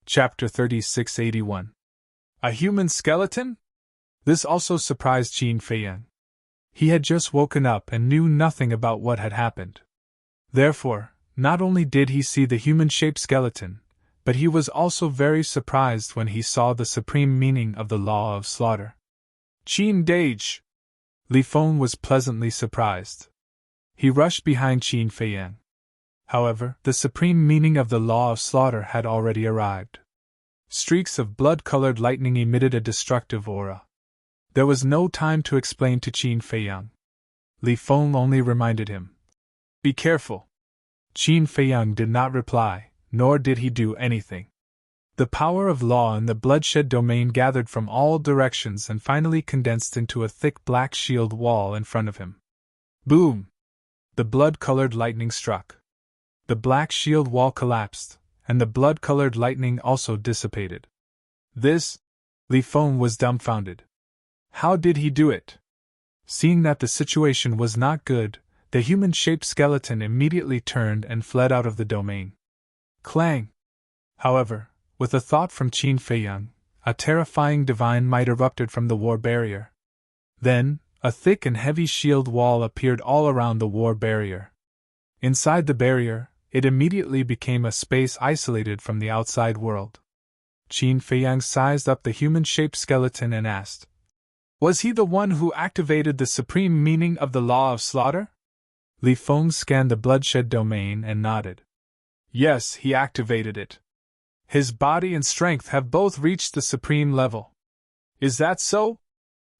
Chapter 3681. A human skeleton? This also surprised Qin Feiyang. He had just woken up and knew nothing about what had happened. Therefore, not only did he see the human-shaped skeleton, but he was also very surprised when he saw the supreme meaning of the law of slaughter. Qin Dage! Li Feng was pleasantly surprised. He rushed behind Qin Feiyang. However, the supreme meaning of the law of slaughter had already arrived. Streaks of blood-colored lightning emitted a destructive aura. There was no time to explain to Qin Feiyang. Li Feng only reminded him. Be careful. Qin Feiyang did not reply, nor did he do anything. The power of law in the bloodshed domain gathered from all directions and finally condensed into a thick black shield wall in front of him. Boom! The blood-colored lightning struck. The black shield wall collapsed, and the blood-colored lightning also dissipated. This? Li Feng was dumbfounded. How did he do it? Seeing that the situation was not good, the human-shaped skeleton immediately turned and fled out of the domain. Clang! However, with a thought from Qin Feiyang, a terrifying divine might erupted from the war barrier. Then, a thick and heavy shield wall appeared all around the war barrier. Inside the barrier, it immediately became a space isolated from the outside world. Qin Feiyang sized up the human-shaped skeleton and asked, Was he the one who activated the supreme meaning of the law of slaughter? Li Feng scanned the bloodshed domain and nodded. Yes, he activated it. His body and strength have both reached the supreme level. Is that so?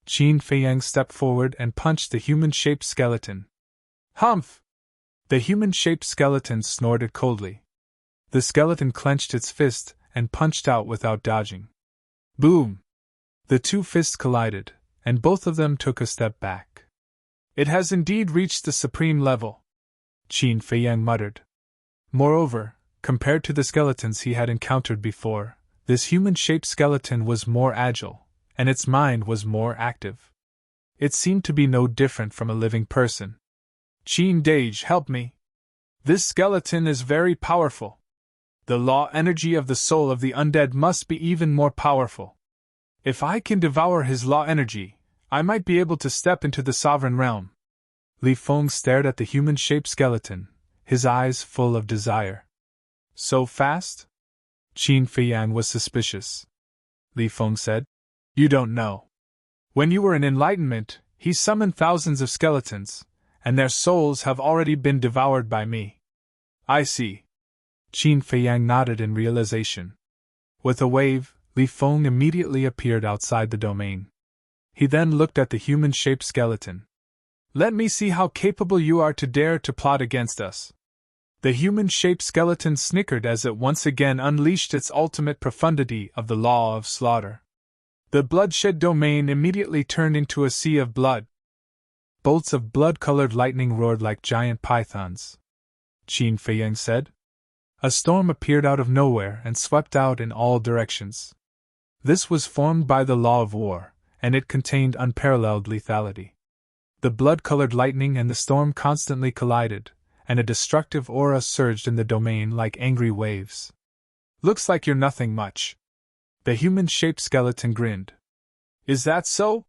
Qin Feiyang stepped forward and punched the human-shaped skeleton. Humph! The human-shaped skeleton snorted coldly. The skeleton clenched its fist and punched out without dodging. Boom! The two fists collided, and both of them took a step back. It has indeed reached the supreme level, Qin Feiyang muttered. Moreover, compared to the skeletons he had encountered before, this human-shaped skeleton was more agile, and its mind was more active. It seemed to be no different from a living person. Qin Dage, help me. This skeleton is very powerful. The law energy of the soul of the undead must be even more powerful. If I can devour his law energy, I might be able to step into the sovereign realm. Li Feng stared at the human-shaped skeleton, his eyes full of desire. So fast? Qin Feiyang was suspicious. Li Feng said, You don't know. When you were in enlightenment, he summoned thousands of skeletons, and their souls have already been devoured by me. I see. Qin Feiyang nodded in realization. With a wave, Li Feng immediately appeared outside the domain. He then looked at the human-shaped skeleton. Let me see how capable you are to dare to plot against us. The human-shaped skeleton snickered as it once again unleashed its ultimate profundity of the law of slaughter. The bloodshed domain immediately turned into a sea of blood. Bolts of blood-colored lightning roared like giant pythons. Qin Feiyang said. A storm appeared out of nowhere and swept out in all directions. This was formed by the law of war, and it contained unparalleled lethality. The blood-colored lightning and the storm constantly collided, and a destructive aura surged in the domain like angry waves. Looks like you're nothing much. The human-shaped skeleton grinned. Is that so?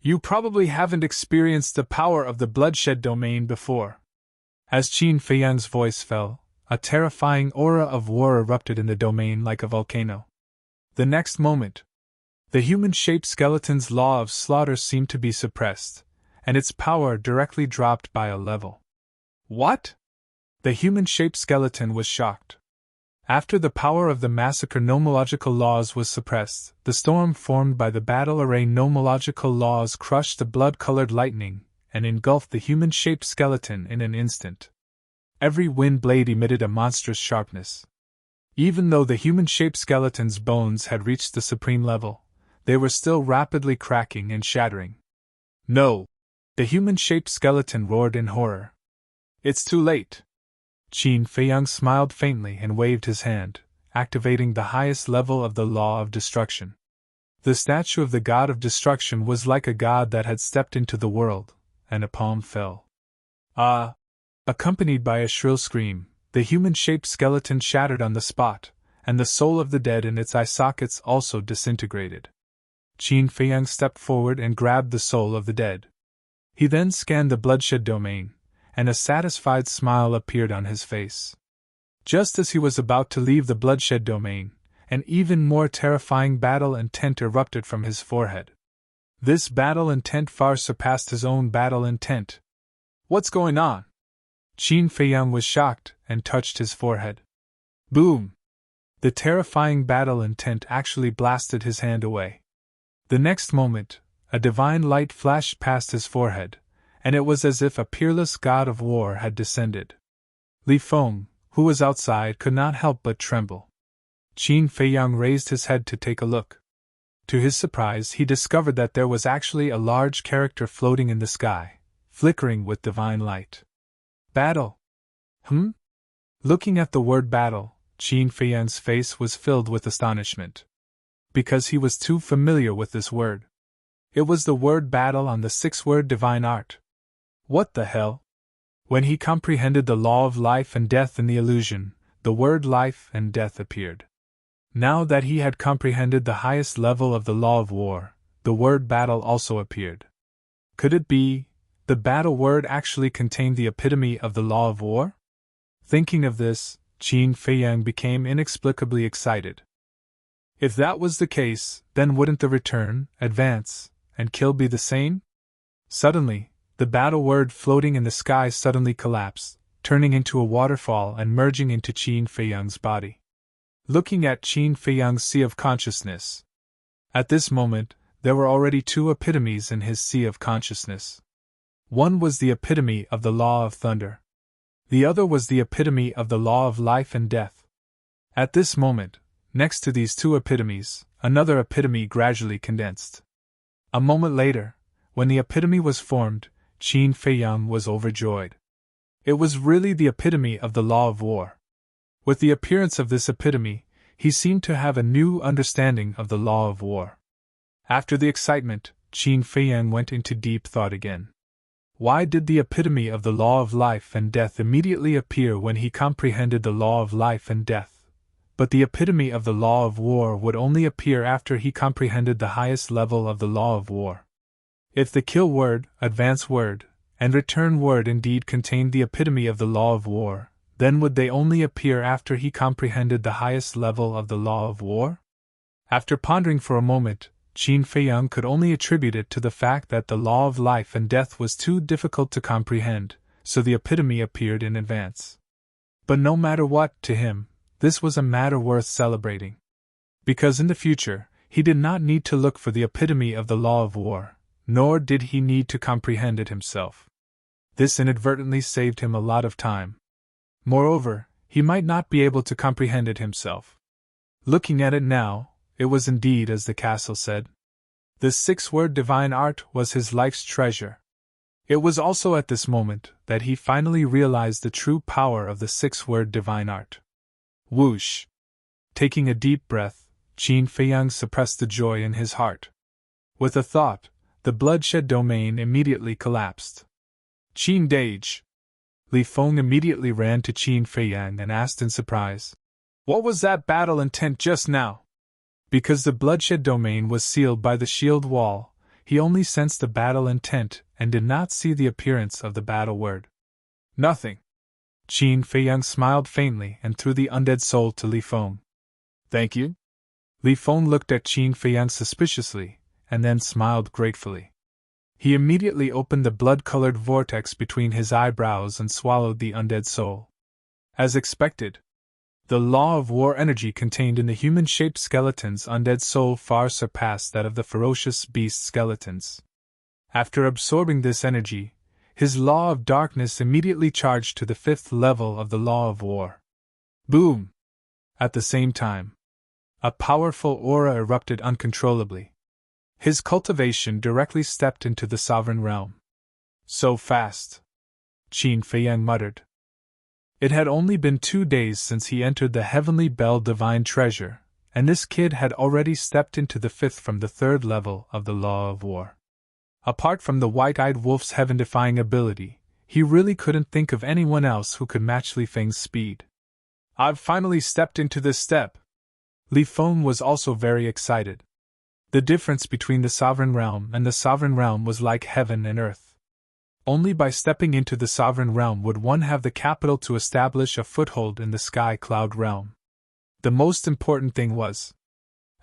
You probably haven't experienced the power of the bloodshed domain before. As Qin Feiyang's voice fell, a terrifying aura of war erupted in the domain like a volcano. The next moment, the human-shaped skeleton's law of slaughter seemed to be suppressed, and its power directly dropped by a level. What? The human-shaped skeleton was shocked. After the power of the massacre nomological laws was suppressed, the storm formed by the battle array nomological laws crushed the blood-colored lightning and engulfed the human-shaped skeleton in an instant. Every wind blade emitted a monstrous sharpness. Even though the human-shaped skeleton's bones had reached the supreme level, they were still rapidly cracking and shattering. No! The human-shaped skeleton roared in horror. It's too late. Qin Feiyang smiled faintly and waved his hand, activating the highest level of the law of destruction. The statue of the god of destruction was like a god that had stepped into the world, and a palm fell. Ah! Accompanied by a shrill scream, the human-shaped skeleton shattered on the spot, and the soul of the dead in its eye sockets also disintegrated. Qin Feiyang stepped forward and grabbed the soul of the dead. He then scanned the bloodshed domain, and a satisfied smile appeared on his face. Just as he was about to leave the bloodshed domain, an even more terrifying battle intent erupted from his forehead. This battle intent far surpassed his own battle intent. "What's going on?" Qin Feiyang was shocked and touched his forehead. Boom! The terrifying battle intent actually blasted his hand away. The next moment, a divine light flashed past his forehead, and it was as if a peerless god of war had descended. Li Feng, who was outside, could not help but tremble. Qin Feiyang raised his head to take a look. To his surprise, he discovered that there was actually a large character floating in the sky, flickering with divine light. Battle? Looking at the word battle, Qin Feiyang's face was filled with astonishment. Because he was too familiar with this word. It was the word battle on the 6-word divine art. What the hell? When he comprehended the law of life and death in the illusion, the word life and death appeared. Now that he had comprehended the highest level of the law of war, the word battle also appeared. Could it be the battle word actually contained the epitome of the law of war? Thinking of this, Qin Feiyang became inexplicably excited. If that was the case, then wouldn't the return, advance, and kill be the same? Suddenly, the battle word floating in the sky suddenly collapsed, turning into a waterfall and merging into Qin Feiyang's body. Looking at Qin Feiyang's sea of consciousness. At this moment, there were already 2 epitomes in his sea of consciousness. One was the epitome of the law of thunder. The other was the epitome of the law of life and death. At this moment, next to these 2 epitomes, another epitome gradually condensed. A moment later, when the epitome was formed, Qin Feiyang was overjoyed. It was really the epitome of the law of war. With the appearance of this epitome, he seemed to have a new understanding of the law of war. After the excitement, Qin Feiyang went into deep thought again. Why did the epitome of the law of life and death immediately appear when he comprehended the law of life and death, but the epitome of the law of war would only appear after he comprehended the highest level of the law of war? If the kill word, advance word, and return word indeed contained the epitome of the law of war, then would they only appear after he comprehended the highest level of the law of war? After pondering for a moment, Qin Feiyang could only attribute it to the fact that the law of life and death was too difficult to comprehend, so the epitome appeared in advance. But no matter what, to him, this was a matter worth celebrating. Because in the future, he did not need to look for the epitome of the law of war, nor did he need to comprehend it himself. This inadvertently saved him a lot of time. Moreover, he might not be able to comprehend it himself. Looking at it now, it was indeed as the castle said. The 6-word divine art was his life's treasure. It was also at this moment that he finally realized the true power of the 6-word divine art. Whoosh! Taking a deep breath, Qin Feiyang suppressed the joy in his heart. With a thought, the bloodshed domain immediately collapsed. Qin Dage! Li Feng immediately ran to Qin Feiyang and asked in surprise, "What was that battle intent just now?" Because the bloodshed domain was sealed by the shield wall, he only sensed the battle intent and did not see the appearance of the battle word. "Nothing." Qin Feiyang smiled faintly and threw the undead soul to Li Feng. "Thank you." Li Feng looked at Qin Feiyang suspiciously, and then smiled gratefully. He immediately opened the blood-colored vortex between his eyebrows and swallowed the undead soul. As expected, the law of war energy contained in the human-shaped skeleton's undead soul far surpassed that of the ferocious beast skeletons. After absorbing this energy, his law of darkness immediately charged to the 5th level of the law of war. Boom! At the same time, a powerful aura erupted uncontrollably. His cultivation directly stepped into the sovereign realm. So fast! Qin Feiyang muttered. It had only been 2 days since he entered the Heavenly Bell Divine Treasure, and this kid had already stepped into the 5th from the 3rd level of the Law of War. Apart from the white-eyed wolf's heaven-defying ability, he really couldn't think of anyone else who could match Li Feng's speed. "I've finally stepped into this step," Li Feng was also very excited. The difference between the sovereign realm and the sovereign realm was like heaven and earth. Only by stepping into the sovereign realm would one have the capital to establish a foothold in the sky cloud realm. The most important thing was,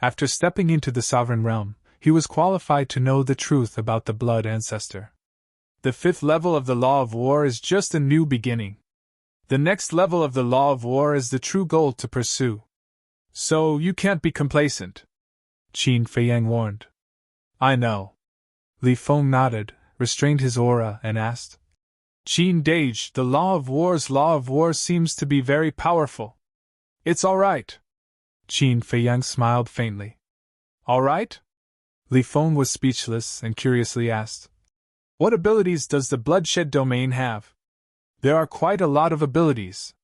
after stepping into the sovereign realm, he was qualified to know the truth about the blood ancestor. The fifth level of the law of war is just a new beginning. The next level of the law of war is the true goal to pursue. So you can't be complacent, Qin Feiyang warned. I know. Li Feng nodded, restrained his aura, and asked, Qin Dage, the law of war seems to be very powerful. It's all right. Qin Feiyang smiled faintly. All right? Li Feng was speechless and curiously asked, What abilities does the bloodshed domain have? There are quite a lot of abilities.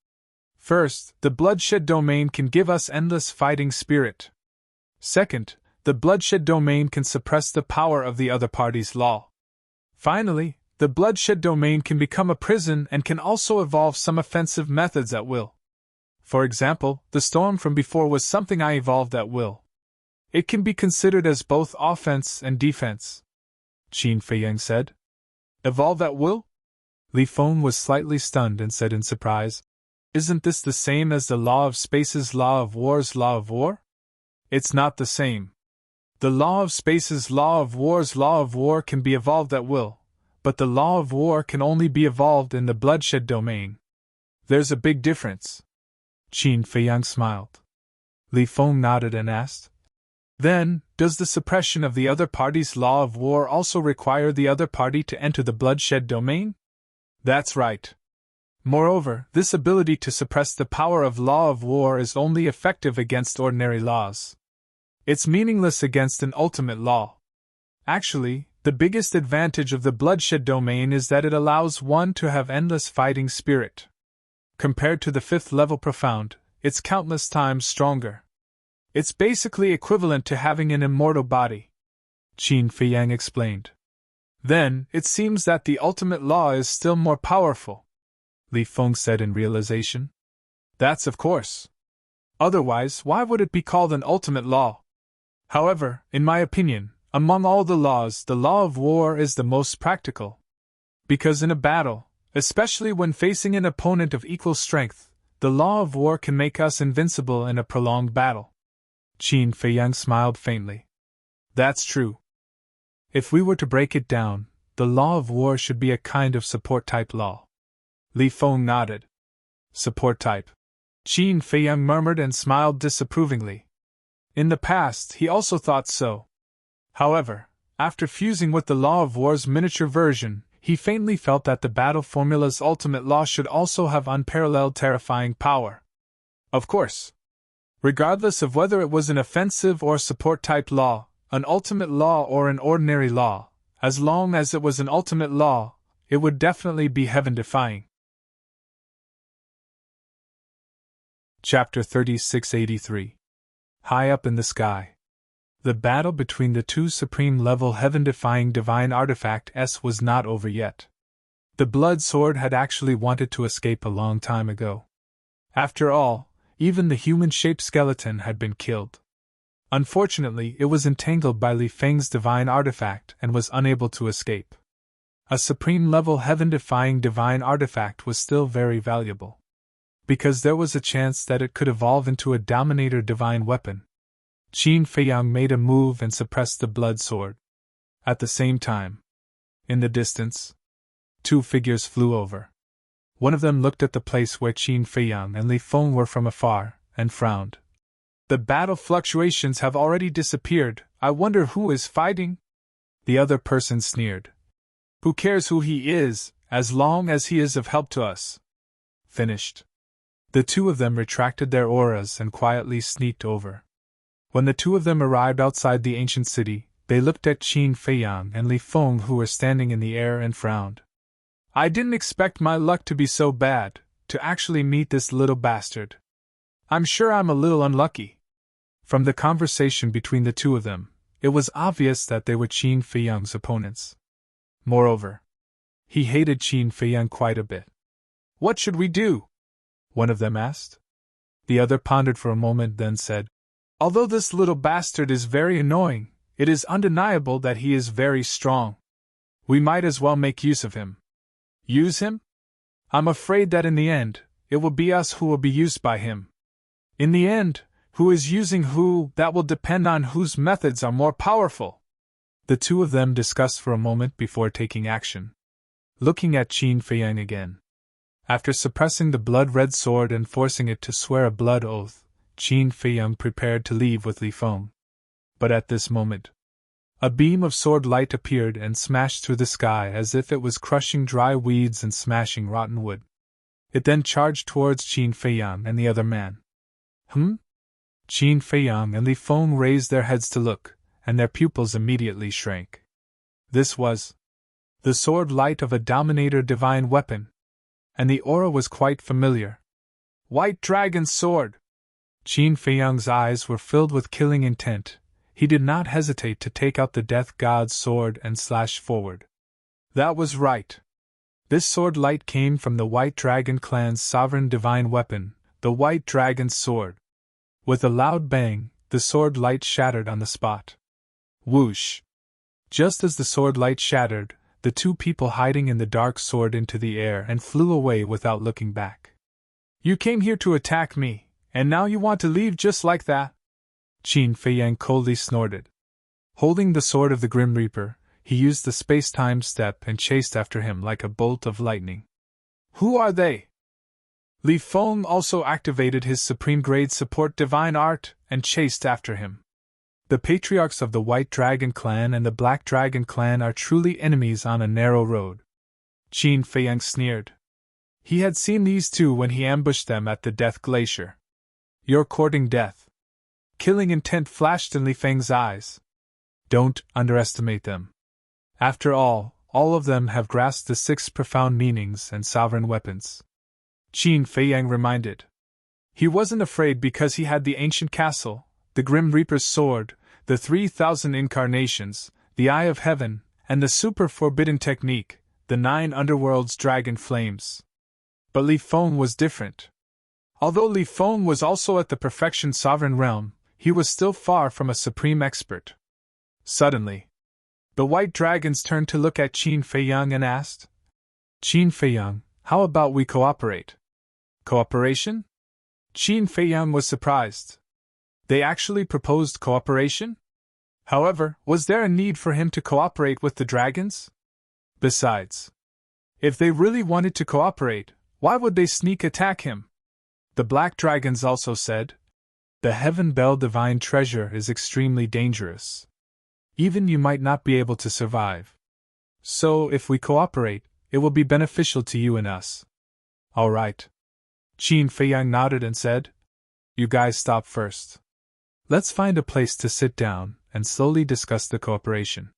First, the bloodshed domain can give us endless fighting spirit. Second, the bloodshed domain can suppress the power of the other party's law. Finally, the bloodshed domain can become a prison and can also evolve some offensive methods at will. For example, the storm from before was something I evolved at will. It can be considered as both offense and defense, Qin Feiyang said. Evolve at will? Li Feng was slightly stunned and said in surprise, Isn't this the same as the law of space's law of war's law of war? It's not the same. The law of space's law of war's law of war can be evolved at will, but the law of war can only be evolved in the bloodshed domain. There's a big difference. Qin Feiyang smiled. Li Feng nodded and asked, Then, does the suppression of the other party's law of war also require the other party to enter the bloodshed domain? That's right. Moreover, this ability to suppress the power of law of war is only effective against ordinary laws. It's meaningless against an ultimate law. Actually, the biggest advantage of the bloodshed domain is that it allows one to have endless fighting spirit. Compared to the fifth level profound, it's countless times stronger. It's basically equivalent to having an immortal body, Qin Feiyang explained. Then, it seems that the ultimate law is still more powerful, Li Feng said in realization. That's of course. Otherwise, why would it be called an ultimate law? However, in my opinion, among all the laws, the law of war is the most practical. Because in a battle, especially when facing an opponent of equal strength, the law of war can make us invincible in a prolonged battle. Qin Feiyang smiled faintly. That's true. If we were to break it down, the law of war should be a kind of support-type law. Li Feng nodded. Support type. Qin Feiyang murmured and smiled disapprovingly. In the past, he also thought so. However, after fusing with the law of war's miniature version, he faintly felt that the battle formula's ultimate law should also have unparalleled terrifying power. Of course. Regardless of whether it was an offensive or support-type law, an ultimate law or an ordinary law, as long as it was an ultimate law, it would definitely be heaven-defying. Chapter 3683. High up in the sky. The battle between the two supreme-level heaven-defying divine artifacts was not over yet. The blood sword had actually wanted to escape a long time ago. After all, even the human-shaped skeleton had been killed. Unfortunately, it was entangled by Li Feng's divine artifact and was unable to escape. A supreme-level heaven-defying divine artifact was still very valuable, because there was a chance that it could evolve into a dominator divine weapon. Qin Feiyang made a move and suppressed the blood sword. At the same time, in the distance, two figures flew over. One of them looked at the place where Qin Feiyang and Li Feng were from afar, and frowned. The battle fluctuations have already disappeared, I wonder who is fighting? The other person sneered. Who cares who he is, as long as he is of help to us? Finished. The two of them retracted their auras and quietly sneaked over. When the two of them arrived outside the ancient city, they looked at Qin Feiyang and Li Feng, who were standing in the air, and frowned. I didn't expect my luck to be so bad, to actually meet this little bastard. I'm sure I'm a little unlucky. From the conversation between the two of them, it was obvious that they were Qin Feiyang's opponents. Moreover, he hated Qin Feiyang quite a bit. What should we do? One of them asked. The other pondered for a moment, then said, Although this little bastard is very annoying, it is undeniable that he is very strong. We might as well make use of him. Use him? I'm afraid that in the end, it will be us who will be used by him. In the end, who is using who, that will depend on whose methods are more powerful. The two of them discussed for a moment before taking action. Looking at Qin Feiyang again. After suppressing the blood-red sword and forcing it to swear a blood oath, Qin Feiyang prepared to leave with Li Feng. But at this moment, a beam of sword light appeared and smashed through the sky as if it was crushing dry weeds and smashing rotten wood. It then charged towards Qin Feiyang and the other man. Qin Feiyang and Li Feng raised their heads to look, and their pupils immediately shrank. This was the sword light of a Dominator divine weapon, and the aura was quite familiar. White Dragon's sword! Qin Feiyang's eyes were filled with killing intent. He did not hesitate to take out the Death God's sword and slash forward. That was right. This sword light came from the White Dragon clan's sovereign divine weapon, the White Dragon's sword. With a loud bang, the sword light shattered on the spot. Whoosh! Just as the sword light shattered, the two people hiding in the dark soared into the air and flew away without looking back. You came here to attack me, and now you want to leave just like that? Qin Feiyang coldly snorted. Holding the sword of the Grim Reaper, he used the space-time step and chased after him like a bolt of lightning. Who are they? Li Feng also activated his supreme-grade support divine art and chased after him. The patriarchs of the White Dragon clan and the Black Dragon clan are truly enemies on a narrow road. Qin Feiyang sneered. He had seen these two when he ambushed them at the Death Glacier. You're courting death. Killing intent flashed in Li Feng's eyes. Don't underestimate them. After all of them have grasped the 6 profound meanings and sovereign weapons. Qin Feiyang reminded. He wasn't afraid because he had the ancient castle, the Grim Reaper's sword, the 3,000 incarnations, the Eye of Heaven, and the super forbidden technique, the 9 underworld's dragon flames. But Li Feng was different. Although Li Feng was also at the perfection sovereign realm, he was still far from a supreme expert. Suddenly, the White Dragons turned to look at Qin Feiyang and asked, Qin Feiyang, how about we cooperate? Cooperation? Qin Feiyang was surprised. They actually proposed cooperation? However, was there a need for him to cooperate with the dragons? Besides, if they really wanted to cooperate, why would they sneak attack him? The Black Dragons also said, the Heaven Bell divine treasure is extremely dangerous. Even you might not be able to survive. So, if we cooperate, it will be beneficial to you and us. All right. Qin Feiyang nodded and said, you guys stop first. Let's find a place to sit down and slowly discuss the cooperation.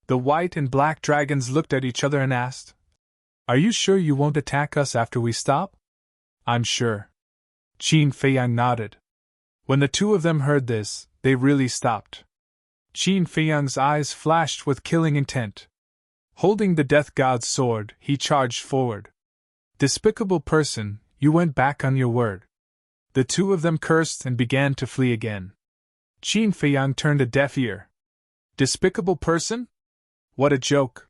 The White and Black Dragons looked at each other and asked, are you sure you won't attack us after we stop? I'm sure. Qin Feiyang nodded. When the two of them heard this, they really stopped. Qin Feiyang's eyes flashed with killing intent. Holding the Death God's sword, he charged forward. Despicable person, you went back on your word. The two of them cursed and began to flee again. Qin Feiyang turned a deaf ear. Despicable person? What a joke.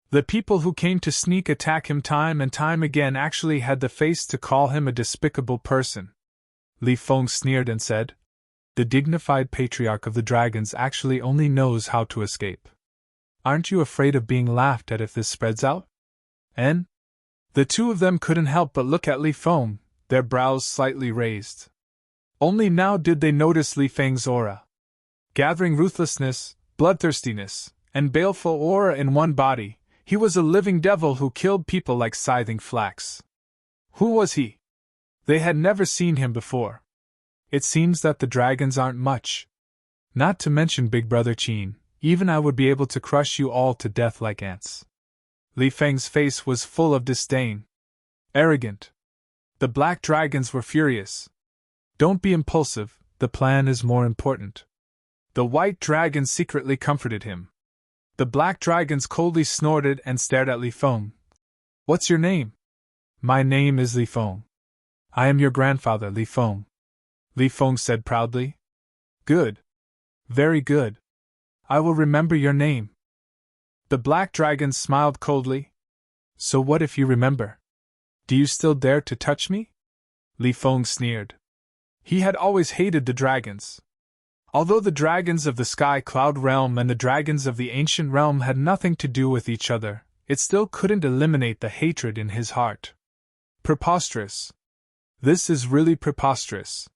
The people who came to sneak attack him time and time again actually had the face to call him a despicable person. Li Feng sneered and said, the dignified patriarch of the dragons actually only knows how to escape. Aren't you afraid of being laughed at if this spreads out? And? The two of them couldn't help but look at Li Feng, their brows slightly raised. Only now did they notice Li Feng's aura. Gathering ruthlessness, bloodthirstiness, and baleful aura in one body, he was a living devil who killed people like scything flax. Who was he? They had never seen him before. It seems that the dragons aren't much. Not to mention Big Brother Qin, even I would be able to crush you all to death like ants. Li Feng's face was full of disdain. Arrogant. The Black Dragons were furious. Don't be impulsive, the plan is more important. The White Dragon secretly comforted him. The Black Dragons coldly snorted and stared at Li Feng. What's your name? My name is Li Feng. I am your grandfather, Li Feng. Li Feng said proudly. Good. Very good. I will remember your name. The black dragon smiled coldly. So what if you remember? Do you still dare to touch me? Li Feng sneered. He had always hated the dragons. Although the dragons of the Sky Cloud realm and the dragons of the Ancient realm had nothing to do with each other, it still couldn't eliminate the hatred in his heart. Preposterous. This is really preposterous.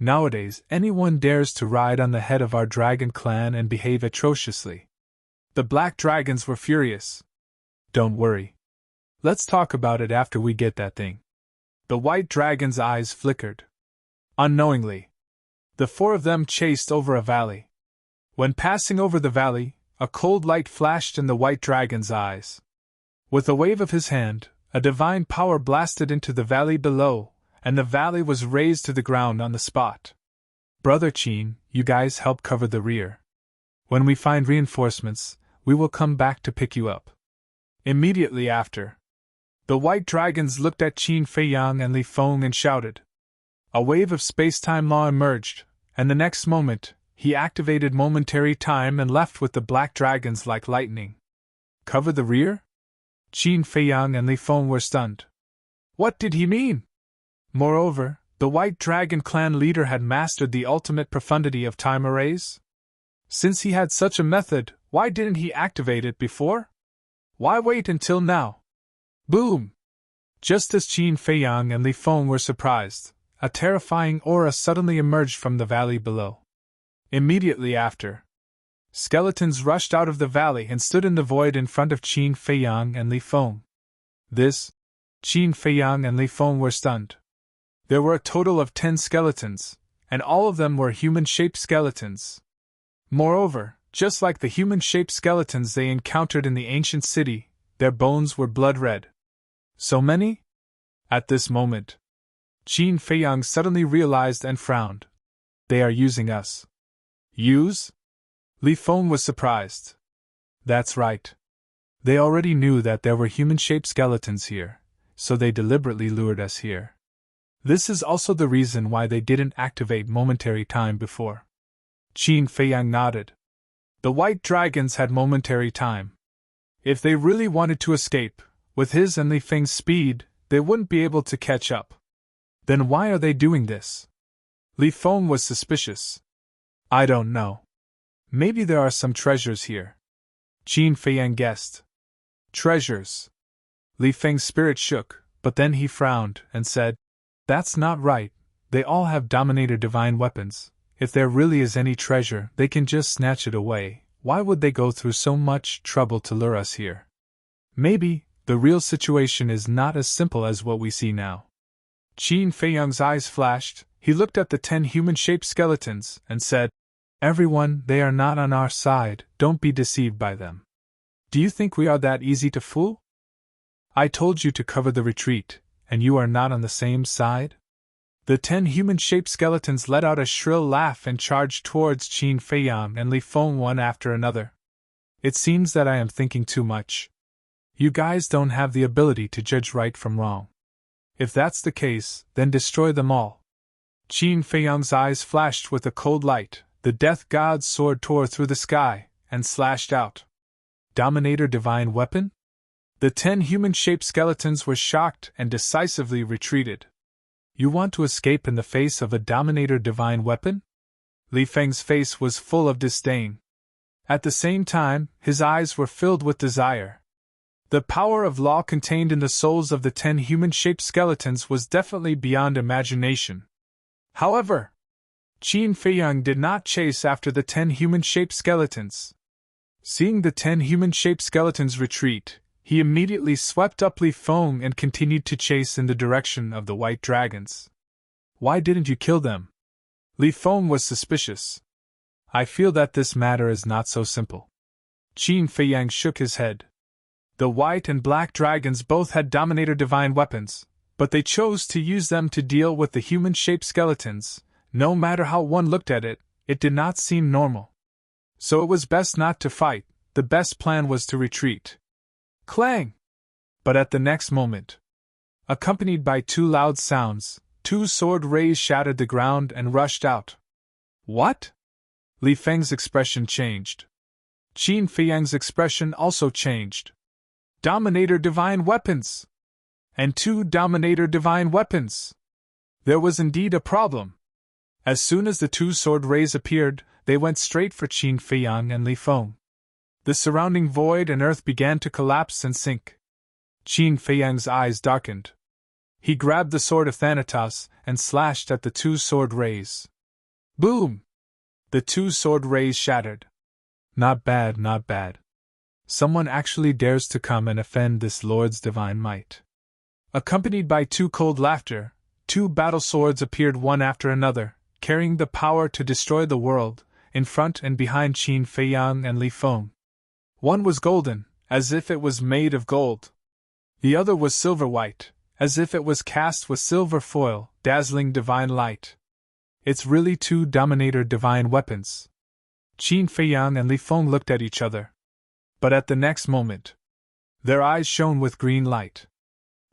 Nowadays, anyone dares to ride on the head of our dragon clan and behave atrociously. The black dragons were furious. Don't worry. Let's talk about it after we get that thing. The white dragon's eyes flickered. Unknowingly, the four of them chased over a valley. When passing over the valley, a cold light flashed in the white dragon's eyes. With a wave of his hand, a divine power blasted into the valley below, and the valley was razed to the ground on the spot. Brother Qin, you guys help cover the rear. When we find reinforcements, we will come back to pick you up. Immediately after, the white dragons looked at Qin Feiyang and Li Feng and shouted. A wave of space-time law emerged, and the next moment, he activated momentary time and left with the black dragons like lightning. Cover the rear? Qin Feiyang and Li Feng were stunned. What did he mean? Moreover, the White Dragon clan leader had mastered the ultimate profundity of time arrays? Since he had such a method, why didn't he activate it before? Why wait until now? Boom! Just as Qin Feiyang and Li Feng were surprised, a terrifying aura suddenly emerged from the valley below. Immediately after, skeletons rushed out of the valley and stood in the void in front of Qin Feiyang and Li Feng. Qin Feiyang and Li Feng were stunned. There were a total of 10 skeletons, and all of them were human-shaped skeletons. Moreover, just like the human-shaped skeletons they encountered in the ancient city, their bones were blood-red. So many? At this moment, Qin Feiyang suddenly realized and frowned. They are using us. Use? Li Feng was surprised. That's right. They already knew that there were human-shaped skeletons here, so they deliberately lured us here. This is also the reason why they didn't activate momentary time before. Qin Feiyang nodded. The white dragons had momentary time. If they really wanted to escape, with his and Li Feng's speed, they wouldn't be able to catch up. Then why are they doing this? Li Feng was suspicious. I don't know. Maybe there are some treasures here. Qin Feiyang guessed. Treasures. Li Feng's spirit shook, but then he frowned and said, That's not right, they all have Dominator divine weapons. If there really is any treasure, they can just snatch it away. Why would they go through so much trouble to lure us here? Maybe, the real situation is not as simple as what we see now. Qin Feiyang's eyes flashed, he looked at the 10 human-shaped skeletons, and said, Everyone, they are not on our side, don't be deceived by them. Do you think we are that easy to fool? I told you to cover the retreat, and you are not on the same side? The 10 human-shaped skeletons let out a shrill laugh and charged towards Qin Feiyang and Li Feng one after another. It seems that I am thinking too much. You guys don't have the ability to judge right from wrong. If that's the case, then destroy them all. Qin Feiyang's eyes flashed with a cold light, the death god's sword tore through the sky, and slashed out. Dominator divine weapon? The 10 human-shaped skeletons were shocked and decisively retreated. You want to escape in the face of a Dominator divine weapon? Li Feng's face was full of disdain. At the same time, his eyes were filled with desire. The power of law contained in the souls of the 10 human-shaped skeletons was definitely beyond imagination. However, Qin Feiyang did not chase after the 10 human-shaped skeletons. Seeing the 10 human-shaped skeletons retreat, he immediately swept up Li Feng and continued to chase in the direction of the white dragons. Why didn't you kill them? Li Feng was suspicious. I feel that this matter is not so simple. Qin Feiyang shook his head. The white and black dragons both had Dominator divine weapons, but they chose to use them to deal with the human-shaped skeletons. No matter how one looked at it, it did not seem normal. So it was best not to fight, the best plan was to retreat. Clang! But at the next moment, accompanied by 2 loud sounds, 2 sword rays shattered the ground and rushed out. What? Li Feng's expression changed. Qin Feiyang's expression also changed. Dominator Divine Weapons! And 2 Dominator Divine Weapons! There was indeed a problem. As soon as the 2 sword rays appeared, they went straight for Qin Feiyang and Li Feng. The surrounding void and earth began to collapse and sink. Qin Feiyang's eyes darkened. He grabbed the sword of Thanatos and slashed at the 2 sword rays. Boom! The 2 sword rays shattered. Not bad, not bad. Someone actually dares to come and offend this Lord's divine might. Accompanied by 2 cold laughter, 2 battle swords appeared one after another, carrying the power to destroy the world, in front and behind Qin Feiyang and Li Feng. One was golden, as if it was made of gold. The other was silver-white, as if it was cast with silver foil, dazzling divine light. It's really 2 Dominator Divine Weapons. Qin Feiyang and Li Feng looked at each other. But at the next moment, their eyes shone with green light.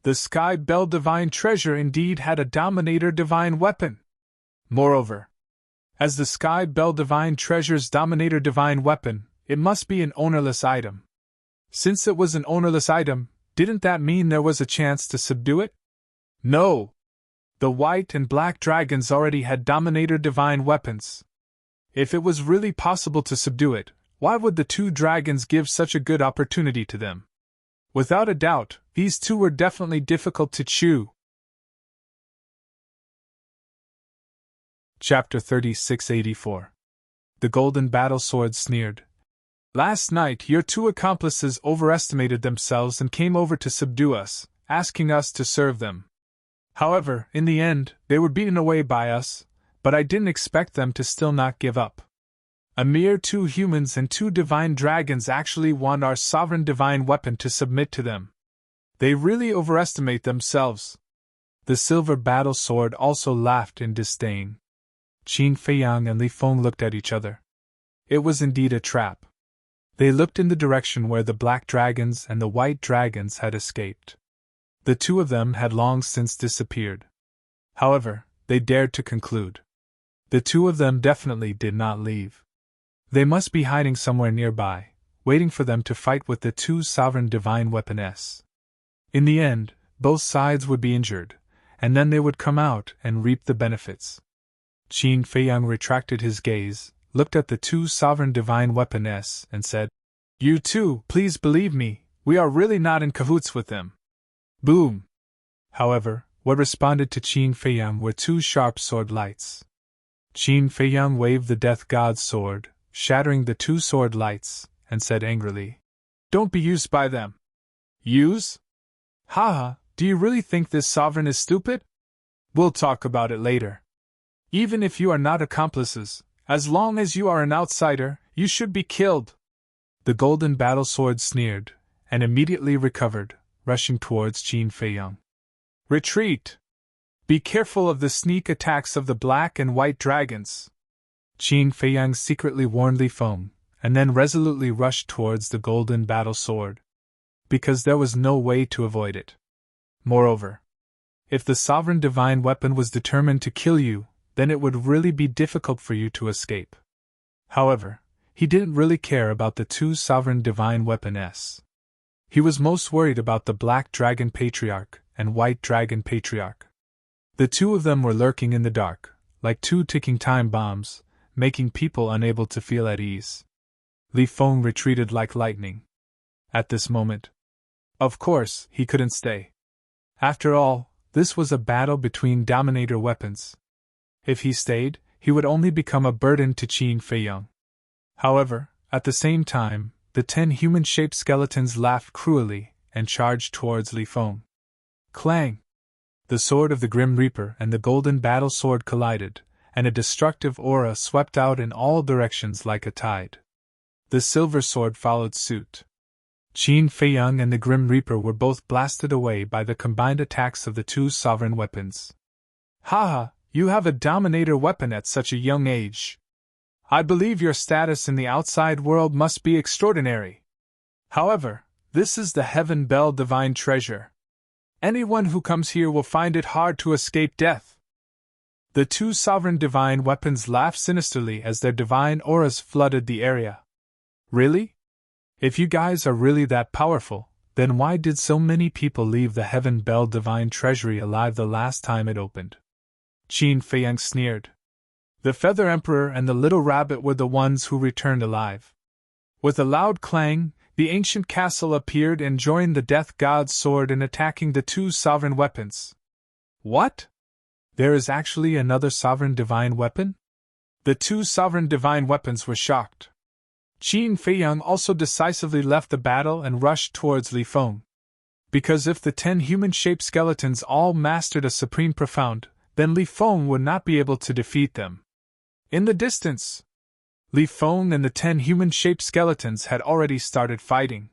The Sky Bell Divine Treasure indeed had a Dominator Divine Weapon. Moreover, as the Sky Bell Divine Treasure's Dominator Divine Weapon, it must be an ownerless item. Since it was an ownerless item, didn't that mean there was a chance to subdue it? No! The white and black dragons already had Dominator Divine Weapons. If it was really possible to subdue it, why would the 2 dragons give such a good opportunity to them? Without a doubt, these 2 were definitely difficult to chew. Chapter 3684. The Golden Battle Sword sneered. Last night your 2 accomplices overestimated themselves and came over to subdue us, asking us to serve them. However, in the end, they were beaten away by us, but I didn't expect them to still not give up. A mere 2 humans and 2 divine dragons actually want our sovereign divine weapon to submit to them. They really overestimate themselves. The silver battle sword also laughed in disdain. Qin Feiyang and Li Feng looked at each other. It was indeed a trap. They looked in the direction where the black dragons and the white dragons had escaped. The 2 of them had long since disappeared. However, they dared to conclude. The 2 of them definitely did not leave. They must be hiding somewhere nearby, waiting for them to fight with the 2 sovereign divine weapons. In the end, both sides would be injured, and then they would come out and reap the benefits. Qin Feiyang retracted his gaze, looked at the 2 sovereign divine weapons, and said, "You 2, please believe me, we are really not in cahoots with them." Boom! However, what responded to Qin Feiyang were 2 sharp sword lights. Qin Feiyang waved the death god's sword, shattering the 2 sword lights, and said angrily, "Don't be used by them." Use? Haha, do you really think this sovereign is stupid? We'll talk about it later. Even if you are not accomplices, as long as you are an outsider, you should be killed. The golden battle sword sneered, and immediately recovered, rushing towards Qin Feiyang. Retreat! Be careful of the sneak attacks of the black and white dragons. Qin Feiyang secretly warned Li Feng, and then resolutely rushed towards the golden battle sword. Because there was no way to avoid it. Moreover, if the sovereign divine weapon was determined to kill you, then it would really be difficult for you to escape. However, he didn't really care about the 2 sovereign divine weapons. He was most worried about the Black Dragon Patriarch and White Dragon Patriarch. The 2 of them were lurking in the dark, like 2 ticking time bombs, making people unable to feel at ease. Li Feng retreated like lightning. At this moment, of course, he couldn't stay. After all, this was a battle between Dominator weapons. If he stayed, he would only become a burden to Qin Feiyang. However, at the same time, the 10 human-shaped skeletons laughed cruelly and charged towards Li Feng. Clang! The sword of the Grim Reaper and the golden battle sword collided, and a destructive aura swept out in all directions like a tide. The silver sword followed suit. Qin Feiyang and the Grim Reaper were both blasted away by the combined attacks of the 2 sovereign weapons. Haha, you have a Dominator weapon at such a young age. I believe your status in the outside world must be extraordinary. However, this is the Heaven Bell Divine Treasure. Anyone who comes here will find it hard to escape death. The two sovereign divine weapons laughed sinisterly as their divine auras flooded the area. Really? If you guys are really that powerful, then why did so many people leave the Heaven Bell Divine Treasury alive the last time it opened? Qin Feiyang sneered. The Feather Emperor and the Little Rabbit were the ones who returned alive. With a loud clang, the ancient castle appeared and joined the Death God's sword in attacking the two sovereign weapons. What? There is actually another sovereign divine weapon? The two sovereign divine weapons were shocked. Qin Feiyang also decisively left the battle and rushed towards Li Feng. Because if the 10 human-shaped skeletons all mastered a supreme profound, then Li Feng would not be able to defeat them. In the distance, Li Feng and the 10 human-shaped skeletons had already started fighting.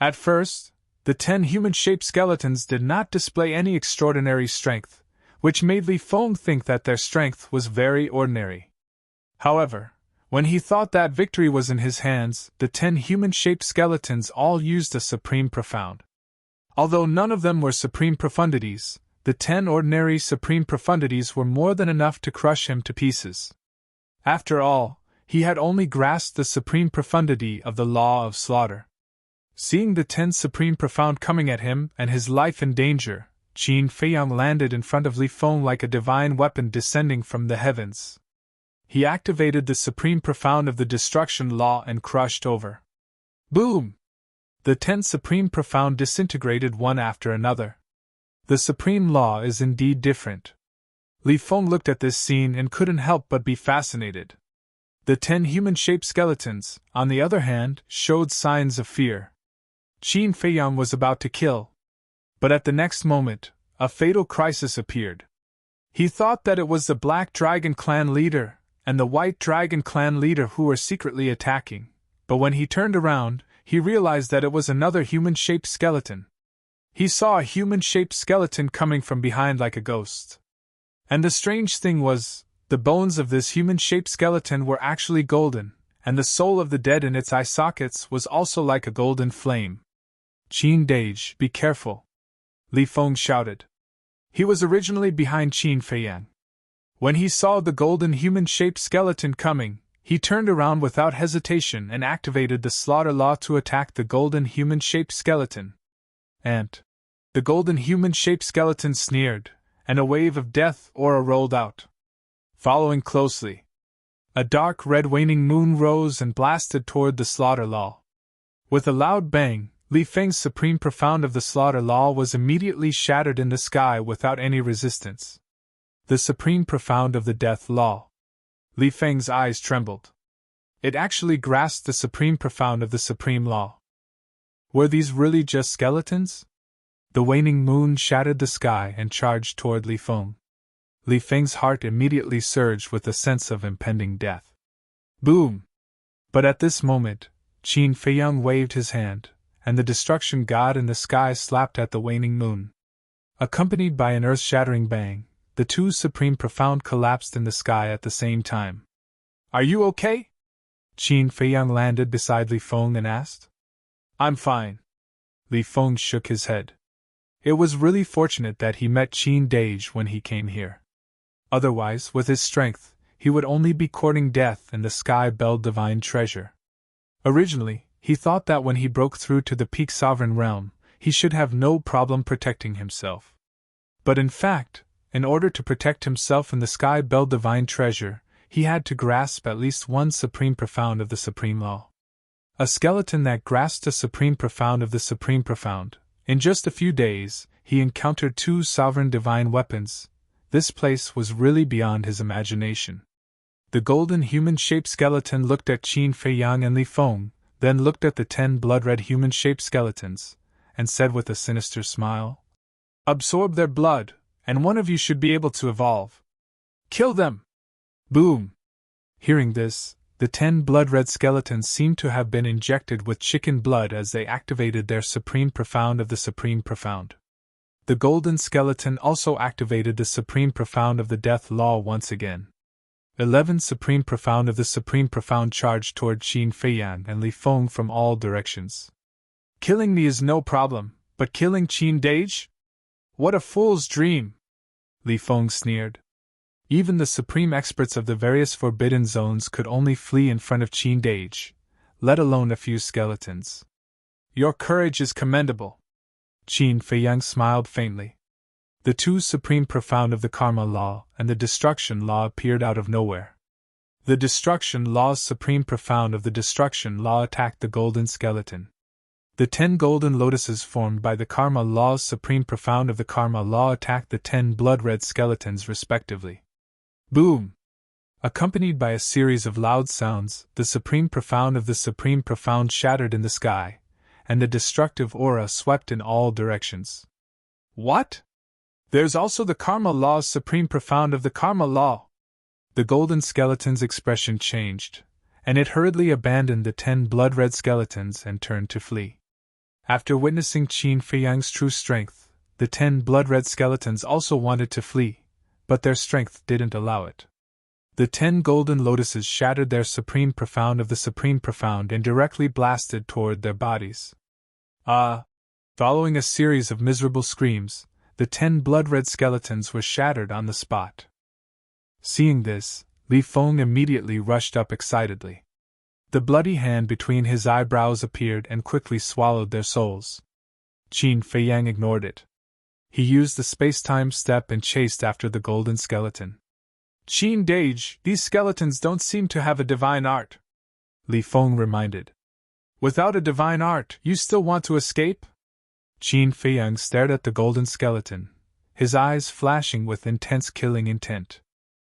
At first, the 10 human-shaped skeletons did not display any extraordinary strength, which made Li Feng think that their strength was very ordinary. However, when he thought that victory was in his hands, the 10 human-shaped skeletons all used a supreme profound. Although none of them were supreme profundities, the 10 ordinary supreme profundities were more than enough to crush him to pieces. After all, he had only grasped the supreme profundity of the law of slaughter. Seeing the 10 supreme profound coming at him and his life in danger, Qin Feiyang landed in front of Li Feng like a divine weapon descending from the heavens. He activated the supreme profound of the destruction law and crushed over. Boom! The 10 supreme profound disintegrated one after another. The supreme law is indeed different. Li Feng looked at this scene and couldn't help but be fascinated. The 10 human-shaped skeletons, on the other hand, showed signs of fear. Qin Feiyang was about to kill. But at the next moment, a fatal crisis appeared. He thought that it was the Black Dragon Clan leader and the White Dragon Clan leader who were secretly attacking, but when he turned around, he realized that it was another human-shaped skeleton. He saw a human-shaped skeleton coming from behind like a ghost. And the strange thing was, the bones of this human-shaped skeleton were actually golden, and the soul of the dead in its eye sockets was also like a golden flame. Qin Dage, be careful! Li Feng shouted. He was originally behind Qin Feiyang. When he saw the golden human-shaped skeleton coming, he turned around without hesitation and activated the slaughter law to attack the golden human-shaped skeleton. And the golden human-shaped skeleton sneered, and a wave of death aura rolled out. Following closely, a dark red waning moon rose and blasted toward the slaughter law. With a loud bang, Li Feng's supreme profound of the slaughter law was immediately shattered in the sky without any resistance. The supreme profound of the death law. Li Feng's eyes trembled. It actually grasped the supreme profound of the supreme law. Were these really just skeletons? The waning moon shattered the sky and charged toward Li Feng. Li Feng's heart immediately surged with a sense of impending death. Boom! But at this moment, Qin Feiyang waved his hand, and the destruction god in the sky slapped at the waning moon. Accompanied by an earth-shattering bang, the two supreme profound collapsed in the sky at the same time. Are you okay? Qin Feiyang landed beside Li Feng and asked. I'm fine. Li Feng shook his head. It was really fortunate that he met Qin Dage when he came here. Otherwise, with his strength, he would only be courting death in the Sky Bell Divine Treasure. Originally, he thought that when he broke through to the Peak Sovereign Realm, he should have no problem protecting himself. But in fact, in order to protect himself in the Sky Bell Divine Treasure, he had to grasp at least one Supreme Profound of the Supreme Law. A skeleton that grasped a Supreme Profound of the Supreme Profound. In just a few days, he encountered two sovereign divine weapons. This place was really beyond his imagination. The golden human-shaped skeleton looked at Qin Feiyang and Li Feng, then looked at the 10 blood-red human-shaped skeletons, and said with a sinister smile, "Absorb their blood, and one of you should be able to evolve. Kill them!" Boom! Hearing this, the 10 blood-red skeletons seemed to have been injected with chicken blood as they activated their Supreme Profound of the Supreme Profound. The golden skeleton also activated the Supreme Profound of the Death Law once again. 11 Supreme Profound of the Supreme Profound charged toward Qin Feiyang and Li Feng from all directions. Killing me is no problem, but killing Qin Dage? What a fool's dream! Li Feng sneered. Even the supreme experts of the various forbidden zones could only flee in front of Qin Dage, let alone a few skeletons. Your courage is commendable. Qin Feiyang smiled faintly. The two supreme profound of the Karma Law and the Destruction Law appeared out of nowhere. The Destruction Law's supreme profound of the Destruction Law attacked the golden skeleton. The 10 golden lotuses formed by the Karma Law's supreme profound of the Karma Law attacked the 10 blood-red skeletons respectively. Boom! Accompanied by a series of loud sounds, the supreme profound of the supreme profound shattered in the sky, and the destructive aura swept in all directions. What? There's also the Karma Law's supreme profound of the Karma Law. The golden skeleton's expression changed, and it hurriedly abandoned the 10 blood-red skeletons and turned to flee. After witnessing Qin Feiyang's true strength, the 10 blood-red skeletons also wanted to flee, but their strength didn't allow it. The 10 golden lotuses shattered their supreme profound of the supreme profound and directly blasted toward their bodies. Following a series of miserable screams, the 10 blood-red skeletons were shattered on the spot. Seeing this, Li Feng immediately rushed up excitedly. The bloody hand between his eyebrows appeared and quickly swallowed their souls. Qin Feiyang ignored it. He used the space-time step and chased after the golden skeleton. Qin Dage, these skeletons don't seem to have a divine art, Li Feng reminded. Without a divine art, you still want to escape? Qin Feiyang stared at the golden skeleton, his eyes flashing with intense killing intent.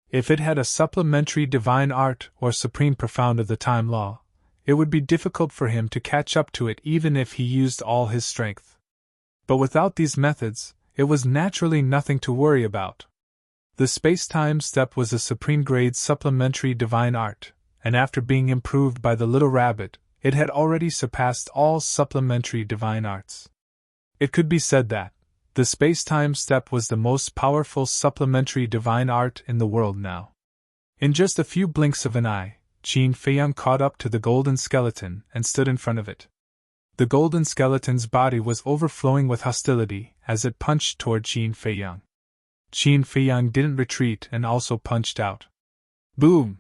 If it had a supplementary divine art or supreme profound of the time law, it would be difficult for him to catch up to it even if he used all his strength. But without these methods, it was naturally nothing to worry about. The space-time step was a supreme-grade supplementary divine art, and after being improved by the little rabbit, it had already surpassed all supplementary divine arts. It could be said that the space-time step was the most powerful supplementary divine art in the world now. In just a few blinks of an eye, Qin Feiyang caught up to the golden skeleton and stood in front of it. The golden skeleton's body was overflowing with hostility as it punched toward Qin Feiyang. Qin Feiyang didn't retreat and also punched out. Boom!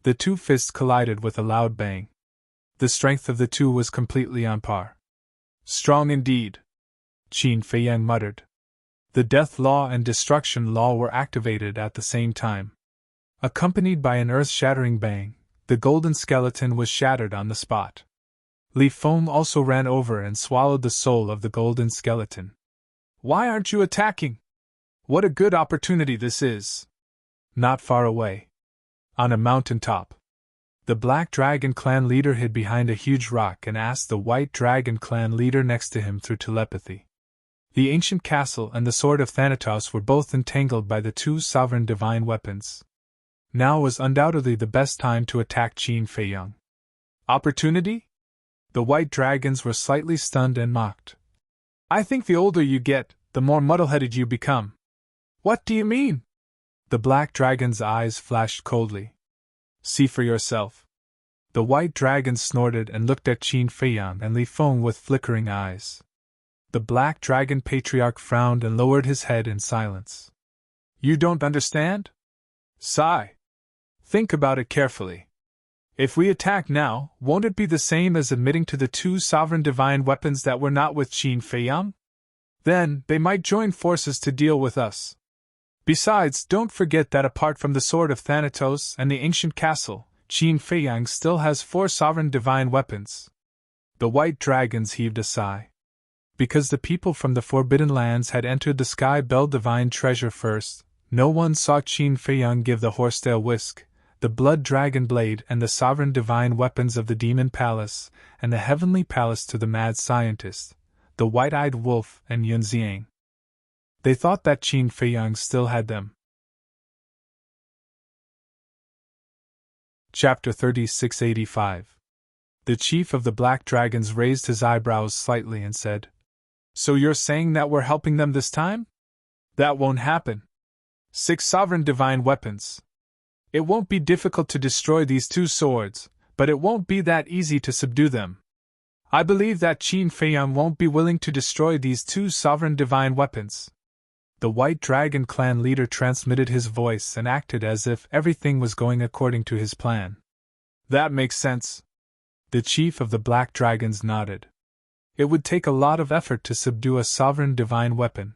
The two fists collided with a loud bang. The strength of the two was completely on par. Strong indeed, Qin Feiyang muttered. The Death Law and Destruction Law were activated at the same time. Accompanied by an earth-shattering bang, the golden skeleton was shattered on the spot. Li Feng also ran over and swallowed the soul of the golden skeleton. Why aren't you attacking? What a good opportunity this is! Not far away, on a mountain top, the Black Dragon Clan leader hid behind a huge rock and asked the White Dragon Clan leader next to him through telepathy. The ancient castle and the sword of Thanatos were both entangled by the two sovereign divine weapons. Now was undoubtedly the best time to attack Qin Feiyang. Opportunity? The white dragons were slightly stunned and mocked. I think the older you get, the more muddle-headed you become. What do you mean? The black dragon's eyes flashed coldly. See for yourself. The white dragon snorted and looked at Qin Feiyang and Li Feng with flickering eyes. The black dragon patriarch frowned and lowered his head in silence. You don't understand? Sigh. Think about it carefully. If we attack now, won't it be the same as admitting to the two sovereign divine weapons that were not with Qin Feiyang? Then, they might join forces to deal with us. Besides, don't forget that apart from the sword of Thanatos and the ancient castle, Qin Feiyang still has 4 sovereign divine weapons. The white dragons heaved a sigh. Because the people from the Forbidden Lands had entered the Sky Bell divine treasure first, no one saw Qin Feiyang give the horsetail whisk, the blood dragon blade and the sovereign divine weapons of the demon palace and the heavenly palace to the mad scientist, the white-eyed wolf and Yun Xiang. They thought that Qin Feiyang still had them. Chapter 3685. The chief of the Black Dragons raised his eyebrows slightly and said, So you're saying that we're helping them this time? That won't happen. 6 sovereign divine weapons. It won't be difficult to destroy these 2 swords, but it won't be that easy to subdue them. I believe that Qin Feiyang won't be willing to destroy these 2 sovereign divine weapons. The White Dragon clan leader transmitted his voice and acted as if everything was going according to his plan. That makes sense. The chief of the Black Dragons nodded. It would take a lot of effort to subdue a sovereign divine weapon.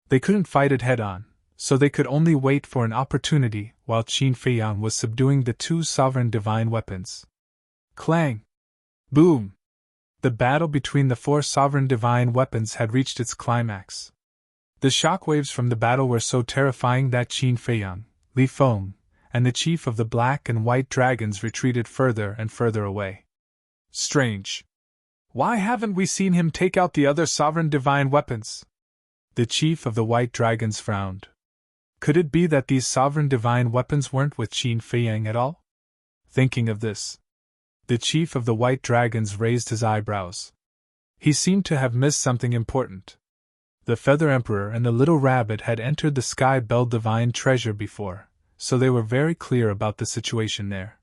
They couldn't fight it head-on, so they could only wait for an opportunity while Qin Feiyang was subduing the two sovereign divine weapons. Clang! Boom! The battle between the four sovereign divine weapons had reached its climax. The shockwaves from the battle were so terrifying that Qin Feiyang, Li Feng, and the chief of the Black and White Dragons retreated further and further away. Strange. Why haven't we seen him take out the other sovereign divine weapons? The chief of the White Dragons frowned. Could it be that these sovereign divine weapons weren't with Qin Feiyang at all? Thinking of this, the chief of the White Dragons raised his eyebrows. He seemed to have missed something important. The Feather Emperor and the Little Rabbit had entered the Sky Bell Divine Treasure before, so they were very clear about the situation there.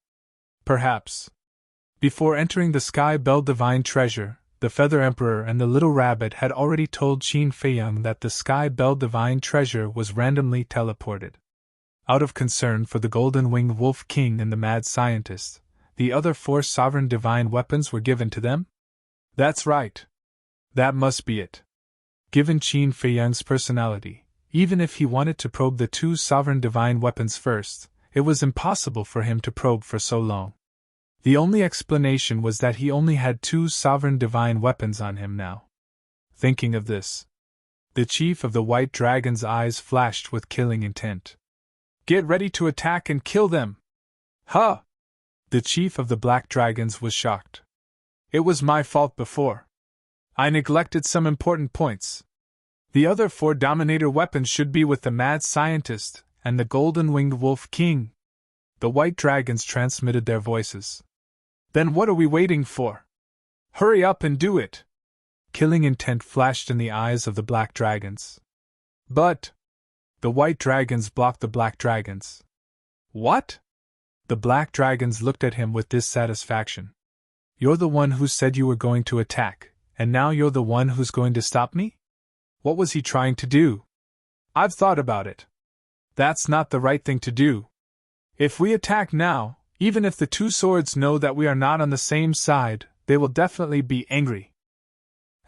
Perhaps, before entering the Sky Bell Divine Treasure, the Feather Emperor and the Little Rabbit had already told Qin Feiyang that the Sky Bell Divine Treasure was randomly teleported. Out of concern for the Golden-Winged Wolf King and the Mad Scientist, the other four sovereign divine weapons were given to them? That's right. That must be it. Given Qin Feiyang's personality, even if he wanted to probe the two sovereign divine weapons first, it was impossible for him to probe for so long. The only explanation was that he only had two sovereign divine weapons on him now. Thinking of this, the chief of the White Dragon's eyes flashed with killing intent. Get ready to attack and kill them! Huh! The chief of the Black Dragons was shocked. It was my fault before. I neglected some important points. The other four Dominator weapons should be with the Mad Scientist and the Golden-Winged Wolf King. The White Dragons transmitted their voices. Then what are we waiting for? Hurry up and do it! Killing intent flashed in the eyes of the Black Dragons. But the White Dragons blocked the Black Dragons. What? The Black Dragons looked at him with dissatisfaction. You're the one who said you were going to attack, and now you're the one who's going to stop me? What was he trying to do? I've thought about it. That's not the right thing to do. If we attack now, even if the two swords know that we are not on the same side, they will definitely be angry.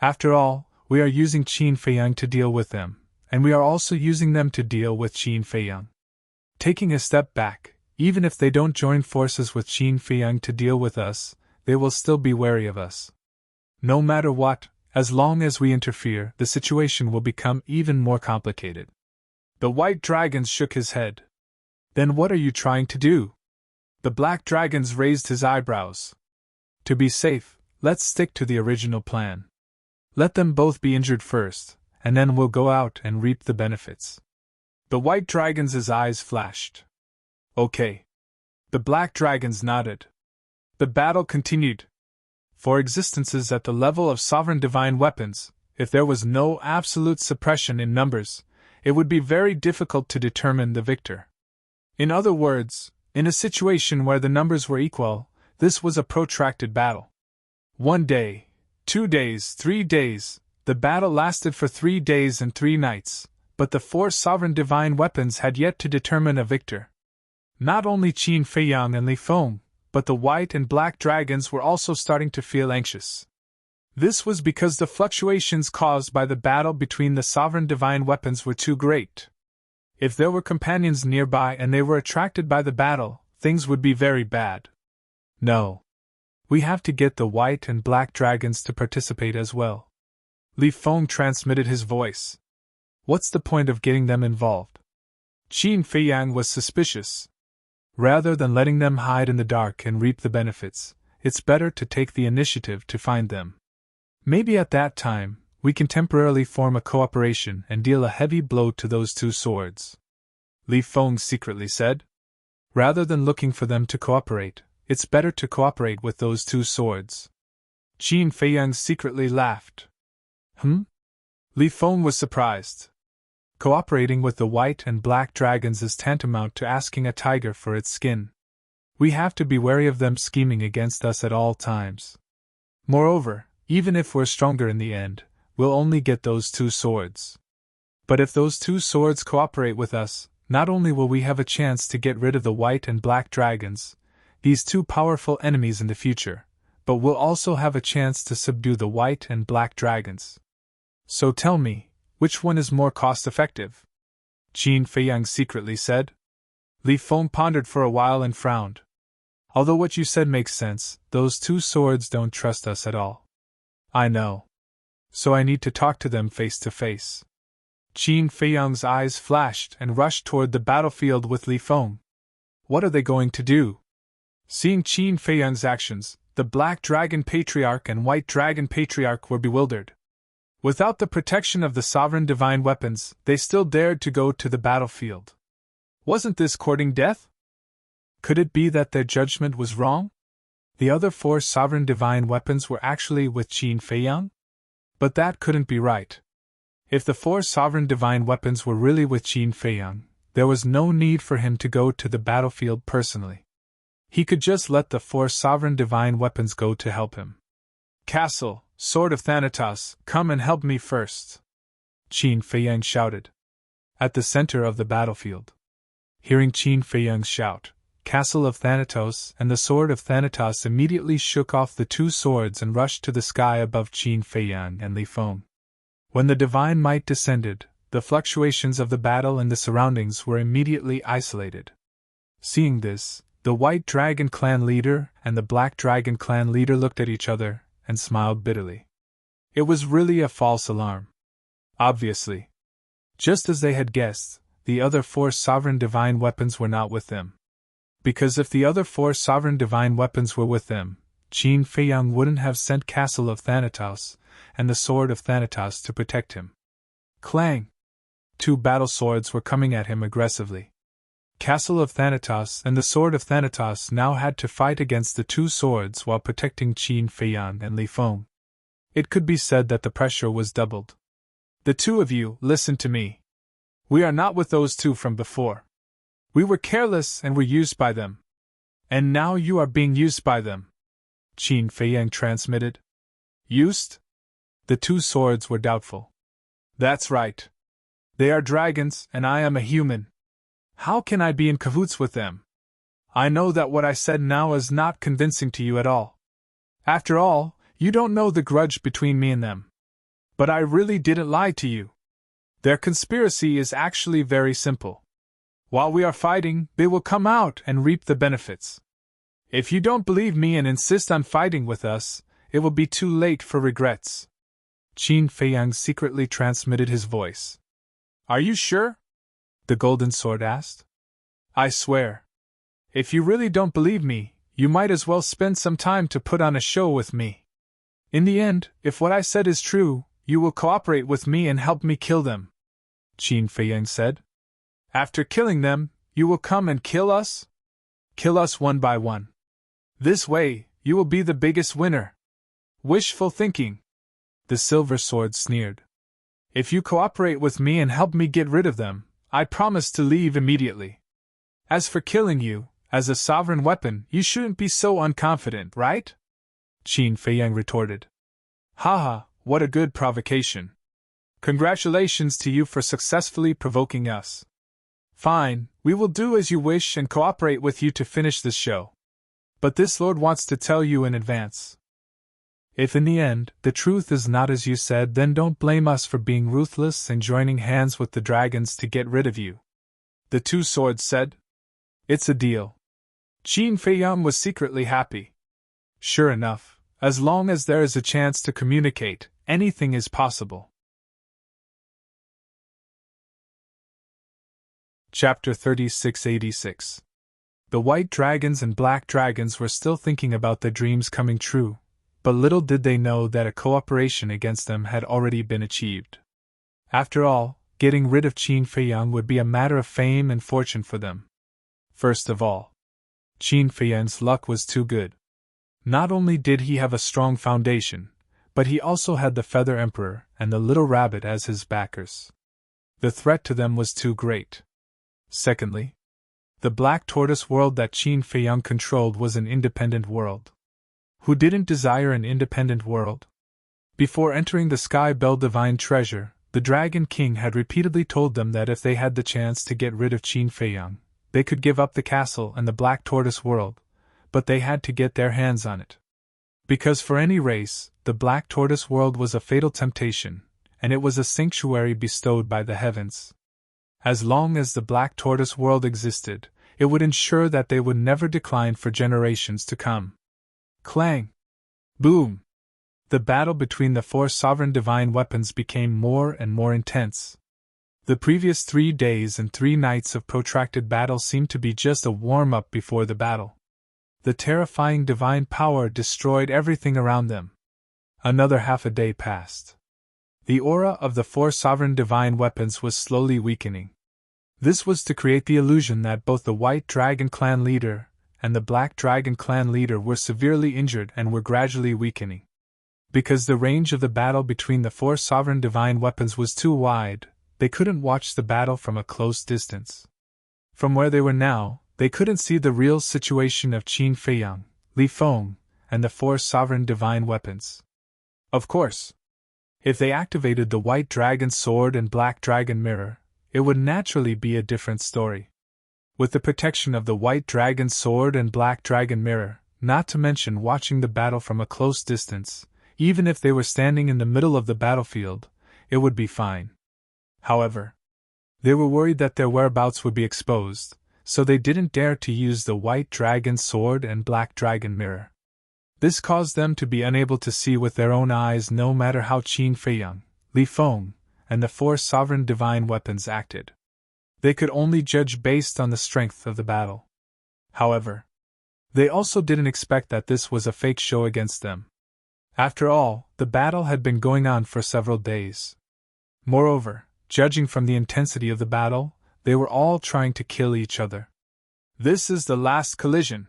After all, we are using Qin Feiyang to deal with them, and we are also using them to deal with Qin Feiyang. Taking a step back, even if they don't join forces with Qin Feiyang to deal with us, they will still be wary of us. No matter what, as long as we interfere, the situation will become even more complicated. The White Dragons shook his head. Then what are you trying to do? The Black Dragons raised his eyebrows. To be safe, let's stick to the original plan. Let them both be injured first, and then we'll go out and reap the benefits. The White Dragons' eyes flashed. Okay. The Black Dragons nodded. The battle continued. For existences at the level of sovereign divine weapons, if there was no absolute suppression in numbers, it would be very difficult to determine the victor. In other words, in a situation where the numbers were equal, this was a protracted battle. 1 day, 2 days, 3 days, the battle lasted for 3 days and 3 nights, but the four sovereign divine weapons had yet to determine a victor. Not only Qin Feiyang and Li Feng, but the White and Black Dragons were also starting to feel anxious. This was because the fluctuations caused by the battle between the sovereign divine weapons were too great. If there were companions nearby and they were attracted by the battle, things would be very bad. No. We have to get the White and Black Dragons to participate as well. Li Feng transmitted his voice. What's the point of getting them involved? Qin Feiyang was suspicious. Rather than letting them hide in the dark and reap the benefits, it's better to take the initiative to find them. Maybe at that time, we can temporarily form a cooperation and deal a heavy blow to those two swords. Li Feng secretly said. Rather than looking for them to cooperate, it's better to cooperate with those two swords. Qin Feiyang secretly laughed. Li Feng was surprised. Cooperating with the White and Black Dragons is tantamount to asking a tiger for its skin. We have to be wary of them scheming against us at all times. Moreover, even if we're stronger in the end, we'll only get those two swords. But if those two swords cooperate with us, not only will we have a chance to get rid of the white and black dragons, these two powerful enemies in the future, but we'll also have a chance to subdue the white and black dragons. So tell me, which one is more cost-effective? Qin Feiyang secretly said. Li Feng pondered for a while and frowned. Although what you said makes sense, those two swords don't trust us at all. I know. So I need to talk to them face to face. Qin Feiyang's eyes flashed and rushed toward the battlefield with Li Feng. What are they going to do? Seeing Qin Feiyang's actions, the Black Dragon Patriarch and White Dragon Patriarch were bewildered. Without the protection of the sovereign divine weapons, they still dared to go to the battlefield. Wasn't this courting death? Could it be that their judgment was wrong? The other four sovereign divine weapons were actually with Qin Feiyang? But that couldn't be right. If the four sovereign divine weapons were really with Qin Feiyang, there was no need for him to go to the battlefield personally. He could just let the four sovereign divine weapons go to help him. Castle, Sword of Thanatos, come and help me first! Qin Feiyang shouted. At the center of the battlefield. Hearing Qin Feiyang's shout, Castle of Thanatos and the Sword of Thanatos immediately shook off the two swords and rushed to the sky above Qin Feiyang and Li Feng. When the divine might descended, the fluctuations of the battle and the surroundings were immediately isolated. Seeing this, the White Dragon Clan leader and the Black Dragon Clan leader looked at each other and smiled bitterly. It was really a false alarm. Obviously. Just as they had guessed, the other four sovereign divine weapons were not with them. Because if the other four sovereign divine weapons were with them, Qin Feiyang wouldn't have sent Castle of Thanatos and the Sword of Thanatos to protect him. Clang! Two battle swords were coming at him aggressively. Castle of Thanatos and the Sword of Thanatos now had to fight against the two swords while protecting Qin Feiyang and Li Feng. It could be said that the pressure was doubled. The two of you, listen to me. We are not with those two from before. We were careless and were used by them. And now you are being used by them. Qin Feiyang transmitted. Used? The two swords were doubtful. That's right. They are dragons and I am a human. How can I be in cahoots with them? I know that what I said now is not convincing to you at all. After all, you don't know the grudge between me and them. But I really didn't lie to you. Their conspiracy is actually very simple. While we are fighting, they will come out and reap the benefits. If you don't believe me and insist on fighting with us, it will be too late for regrets. Qin Feiyang secretly transmitted his voice. Are you sure? The Golden Sword asked. I swear. If you really don't believe me, you might as well spend some time to put on a show with me. In the end, if what I said is true, you will cooperate with me and help me kill them, Qin Feiyang said. After killing them, you will come and kill us? Kill us one by one. This way, you will be the biggest winner. Wishful thinking. The Silver Sword sneered. If you cooperate with me and help me get rid of them, I promise to leave immediately. As for killing you, as a sovereign weapon, you shouldn't be so unconfident, right? Qin Feiyang retorted. Haha, what a good provocation. Congratulations to you for successfully provoking us. Fine, we will do as you wish and cooperate with you to finish this show. But this lord wants to tell you in advance. If in the end, the truth is not as you said, then don't blame us for being ruthless and joining hands with the dragons to get rid of you. The two swords said. It's a deal. Qin Feiyang was secretly happy. Sure enough, as long as there is a chance to communicate, anything is possible. Chapter 3686. The white dragons and black dragons were still thinking about their dreams coming true, but little did they know that a cooperation against them had already been achieved. After all, getting rid of Qin Feiyang would be a matter of fame and fortune for them. First of all, Qin Feiyang's luck was too good. Not only did he have a strong foundation, but he also had the Feather Emperor and the Little Rabbit as his backers. The threat to them was too great. Secondly, the Black Tortoise world that Qin Feiyang controlled was an independent world. Who didn't desire an independent world? Before entering the Sky Bell Divine Treasure, the Dragon King had repeatedly told them that if they had the chance to get rid of Qin Feiyang, they could give up the castle and the Black Tortoise world, but they had to get their hands on it. Because for any race, the Black Tortoise world was a fatal temptation, and it was a sanctuary bestowed by the heavens. As long as the Black Tortoise world existed, it would ensure that they would never decline for generations to come. Clang! Boom! The battle between the 4 sovereign divine weapons became more and more intense. The previous 3 days and 3 nights of protracted battle seemed to be just a warm-up before the battle. The terrifying divine power destroyed everything around them. Another half a day passed. The aura of the 4 sovereign divine weapons was slowly weakening. This was to create the illusion that both the White Dragon Clan leader and the Black Dragon Clan leader were severely injured and were gradually weakening. Because the range of the battle between the 4 sovereign divine weapons was too wide, they couldn't watch the battle from a close distance. From where they were now, they couldn't see the real situation of Qin Feiyang, Li Feng, and the 4 sovereign divine weapons. Of course, if they activated the White Dragon Sword and Black Dragon Mirror, it would naturally be a different story. With the protection of the White Dragon Sword and Black Dragon Mirror, not to mention watching the battle from a close distance, even if they were standing in the middle of the battlefield, it would be fine. However, they were worried that their whereabouts would be exposed, so they didn't dare to use the White Dragon Sword and Black Dragon Mirror. This caused them to be unable to see with their own eyes no matter how Qin Feiyang, Li Feng, and the 4 sovereign divine weapons acted. They could only judge based on the strength of the battle. However, they also didn't expect that this was a fake show against them. After all, the battle had been going on for several days. Moreover, judging from the intensity of the battle, they were all trying to kill each other. This is the last collision.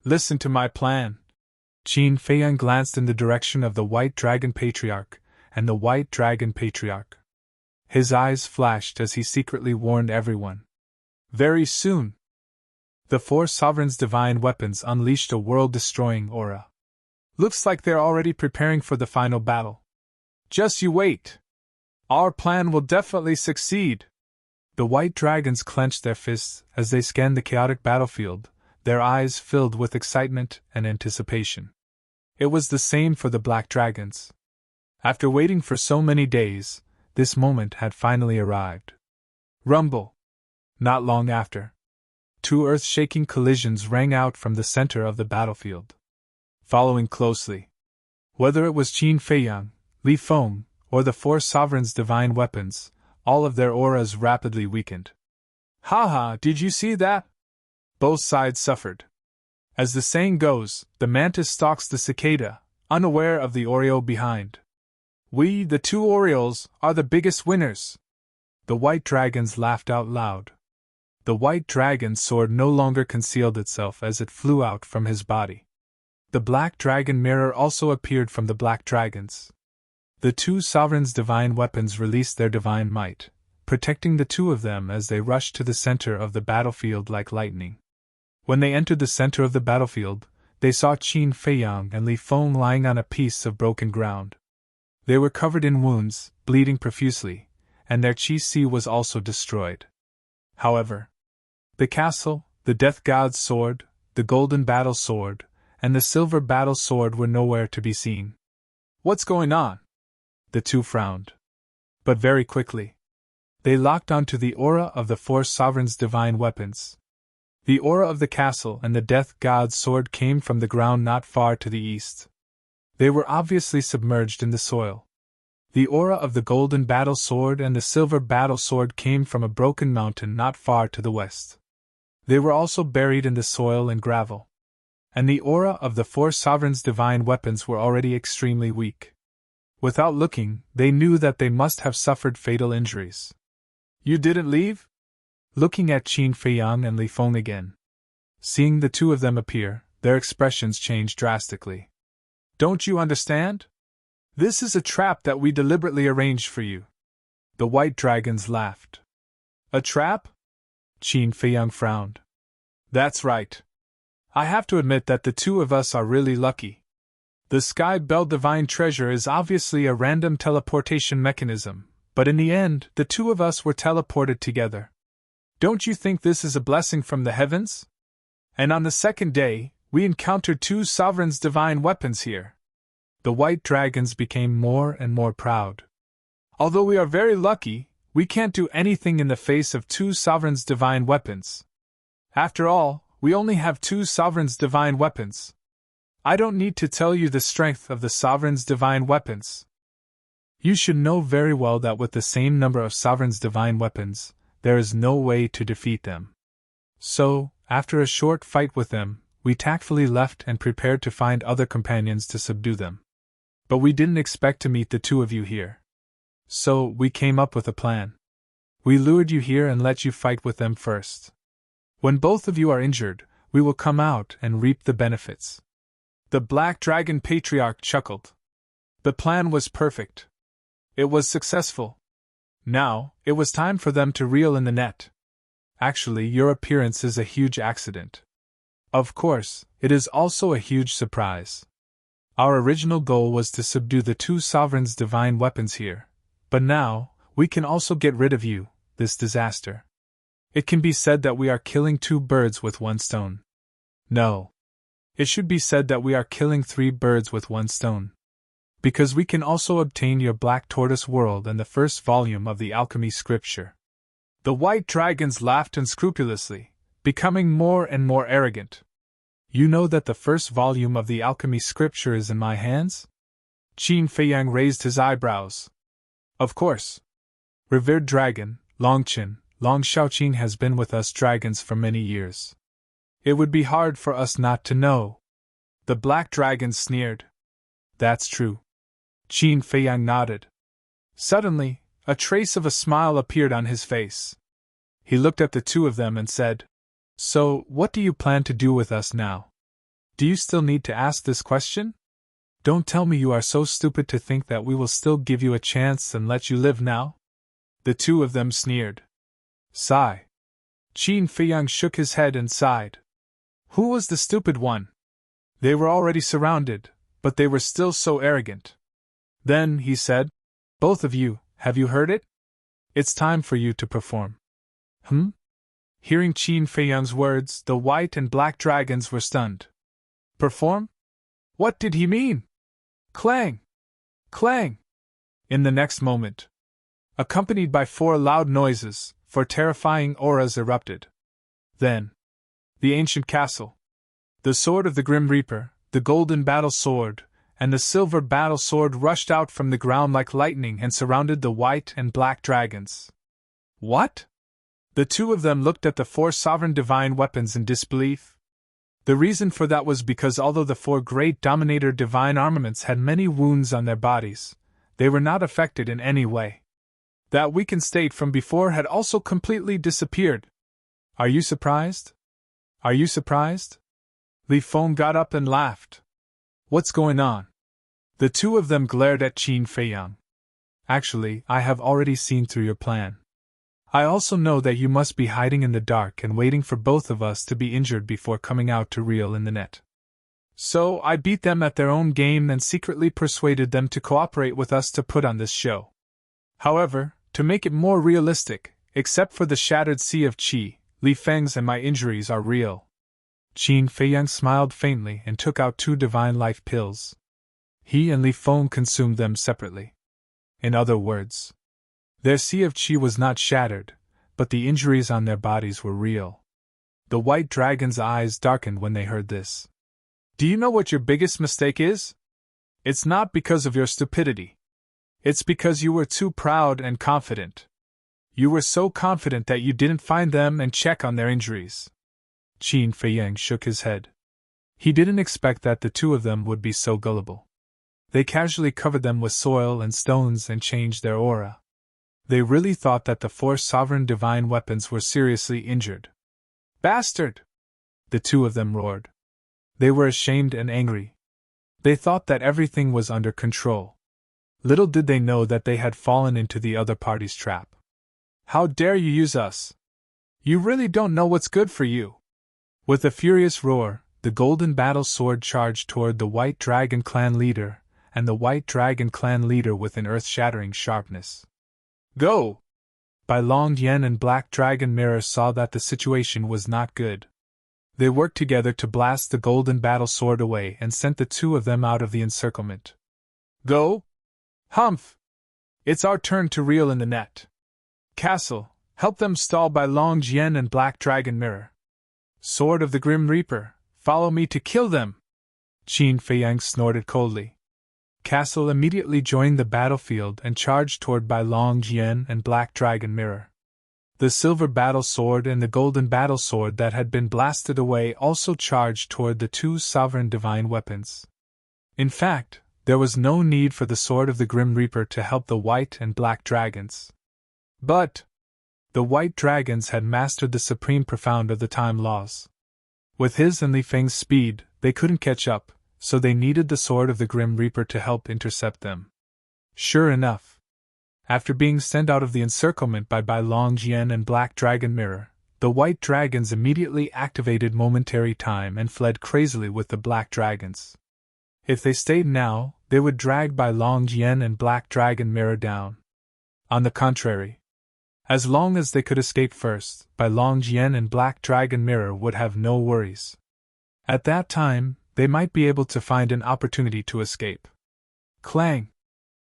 Listen to my plan. Qin Feiyang glanced in the direction of the White Dragon Patriarch and the White Dragon Patriarch. His eyes flashed as he secretly warned everyone. Very soon, the 4 sovereigns' divine weapons unleashed a world-destroying aura. Looks like they're already preparing for the final battle. Just you wait. Our plan will definitely succeed. The White Dragons clenched their fists as they scanned the chaotic battlefield, their eyes filled with excitement and anticipation. It was the same for the Black Dragons. After waiting for so many days, this moment had finally arrived. Rumble! Not long after, 2 earth-shaking collisions rang out from the center of the battlefield. Following closely, whether it was Qin Feiyang, Li Feng, or the 4 sovereigns' divine weapons, all of their auras rapidly weakened. Haha, did you see that? Both sides suffered. As the saying goes, the mantis stalks the cicada, unaware of the Oreo behind. We, the 2 Oreos, are the biggest winners. The White Dragons laughed out loud. The White Dragon's sword no longer concealed itself as it flew out from his body. The Black Dragon Mirror also appeared from the Black Dragons. The 2 sovereigns' divine weapons released their divine might, protecting the 2 of them as they rushed to the center of the battlefield like lightning. When they entered the center of the battlefield, they saw Qin Feiyang and Li Feng lying on a piece of broken ground. They were covered in wounds, bleeding profusely, and their Qi was also destroyed. However, the castle, the Death God's sword, the Golden Battle Sword, and the Silver Battle Sword were nowhere to be seen. What's going on? The 2 frowned. But very quickly, they locked onto the aura of the 4 sovereigns' divine weapons. The aura of the castle and the Death God's sword came from the ground not far to the east. They were obviously submerged in the soil. The aura of the Golden Battle Sword and the Silver Battle Sword came from a broken mountain not far to the west. They were also buried in the soil and gravel. And the aura of the 4 sovereigns' divine weapons were already extremely weak. Without looking, they knew that they must have suffered fatal injuries. You didn't leave? Looking at Qin Feiyang and Li Feng again. Seeing the 2 of them appear, their expressions changed drastically. Don't you understand? This is a trap that we deliberately arranged for you. The White Dragons laughed. A trap? Qin Feiyang frowned. That's right. I have to admit that the 2 of us are really lucky. The Sky Bell Divine Treasure is obviously a random teleportation mechanism, But in the end, the two of us were teleported together. Don't you think this is a blessing from the heavens? And on the second day, we encountered two sovereigns' divine weapons here. The white dragons became more and more proud. Although we are very lucky, we can't do anything in the face of two sovereigns' divine weapons. After all, we only have two sovereigns' divine weapons. I don't need to tell you the strength of the sovereigns' divine weapons. You should know very well that with the same number of sovereigns' divine weapons, there is no way to defeat them. So, after a short fight with them, we tactfully left and prepared to find other companions to subdue them. But we didn't expect to meet the two of you here. So, we came up with a plan. We lured you here and let you fight with them first. When both of you are injured, we will come out and reap the benefits. The Black Dragon Patriarch chuckled. The plan was perfect. It was successful. Now, it was time for them to reel in the net. Actually, your appearance is a huge accident. Of course, it is also a huge surprise. Our original goal was to subdue the two sovereigns' divine weapons here, but now, we can also get rid of you, this disaster. It can be said that we are killing two birds with one stone. No. It should be said that we are killing three birds with one stone. Because we can also obtain your Black Tortoise World and the first volume of the Alchemy Scripture. The white dragons laughed unscrupulously, becoming more and more arrogant. You know that the first volume of the Alchemy Scripture is in my hands? Qin Feiyang raised his eyebrows. Of course. Revered dragon, Longqin, Long Shaoqing has been with us dragons for many years. It would be hard for us not to know. The black dragon sneered. That's true. Qin Feiyang nodded. Suddenly, a trace of a smile appeared on his face. He looked at the two of them and said, So, what do you plan to do with us now? Do you still need to ask this question? Don't tell me you are so stupid to think that we will still give you a chance and let you live now? The two of them sneered. Sigh. Qin Feiyang shook his head and sighed. Who was the stupid one? They were already surrounded, but they were still so arrogant. Then, he said, Both of you, have you heard it? It's time for you to perform. Hearing Qin Feiyang's words, the white and black dragons were stunned. Perform? What did he mean? Clang! Clang! In the next moment, accompanied by 4 loud noises, 4 terrifying auras erupted. Then, the ancient castle, the sword of the Grim Reaper, the golden battle sword, and the silver battle sword rushed out from the ground like lightning and surrounded the white and black dragons. What? The two of them looked at the 4 sovereign divine weapons in disbelief. The reason for that was because although the 4 great Dominator divine armaments had many wounds on their bodies, they were not affected in any way. That weakened state from before had also completely disappeared. Are you surprised? Are you surprised? Li Feng got up and laughed. What's going on? The two of them glared at Qin Feiyang. Actually, I have already seen through your plan. I also know that you must be hiding in the dark and waiting for both of us to be injured before coming out to reel in the net. So I beat them at their own game and secretly persuaded them to cooperate with us to put on this show. However, to make it more realistic, except for the shattered Sea of Qi, Li Feng's and my injuries are real. Qin Feiyang smiled faintly and took out 2 divine life pills. He and Li Feng consumed them separately. In other words, their Sea of Qi was not shattered, but the injuries on their bodies were real. The white dragon's eyes darkened when they heard this. Do you know what your biggest mistake is? It's not because of your stupidity. It's because you were too proud and confident. You were so confident that you didn't find them and check on their injuries. Qin Feiyang shook his head. He didn't expect that the two of them would be so gullible. They casually covered them with soil and stones and changed their aura. They really thought that the 4 sovereign divine weapons were seriously injured. Bastard! The two of them roared. They were ashamed and angry. They thought that everything was under control. Little did they know that they had fallen into the other party's trap. How dare you use us? You really don't know what's good for you. With a furious roar, the golden battle sword charged toward the White Dragon Clan leader, and the White Dragon Clan leader with an earth-shattering sharpness. Go! Bai Long Yen and Black Dragon Mirror saw that the situation was not good. They worked together to blast the golden battle sword away and sent the two of them out of the encirclement. Go! Humph! It's our turn to reel in the net. Castle, help them stall Bai Long Yen and Black Dragon Mirror. Sword of the Grim Reaper, follow me to kill them! Qin Feiyang snorted coldly. Castle immediately joined the battlefield and charged toward Bai Long Yen and Black Dragon Mirror. The silver battle sword and the golden battle sword that had been blasted away also charged toward the two sovereign divine weapons. In fact, there was no need for the sword of the Grim Reaper to help the white and black dragons. But the white dragons had mastered the supreme profound of the time laws. With his and Li Feng's speed, they couldn't catch up, so they needed the sword of the Grim Reaper to help intercept them. Sure enough, after being sent out of the encirclement by Bai Long Yen and Black Dragon Mirror, the white dragons immediately activated momentary time and fled crazily with the black dragons. If they stayed now, they would drag Bai Long Yen and Black Dragon Mirror down. On the contrary, as long as they could escape first, Bai Long Yen and Black Dragon Mirror would have no worries. At that time, they might be able to find an opportunity to escape. Clang!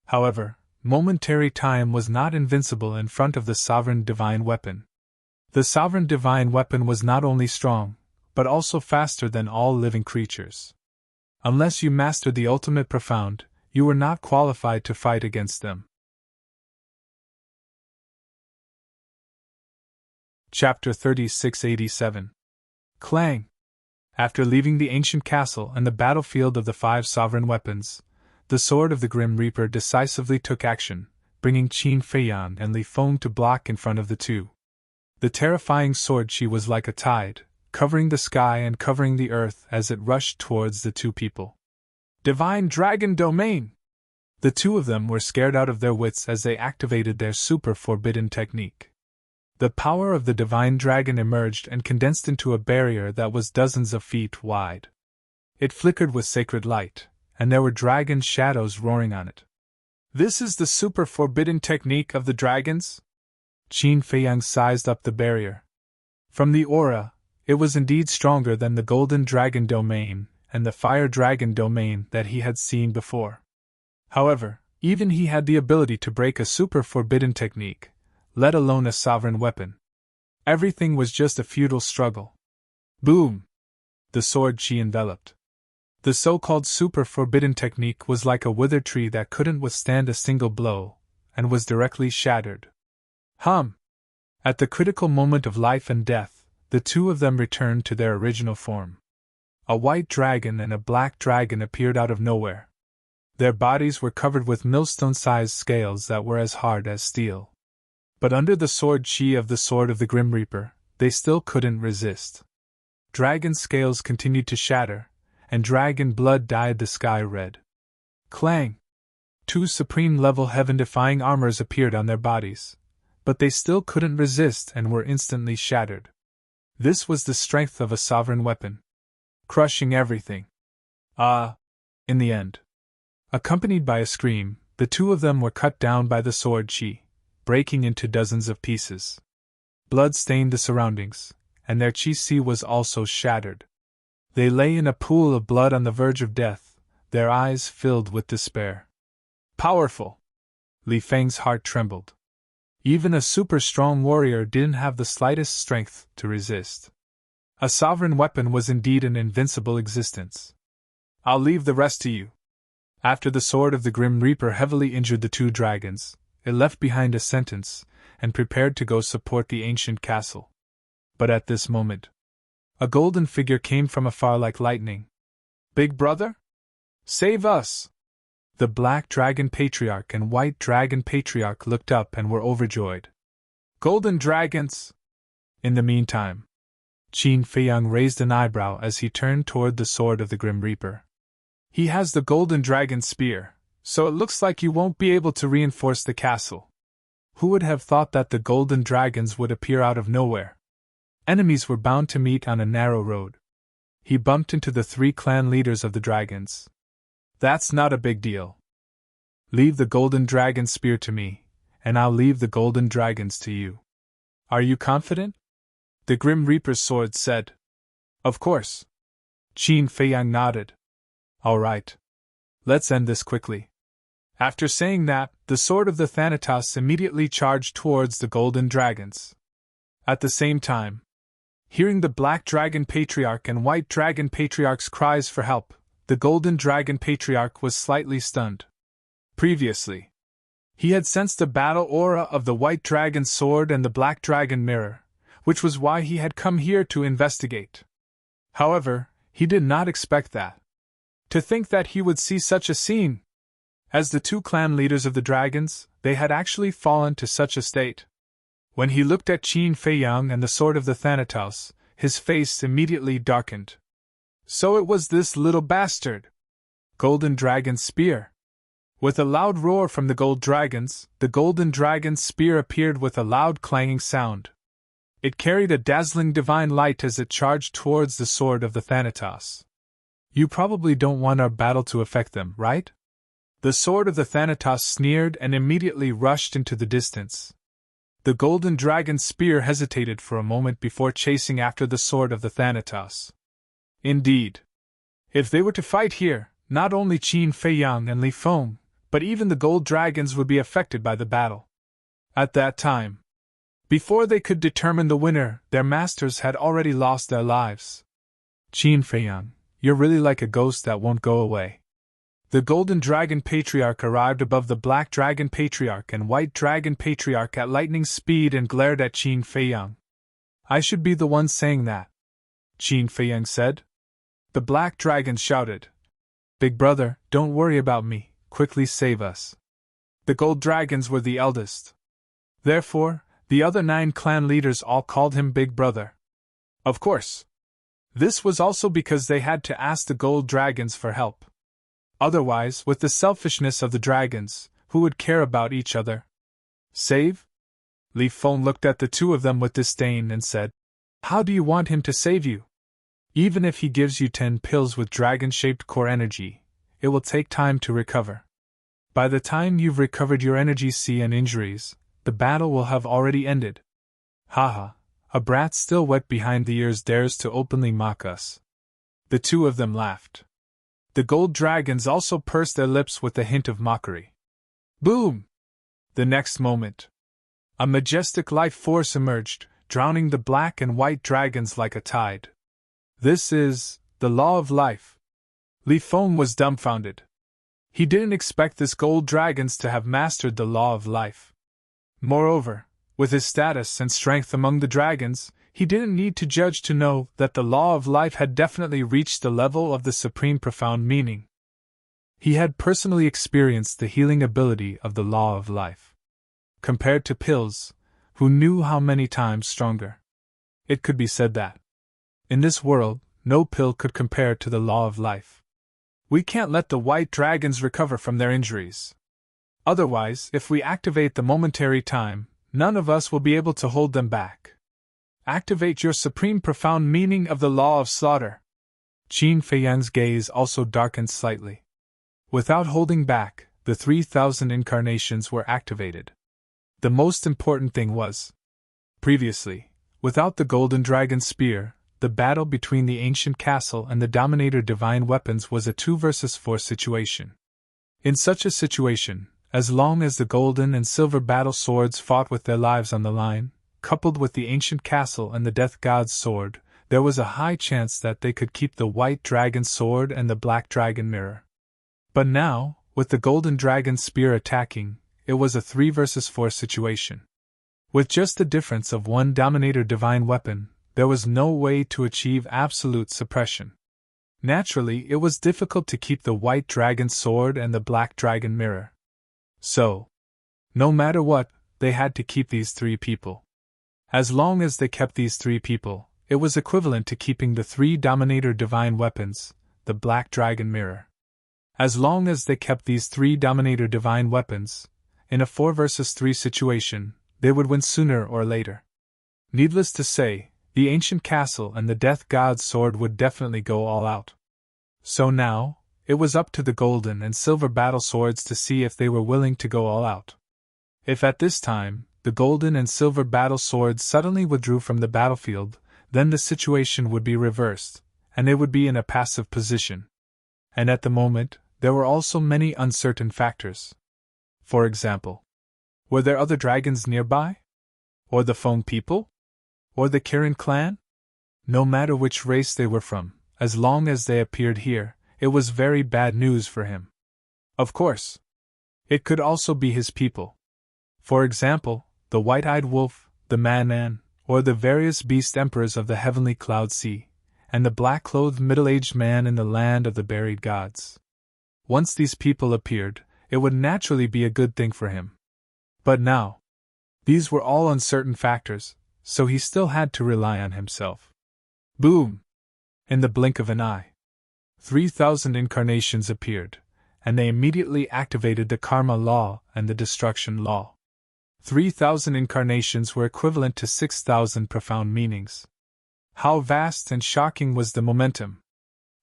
However, momentary time was not invincible in front of the sovereign divine weapon. The sovereign divine weapon was not only strong, but also faster than all living creatures. Unless you mastered the ultimate profound, you were not qualified to fight against them. Chapter 3687. Clang! After leaving the ancient castle and the battlefield of the five sovereign weapons, the sword of the Grim Reaper decisively took action, bringing Qin Feiyang and Li Feng to block in front of the two. The terrifying sword she was like a tide, covering the sky and covering the earth as it rushed towards the two people. Divine Dragon Domain! The two of them were scared out of their wits as they activated their super forbidden technique. The power of the divine dragon emerged and condensed into a barrier that was dozens of feet wide. It flickered with sacred light, and there were dragon shadows roaring on it. This is the super forbidden technique of the dragons? Qin Feiyang sized up the barrier. From the aura, it was indeed stronger than the golden dragon domain and the fire dragon domain that he had seen before. However, even he had the ability to break a super forbidden technique, let alone a sovereign weapon. Everything was just a futile struggle. Boom! The sword she enveloped. The so-called super forbidden technique was like a withered tree that couldn't withstand a single blow, and was directly shattered. At the critical moment of life and death, the two of them returned to their original form. A white dragon and a black dragon appeared out of nowhere. Their bodies were covered with millstone-sized scales that were as hard as steel. But under the sword chi of the sword of the Grim Reaper, they still couldn't resist. Dragon scales continued to shatter, and dragon blood dyed the sky red. Clang! Two supreme-level heaven-defying armors appeared on their bodies, but they still couldn't resist and were instantly shattered. This was the strength of a sovereign weapon, crushing everything. In the end, accompanied by a scream, the two of them were cut down by the sword chi, breaking into dozens of pieces. Blood stained the surroundings, and their chi was also shattered. They lay in a pool of blood on the verge of death, their eyes filled with despair. Powerful! Li Feng's heart trembled. Even a super-strong warrior didn't have the slightest strength to resist. A sovereign weapon was indeed an invincible existence. I'll leave the rest to you. After the sword of the Grim Reaper heavily injured the two dragons, it left behind a sentence, and prepared to go support the ancient castle. But at this moment, a golden figure came from afar like lightning. Big brother? Save us! The Black Dragon Patriarch and White Dragon Patriarch looked up and were overjoyed. Golden dragons! In the meantime, Qin Feiyang raised an eyebrow as he turned toward the sword of the Grim Reaper. He has the golden dragon spear, so it looks like you won't be able to reinforce the castle. Who would have thought that the golden dragons would appear out of nowhere? Enemies were bound to meet on a narrow road. He bumped into the three clan leaders of the dragons. That's not a big deal. Leave the golden dragon spear to me, and I'll leave the golden dragons to you. Are you confident? The Grim Reaper's sword said. Of course. Qin Feiyang nodded. All right. Let's end this quickly. After saying that, the sword of the Thanatos immediately charged towards the golden dragons. At the same time, hearing the Black Dragon Patriarch and White Dragon Patriarch's cries for help, the Golden Dragon Patriarch was slightly stunned. Previously, he had sensed the battle aura of the White Dragon's sword and the Black Dragon mirror, which was why he had come here to investigate. However, he did not expect that. To think that he would see such a scene! As the two clan leaders of the dragons, they had actually fallen to such a state. When he looked at Qin Feiyang and the sword of the Thanatos, his face immediately darkened. So it was this little bastard! Golden Dragon's Spear! With a loud roar from the gold dragons, the Golden Dragon's Spear appeared with a loud clanging sound. It carried a dazzling divine light as it charged towards the sword of the Thanatos. You probably don't want our battle to affect them, right? The sword of the Thanatos sneered and immediately rushed into the distance. The Golden Dragon's Spear hesitated for a moment before chasing after the sword of the Thanatos. Indeed, if they were to fight here, not only Qin Feiyang and Li Feng, but even the gold dragons would be affected by the battle. At that time, before they could determine the winner, their masters had already lost their lives. Qin Feiyang, you're really like a ghost that won't go away. The Golden Dragon Patriarch arrived above the Black Dragon Patriarch and White Dragon Patriarch at lightning speed and glared at Qin Feiyang. I should be the one saying that, Qin Feiyang said. The Black Dragon shouted. Big brother, don't worry about me, quickly save us. The gold dragons were the eldest. Therefore, the other 9 clan leaders all called him Big Brother. Of course. This was also because they had to ask the gold dragons for help. Otherwise, with the selfishness of the dragons, who would care about each other? Save? Li Feng looked at the two of them with disdain and said, How do you want him to save you? Even if he gives you 10 pills with dragon-shaped core energy, it will take time to recover. By the time you've recovered your energy C and injuries, the battle will have already ended. Haha, a brat still wet behind the ears dares to openly mock us. The two of them laughed. The gold dragons also pursed their lips with a hint of mockery. Boom! The next moment, a majestic life force emerged, drowning the black and white dragons like a tide. This is the law of life. Li Feng was dumbfounded. He didn't expect this gold dragons to have mastered the law of life. Moreover, with his status and strength among the dragons, he didn't need to judge to know that the law of life had definitely reached the level of the supreme profound meaning. He had personally experienced the healing ability of the law of life. Compared to pills, who knew how many times stronger? It could be said that, in this world, no pill could compare to the law of life. We can't let the white dragons recover from their injuries. Otherwise, if we activate the momentary time, none of us will be able to hold them back. Activate your supreme profound meaning of the law of slaughter. Qin Feiyang's gaze also darkened slightly. Without holding back, the 3,000 incarnations were activated. The most important thing was, previously, without the Golden Dragon Spear, the battle between the ancient castle and the Dominator Divine Weapons was a 2 versus 4 situation. In such a situation, as long as the golden and silver battle swords fought with their lives on the line, coupled with the ancient castle and the death god's sword, there was a high chance that they could keep the white dragon sword and the black dragon mirror. But now, with the golden dragon spear attacking, it was a 3 versus 4 situation. With just the difference of 1 Dominator Divine Weapon, there was no way to achieve absolute suppression. Naturally, it was difficult to keep the white dragon sword and the black dragon mirror. So, no matter what, they had to keep these 3 people. As long as they kept these 3 people, it was equivalent to keeping the 3 Dominator Divine Weapons, the Black Dragon Mirror. As long as they kept these 3 Dominator Divine Weapons, in a 4 versus 3 situation, they would win sooner or later. Needless to say, the ancient castle and the death god's sword would definitely go all out. So now, it was up to the golden and silver battle swords to see if they were willing to go all out. If at this time, the golden and silver battle swords suddenly withdrew from the battlefield, then the situation would be reversed, and they would be in a passive position. And at the moment, there were also many uncertain factors. For example, were there other dragons nearby? Or the Feng people? Or the Kirin clan? No matter which race they were from, as long as they appeared here, it was very bad news for him. Of course, it could also be his people. For example, the white-eyed wolf, the man-man, or the various beast emperors of the heavenly cloud sea, and the black-clothed middle-aged man in the land of the buried gods. Once these people appeared, it would naturally be a good thing for him. But now, these were all uncertain factors, so he still had to rely on himself. Boom! In the blink of an eye, 3,000 incarnations appeared, and they immediately activated the karma law and the destruction law. 3,000 incarnations were equivalent to 6,000 profound meanings. How vast and shocking was the momentum!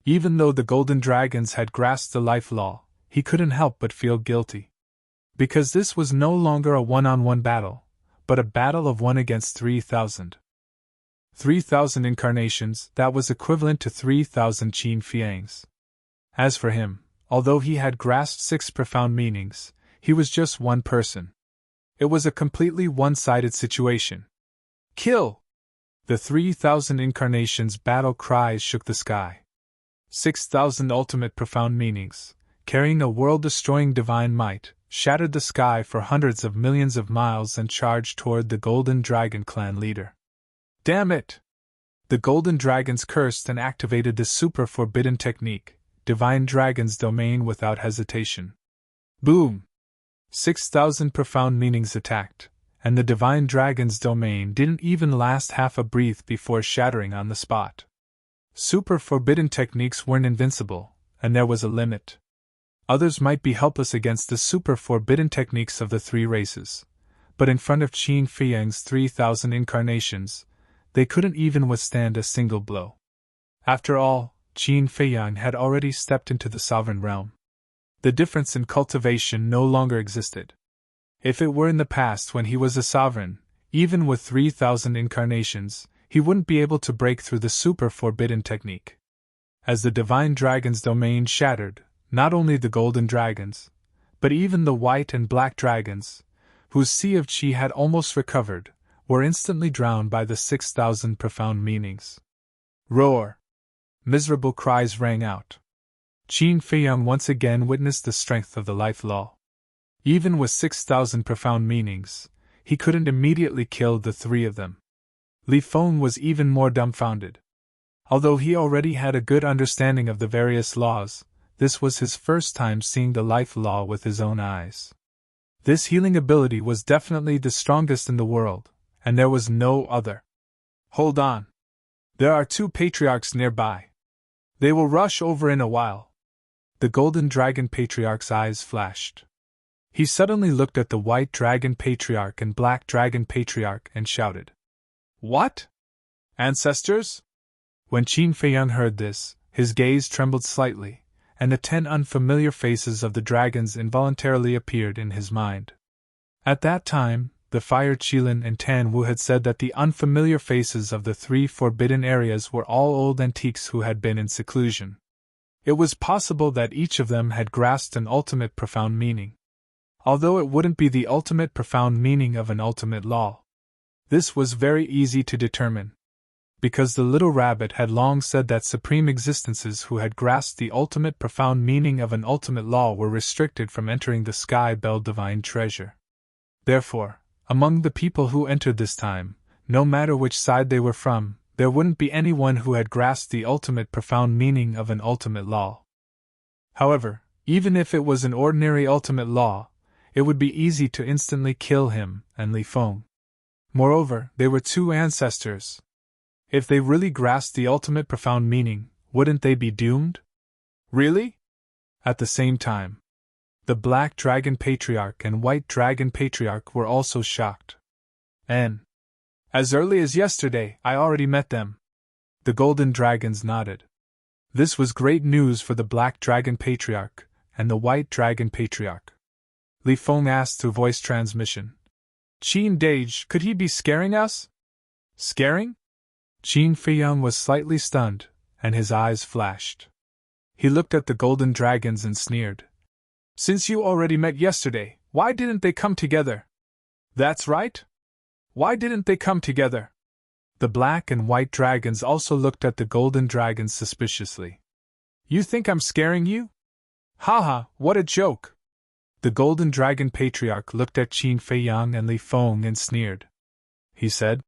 Even though the golden dragons had grasped the life law, he couldn't help but feel guilty. Because this was no longer a one-on-one battle, but a battle of 1 against 3,000. 3,000 incarnations, that was equivalent to 3,000 Qin Fiangs. As for him, although he had grasped 6 profound meanings, he was just one person. It was a completely one-sided situation. Kill! The 3,000 incarnations' battle cries shook the sky. 6,000 ultimate profound meanings, carrying a world-destroying divine might, shattered the sky for hundreds of millions of miles and charged toward the Golden Dragon clan leader. Damn it! The Golden Dragons cursed and activated the super forbidden technique, Divine Dragon's domain, without hesitation. Boom! 6,000 profound meanings attacked, and the Divine Dragon's domain didn't even last half a breath before shattering on the spot. Super forbidden techniques weren't invincible, and there was a limit. Others might be helpless against the super forbidden techniques of the 3 races, but in front of Qin Fiang's 3,000 incarnations, they couldn't even withstand a single blow. After all, Qin Fiang had already stepped into the sovereign realm. The difference in cultivation no longer existed. If it were in the past when he was a sovereign, even with 3,000 incarnations, he wouldn't be able to break through the super forbidden technique. As the Divine Dragon's domain shattered, not only the Golden Dragons, but even the white and black dragons, whose sea of qi had almost recovered, were instantly drowned by the 6,000 profound meanings. Roar! Miserable cries rang out. Qin Fiang once again witnessed the strength of the life law. Even with 6,000 profound meanings, he couldn't immediately kill the 3 of them. Li Feng was even more dumbfounded. Although he already had a good understanding of the various laws, this was his first time seeing the life law with his own eyes. This healing ability was definitely the strongest in the world, and there was no other. Hold on. There are 2 patriarchs nearby. They will rush over in a while. The Golden Dragon Patriarch's eyes flashed. He suddenly looked at the White Dragon Patriarch and Black Dragon Patriarch and shouted, "What? Ancestors?" When Qin Fiang heard this, his gaze trembled slightly, and the 10 unfamiliar faces of the dragons involuntarily appeared in his mind. At that time, the Fire Qilin and Tan Wu had said that the unfamiliar faces of the 3 forbidden areas were all old antiques who had been in seclusion. It was possible that each of them had grasped an ultimate profound meaning. Although it wouldn't be the ultimate profound meaning of an ultimate law. This was very easy to determine. Because the little rabbit had long said that supreme existences who had grasped the ultimate profound meaning of an ultimate law were restricted from entering the Sky Bell Divine Treasure. Therefore, among the people who entered this time, no matter which side they were from, there wouldn't be anyone who had grasped the ultimate profound meaning of an ultimate law. However, even if it was an ordinary ultimate law, it would be easy to instantly kill him and Li Feng. Moreover, they were 2 ancestors. If they really grasped the ultimate profound meaning, wouldn't they be doomed? Really? At the same time, the Black Dragon Patriarch and White Dragon Patriarch were also shocked. And as early as yesterday, I already met them. The Golden Dragons nodded. This was great news for the Black Dragon Patriarch and the White Dragon Patriarch. Li Feng asked through voice transmission. Qin Dage, could he be scaring us? Scaring? Qin Feiyang was slightly stunned, and his eyes flashed. He looked at the golden dragons and sneered. Since you already met yesterday, why didn't they come together? That's right. Why didn't they come together? The black and white dragons also looked at the golden dragons suspiciously. You think I'm scaring you? Haha, what a joke! The golden dragon patriarch looked at Qin Feiyang and Li Feng and sneered. He said,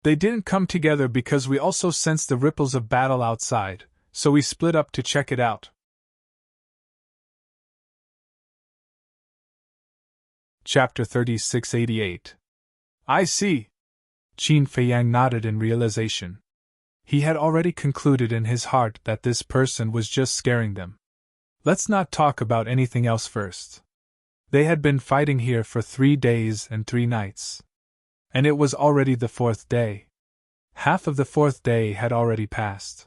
They didn't come together because we also sensed the ripples of battle outside, so we split up to check it out. Chapter 3688. I see. Qin Feiyang nodded in realization. He had already concluded in his heart that this person was just scaring them. Let's not talk about anything else first. They had been fighting here for 3 days and 3 nights. And it was already the 4th day. Half of the 4th day had already passed.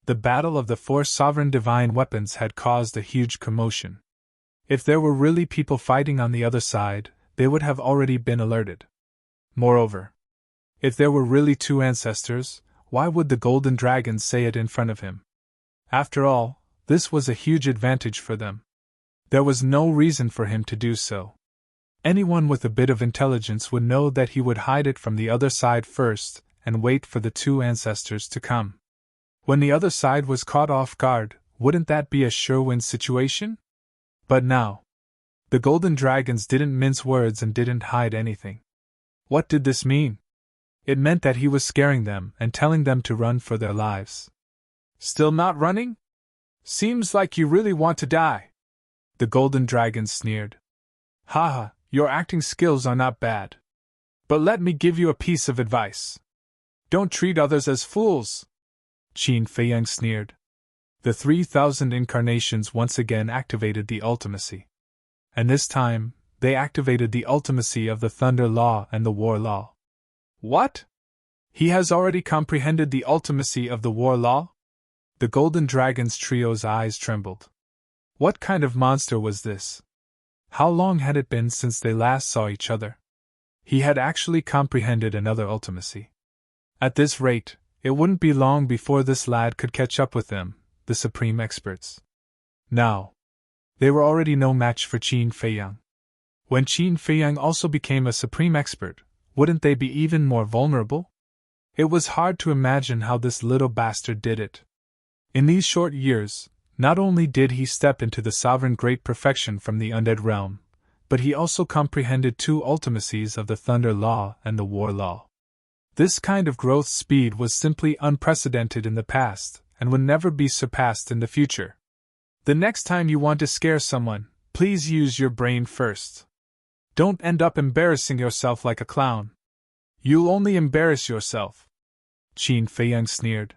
The battle of the 4 sovereign divine weapons had caused a huge commotion. If there were really people fighting on the other side, they would have already been alerted. Moreover, if there were really 2 ancestors, why would the golden dragon say it in front of him? After all, this was a huge advantage for them. There was no reason for him to do so. Anyone with a bit of intelligence would know that he would hide it from the other side first and wait for the 2 ancestors to come. When the other side was caught off guard, wouldn't that be a sure-win situation? But now, the golden dragons didn't mince words and didn't hide anything. What did this mean? It meant that he was scaring them and telling them to run for their lives. Still not running? Seems like you really want to die. The golden dragon sneered. Haha, your acting skills are not bad. But let me give you a piece of advice. Don't treat others as fools. Qin Feiyang sneered. The 3,000 incarnations once again activated the ultimacy. And this time, they activated the ultimacy of the Thunder Law and the War Law. What? He has already comprehended the ultimacy of the War Law? The Golden Dragon's trio's eyes trembled. What kind of monster was this? How long had it been since they last saw each other? He had actually comprehended another ultimacy. At this rate, it wouldn't be long before this lad could catch up with them, the supreme experts. Now, they were already no match for Qin Feiyang. When Qin Feiyang also became a supreme expert, wouldn't they be even more vulnerable? It was hard to imagine how this little bastard did it. In these short years, not only did he step into the sovereign great perfection from the undead realm, but he also comprehended 2 ultimacies of the Thunder Law and the War Law. This kind of growth speed was simply unprecedented in the past, and would never be surpassed in the future. The next time you want to scare someone, please use your brain first. Don't end up embarrassing yourself like a clown. You'll only embarrass yourself. Qin Feiyang sneered.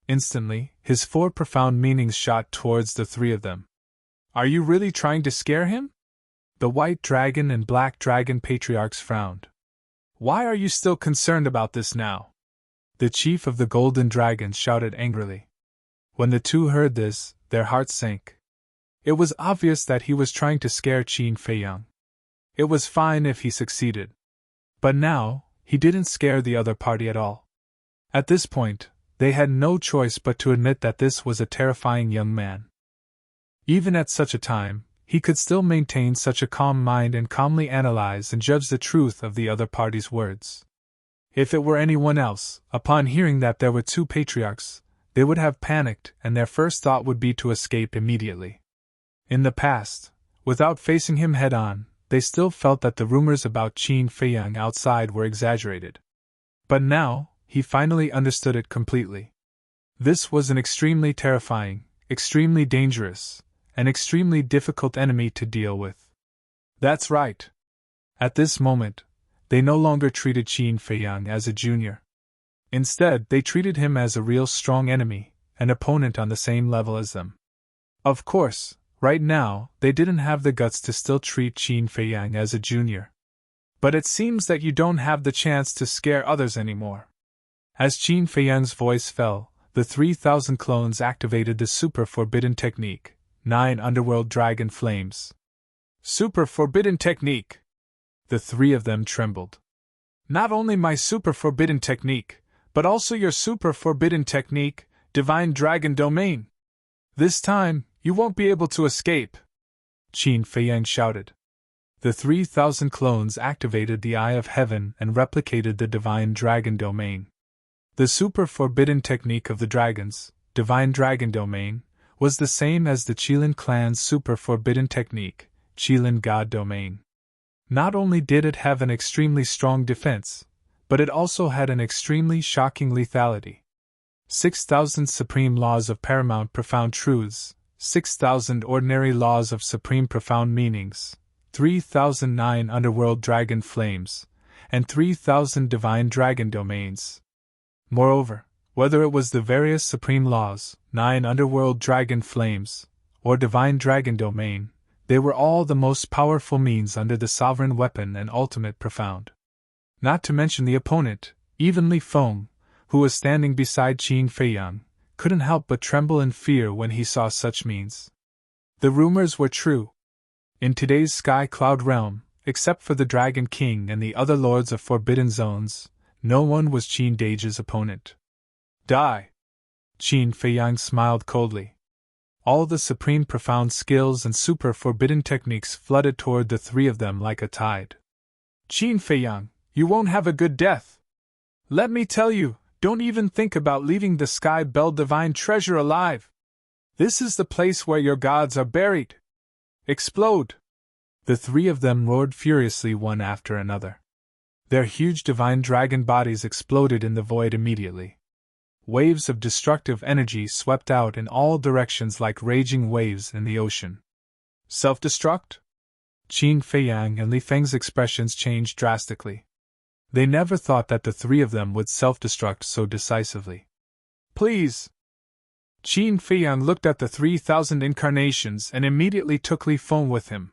Instantly, his 4 profound meanings shot towards the 3 of them. Are you really trying to scare him? The white dragon and black dragon patriarchs frowned. Why are you still concerned about this now? The chief of the golden dragons shouted angrily. When the 2 heard this, their hearts sank. It was obvious that he was trying to scare Qin Feiyang. It was fine if he succeeded. But now, he didn't scare the other party at all. At this point, they had no choice but to admit that this was a terrifying young man. Even at such a time, he could still maintain such a calm mind and calmly analyze and judge the truth of the other party's words. If it were anyone else, upon hearing that there were 2 patriarchs, they would have panicked and their first thought would be to escape immediately. In the past, without facing him head-on, they still felt that the rumors about Qin Feiyang outside were exaggerated. But now, he finally understood it completely. This was an extremely terrifying, extremely dangerous, and extremely difficult enemy to deal with. That's right. At this moment, they no longer treated Qin Feiyang as a junior. Instead, they treated him as a real strong enemy, an opponent on the same level as them. Of course, right now, they didn't have the guts to still treat Qin Feiyang as a junior. But it seems that you don't have the chance to scare others anymore. As Qin Feiyang's voice fell, the 3,000 clones activated the super forbidden technique, 9 underworld dragon flames. Super forbidden technique! The three of them trembled. Not only my super forbidden technique, but also your super forbidden technique, Divine Dragon Domain. This time, you won't be able to escape, Qin Feiyang shouted. The 3,000 clones activated the Eye of Heaven and replicated the Divine Dragon Domain. The super forbidden technique of the dragons, Divine Dragon Domain, was the same as the Qilin clan's super forbidden technique, Qilin God Domain. Not only did it have an extremely strong defense, but it also had an extremely shocking lethality. 6,000 supreme laws of paramount profound truths, 6,000 ordinary laws of supreme profound meanings, 3,009 underworld dragon flames, and 3,000 divine dragon domains. Moreover, whether it was the various supreme laws, 9 underworld dragon flames, or divine dragon domain, they were all the most powerful means under the sovereign weapon and ultimate profound. Not to mention the opponent, even Li Feng, who was standing beside Qin Feiyang, couldn't help but tremble in fear when he saw such means. The rumors were true. In today's Sky Cloud realm, except for the Dragon King and the other lords of Forbidden Zones, no one was Qin Dage's opponent. Die! Qin Feiyang smiled coldly. All the supreme profound skills and super forbidden techniques flooded toward the three of them like a tide. Qin Feiyang, you won't have a good death. Let me tell you, don't even think about leaving the Sky Bell Divine Treasure alive. This is the place where your gods are buried. Explode! The three of them roared furiously one after another. Their huge divine dragon bodies exploded in the void immediately. Waves of destructive energy swept out in all directions like raging waves in the ocean. Self-destruct? Qin Feiyang and Li Feng's expressions changed drastically. They never thought that the three of them would self-destruct so decisively. Please! Qin Feiyang looked at the 3,000 incarnations and immediately took Li Feng with him.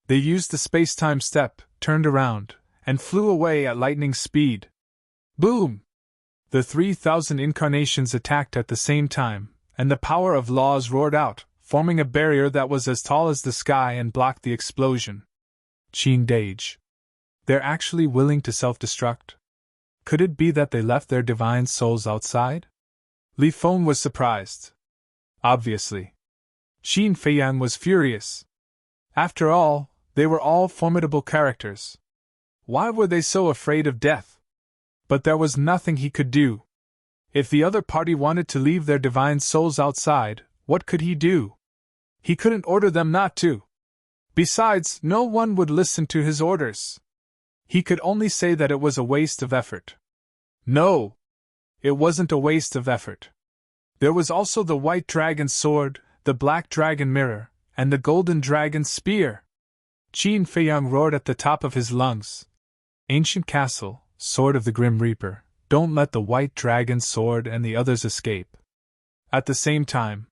They used the space-time step, turned around, and flew away at lightning speed. Boom! The 3,000 incarnations attacked at the same time, and the power of laws roared out, forming a barrier that was as tall as the sky and blocked the explosion. Qin Dage. They're actually willing to self-destruct? Could it be that they left their divine souls outside? Li Feng was surprised. Obviously. Qin Feiyang was furious. After all, they were all formidable characters. Why were they so afraid of death? But there was nothing he could do. If the other party wanted to leave their divine souls outside, what could he do? He couldn't order them not to. Besides, no one would listen to his orders. He could only say that it was a waste of effort. No! It wasn't a waste of effort. There was also the white dragon sword, the black dragon mirror, and the golden dragon spear. Qin Feiyang roared at the top of his lungs. Ancient castle, sword of the Grim Reaper, don't let the white dragon sword and the others escape. At the same time,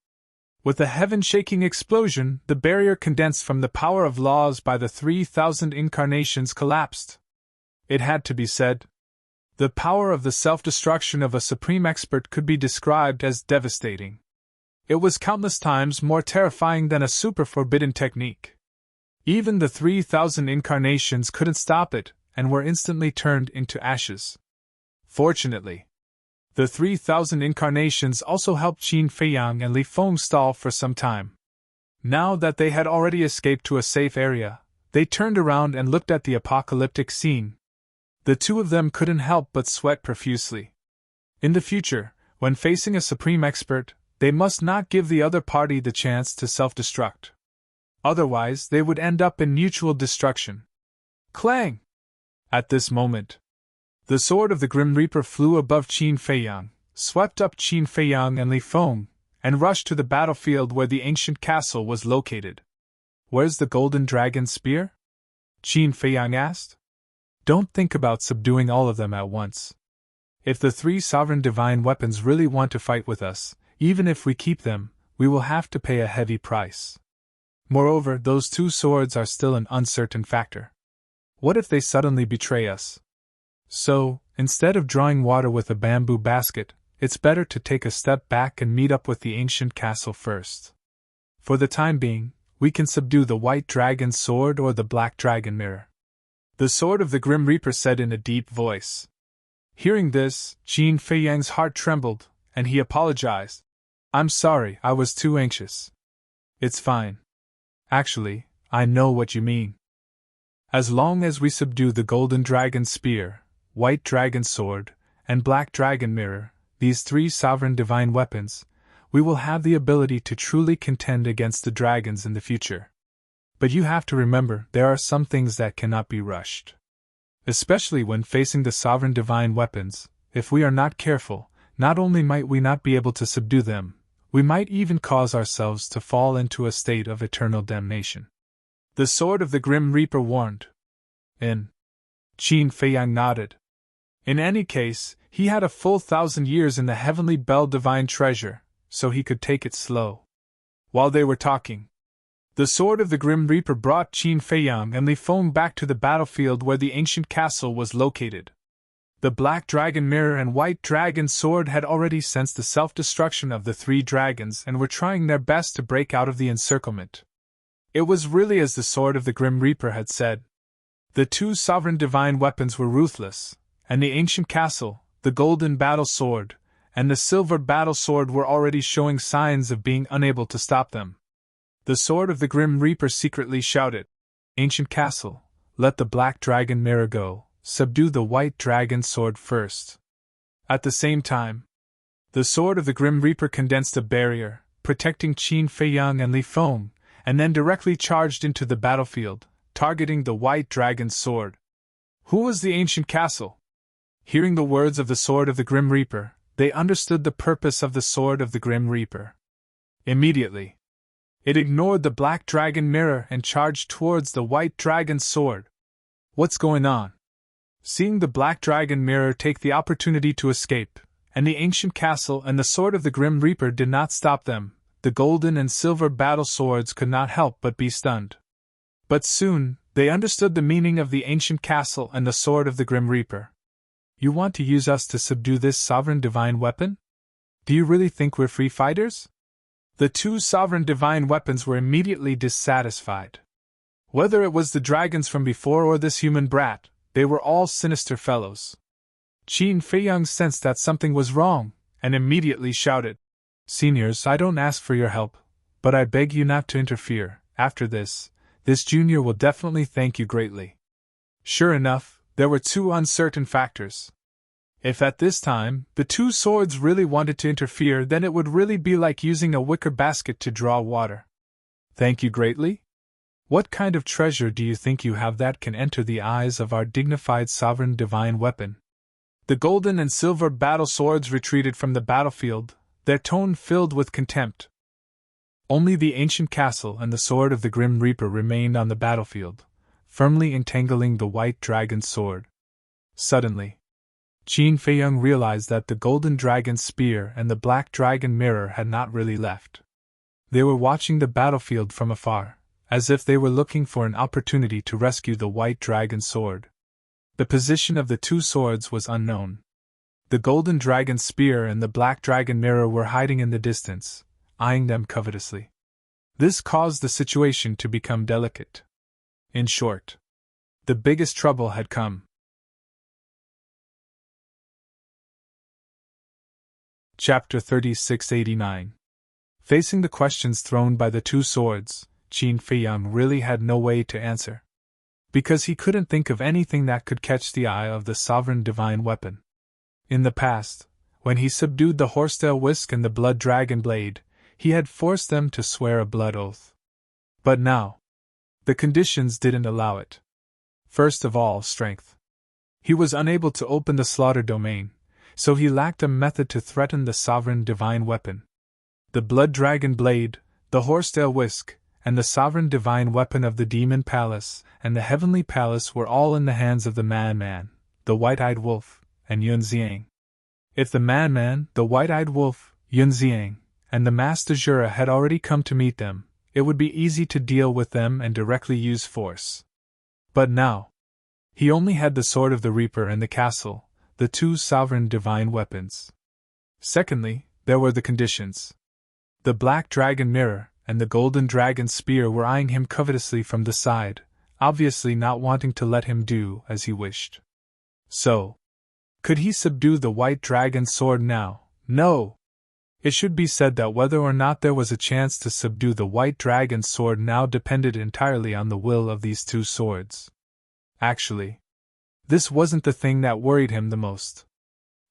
with a heaven-shaking explosion, the barrier condensed from the power of laws by the 3,000 incarnations collapsed. It had to be said. The power of the self-destruction of a supreme expert could be described as devastating. It was countless times more terrifying than a super forbidden technique. Even the 3,000 incarnations couldn't stop it, and were instantly turned into ashes. Fortunately, the 3,000 incarnations also helped Qin Feiyang and Li Feng stall for some time. Now that they had already escaped to a safe area, they turned around and looked at the apocalyptic scene. The two of them couldn't help but sweat profusely. In the future, when facing a supreme expert, they must not give the other party the chance to self-destruct. Otherwise, they would end up in mutual destruction. Clang! At this moment, the sword of the Grim Reaper flew above Qin Feiyang, swept up Qin Feiyang and Li Feng, and rushed to the battlefield where the ancient castle was located. Where's the golden dragon spear? Qin Feiyang asked. Don't think about subduing all of them at once. If the 3 sovereign divine weapons really want to fight with us, even if we keep them, we will have to pay a heavy price. Moreover, those 2 swords are still an uncertain factor. What if they suddenly betray us? So, instead of drawing water with a bamboo basket, it's better to take a step back and meet up with the ancient castle first. For the time being, we can subdue the white dragon sword or the black dragon mirror. The sword of the Grim Reaper said in a deep voice. Hearing this, Qin Feiyang's heart trembled, and he apologized. I'm sorry, I was too anxious. It's fine. Actually, I know what you mean. As long as we subdue the golden dragon spear, white dragon sword, and black dragon mirror, these three sovereign divine weapons, we will have the ability to truly contend against the dragons in the future. But you have to remember, there are some things that cannot be rushed. Especially when facing the sovereign divine weapons, if we are not careful, not only might we not be able to subdue them, we might even cause ourselves to fall into a state of eternal damnation. The sword of the Grim Reaper warned. Qin Feiyang nodded. In any case, he had a full 1,000 years in the heavenly bell divine treasure, so he could take it slow. While they were talking, the sword of the Grim Reaper brought Qin Feiyang and Li Feng back to the battlefield where the ancient castle was located. The black dragon mirror and white dragon sword had already sensed the self-destruction of the three dragons and were trying their best to break out of the encirclement. It was really as the sword of the Grim Reaper had said. The two sovereign divine weapons were ruthless, and the ancient castle, the golden battle sword, and the silver battle sword were already showing signs of being unable to stop them. The sword of the Grim Reaper secretly shouted, Ancient castle, let the black dragon mirror go, subdue the white dragon sword first. At the same time, the sword of the Grim Reaper condensed a barrier, protecting Qin Feiyang and Li Feng, and then directly charged into the battlefield, targeting the white dragon's sword. Who was the ancient castle? Hearing the words of the sword of the Grim Reaper, they understood the purpose of the sword of the Grim Reaper. Immediately, it ignored the black dragon mirror and charged towards the white dragon's sword. What's going on? Seeing the black dragon mirror take the opportunity to escape, and the ancient castle and the sword of the Grim Reaper did not stop them, the golden and silver battle swords could not help but be stunned. But soon, they understood the meaning of the ancient castle and the sword of the Grim Reaper. You want to use us to subdue this sovereign divine weapon? Do you really think we're free fighters? The two sovereign divine weapons were immediately dissatisfied. Whether it was the dragons from before or this human brat, they were all sinister fellows. Qin Feiyang sensed that something was wrong, and immediately shouted, Seniors, I don't ask for your help, but I beg you not to interfere. After this junior will definitely thank you greatly. Sure enough, there were two uncertain factors. If at this time, the two swords really wanted to interfere, then it would really be like using a wicker basket to draw water. Thank you greatly? What kind of treasure do you think you have that can enter the eyes of our dignified sovereign divine weapon? The golden and silver battle swords retreated from the battlefield, their tone filled with contempt. Only the ancient castle and the sword of the Grim Reaper remained on the battlefield, firmly entangling the white dragon's sword. Suddenly, Qin Feiyang realized that the golden dragon spear and the black dragon mirror had not really left. They were watching the battlefield from afar, as if they were looking for an opportunity to rescue the white dragon sword. The position of the two swords was unknown. The golden dragon spear and the black dragon mirror were hiding in the distance, eyeing them covetously. This caused the situation to become delicate. In short, the biggest trouble had come. Chapter 3689. Facing the questions thrown by the two swords, Qin Feiyang really had no way to answer. Because he couldn't think of anything that could catch the eye of the sovereign divine weapon. In the past, when he subdued the horsetail whisk and the blood dragon blade, he had forced them to swear a blood oath. But now, the conditions didn't allow it. First of all, strength. He was unable to open the slaughter domain, so he lacked a method to threaten the sovereign divine weapon. The blood dragon blade, the horsetail whisk, and the sovereign divine weapon of the demon palace and the heavenly palace were all in the hands of the man-man, the white-eyed wolf, and Yun Xiang. If the man-man, the white-eyed wolf, Yun Xiang, and the Master Jura had already come to meet them, it would be easy to deal with them and directly use force. But now, he only had the sword of the Reaper and the castle, the two sovereign divine weapons. Secondly, there were the conditions. The black dragon mirror, and the golden dragon spear were eyeing him covetously from the side, obviously not wanting to let him do as he wished. So, could he subdue the white dragon's sword now? No! It should be said that whether or not there was a chance to subdue the white dragon's sword now depended entirely on the will of these two swords. Actually, this wasn't the thing that worried him the most.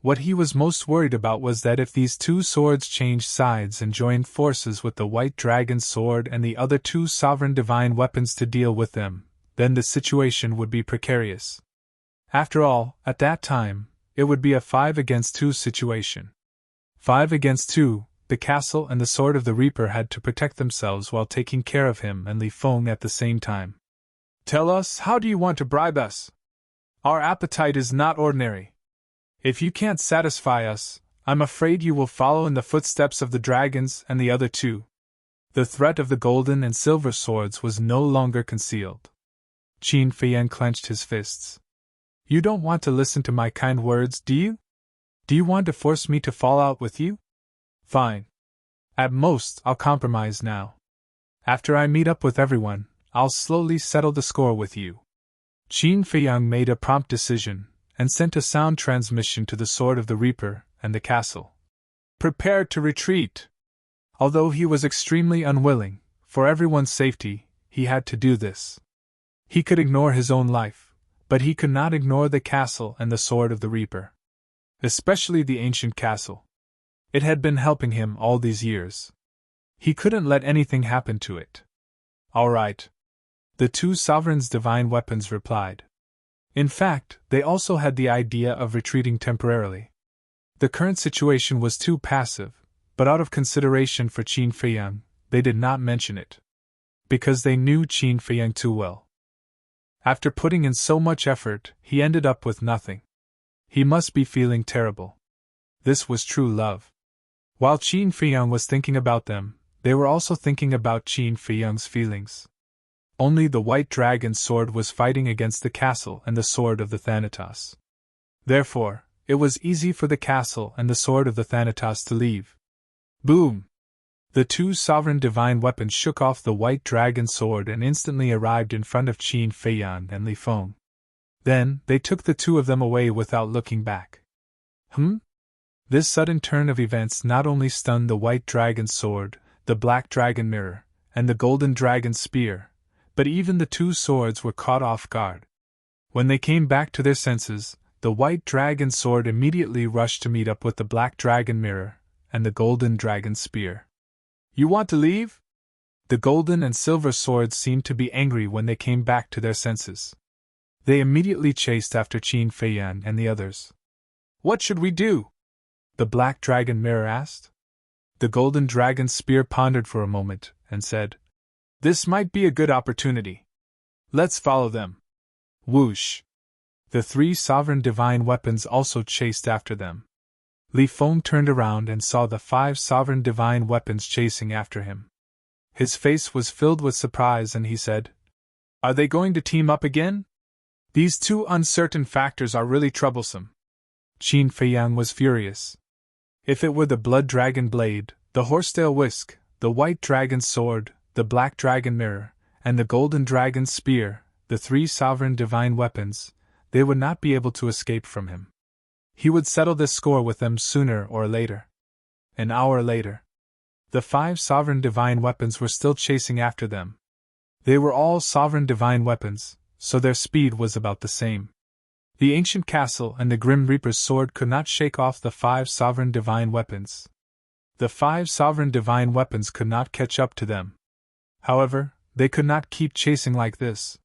What he was most worried about was that if these two swords changed sides and joined forces with the white dragon's sword and the other two sovereign divine weapons to deal with them, then the situation would be precarious. After all, at that time, it would be a 5-against-2 situation. 5 against 2, the castle and the sword of the Reaper had to protect themselves while taking care of him and Li Feng at the same time. Tell us, how do you want to bribe us? Our appetite is not ordinary. If you can't satisfy us, I'm afraid you will follow in the footsteps of the dragons and the other two. The threat of the golden and silver swords was no longer concealed. Qin Feiyan clenched his fists. You don't want to listen to my kind words, do you? Do you want to force me to fall out with you? Fine. At most, I'll compromise now. After I meet up with everyone, I'll slowly settle the score with you. Qin Feiyan made a prompt decision, and sent a sound transmission to the sword of the Reaper and the castle. Prepare to retreat! Although he was extremely unwilling, for everyone's safety, he had to do this. He could ignore his own life, but he could not ignore the castle and the sword of the Reaper. Especially the ancient castle. It had been helping him all these years. He couldn't let anything happen to it. All right. The two sovereigns' divine weapons replied. In fact, they also had the idea of retreating temporarily. The current situation was too passive, but out of consideration for Qin Feiyan, they did not mention it. Because they knew Qin Feiyan too well. After putting in so much effort, he ended up with nothing. He must be feeling terrible. This was true love. While Qin Feiyan was thinking about them, they were also thinking about Qin Feiyan's feelings. Only the white dragon's sword was fighting against the castle and the sword of the Thanatos. Therefore, it was easy for the castle and the sword of the Thanatos to leave. Boom! The two sovereign divine weapons shook off the white dragon's sword and instantly arrived in front of Qin Feiyan and Li Feng. Then, they took the two of them away without looking back. This sudden turn of events not only stunned the white dragon's sword, the black dragon mirror, and the golden dragon's spear, but even the two swords were caught off guard. When they came back to their senses, the white dragon's sword immediately rushed to meet up with the black dragon mirror and the golden dragon's spear. You want to leave? The golden and silver swords seemed to be angry when they came back to their senses. They immediately chased after Qin Feiyan and the others. What should we do? The black dragon mirror asked. The golden dragon's spear pondered for a moment and said, This might be a good opportunity. Let's follow them. Whoosh! The three sovereign divine weapons also chased after them. Li Feng turned around and saw the 5 sovereign divine weapons chasing after him. His face was filled with surprise and he said, Are they going to team up again? These two uncertain factors are really troublesome. Qin Feiyan was furious. If it were the blood dragon blade, the horsetail whisk, the white dragon sword, the black dragon mirror, and the golden dragon spear, the 3 sovereign divine weapons, they would not be able to escape from him. He would settle this score with them sooner or later. An hour later. The 5 sovereign divine weapons were still chasing after them. They were all sovereign divine weapons, so their speed was about the same. The ancient castle and the Grim Reaper's sword could not shake off the 5 sovereign divine weapons. The 5 sovereign divine weapons could not catch up to them. However, they could not keep chasing like this.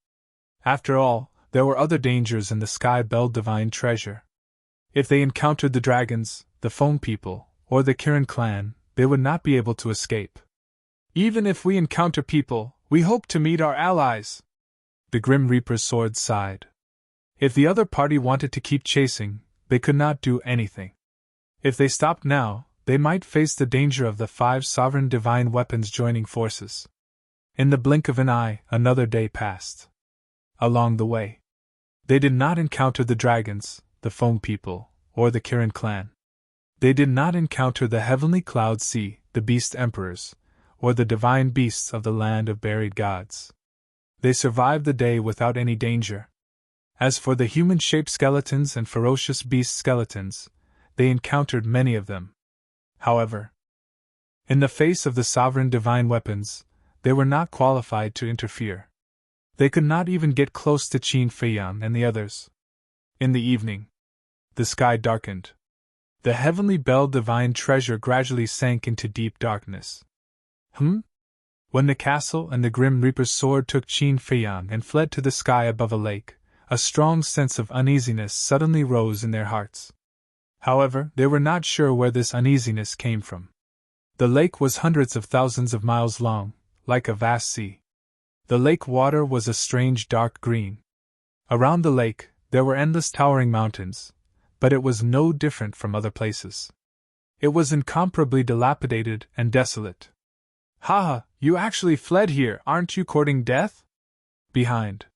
After all, there were other dangers in the Sky Bell divine treasure. If they encountered the dragons, the Feng people, or the Kirin clan, they would not be able to escape. Even if we encounter people, we hope to meet our allies. The Grim Reaper's sword sighed. If the other party wanted to keep chasing, they could not do anything. If they stopped now, they might face the danger of the 5 sovereign divine weapons joining forces. In the blink of an eye, another day passed. Along the way, they did not encounter the dragons, the Feng people, or the Kirin clan. They did not encounter the heavenly cloud sea, the beast emperors, or the divine beasts of the land of buried gods. They survived the day without any danger. As for the human-shaped skeletons and ferocious beast skeletons, they encountered many of them. However, in the face of the sovereign divine weapons, they were not qualified to interfere. They could not even get close to Qin Feiyang and the others. In the evening, the sky darkened. The heavenly bell divine treasure gradually sank into deep darkness. When the castle and the Grim Reaper's sword took Qin Feiyang and fled to the sky above a lake, a strong sense of uneasiness suddenly rose in their hearts. However, they were not sure where this uneasiness came from. The lake was hundreds of thousands of miles long, like a vast sea. The lake water was a strange dark green. Around the lake, there were endless towering mountains, but it was no different from other places. It was incomparably dilapidated and desolate. "Ha! You actually fled here, aren't you courting death?" Behind,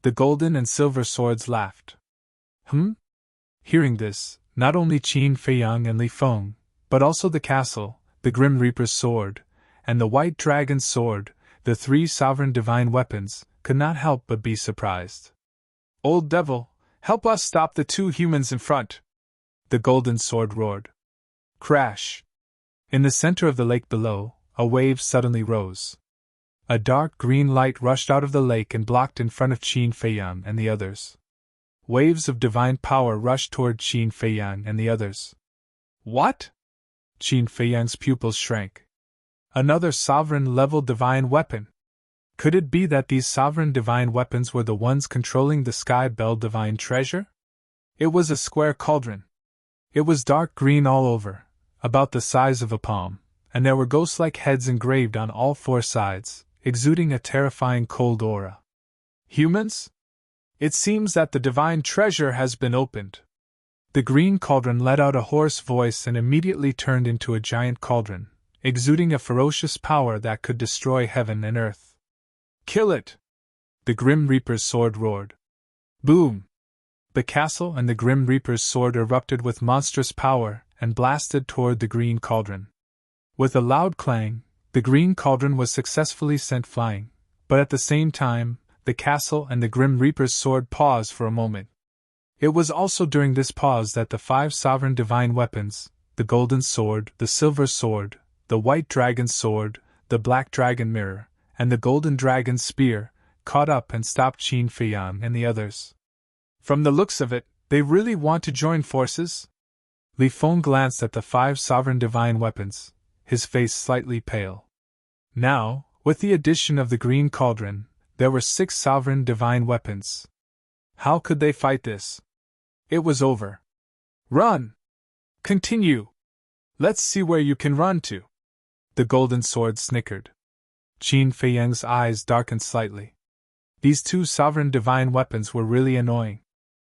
the golden and silver swords laughed. Hearing this, not only Qin Feiyang and Li Feng, but also the castle, the Grim Reaper's sword, and the White Dragon's sword, the three sovereign divine weapons, could not help but be surprised. "Old devil, help us stop the two humans in front!" the golden sword roared. Crash! In the center of the lake below, a wave suddenly rose. A dark green light rushed out of the lake and blocked in front of Qin Feiyang and the others. Waves of divine power rushed toward Qin Feiyang and the others. What? Qin Feiyang's pupils shrank. Another sovereign-level divine weapon. Could it be that these sovereign divine weapons were the ones controlling the Sky Bell divine treasure? It was a square cauldron. It was dark green all over, about the size of a palm, and there were ghost-like heads engraved on all four sides, exuding a terrifying cold aura. Humans? It seems that the divine treasure has been opened. The green cauldron let out a hoarse voice and immediately turned into a giant cauldron, exuding a ferocious power that could destroy heaven and earth. Kill it! The Grim Reaper's sword roared. Boom! The castle and the Grim Reaper's sword erupted with monstrous power and blasted toward the green cauldron. With a loud clang, the green cauldron was successfully sent flying, but at the same time, the castle and the Grim Reaper's sword paused for a moment. It was also during this pause that the five sovereign divine weapons, the golden sword, the silver sword, the white dragon's sword, the black dragon mirror, and the golden dragon's spear, caught up and stopped Qin Feiyang and the others. From the looks of it, they really want to join forces? Li Feng glanced at the five sovereign divine weapons, his face slightly pale. Now, with the addition of the green cauldron, there were 6 sovereign divine weapons. How could they fight this? It was over. Run! Continue! Let's see where you can run to. The golden sword snickered. Qin Feiyang's eyes darkened slightly. These 2 sovereign divine weapons were really annoying.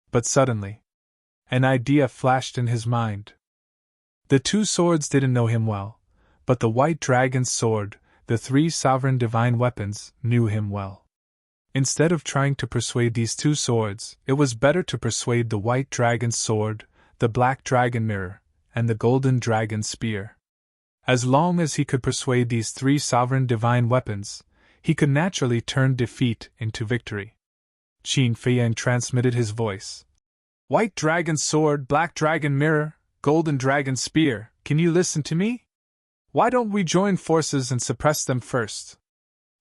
But suddenly, an idea flashed in his mind. The 2 swords didn't know him well, but the white dragon's sword, the 3 sovereign divine weapons, knew him well. Instead of trying to persuade these 2 swords, it was better to persuade the white dragon's sword, the black dragon mirror, and the golden dragon spear. As long as he could persuade these 3 sovereign divine weapons, he could naturally turn defeat into victory. Qin Feiyang transmitted his voice. White dragon sword, black dragon mirror, golden dragon spear, can you listen to me? Why don't we join forces and suppress them first?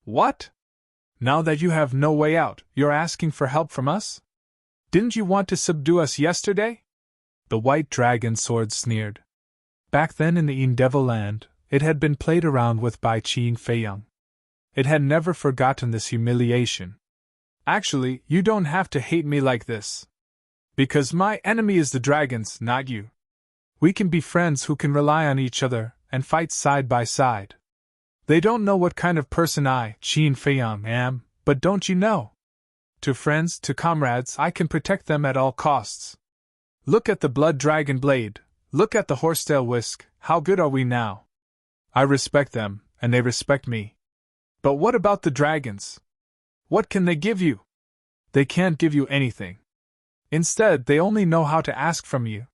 What? Now that you have no way out, you're asking for help from us? Didn't you want to subdue us yesterday? The white dragon sword sneered. Back then in the Devil land, it had been played around with by Qin Feiyang. It had never forgotten this humiliation. Actually, you don't have to hate me like this. Because my enemy is the dragons, not you. We can be friends who can rely on each other and fight side by side. They don't know what kind of person I, Qin Feiyang, am, but don't you know? To friends, to comrades, I can protect them at all costs. Look at the blood dragon blade, look at the horsetail whisk, how good are we now? I respect them, and they respect me. But what about the dragons? What can they give you? They can't give you anything. Instead, they only know how to ask from you.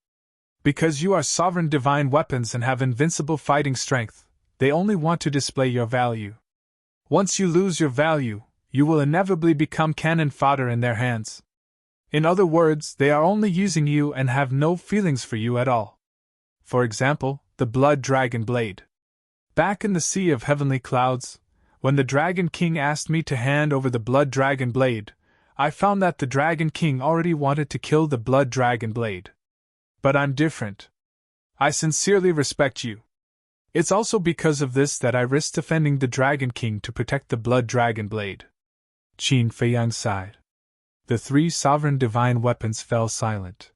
Because you are sovereign divine weapons and have invincible fighting strength, they only want to display your value. Once you lose your value, you will inevitably become cannon fodder in their hands. In other words, they are only using you and have no feelings for you at all. For example, the blood dragon blade. Back in the sea of heavenly clouds, when the Dragon King asked me to hand over the blood dragon blade, I found that the Dragon King already wanted to kill the blood dragon blade. But I'm different. I sincerely respect you. It's also because of this that I risked defending the Dragon King to protect the blood dragon blade. Qin Feiyang sighed. The three sovereign divine weapons fell silent.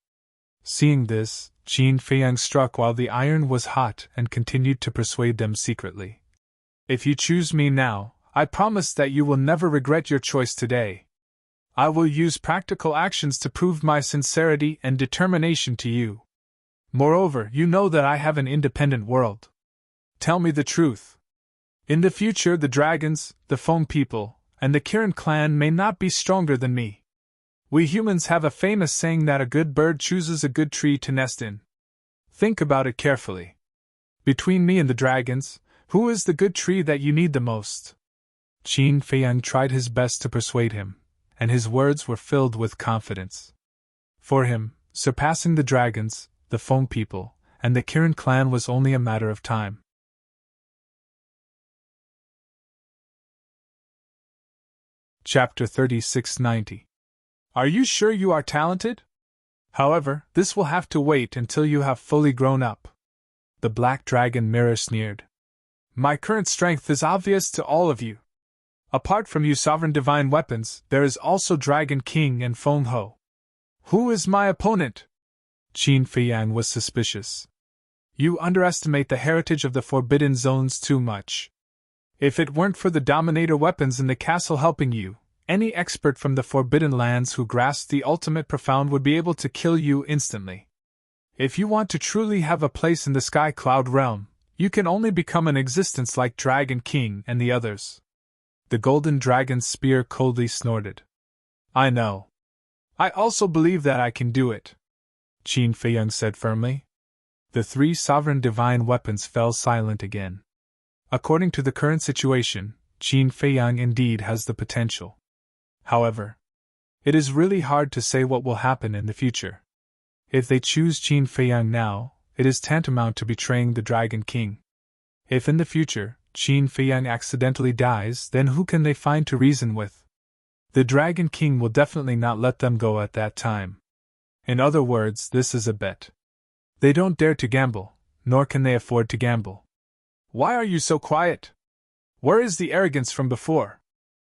Seeing this, Qin Feiyang struck while the iron was hot and continued to persuade them secretly. If you choose me now, I promise that you will never regret your choice today. I will use practical actions to prove my sincerity and determination to you. Moreover, you know that I have an independent world. Tell me the truth. In the future, the dragons, the Feng people, and the Kirin clan may not be stronger than me. We humans have a famous saying that a good bird chooses a good tree to nest in. Think about it carefully. Between me and the dragons, who is the good tree that you need the most? Qin Feiyang tried his best to persuade him, and his words were filled with confidence. For him, surpassing the dragons, the Feng people, and the Kirin clan was only a matter of time. Chapter 3690. Are you sure you are talented? However, this will have to wait until you have fully grown up. The black dragon mirror sneered. My current strength is obvious to all of you. Apart from you sovereign divine weapons, there is also Dragon King and Feng Ho. Who is my opponent? Qin Feiyang was suspicious. You underestimate the heritage of the Forbidden Zones too much. If it weren't for the Dominator weapons in the castle helping you, any expert from the Forbidden Lands who grasped the ultimate profound would be able to kill you instantly. If you want to truly have a place in the Sky Cloud realm, you can only become an existence like Dragon King and the others. The golden dragon's spear coldly snorted. I know. I also believe that I can do it, Qin Feiyang said firmly. The three sovereign divine weapons fell silent again. According to the current situation, Qin Feiyang indeed has the potential. However, it is really hard to say what will happen in the future. If they choose Qin Feiyang now, it is tantamount to betraying the Dragon King. If in the future, Qin Feiyang accidentally dies, then who can they find to reason with? The Dragon King will definitely not let them go at that time. In other words, this is a bet. They don't dare to gamble, nor can they afford to gamble. Why are you so quiet? Where is the arrogance from before?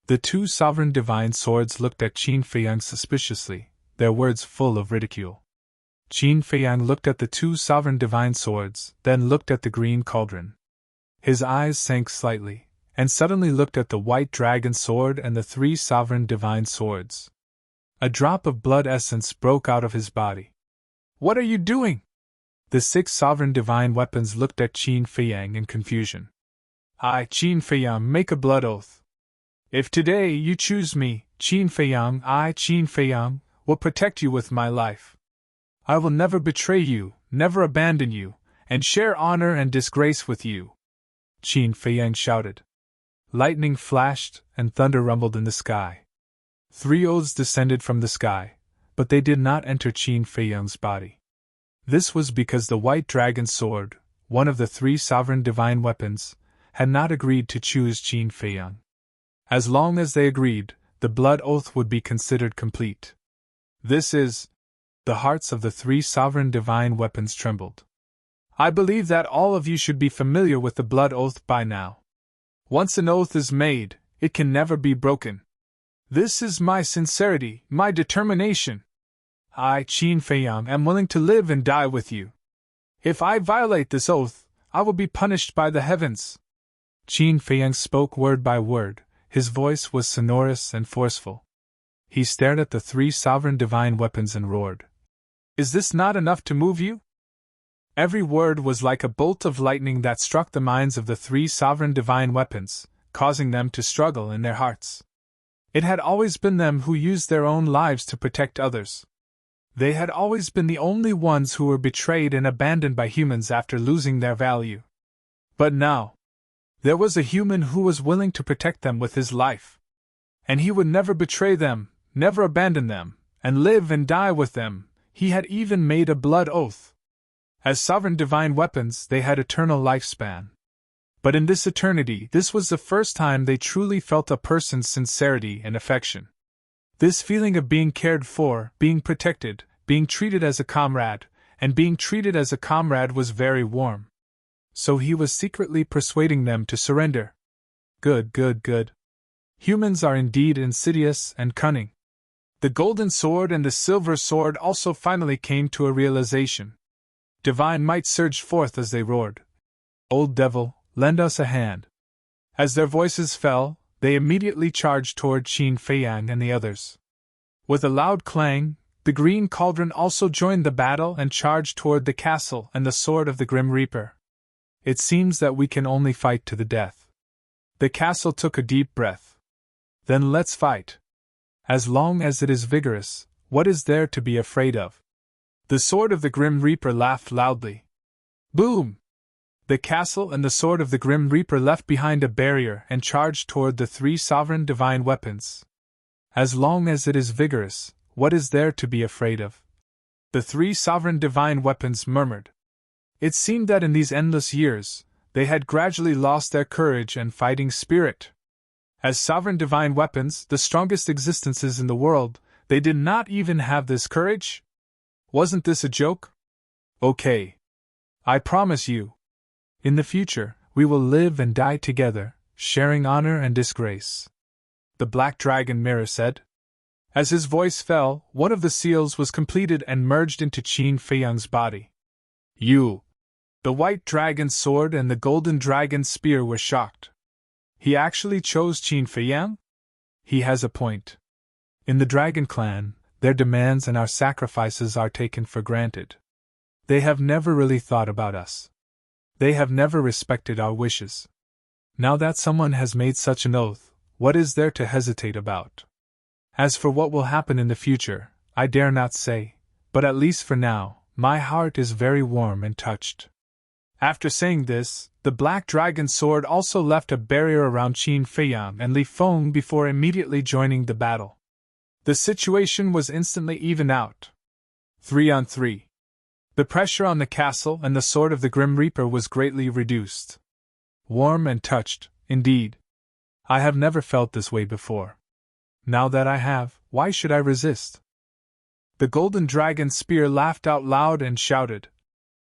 The two sovereign divine swords looked at Qin Feiyang suspiciously, their words full of ridicule. Qin Feiyang looked at the two sovereign divine swords, then looked at the green cauldron. His eyes sank slightly, and suddenly looked at the white dragon sword and the three sovereign divine swords. A drop of blood essence broke out of his body. What are you doing? The six sovereign divine weapons looked at Qin Feiyang in confusion. I, Qin Feiyang, make a blood oath. If today you choose me, Qin Feiyang, I, Qin Feiyang, will protect you with my life. I will never betray you, never abandon you, and share honor and disgrace with you, Qin Feiyang shouted. Lightning flashed and thunder rumbled in the sky. Three oaths descended from the sky, but they did not enter Qin Feiyang's body. This was because the white dragon sword, one of the three sovereign divine weapons, had not agreed to choose Qin Feiyang. As long as they agreed, the blood oath would be considered complete. This is... The hearts of the three sovereign divine weapons trembled. I believe that all of you should be familiar with the blood oath by now. Once an oath is made, it can never be broken. This is my sincerity, my determination. I, Qin Feiyang, am willing to live and die with you. If I violate this oath, I will be punished by the heavens. Qin Feiyang spoke word by word, his voice was sonorous and forceful. He stared at the three sovereign divine weapons and roared. Is this not enough to move you? Every word was like a bolt of lightning that struck the minds of the three sovereign divine weapons, causing them to struggle in their hearts. It had always been them who used their own lives to protect others. They had always been the only ones who were betrayed and abandoned by humans after losing their value. But now, There was a human who was willing to protect them with his life. And he would never betray them, never abandon them, and live and die with them. He had even made a blood oath. As sovereign divine weapons, they had eternal lifespan. But in this eternity, this was the first time they truly felt a person's sincerity and affection. This feeling of being cared for, being protected, being treated as a comrade, and being treated as a comrade was very warm. So he was secretly persuading them to surrender. Good, good, good. Humans are indeed insidious and cunning. The golden sword and the silver sword also finally came to a realization. Divine might surged forth as they roared. Old devil, lend us a hand. As their voices fell, they immediately charged toward Qin Feiyang and the others. With a loud clang, the green cauldron also joined the battle and charged toward the castle and the sword of the Grim Reaper. It seems that we can only fight to the death. The castle took a deep breath. Then let's fight. As long as it is vigorous, what is there to be afraid of? The sword of the Grim Reaper laughed loudly. Boom! The castle and the sword of the Grim Reaper left behind a barrier and charged toward the three sovereign divine weapons. As long as it is vigorous, what is there to be afraid of? The three sovereign divine weapons murmured. It seemed that in these endless years, they had gradually lost their courage and fighting spirit. As sovereign divine weapons, the strongest existences in the world, they did not even have this courage? Wasn't this a joke? Okay. I promise you. In the future, we will live and die together, sharing honor and disgrace. The Black Dragon Mirror said. As his voice fell, one of the seals was completed and merged into Qin Feiyang's body. You! The White Dragon's sword and the Golden Dragon's spear were shocked. He actually chose Qin Feiyang? He has a point. In the Dragon Clan, their demands and our sacrifices are taken for granted. They have never really thought about us. They have never respected our wishes. Now that someone has made such an oath, what is there to hesitate about? As for what will happen in the future, I dare not say, but at least for now, my heart is very warm and touched. After saying this, the Black Dragon's sword also left a barrier around Qin Feiyang and Li Feng before immediately joining the battle. The situation was instantly evened out. 3-on-3. The pressure on the castle and the sword of the Grim Reaper was greatly reduced. Warm and touched, indeed. I have never felt this way before. Now that I have, why should I resist? The Golden Dragon's spear laughed out loud and shouted,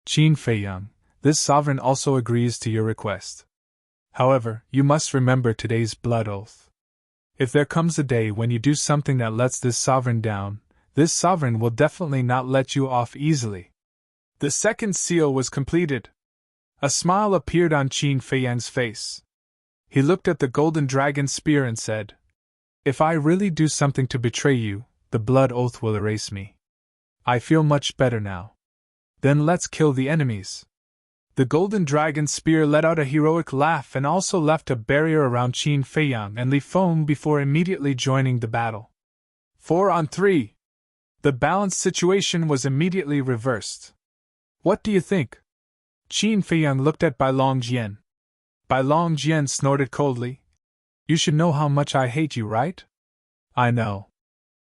Qin Feiyang, this sovereign also agrees to your request. However, you must remember today's blood oath. If there comes a day when you do something that lets this sovereign down, this sovereign will definitely not let you off easily. The second seal was completed. A smile appeared on Qin Feiyang's face. He looked at the Golden Dragon's spear and said, If I really do something to betray you, the blood oath will erase me. I feel much better now. Then let's kill the enemies. The Golden Dragon's spear let out a heroic laugh and also left a barrier around Qin Feiyang and Li Feng before immediately joining the battle. 4-on-3. The balanced situation was immediately reversed. What do you think? Qin Feiyang looked at Bai Longjian. Bai Longjian snorted coldly. You should know how much I hate you, right? I know.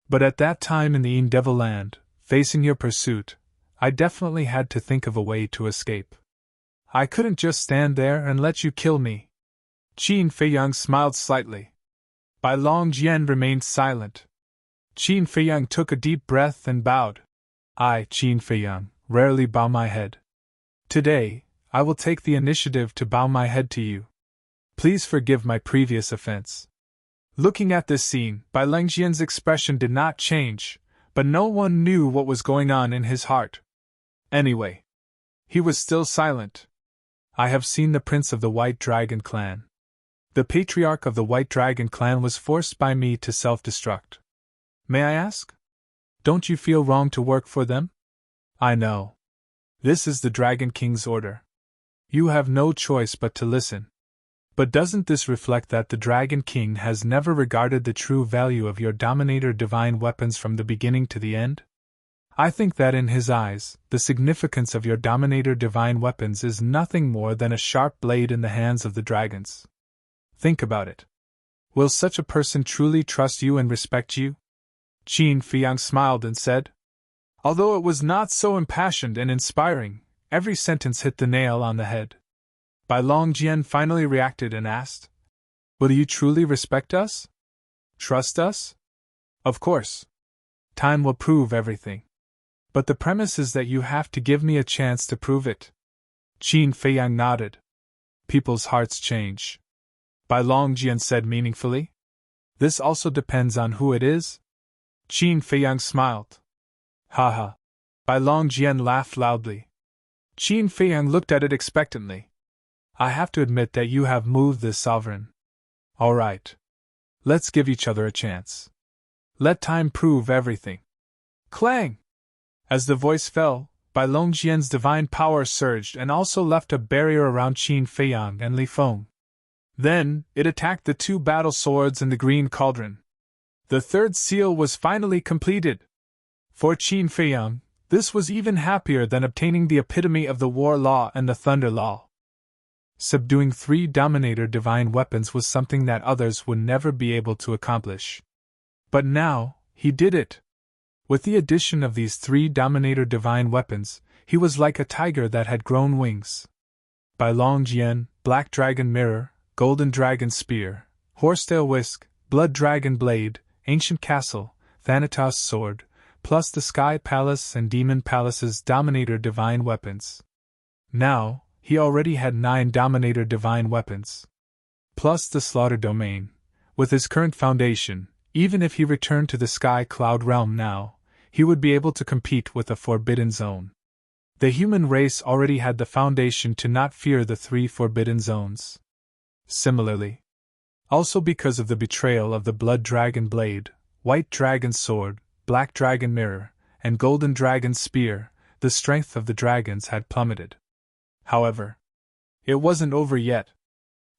But at that time in the Devil Land, facing your pursuit, I definitely had to think of a way to escape. I couldn't just stand there and let you kill me. Qin Feiyang smiled slightly. Bai Longjian remained silent. Qin Feiyang took a deep breath and bowed. I, Qin Feiyang, rarely bow my head. Today, I will take the initiative to bow my head to you. Please forgive my previous offense. Looking at this scene, Bai Longjian's expression did not change, but no one knew what was going on in his heart. Anyway, he was still silent. I have seen the prince of the White Dragon clan. The patriarch of the White Dragon clan was forced by me to self-destruct. May I ask? Don't you feel wrong to work for them? I know. This is the Dragon King's order. You have no choice but to listen. But doesn't this reflect that the Dragon King has never regarded the true value of your Dominator divine weapons from the beginning to the end? I think that in his eyes, the significance of your Dominator divine weapons is nothing more than a sharp blade in the hands of the dragons. Think about it. Will such a person truly trust you and respect you? Qin Feiyang smiled and said. Although it was not so impassioned and inspiring, every sentence hit the nail on the head. Bai Longjian finally reacted and asked, Will you truly respect us? Trust us? Of course. Time will prove everything. But the premise is that you have to give me a chance to prove it. Qin Feiyang nodded. People's hearts change. Bai Longjian said meaningfully. This also depends on who it is? Qin Feiyang smiled. Haha. Bai Longjian laughed loudly. Qin Feiyang looked at it expectantly. I have to admit that you have moved this sovereign. All right. Let's give each other a chance. Let time prove everything. Clang! As the voice fell, Bai Longjian's divine power surged and also left a barrier around Qin Feiyang and Li Feng. Then, it attacked the two battle swords in the green cauldron. The third seal was finally completed. For Qin Feiyang, this was even happier than obtaining the epitome of the war law and the thunder law. Subduing 3 Dominator divine weapons was something that others would never be able to accomplish. But now, he did it. With the addition of these 3 Dominator divine weapons, he was like a tiger that had grown wings. Bai Longjian, Black Dragon Mirror, Golden Dragon Spear, Horsetail Whisk, Blood Dragon Blade, Ancient Castle, Thanatos Sword, plus the Sky Palace and Demon Palace's Dominator divine weapons. Now, he already had 9 Dominator divine weapons. Plus the Slaughter Domain. With his current foundation, even if he returned to the Sky Cloud Realm now, he would be able to compete with the Forbidden Zone. The human race already had the foundation to not fear the 3 Forbidden Zones. Similarly, also because of the betrayal of the Blood Dragon Blade, White Dragon Sword, Black Dragon Mirror, and Golden Dragon Spear, the strength of the dragons had plummeted. However, it wasn't over yet.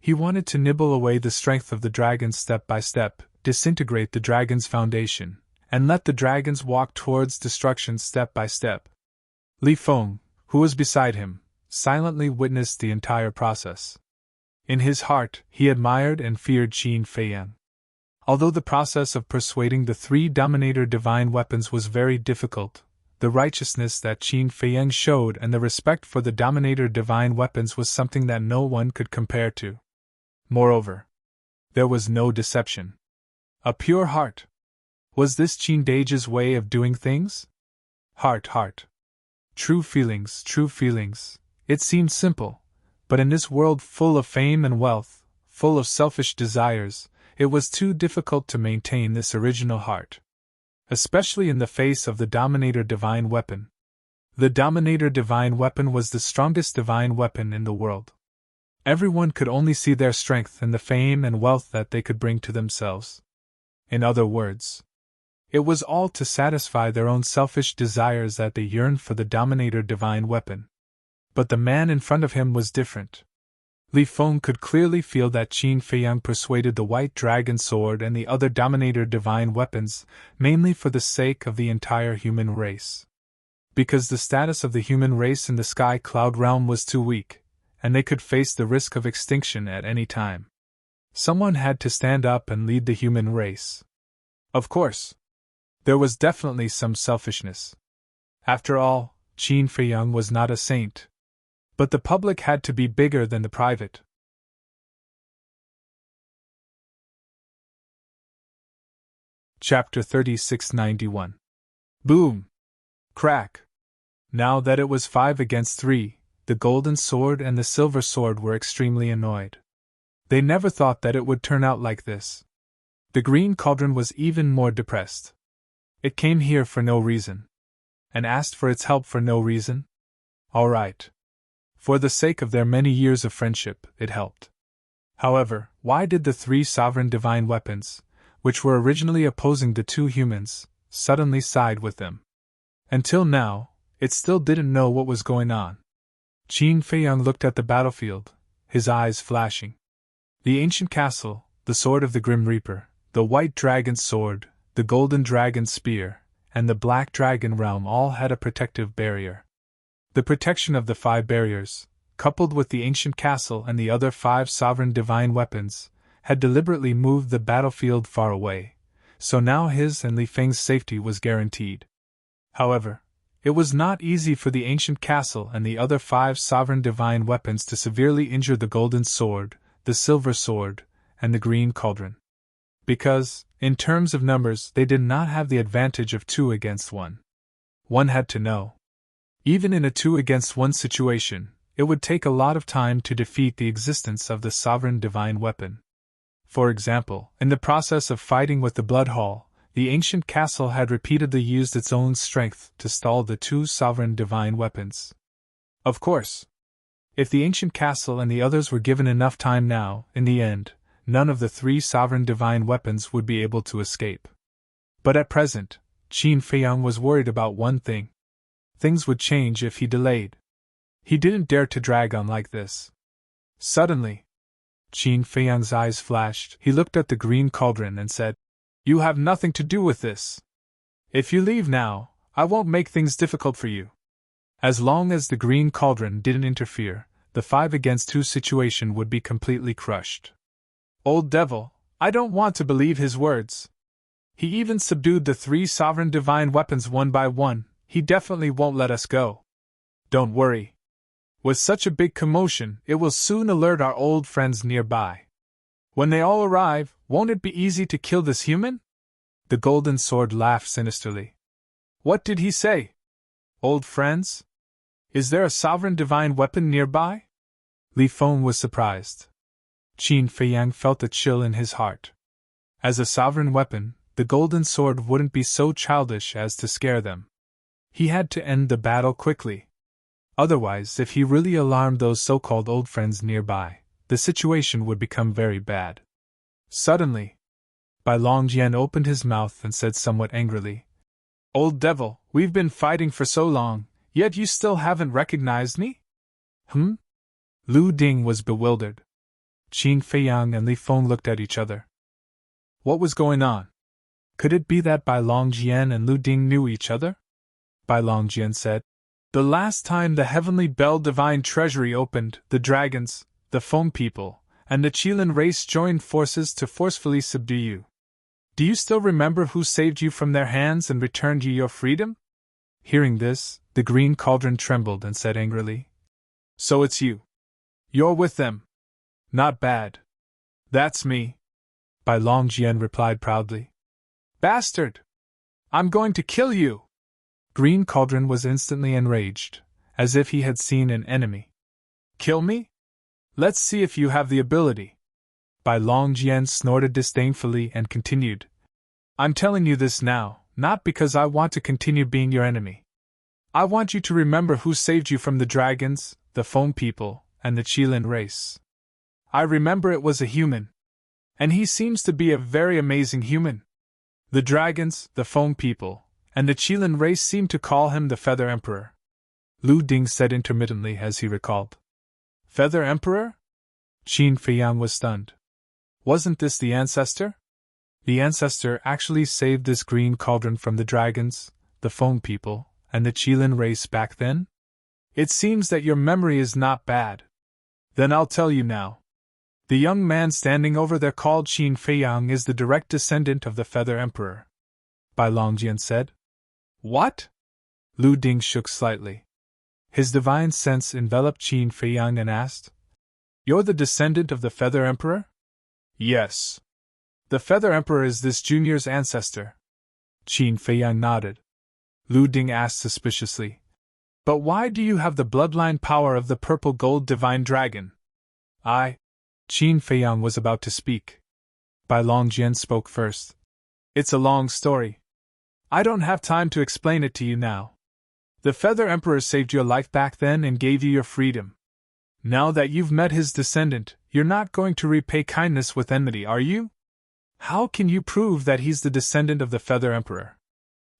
He wanted to nibble away the strength of the dragons step by step, disintegrate the dragon's foundation, and let the dragons walk towards destruction step by step. Li Feng, who was beside him, silently witnessed the entire process. In his heart, he admired and feared Qin Feiyang. Although the process of persuading the 3 Dominator divine weapons was very difficult, the righteousness that Qin Feiyang showed and the respect for the Dominator divine weapons was something that no one could compare to. Moreover, there was no deception. A pure heart. Was this Qin Dage's way of doing things? Heart. True feelings. It seemed simple, but in this world full of fame and wealth, full of selfish desires, it was too difficult to maintain this original heart. Especially in the face of the Dominator divine weapon. The Dominator divine weapon was the strongest divine weapon in the world. Everyone could only see their strength in the fame and wealth that they could bring to themselves. In other words, it was all to satisfy their own selfish desires that they yearned for the Dominator divine weapon. But the man in front of him was different. Li Feng could clearly feel that Qin Feiyang persuaded the White Dragon Sword and the other Dominator divine weapons mainly for the sake of the entire human race. Because the status of the human race in the Sky Cloud Realm was too weak, and they could face the risk of extinction at any time. Someone had to stand up and lead the human race. Of course, there was definitely some selfishness. After all, Qin Feiyang was not a saint. But the public had to be bigger than the private. Chapter 3691. Boom! Crack! Now that it was 5 against 3, the Golden Sword and the Silver Sword were extremely annoyed. They never thought that it would turn out like this. The Green Cauldron was even more depressed. It came here for no reason. And asked for its help for no reason? All right. For the sake of their many years of friendship, it helped. However, why did the 3 sovereign divine weapons, which were originally opposing the 2 humans, suddenly side with them? Until now, it still didn't know what was going on. Qin Feiyang looked at the battlefield, his eyes flashing. The ancient castle, the sword of the Grim Reaper, the White Dragon Sword, the Golden Dragon Spear, and the Black Dragon realm all had a protective barrier. The protection of the 5 barriers, coupled with the ancient castle and the other 5 sovereign divine weapons, had deliberately moved the battlefield far away, so now his and Li Feng's safety was guaranteed. However, it was not easy for the ancient castle and the other 5 sovereign divine weapons to severely injure the golden sword, the silver sword, and the green cauldron. Because, in terms of numbers, they did not have the advantage of 2 against 1. One had to know. Even in a 2 against 1 situation, it would take a lot of time to defeat the existence of the sovereign divine weapon. For example, in the process of fighting with the Blood Hall, the ancient castle had repeatedly used its own strength to stall the 2 sovereign divine weapons. Of course, if the ancient castle and the others were given enough time now, in the end, none of the 3 sovereign divine weapons would be able to escape. But at present, Qin Feiyang was worried about one thing. Things would change if he delayed. He didn't dare to drag on like this. Suddenly, Qin Feiyang's eyes flashed. He looked at the green cauldron and said, "You have nothing to do with this. If you leave now, I won't make things difficult for you." As long as the green cauldron didn't interfere, the 5 against 2 situation would be completely crushed. Old devil, I don't want to believe his words. He even subdued the 3 sovereign divine weapons one by one. He definitely won't let us go. Don't worry. With such a big commotion, it will soon alert our old friends nearby. When they all arrive, won't it be easy to kill this human? The golden sword laughed sinisterly. What did he say? Old friends? Is there a sovereign divine weapon nearby? Li Feng was surprised. Qin Feiyang felt a chill in his heart. As a sovereign weapon, the golden sword wouldn't be so childish as to scare them. He had to end the battle quickly. Otherwise, if he really alarmed those so-called old friends nearby, the situation would become very bad. Suddenly, Bai Longjian opened his mouth and said somewhat angrily, "Old devil, we've been fighting for so long, yet you still haven't recognized me?" Lu Ding was bewildered. Qin Feiyang and Li Feng looked at each other. What was going on? Could it be that Bai Longjian and Lu Ding knew each other? Bai Longjian said, "The last time the Heavenly Bell Divine Treasury opened, the dragons, the foam people, and the Qilin race joined forces to forcefully subdue you. Do you still remember who saved you from their hands and returned you your freedom?" Hearing this, the green cauldron trembled and said angrily, "So it's you. You're with them. Not bad. That's me," Bai Longjian replied proudly. "Bastard! I'm going to kill you!" Green Cauldron was instantly enraged, as if he had seen an enemy. "Kill me? Let's see if you have the ability." Bai Longjian snorted disdainfully and continued, "I'm telling you this now, not because I want to continue being your enemy. I want you to remember who saved you from the dragons, the foam people, and the Qilin race. I remember it was a human. And he seems to be a very amazing human. The dragons, the foam people, and the Qilin race seem to call him the Feather Emperor." Lu Ding said intermittently as he recalled. "Feather Emperor?" Qin Feiyang was stunned. Wasn't this the ancestor? The ancestor actually saved this green cauldron from the dragons, the foam people, and the Qilin race back then? It seems that your memory is not bad. Then I'll tell you now. The young man standing over there called Qin Feiyang is the direct descendant of the Feather Emperor," Bai Longjian said. "What?" Lu Ding shook slightly. His divine sense enveloped Qin Feiyang and asked, "You're the descendant of the Feather Emperor?" "Yes. The Feather Emperor is this junior's ancestor." Qin Feiyang nodded. Lu Ding asked suspiciously, "But why do you have the bloodline power of the purple gold divine dragon?" Qin Feiyang was about to speak. Bai Longjian spoke first. "It's a long story. I don't have time to explain it to you now. The Feather Emperor saved your life back then and gave you your freedom. Now that you've met his descendant, you're not going to repay kindness with enmity, are you? How can you prove that he's the descendant of the Feather Emperor?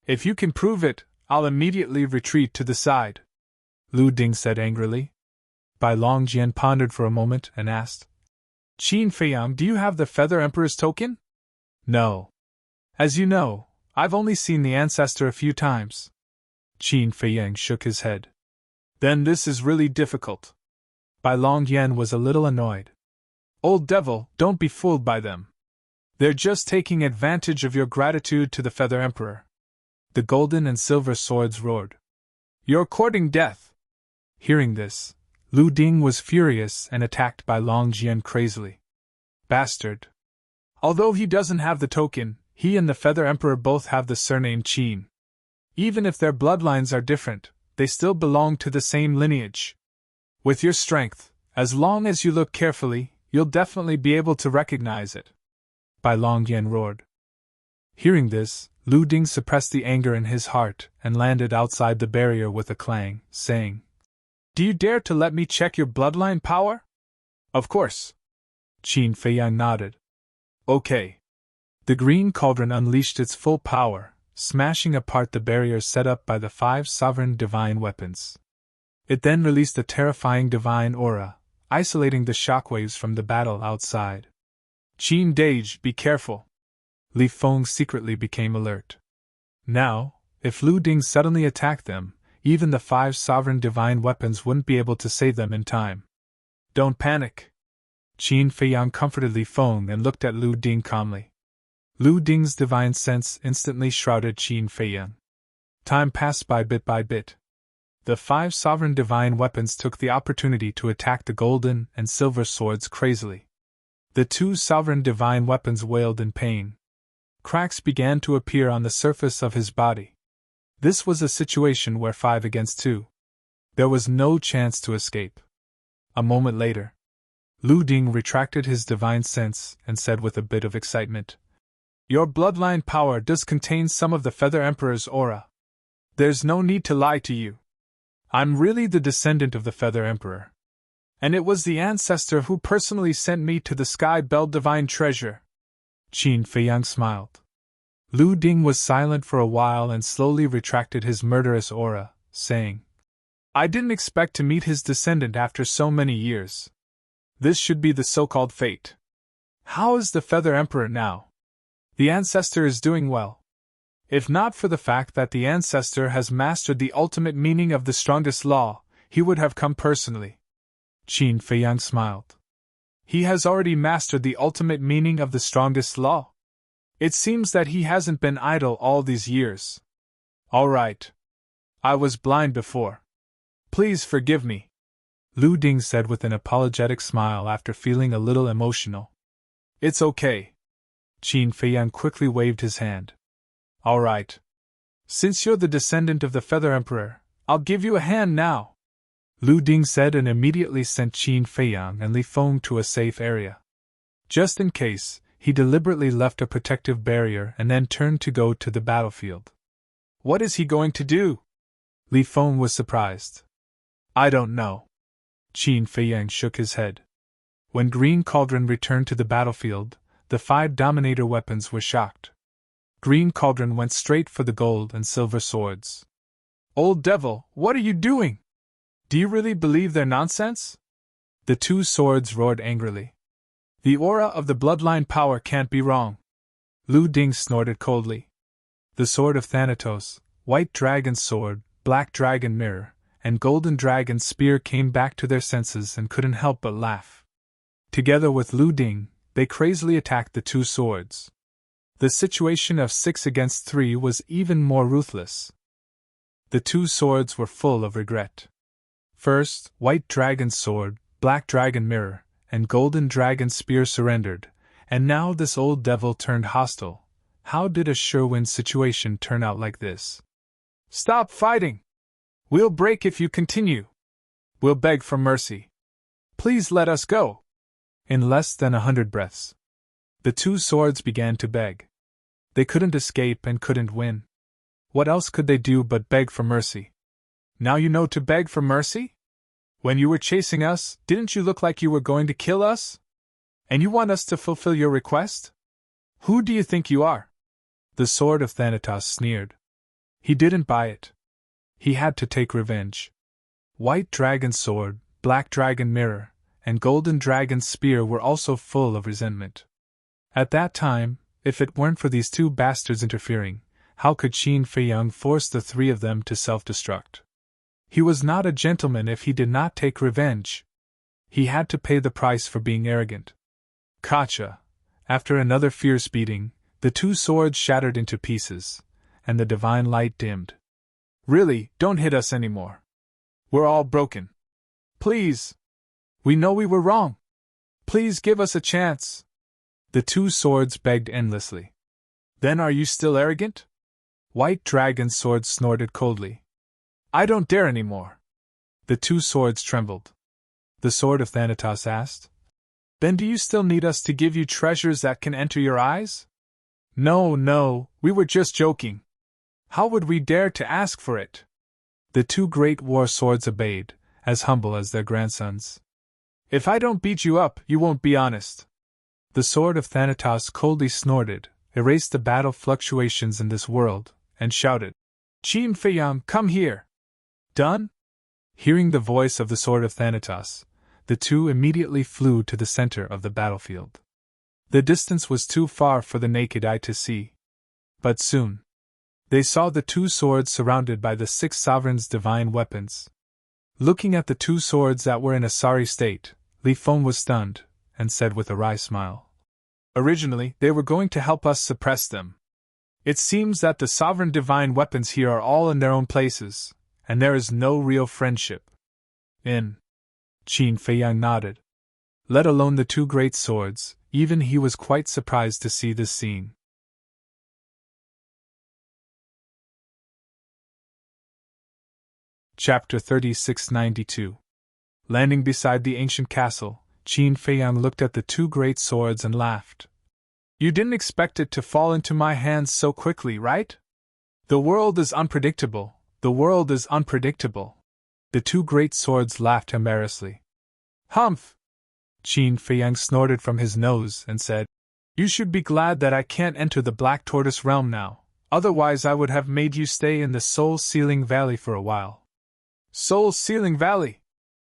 If you can prove it, I'll immediately retreat to the side," Lu Ding said angrily. Bai Longjian pondered for a moment and asked, "Qin Feiyang, do you have the Feather Emperor's token?" "No. As you know, I've only seen the ancestor a few times. Qin Feiyang shook his head. Then this is really difficult. Bai Longyan was a little annoyed. Old devil, don't be fooled by them. They're just taking advantage of your gratitude to the Feather Emperor. The golden and silver swords roared. You're courting death. Hearing this, Lu Ding was furious and attacked Bai Longyan crazily. Bastard. Although he doesn't have the token, he and the Feather Emperor both have the surname Qin. Even if their bloodlines are different, they still belong to the same lineage. With your strength, as long as you look carefully, you'll definitely be able to recognize it. Bai Longyan roared. Hearing this, Lu Ding suppressed the anger in his heart and landed outside the barrier with a clang, saying, Do you dare to let me check your bloodline power? Of course. Qin Feiyang nodded. Okay. The green cauldron unleashed its full power, smashing apart the barrier set up by the 5 sovereign divine weapons. It then released a terrifying divine aura, isolating the shockwaves from the battle outside. Qin Dage, be careful. Li Feng secretly became alert. Now, if Lu Ding suddenly attacked them, even the 5 sovereign divine weapons wouldn't be able to save them in time. Don't panic. Qin Feiyang comforted Li Feng and looked at Lu Ding calmly. Lu Ding's divine sense instantly shrouded Qin Feiyang. Time passed by bit. The 5 sovereign divine weapons took the opportunity to attack the golden and silver swords crazily. The 2 sovereign divine weapons wailed in pain. Cracks began to appear on the surface of his body. This was a situation where 5 against 2. There was no chance to escape. A moment later, Lu Ding retracted his divine sense and said with a bit of excitement, Your bloodline power does contain some of the Feather Emperor's aura. There's no need to lie to you. I'm really the descendant of the Feather Emperor. And it was the ancestor who personally sent me to the Sky Bell Divine Treasure. Qin Feiyang smiled. Lu Ding was silent for a while and slowly retracted his murderous aura, saying, I didn't expect to meet his descendant after so many years. This should be the so-called fate. How is the Feather Emperor now? The ancestor is doing well. If not for the fact that the ancestor has mastered the ultimate meaning of the strongest law, he would have come personally. Qin Feiyang smiled. He has already mastered the ultimate meaning of the strongest law. It seems that he hasn't been idle all these years. All right. I was blind before. Please forgive me. Lu Ding said with an apologetic smile after feeling a little emotional. It's okay. Qin Feiyang quickly waved his hand. All right. Since you're the descendant of the Feather Emperor, I'll give you a hand now. Lu Ding said and immediately sent Qin Feiyang and Li Feng to a safe area. Just in case, he deliberately left a protective barrier and then turned to go to the battlefield. What is he going to do? Li Feng was surprised. I don't know. Qin Feiyang shook his head. When Green Cauldron returned to the battlefield, the 5 Dominator weapons were shocked. Green Cauldron went straight for the gold and silver swords. Old devil, what are you doing? Do you really believe their nonsense? The 2 swords roared angrily. The aura of the bloodline power can't be wrong. Lu Ding snorted coldly. The sword of Thanatos, white dragon sword, black dragon mirror, and golden dragon spear came back to their senses and couldn't help but laugh. Together with Lu Ding, they crazily attacked the 2 swords. The situation of 6 against 3 was even more ruthless. The 2 swords were full of regret. First, white dragon sword, black dragon mirror, and golden dragon spear surrendered, and now this old devil turned hostile. How did a sure-win situation turn out like this? Stop fighting! We'll break if you continue. We'll beg for mercy. Please let us go. In less than 100 breaths, the 2 swords began to beg. They couldn't escape and couldn't win. What else could they do but beg for mercy? Now you know to beg for mercy? When you were chasing us, didn't you look like you were going to kill us? And you want us to fulfill your request? Who do you think you are? The sword of Thanatos sneered. He didn't buy it. He had to take revenge. White dragon sword, black dragon mirror, and golden dragon spear were also full of resentment. At that time, if it weren't for these 2 bastards interfering, how could Qin Feiyang force the three of them to self-destruct? He was not a gentleman if he did not take revenge. He had to pay the price for being arrogant. Gotcha! After another fierce beating, the two swords shattered into pieces, and the divine light dimmed. Really, don't hit us anymore. We're all broken. Please! We know we were wrong. Please give us a chance. The two swords begged endlessly. Then are you still arrogant? White Dragon's sword snorted coldly. I don't dare anymore. The two swords trembled. The sword of Thanatos asked. Then do you still need us to give you treasures that can enter your eyes? No, we were just joking. How would we dare to ask for it? The two great war swords obeyed, as humble as their grandsons. If I don't beat you up, you won't be honest. The sword of Thanatos coldly snorted, erased the battle fluctuations in this world, and shouted, Qin Feiyang, come here! Done? Hearing the voice of the sword of Thanatos, the two immediately flew to the center of the battlefield. The distance was too far for the naked eye to see. But soon, they saw the two swords surrounded by the six sovereigns' divine weapons. Looking at the two swords that were in a sorry state, Li Feng was stunned, and said with a wry smile, Originally, they were going to help us suppress them. It seems that the sovereign divine weapons here are all in their own places, and there is no real friendship. Qin Feiyang nodded. Let alone the two great swords, even he was quite surprised to see this scene. Chapter 3692. Landing beside the ancient castle, Qin Feiyang looked at the two great swords and laughed. You didn't expect it to fall into my hands so quickly, right? The world is unpredictable. The world is unpredictable. The two great swords laughed hilariously. Humph! Qin Feiyang snorted from his nose and said, You should be glad that I can't enter the Black Tortoise realm now, otherwise I would have made you stay in the Soul-Sealing Valley for a while. Soul-Sealing Valley!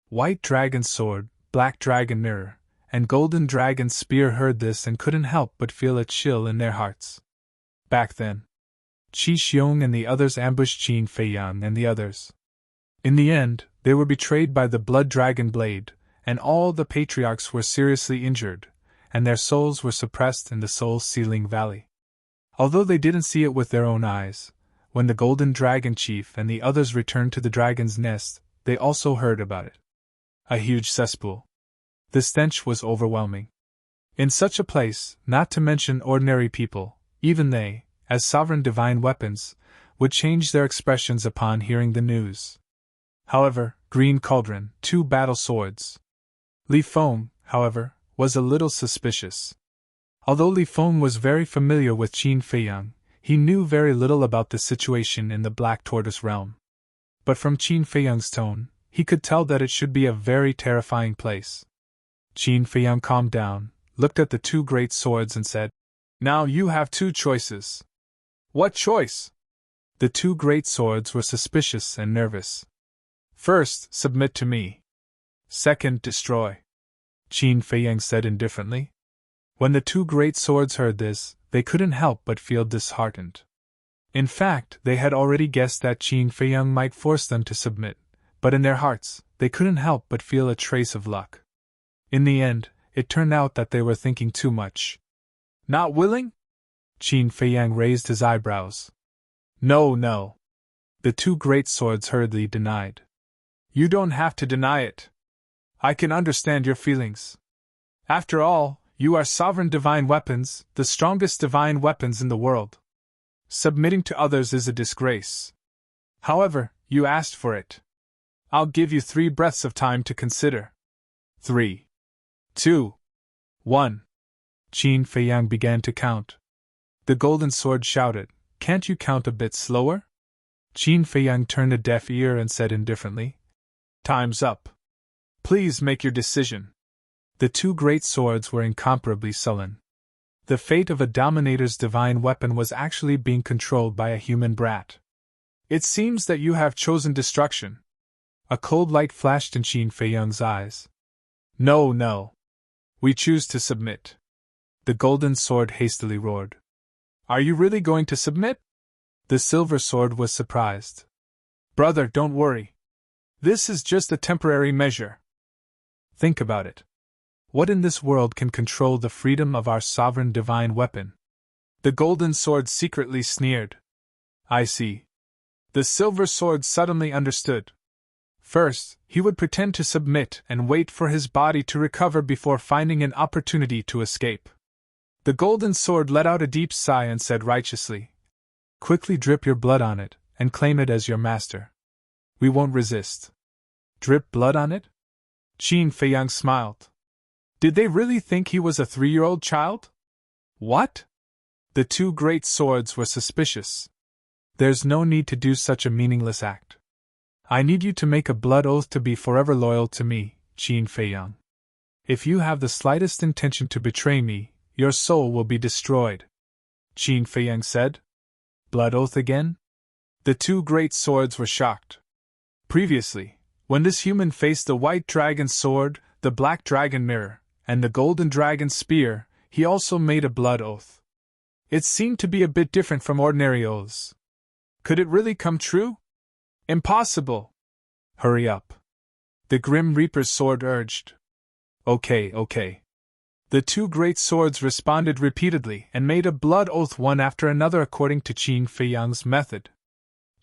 White Dragon Sword, Black Dragon Mirror, and Golden Dragon Spear heard this and couldn't help but feel a chill in their hearts. Back then, Qi Xiong and the others ambushed Qin Feiyang and the others. In the end, they were betrayed by the Blood Dragon Blade, and all the patriarchs were seriously injured, and their souls were suppressed in the Soul-Sealing Valley. Although they didn't see it with their own eyes, when the Golden Dragon Chief and the others returned to the dragon's nest, they also heard about it. A huge cesspool. The stench was overwhelming. In such a place, not to mention ordinary people, even they, as sovereign divine weapons, would change their expressions upon hearing the news. However, Green Cauldron, two battle swords. Li Feng, however, was a little suspicious. Although Li Feng was very familiar with Qin Feiyang, he knew very little about the situation in the Black Tortoise realm. But from Qin Feiyang's tone, he could tell that it should be a very terrifying place. Qin Feiyang calmed down, looked at the two great swords and said, Now you have two choices. What choice? The two great swords were suspicious and nervous. First, submit to me. Second, destroy. Qin Feiyang said indifferently. When the two great swords heard this, they couldn't help but feel disheartened. In fact, they had already guessed that Qin Feiyang might force them to submit, but in their hearts, they couldn't help but feel a trace of luck. In the end, it turned out that they were thinking too much. Not willing? Qin Feiyang raised his eyebrows. No. The two great swords hurriedly denied. You don't have to deny it. I can understand your feelings. After all, you are sovereign divine weapons, the strongest divine weapons in the world. Submitting to others is a disgrace. However, you asked for it. I'll give you 3 breaths of time to consider. 3, 2, 1. Qin Feiyang began to count. The golden sword shouted, Can't you count a bit slower? Qin Feiyang turned a deaf ear and said indifferently, Time's up. Please make your decision. The two great swords were incomparably sullen. The fate of a dominator's divine weapon was actually being controlled by a human brat. It seems that you have chosen destruction. A cold light flashed in Qin Feiyang's eyes. No. We choose to submit. The golden sword hastily roared. Are you really going to submit? The silver sword was surprised. Brother, don't worry. This is just a temporary measure. Think about it. What in this world can control the freedom of our sovereign divine weapon? The golden sword secretly sneered. I see. The silver sword suddenly understood. First, he would pretend to submit and wait for his body to recover before finding an opportunity to escape. The golden sword let out a deep sigh and said righteously, Quickly drip your blood on it, and claim it as your master. We won't resist. Drip blood on it? Qin Feiyang smiled. Did they really think he was a 3-year-old child? What? The two great swords were suspicious. There's no need to do such a meaningless act. I need you to make a blood oath to be forever loyal to me, Qin Feiyang. If you have the slightest intention to betray me, your soul will be destroyed. Qin Feiyang said. Blood oath again? The two great swords were shocked. Previously, when this human faced the white dragon sword, the black dragon mirror, and the golden dragon spear, he also made a blood oath. It seemed to be a bit different from ordinary oaths. Could it really come true? Impossible! Hurry up. The Grim Reaper's sword urged. Okay. The two great swords responded repeatedly and made a blood oath one after another according to Qin Feiyang's method.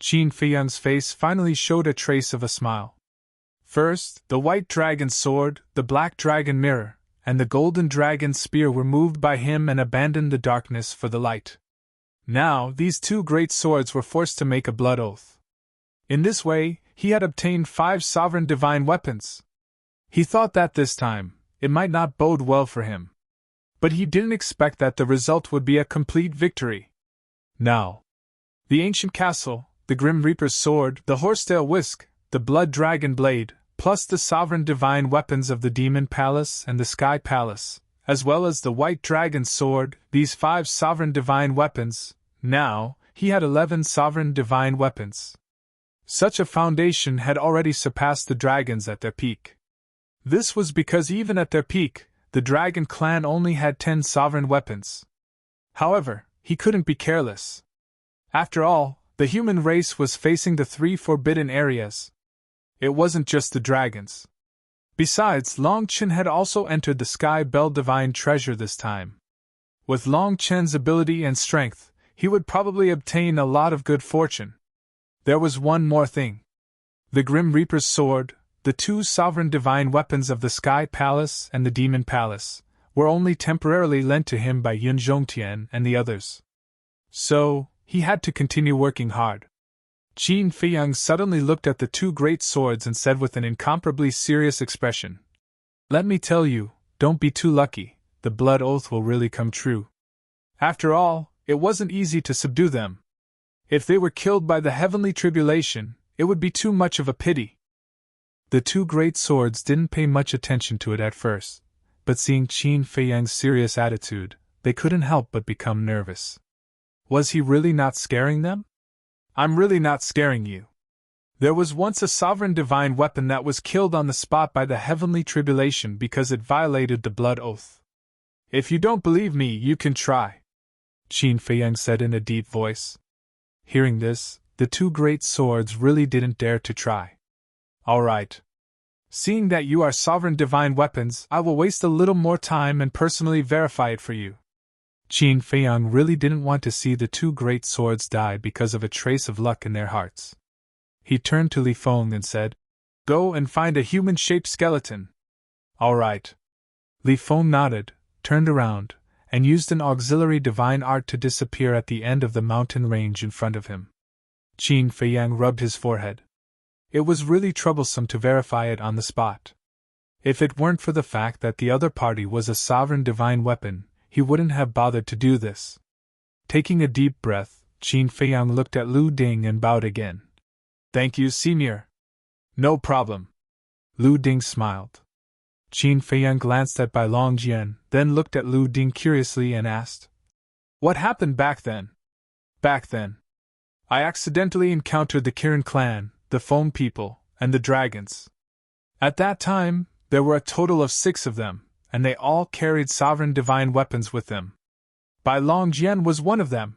Qin Feiyang's face finally showed a trace of a smile. First, the white dragon sword, the black dragon mirror, and the golden dragon spear were moved by him and abandoned the darkness for the light. Now, these two great swords were forced to make a blood oath. In this way, he had obtained 5 sovereign divine weapons. He thought that this time, it might not bode well for him. But he didn't expect that the result would be a complete victory. Now, the ancient castle, the Grim Reaper's sword, the horsetail whisk, the blood dragon blade, plus the sovereign divine weapons of the Demon Palace and the Sky Palace, as well as the white dragon sword, these 5 sovereign divine weapons, now, he had 11 sovereign divine weapons. Such a foundation had already surpassed the dragons at their peak. This was because even at their peak, the dragon clan only had 10 sovereign weapons. However, he couldn't be careless. After all, the human race was facing the 3 forbidden areas. It wasn't just the dragons. Besides, Long Chen had also entered the Sky Bell Divine Treasure this time. With Long Chen's ability and strength, he would probably obtain a lot of good fortune. There was one more thing. The Grim Reaper's sword, the 2 sovereign divine weapons of the Sky Palace and the Demon Palace, were only temporarily lent to him by Yun Zhongtian and the others. So, he had to continue working hard. Qin Feiyang suddenly looked at the 2 great swords and said with an incomparably serious expression, Let me tell you, don't be too lucky, the blood oath will really come true. After all, it wasn't easy to subdue them. If they were killed by the heavenly tribulation, it would be too much of a pity. The 2 great swords didn't pay much attention to it at first, but seeing Qin Feiyang's serious attitude, they couldn't help but become nervous. Was he really not scaring them? I'm really not scaring you. There was once a sovereign divine weapon that was killed on the spot by the heavenly tribulation because it violated the blood oath. If you don't believe me, you can try, Qin Feiyang said in a deep voice. Hearing this, the 2 great swords really didn't dare to try. All right. Seeing that you are sovereign divine weapons, I will waste a little more time and personally verify it for you. Qin Feiyang really didn't want to see the 2 great swords die because of a trace of luck in their hearts. He turned to Li Feng and said, Go and find a human-shaped skeleton. All right. Li Feng nodded, turned around, and used an auxiliary divine art to disappear at the end of the mountain range in front of him. Qin Feiyang rubbed his forehead. It was really troublesome to verify it on the spot. If it weren't for the fact that the other party was a sovereign divine weapon, he wouldn't have bothered to do this. Taking a deep breath, Qin Feiyang looked at Lu Ding and bowed again. Thank you, Senior. No problem. Lu Ding smiled. Qin Feiyang glanced at Bai Longjian, then looked at Lu Ding curiously and asked, What happened back then? Back then, I accidentally encountered the Kirin clan, the Foam people, and the dragons. At that time, there were a total of 6 of them, and they all carried sovereign divine weapons with them. Bai Longjian was one of them.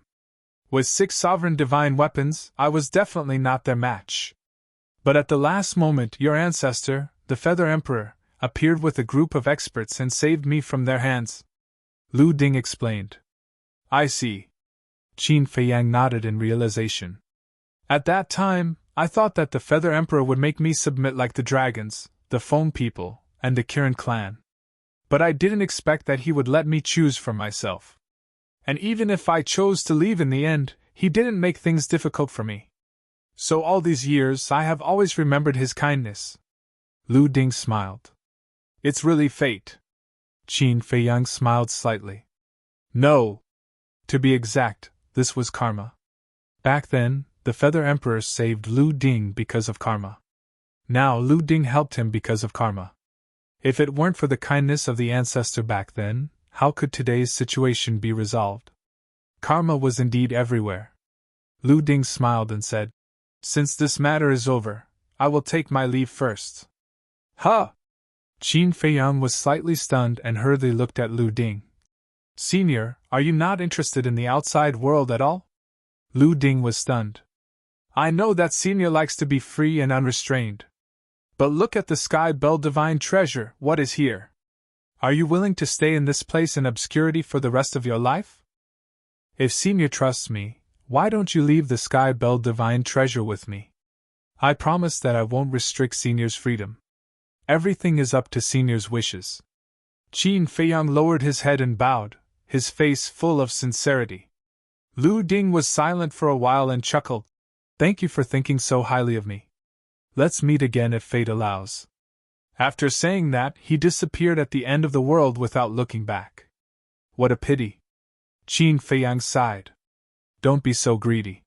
With 6 sovereign divine weapons, I was definitely not their match. But at the last moment, your ancestor, the Feather Emperor, appeared with a group of experts and saved me from their hands. Lu Ding explained. I see. Qin Feiyang nodded in realization. At that time, I thought that the Feather Emperor would make me submit like the dragons, the Foam people, and the Kirin clan. But I didn't expect that he would let me choose for myself. And even if I chose to leave in the end, he didn't make things difficult for me. So all these years I have always remembered his kindness. Lu Ding smiled. It's really fate. Qin Feiyang smiled slightly. No. To be exact, this was karma. Back then, the Feather Emperor saved Lu Ding because of karma. Now Lu Ding helped him because of karma. If it weren't for the kindness of the ancestor back then, how could today's situation be resolved? Karma was indeed everywhere. Lu Ding smiled and said, Since this matter is over, I will take my leave first. Huh! Qin Feiyang was slightly stunned and hurriedly looked at Lu Ding. Senior, are you not interested in the outside world at all? Lu Ding was stunned. I know that Senior likes to be free and unrestrained. But look at the Sky Bell Divine Treasure, what is here? Are you willing to stay in this place in obscurity for the rest of your life? If Senior trusts me, why don't you leave the Sky Bell Divine Treasure with me? I promise that I won't restrict Senior's freedom. Everything is up to Senior's wishes. Qin Feiyang lowered his head and bowed, his face full of sincerity. Lu Ding was silent for a while and chuckled. Thank you for thinking so highly of me. Let's meet again if fate allows. After saying that, he disappeared at the end of the world without looking back. What a pity. Qin Feiyang sighed. Don't be so greedy.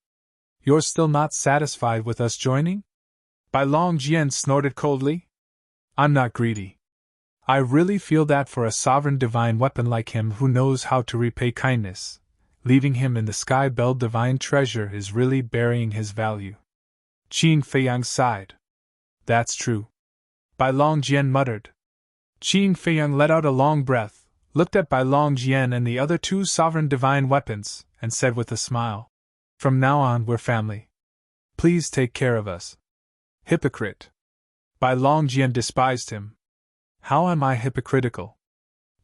You're still not satisfied with us joining? Bai Long Jian snorted coldly. I'm not greedy. I really feel that for a sovereign divine weapon like him who knows how to repay kindness, leaving him in the Sky Bell Divine Treasure is really burying his value. Qin Feiyang sighed. That's true. Bai Long Jian muttered. Qin Feiyang let out a long breath, looked at Bai Long Jian and the other 2 sovereign divine weapons, and said with a smile, From now on we're family. Please take care of us. Hypocrite. Bai Long Jian despised him. How am I hypocritical?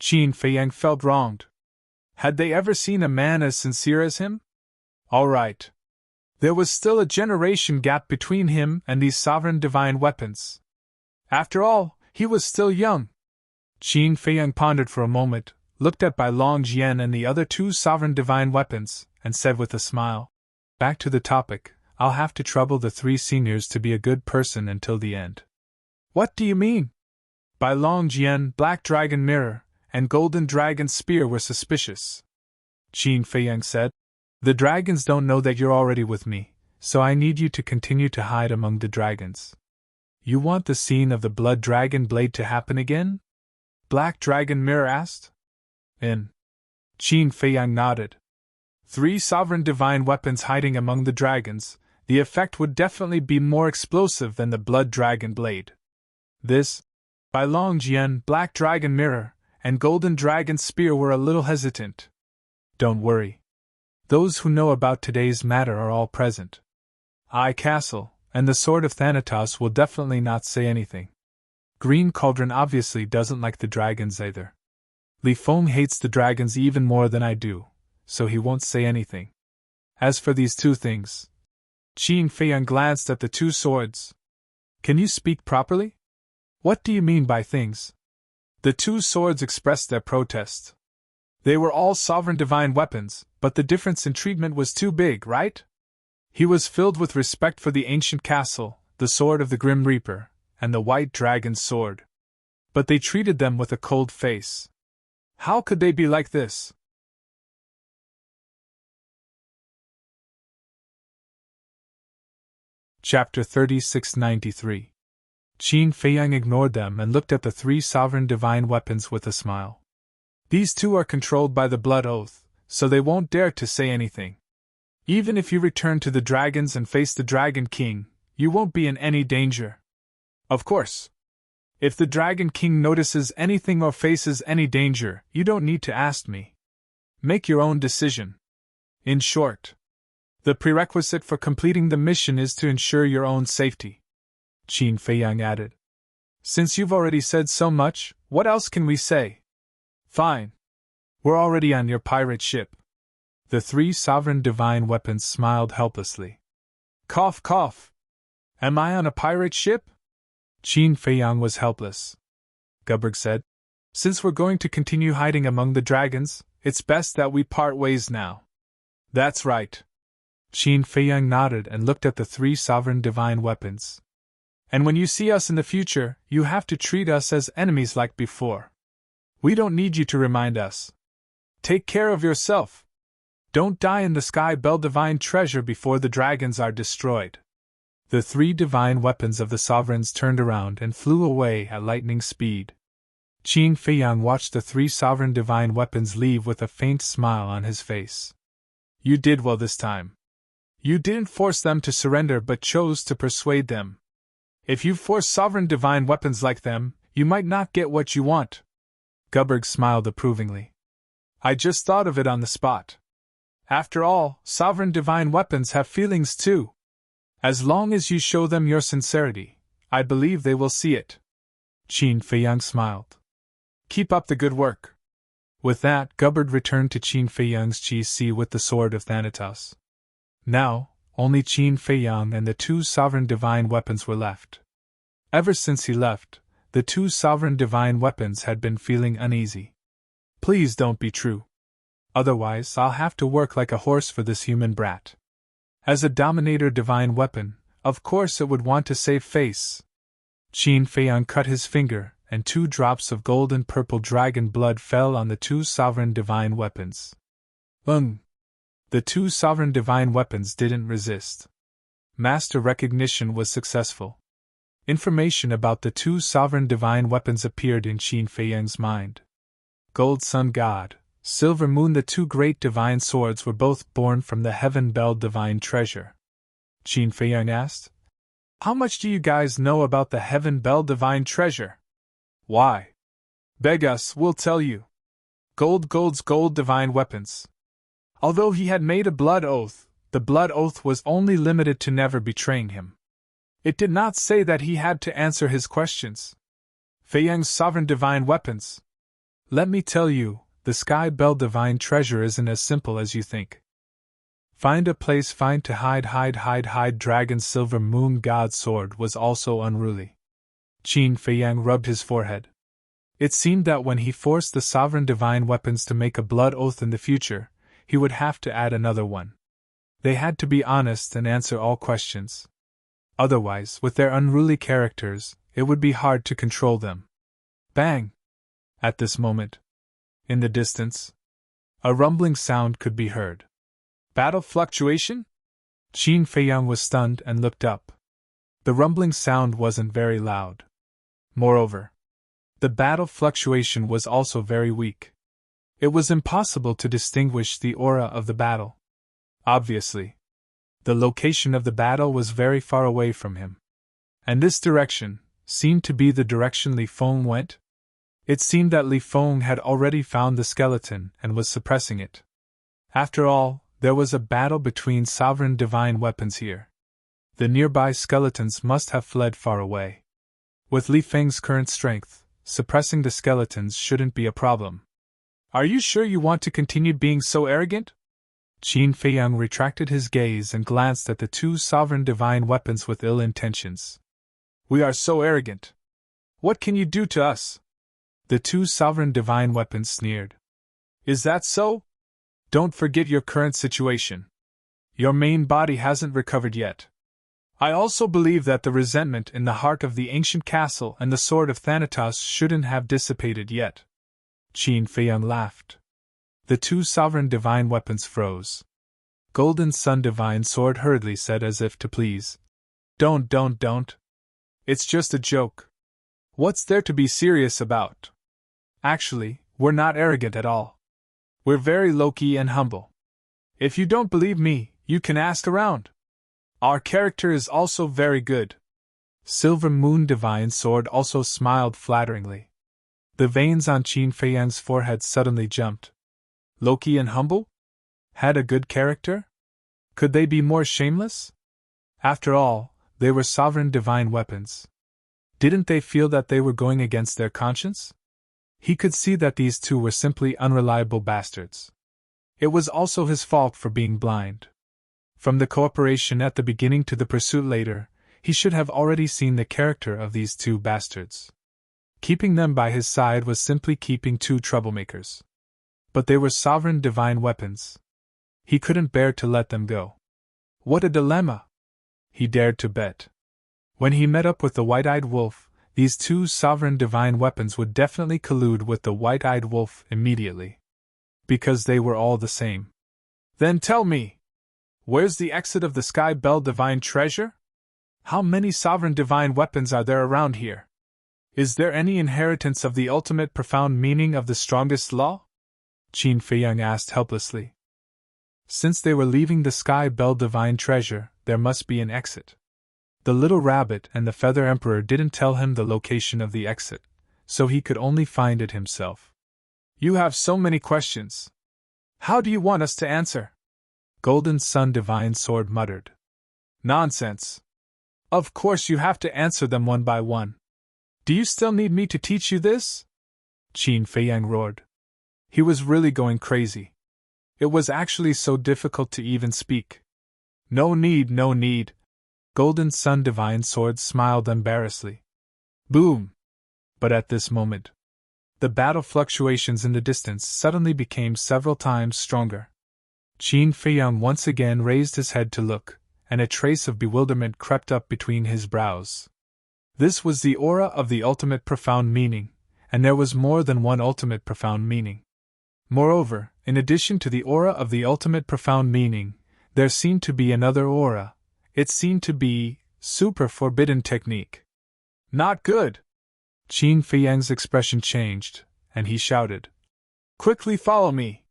Qin Feiyang felt wronged. Had they ever seen a man as sincere as him? All right. There was still a generation gap between him and these sovereign divine weapons. After all, he was still young. Qin Feiyang pondered for a moment, looked at Bai Long Jian and the other 2 sovereign divine weapons, and said with a smile, Back to the topic, I'll have to trouble the 3 seniors to be a good person until the end. What do you mean? Bai Long Jian, Black Dragon Mirror, and Golden Dragon Spear were suspicious. Qin Feiyang said, The dragons don't know that you're already with me, so I need you to continue to hide among the dragons. You want the scene of the Blood Dragon Blade to happen again? Black Dragon Mirror asked. Qin Feiyang nodded. 3 sovereign divine weapons hiding among the dragons, the effect would definitely be more explosive than the Blood Dragon Blade. This, Bai Long Jian, Black Dragon Mirror, and Golden Dragon Spear were a little hesitant. Don't worry. Those who know about today's matter are all present. Eye Castle, and the Sword of Thanatos will definitely not say anything. Green Cauldron obviously doesn't like the dragons either. Li Feng hates the dragons even more than I do, so he won't say anything. As for these 2 things, Qin Feiyang glanced at the 2 swords. Can you speak properly? What do you mean by things? The 2 swords expressed their protest. They were all sovereign divine weapons, but the difference in treatment was too big, right? He was filled with respect for the ancient castle, the sword of the Grim Reaper, and the White Dragon's sword. But they treated them with a cold face. How could they be like this? Chapter 3693. Qin Feiyang ignored them and looked at the 3 sovereign divine weapons with a smile. These 2 are controlled by the Blood Oath, so they won't dare to say anything. Even if you return to the dragons and face the Dragon King, you won't be in any danger. Of course. If the Dragon King notices anything or faces any danger, you don't need to ask me. Make your own decision. In short, The prerequisite for completing the mission is to ensure your own safety, Qin Feiyang added. Since you've already said so much, what else can we say? Fine. We're already on your pirate ship. The three sovereign divine weapons smiled helplessly. Cough, cough. Am I on a pirate ship? Qin Feiyang was helpless. Gubberg said, since we're going to continue hiding among the dragons, it's best that we part ways now. That's right. Qin Feiyang nodded and looked at the three sovereign divine weapons. And when you see us in the future, you have to treat us as enemies like before. We don't need you to remind us. Take care of yourself. Don't die in the Sky Bell divine treasure before the dragons are destroyed. The three divine weapons of the sovereigns turned around and flew away at lightning speed. Qin Feiyang watched the three sovereign divine weapons leave with a faint smile on his face. You did well this time. You didn't force them to surrender but chose to persuade them. If you force sovereign divine weapons like them, you might not get what you want. Gubberg smiled approvingly. I just thought of it on the spot. After all, sovereign divine weapons have feelings too. As long as you show them your sincerity, I believe they will see it. Qin Feiyang smiled. Keep up the good work. With that, Gubberg returned to Qin Feiyang's GC with the sword of Thanatos. Now, only Qin Feiyang and the two sovereign divine weapons were left. Ever since he left, the two sovereign divine weapons had been feeling uneasy. Please don't be true. Otherwise, I'll have to work like a horse for this human brat. As a Dominator divine weapon, of course it would want to save face. Qin Feiyang cut his finger, and 2 drops of golden purple dragon blood fell on the 2 sovereign divine weapons. The 2 sovereign divine weapons didn't resist. Master recognition was successful. Information about the 2 sovereign divine weapons appeared in Qin Feiyang's mind. Gold Sun God, Silver Moon, the 2 great divine swords were both born from the Heaven Bell divine treasure. Qin Feiyang asked, how much do you guys know about the Heaven Bell divine treasure? Why? Beg us, we'll tell you. Gold's gold divine weapons. Although he had made a blood oath, the blood oath was only limited to never betraying him. It did not say that he had to answer his questions. Feiyang's sovereign divine weapons. Let me tell you, the Sky Bell divine treasure isn't as simple as you think. Find a place fine to hide. Dragon Silver Moon God's sword was also unruly. Qin Feiyang rubbed his forehead. It seemed that when he forced the sovereign divine weapons to make a blood oath in the future, he would have to add another one. They had to be honest and answer all questions. Otherwise, with their unruly characters, it would be hard to control them. Bang! At this moment, in the distance, a rumbling sound could be heard. Battle fluctuation? Qin Feiyang was stunned and looked up. The rumbling sound wasn't very loud. Moreover, the battle fluctuation was also very weak. It was impossible to distinguish the aura of the battle. Obviously, the location of the battle was very far away from him. And this direction seemed to be the direction Li Feng went. It seemed that Li Feng had already found the skeleton and was suppressing it. After all, there was a battle between sovereign divine weapons here. The nearby skeletons must have fled far away. With Li Feng's current strength, suppressing the skeletons shouldn't be a problem. Are you sure you want to continue being so arrogant? Qin Feiyang retracted his gaze and glanced at the 2 sovereign divine weapons with ill intentions. We are so arrogant. What can you do to us? The 2 sovereign divine weapons sneered. Is that so? Don't forget your current situation. Your main body hasn't recovered yet. I also believe that the resentment in the heart of the ancient castle and the sword of Thanatos shouldn't have dissipated yet. Qin Feiyang laughed. The 2 sovereign divine weapons froze. Golden Sun Divine Sword hurriedly said as if to please. Don't. It's just a joke. What's there to be serious about? Actually, we're not arrogant at all. We're very low-key and humble. If you don't believe me, you can ask around. Our character is also very good. Silver Moon Divine Sword also smiled flatteringly. The veins on Qin Feiyang's forehead suddenly jumped. Low-key and humble? Had a good character? Could they be more shameless? After all, they were sovereign divine weapons. Didn't they feel that they were going against their conscience? He could see that these two were simply unreliable bastards. It was also his fault for being blind. From the cooperation at the beginning to the pursuit later, he should have already seen the character of these two bastards. Keeping them by his side was simply keeping two troublemakers. But they were sovereign divine weapons. He couldn't bear to let them go. What a dilemma! He dared to bet. When he met up with the white-eyed wolf, these two sovereign divine weapons would definitely collude with the white-eyed wolf immediately. Because they were all the same. Then tell me, where's the exit of the Sky Bell divine treasure? How many sovereign divine weapons are there around here? Is there any inheritance of the ultimate profound meaning of the strongest law? Qin Feiyang asked helplessly. Since they were leaving the Sky Bell divine treasure, there must be an exit. The little rabbit and the Feather Emperor didn't tell him the location of the exit, so he could only find it himself. You have so many questions. How do you want us to answer? Golden Sun Divine Sword muttered. Nonsense. Of course you have to answer them one by one. Do you still need me to teach you this? Qin Feiyang roared. He was really going crazy. It was actually so difficult to even speak. No need, no need. Golden Sun Divine Sword smiled embarrassedly. Boom! But at this moment, the battle fluctuations in the distance suddenly became several times stronger. Qin Feiyang once again raised his head to look, and a trace of bewilderment crept up between his brows. This was the aura of the ultimate profound meaning, and there was more than one ultimate profound meaning. Moreover, in addition to the aura of the ultimate profound meaning, there seemed to be another aura. It seemed to be super forbidden technique. Not good! Qin Feiyang's expression changed, and he shouted, Quickly follow me!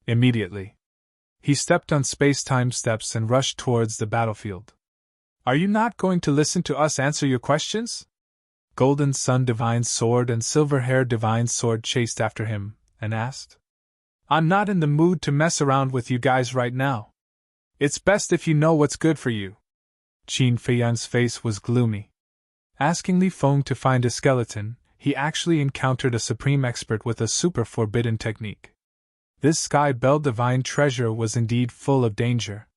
Immediately. He stepped on space-time steps and rushed towards the battlefield. Are you not going to listen to us answer your questions? Golden Sun Divine Sword and Silver Hair Divine Sword chased after him, and asked. I'm not in the mood to mess around with you guys right now. It's best if you know what's good for you. Qin Feiyang's face was gloomy. Asking Li Feng to find a skeleton, he actually encountered a supreme expert with a super forbidden technique. This Sky Bell divine treasure was indeed full of danger.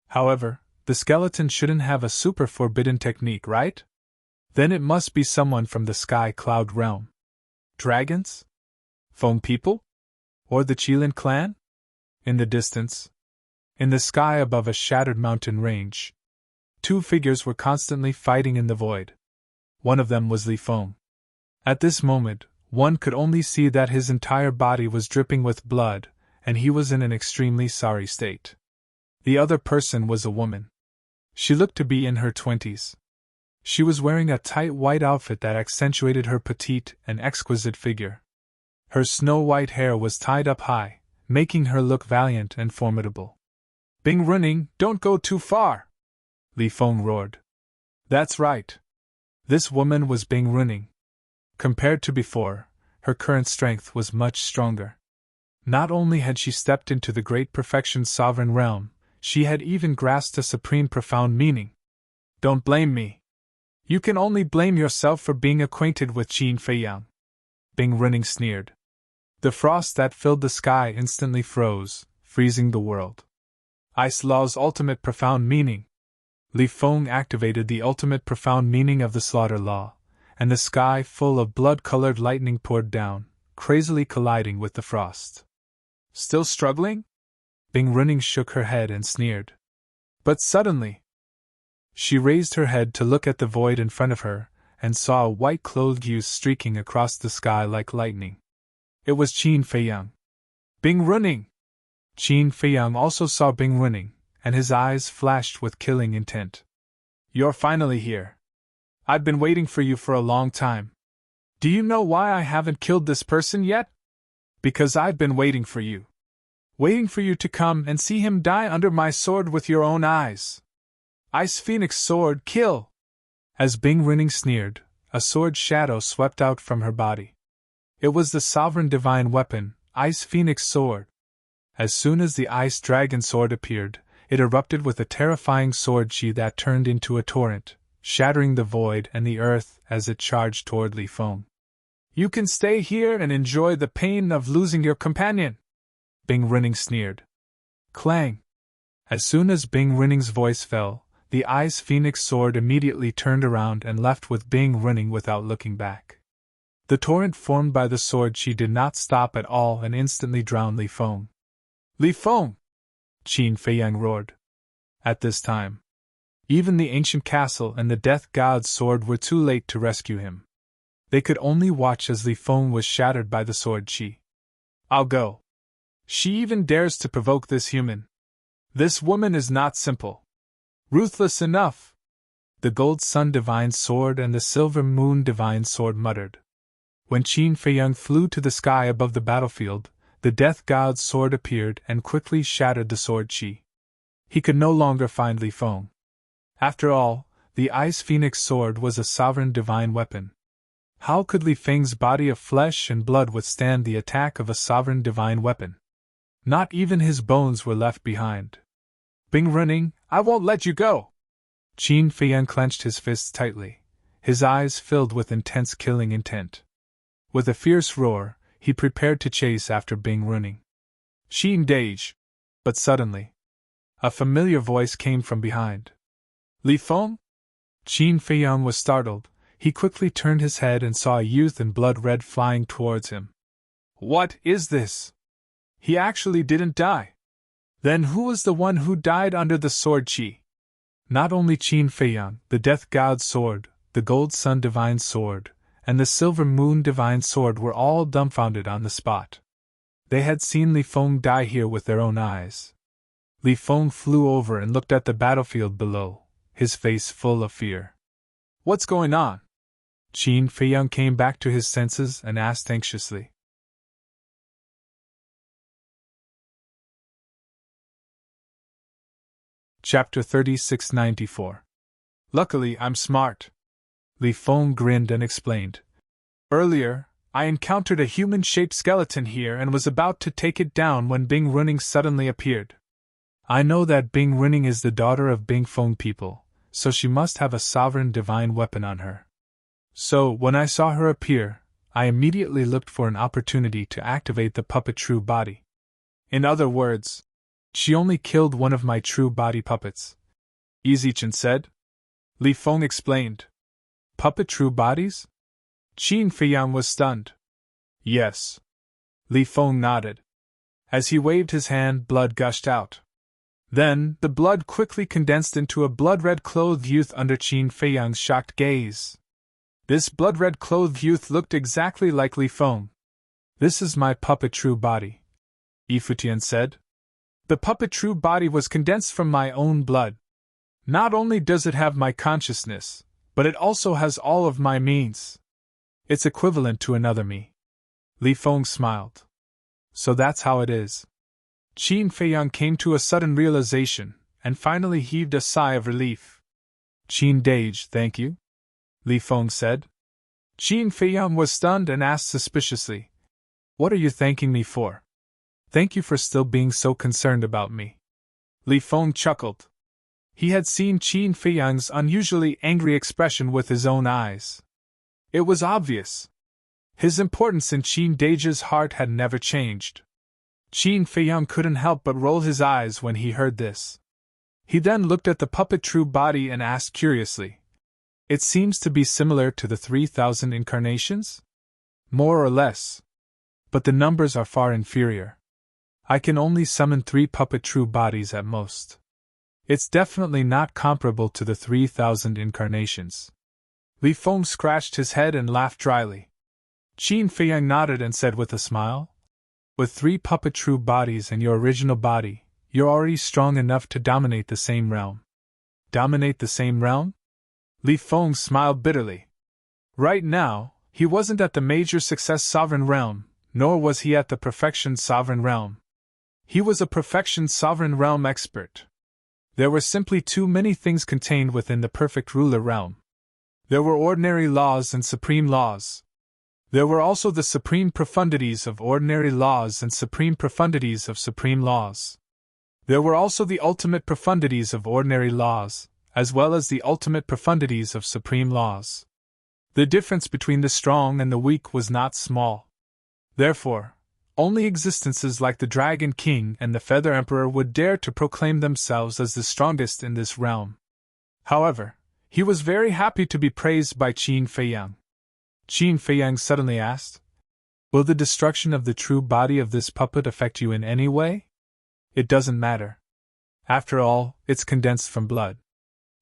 However, the skeleton shouldn't have a super forbidden technique, right? Then it must be someone from the Sky Cloud realm. Dragons? Feng people? Or the Qilin clan? In the distance, in the sky above a shattered mountain range, two figures were constantly fighting in the void. One of them was Li Feng. At this moment, one could only see that his entire body was dripping with blood, and he was in an extremely sorry state. The other person was a woman. She looked to be in her 20s. She was wearing a tight white outfit that accentuated her petite and exquisite figure. Her snow-white hair was tied up high, making her look valiant and formidable. Bing running, don't go too far! Li Feng roared. That's right. This woman was Bing running. Compared to before, her current strength was much stronger. Not only had she stepped into the great perfection sovereign realm, she had even grasped a supreme profound meaning. Don't blame me. You can only blame yourself for being acquainted with Qin Feiyang. Bing running sneered. The frost that filled the sky instantly froze, freezing the world. Ice Law's ultimate profound meaning. Li Feng activated the ultimate profound meaning of the Slaughter Law, and the sky full of blood-colored lightning poured down, crazily colliding with the frost. Still struggling? Bing running shook her head and sneered. But suddenly, she raised her head to look at the void in front of her, and saw a white-clothed youth streaking across the sky like lightning. It was Qin Feiyang. Bing running! Qin Feiyang also saw Bing running, and his eyes flashed with killing intent. You're finally here. I've been waiting for you for a long time. Do you know why I haven't killed this person yet? Because I've been waiting for you. Waiting for you to come and see him die under my sword with your own eyes. Ice Phoenix Sword, kill! As Bing running sneered, a sword shadow swept out from her body. It was the sovereign divine weapon, Ice Phoenix Sword. As soon as the Ice Dragon Sword appeared, it erupted with a terrifying sword chi that turned into a torrent, shattering the void and the earth as it charged toward Li Feng. "You can stay here and enjoy the pain of losing your companion," Bing Rinning sneered. Clang! As soon as Bing Rinning's voice fell, the Ice Phoenix sword immediately turned around and left with Bing Rinning without looking back. The torrent formed by the sword chi did not stop at all and instantly drowned Li Feng. "Li Feng!" Qin Feiyang roared. At this time, even the ancient castle and the death god's sword were too late to rescue him. They could only watch as Li Feng was shattered by the sword chi. "I'll go. She even dares to provoke this human. This woman is not simple. Ruthless enough," the Gold Sun Divine Sword and the Silver Moon Divine Sword muttered. When Qin Feiyang flew to the sky above the battlefield, the Death God's sword appeared and quickly shattered the sword chi. He could no longer find Li Feng. After all, the Ice Phoenix sword was a sovereign divine weapon. How could Li Feng's body of flesh and blood withstand the attack of a sovereign divine weapon? Not even his bones were left behind. "Bing Rinning, I won't let you go!" Qin Feiyang clenched his fists tightly, his eyes filled with intense killing intent. With a fierce roar, he prepared to chase after Bing Rinning. "Xin Dage!" But suddenly, a familiar voice came from behind. "Li Feng?" Qin Feiyang was startled. He quickly turned his head and saw a youth in blood red flying towards him. "What is this? He actually didn't die. Then who was the one who died under the sword chi?" Not only Qin Feiyang, the Death God's sword, the Gold Sun Divine Sword, and the Silver Moon Divine Sword were all dumbfounded on the spot. They had seen Li Feng die here with their own eyes. Li Feng flew over and looked at the battlefield below, his face full of fear. "What's going on?" Qin Feiyang came back to his senses and asked anxiously. Chapter 3694. "Luckily, I'm smart." Li Feng grinned and explained. "Earlier, I encountered a human-shaped skeleton here and was about to take it down when Bing Rinning suddenly appeared. I know that Bing Rinning is the daughter of Bing Feng people, so she must have a sovereign divine weapon on her. So, when I saw her appear, I immediately looked for an opportunity to activate the puppet true body. In other words, she only killed one of my true body puppets," Easychen said. Li Feng explained. "Puppet true bodies?" Qin Feiyang was stunned. "Yes." Li Feng nodded. As he waved his hand, blood gushed out. Then, the blood quickly condensed into a blood-red clothed youth under Qin Feiyang's shocked gaze. This blood-red clothed youth looked exactly like Li Feng. "This is my puppet true body," Yifutian said. "The puppet true body was condensed from my own blood. Not only does it have my consciousness, but it also has all of my means. It's equivalent to another me." Li Feng smiled. "So that's how it is." Qin Feiyang came to a sudden realization, and finally heaved a sigh of relief. "Qin Dage, thank you," Li Feng said. Qin Feiyang was stunned and asked suspiciously, "What are you thanking me for?" "Thank you for still being so concerned about me." Li Feng chuckled. He had seen Qin Feiyang's unusually angry expression with his own eyes. It was obvious. His importance in Qin Dage's heart had never changed. Qin Feiyang couldn't help but roll his eyes when he heard this. He then looked at the puppet true body and asked curiously, "It seems to be similar to the 3,000 incarnations?" "More or less. But the numbers are far inferior. I can only summon 3 puppet true bodies at most. It's definitely not comparable to the 3,000 incarnations." Li Feng scratched his head and laughed dryly. Qin Feiyang nodded and said with a smile, "With 3 puppet true bodies and your original body, you're already strong enough to dominate the same realm." "Dominate the same realm?" Li Feng smiled bitterly. Right now, he wasn't at the major success sovereign realm, nor was he at the perfection sovereign realm. He was a perfection sovereign realm expert. There were simply too many things contained within the perfect ruler realm. There were ordinary laws and supreme laws. There were also the supreme profundities of ordinary laws and supreme profundities of supreme laws. There were also the ultimate profundities of ordinary laws, as well as the ultimate profundities of supreme laws. The difference between the strong and the weak was not small. Therefore, only existences like the Dragon King and the Feather Emperor would dare to proclaim themselves as the strongest in this realm. However, he was very happy to be praised by Qin Feiyang. Qin Feiyang suddenly asked, "Will the destruction of the true body of this puppet affect you in any way?" "It doesn't matter. After all, it's condensed from blood.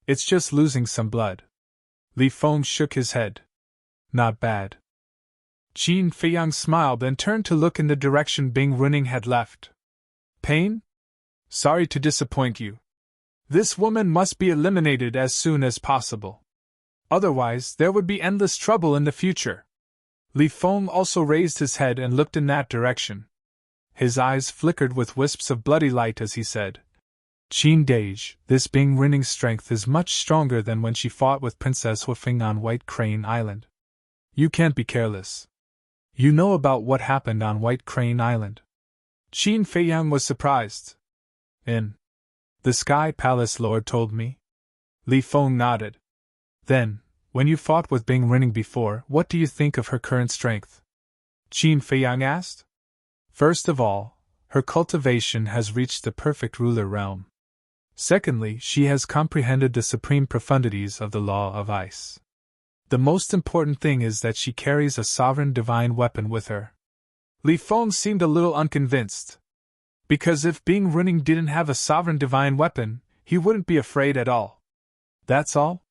It's just losing some blood." Li Feng shook his head. "Not bad." Qin Feiyang smiled and turned to look in the direction Bing Runing had left. "Pain? Sorry to disappoint you. This woman must be eliminated as soon as possible. Otherwise, there would be endless trouble in the future." Li Feng also raised his head and looked in that direction. His eyes flickered with wisps of bloody light as he said, "Qin Dage, this Bing Running's strength is much stronger than when she fought with Princess Huifeng on White Crane Island. You can't be careless. You know about what happened on White Crane Island." Qin Feiyang was surprised. The Sky Palace Lord told me." Li Feng nodded. "Then, when you fought with Bing Runing before, what do you think of her current strength?" Qin Feiyang asked. "First of all, her cultivation has reached the perfect ruler realm. Secondly, she has comprehended the supreme profundities of the law of ice. The most important thing is that she carries a sovereign divine weapon with her." Li Feng seemed a little unconvinced. Because if Bing Runing didn't have a sovereign divine weapon, he wouldn't be afraid at all. "That's all?"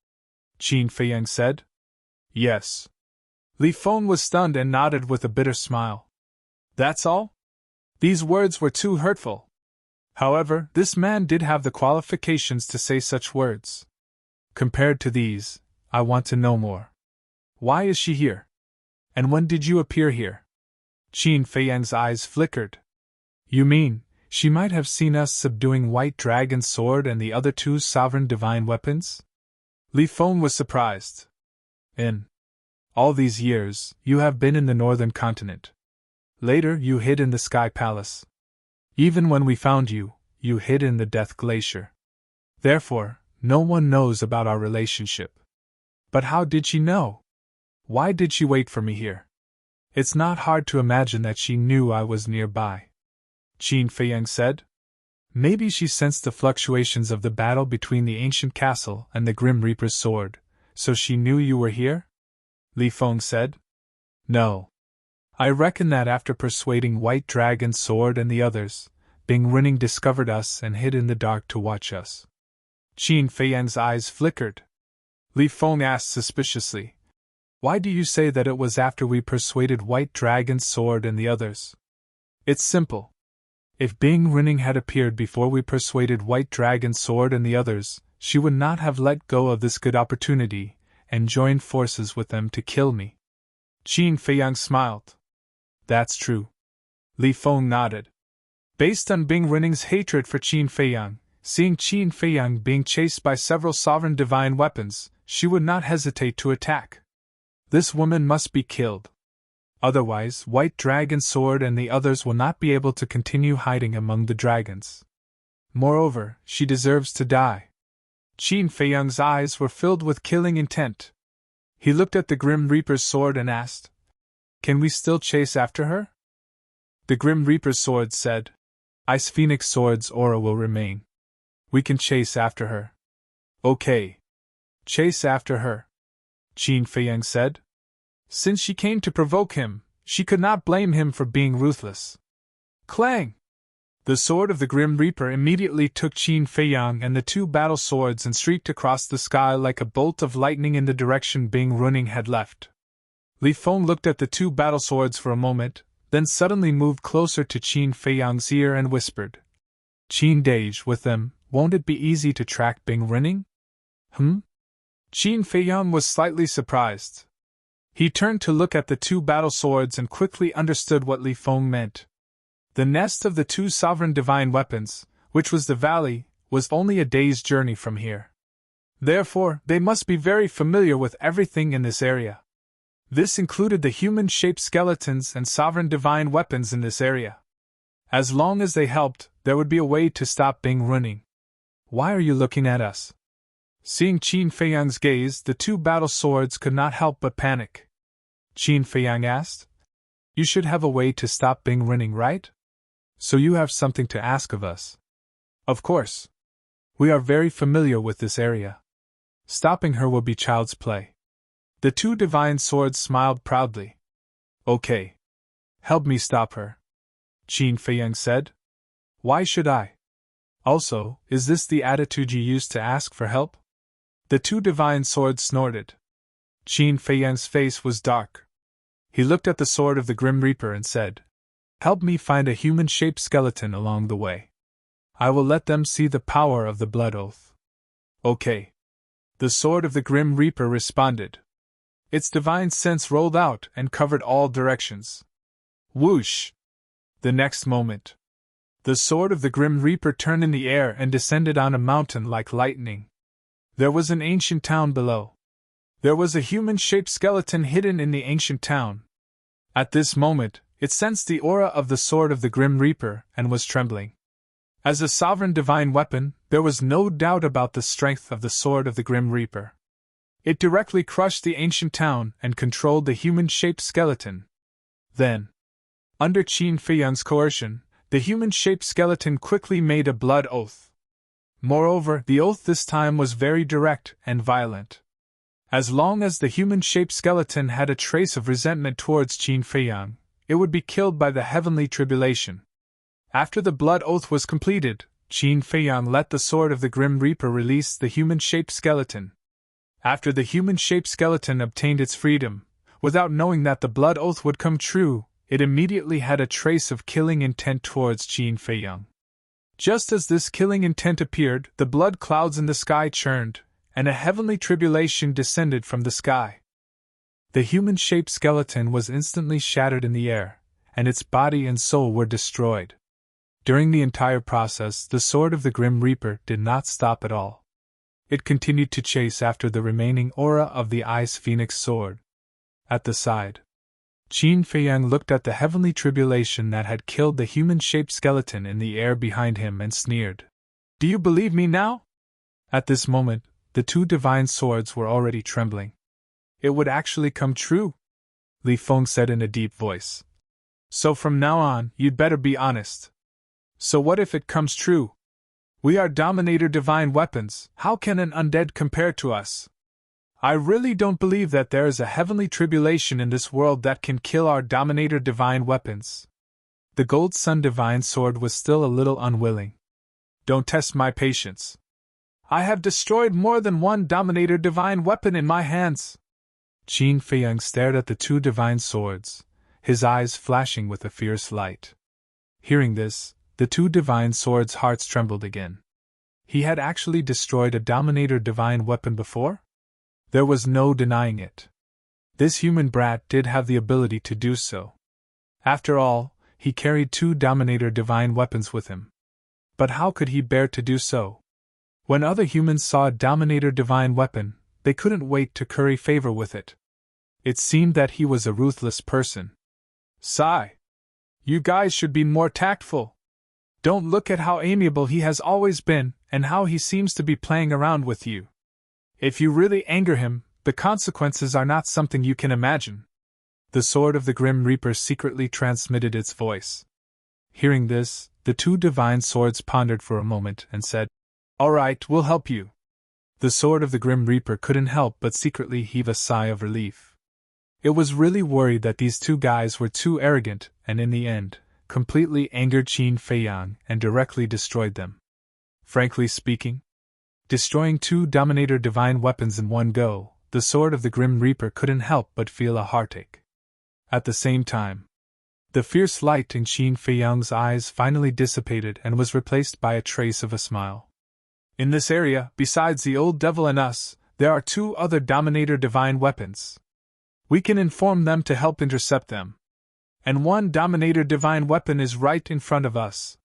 Qin Feiyang said. "Yes." Li Feng was stunned and nodded with a bitter smile. "That's all?" These words were too hurtful. However, this man did have the qualifications to say such words. "Compared to these, I want to know more. Why is she here? And when did you appear here?" Qin Feiyang's eyes flickered. "You mean, she might have seen us subduing White Dragon's sword and the other two sovereign divine weapons?" Li Feng was surprised. "In all these years, you have been in the northern continent. Later, you hid in the Sky Palace. Even when we found you, you hid in the Death Glacier. Therefore, no one knows about our relationship. But how did she know? Why did she wait for me here? It's not hard to imagine that she knew I was nearby," Qin Feiyang said. "Maybe she sensed the fluctuations of the battle between the ancient castle and the Grim Reaper's sword, so she knew you were here?" Li Feng said. "No. I reckon that after persuading White Dragon's sword and the others, Bing Runing discovered us and hid in the dark to watch us." Qin Feiyang's eyes flickered. Li Feng asked suspiciously, "Why do you say that it was after we persuaded White Dragon's sword and the others?" "It's simple. If Bing Runing had appeared before we persuaded White Dragon's sword and the others, she would not have let go of this good opportunity and joined forces with them to kill me." Qin Feiyang smiled. "That's true." Li Feng nodded. Based on Bing Runing's hatred for Qin Feiyang, seeing Qin Feiyang being chased by several sovereign divine weapons, she would not hesitate to attack. This woman must be killed. Otherwise, White Dragon's sword and the others will not be able to continue hiding among the dragons. Moreover, she deserves to die. Qin Feiyang's eyes were filled with killing intent. He looked at the Grim Reaper's sword and asked, "Can we still chase after her?" The Grim Reaper's sword said, "Ice Phoenix Sword's aura will remain. We can chase after her." "Okay. Chase after her," Qin Feiyang said. Since she came to provoke him, she could not blame him for being ruthless. Clang! The sword of the Grim Reaper immediately took Qin Feiyang and the two battle swords and streaked across the sky like a bolt of lightning in the direction Bing Runing had left. Li Feng looked at the two battle swords for a moment, then suddenly moved closer to Qin Feiyang's ear and whispered, "Qin Dage, with them, won't it be easy to track Bing Runing?" Qin Feiyang was slightly surprised. He turned to look at the two battle swords and quickly understood what Li Feng meant. The nest of the two sovereign divine weapons, which was the valley, was only a day's journey from here. Therefore, they must be very familiar with everything in this area. This included the human-shaped skeletons and sovereign divine weapons in this area. As long as they helped, there would be a way to stop Bing running. Why are you looking at us? Seeing Qin Feiyang's gaze, the two battle swords could not help but panic. Qin Feiyang asked. You should have a way to stop Bing running, right? So you have something to ask of us. Of course. We are very familiar with this area. Stopping her will be child's play. The two divine swords smiled proudly. Okay. Help me stop her, Qin Feiyang said. Why should I? Also, is this the attitude you used to ask for help? The two divine swords snorted. Qin Feiyang's face was dark. He looked at the sword of the Grim Reaper and said, Help me find a human-shaped skeleton along the way. I will let them see the power of the blood oath. Okay. The sword of the Grim Reaper responded. Its divine sense rolled out and covered all directions. Whoosh! The next moment, the sword of the Grim Reaper turned in the air and descended on a mountain like lightning. There was an ancient town below. There was a human-shaped skeleton hidden in the ancient town. At this moment, it sensed the aura of the sword of the Grim Reaper and was trembling. As a sovereign divine weapon, there was no doubt about the strength of the sword of the Grim Reaper. It directly crushed the ancient town and controlled the human-shaped skeleton. Then, under Qin Feiyang's coercion, the human-shaped skeleton quickly made a blood oath. Moreover, the oath this time was very direct and violent. As long as the human-shaped skeleton had a trace of resentment towards Qin Feiyang, it would be killed by the heavenly tribulation. After the blood oath was completed, Qin Feiyang let the sword of the Grim Reaper release the human-shaped skeleton. After the human-shaped skeleton obtained its freedom, without knowing that the blood oath would come true, it immediately had a trace of killing intent towards Qin Feiyang. Just as this killing intent appeared, the blood clouds in the sky churned, and a heavenly tribulation descended from the sky. The human-shaped skeleton was instantly shattered in the air, and its body and soul were destroyed. During the entire process, the sword of the Grim Reaper did not stop at all. It continued to chase after the remaining aura of the Ice Phoenix sword. At the side, Qin Feiyang looked at the heavenly tribulation that had killed the human-shaped skeleton in the air behind him and sneered. Do you believe me now? At this moment, the two divine swords were already trembling. It would actually come true, Li Feng said in a deep voice. So from now on, you'd better be honest. So what if it comes true? We are Dominator divine weapons, how can an undead compare to us? I really don't believe that there is a heavenly tribulation in this world that can kill our Dominator divine weapons. The Gold Sun divine sword was still a little unwilling. Don't test my patience. I have destroyed more than one Dominator divine weapon in my hands. Qin Feiyang stared at the two divine swords, his eyes flashing with a fierce light. Hearing this, the two divine swords' hearts trembled again. He had actually destroyed a Dominator divine weapon before? There was no denying it. This human brat did have the ability to do so. After all, he carried two Dominator divine weapons with him. But how could he bear to do so? When other humans saw a Dominator divine weapon, they couldn't wait to curry favor with it. It seemed that he was a ruthless person. Sigh. You guys should be more tactful. Don't look at how amiable he has always been, and how he seems to be playing around with you. If you really anger him, the consequences are not something you can imagine. The sword of the Grim Reaper secretly transmitted its voice. Hearing this, the two divine swords pondered for a moment and said, All right, we'll help you. The sword of the Grim Reaper couldn't help but secretly heave a sigh of relief. It was really worried that these two guys were too arrogant and in the end, completely angered Qin Feiyang and directly destroyed them. Frankly speaking, destroying two Dominator divine weapons in one go, the sword of the Grim Reaper couldn't help but feel a heartache. At the same time, the fierce light in Qin Feiyang's eyes finally dissipated and was replaced by a trace of a smile. In this area, besides the old devil and us, there are two other Dominator divine weapons. We can inform them to help intercept them. And one Dominator divine weapon is right in front of us.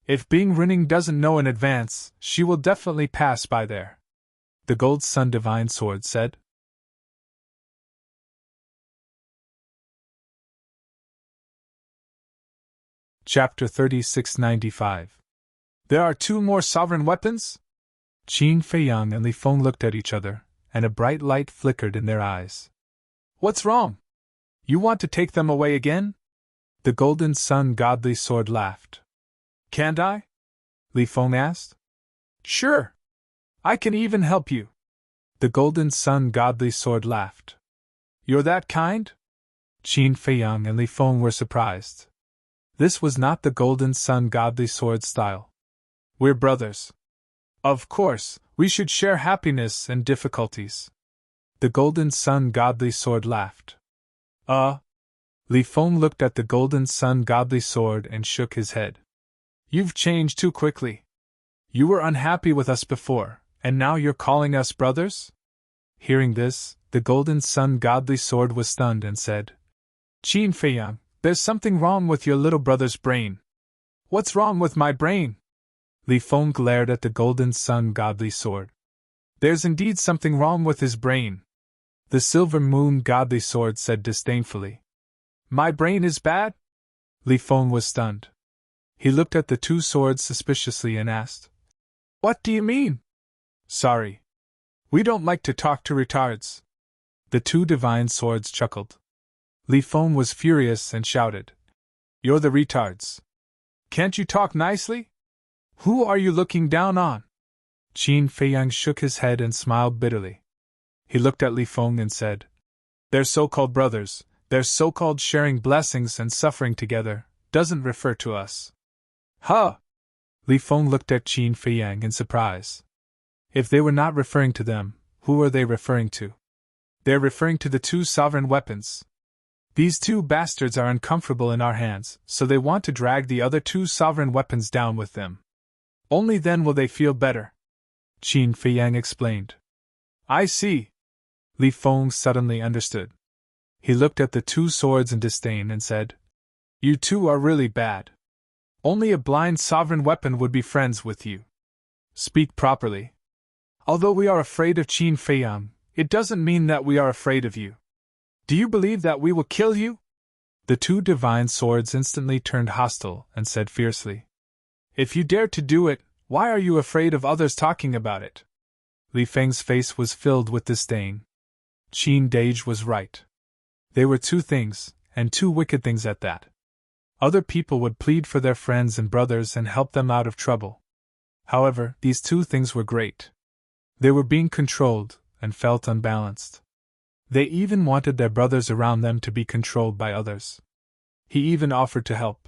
If Bing Rinning doesn't know in advance, she will definitely pass by there. The Gold Sun divine sword said. Chapter 3695 There are two more sovereign weapons? Qin Feiyang and Li Feng looked at each other, and a bright light flickered in their eyes. What's wrong? You want to take them away again? The Golden Sun Godly Sword laughed. Can't I? Li Feng asked. Sure. I can even help you. The Golden Sun Godly Sword laughed. You're that kind? Qin Feiyang and Li Feng were surprised. This was not the Golden Sun Godly Sword style. We're brothers. Of course, we should share happiness and difficulties. The Golden Sun Godly Sword laughed. Li Feng looked at the Golden Sun Godly Sword and shook his head. You've changed too quickly. You were unhappy with us before, and now you're calling us brothers? Hearing this, the Golden Sun Godly Sword was stunned and said, Qin Feiyang, there's something wrong with your little brother's brain. What's wrong with my brain? Li Feng glared at the Golden Sun Godly Sword. There's indeed something wrong with his brain. The Silver Moon Godly Sword said disdainfully. My brain is bad? Li Feng was stunned. He looked at the two swords suspiciously and asked, What do you mean? Sorry. We don't like to talk to retards. The two divine swords chuckled. Li Feng was furious and shouted, You're the retards. Can't you talk nicely? Who are you looking down on? Qin Feiyang shook his head and smiled bitterly. He looked at Li Feng and said, They're so-called brothers, their so-called sharing blessings and suffering together, doesn't refer to us. Huh! Li Feng looked at Qin Feiyang in surprise. If they were not referring to them, who are they referring to? They're referring to the two sovereign weapons. These two bastards are uncomfortable in our hands, so they want to drag the other two sovereign weapons down with them. Only then will they feel better. Qin Feiyang explained. I see. Li Feng suddenly understood. He looked at the two swords in disdain and said, You two are really bad. Only a blind sovereign weapon would be friends with you. Speak properly. Although we are afraid of Qin Feiyang, it doesn't mean that we are afraid of you. Do you believe that we will kill you? The two divine swords instantly turned hostile and said fiercely, If you dare to do it, why are you afraid of others talking about it? Li Feng's face was filled with disdain. Qin Dage was right. They were two things, and two wicked things at that. Other people would plead for their friends and brothers and help them out of trouble. However, these two things were great. They were being controlled, and felt unbalanced. They even wanted their brothers around them to be controlled by others. He even offered to help.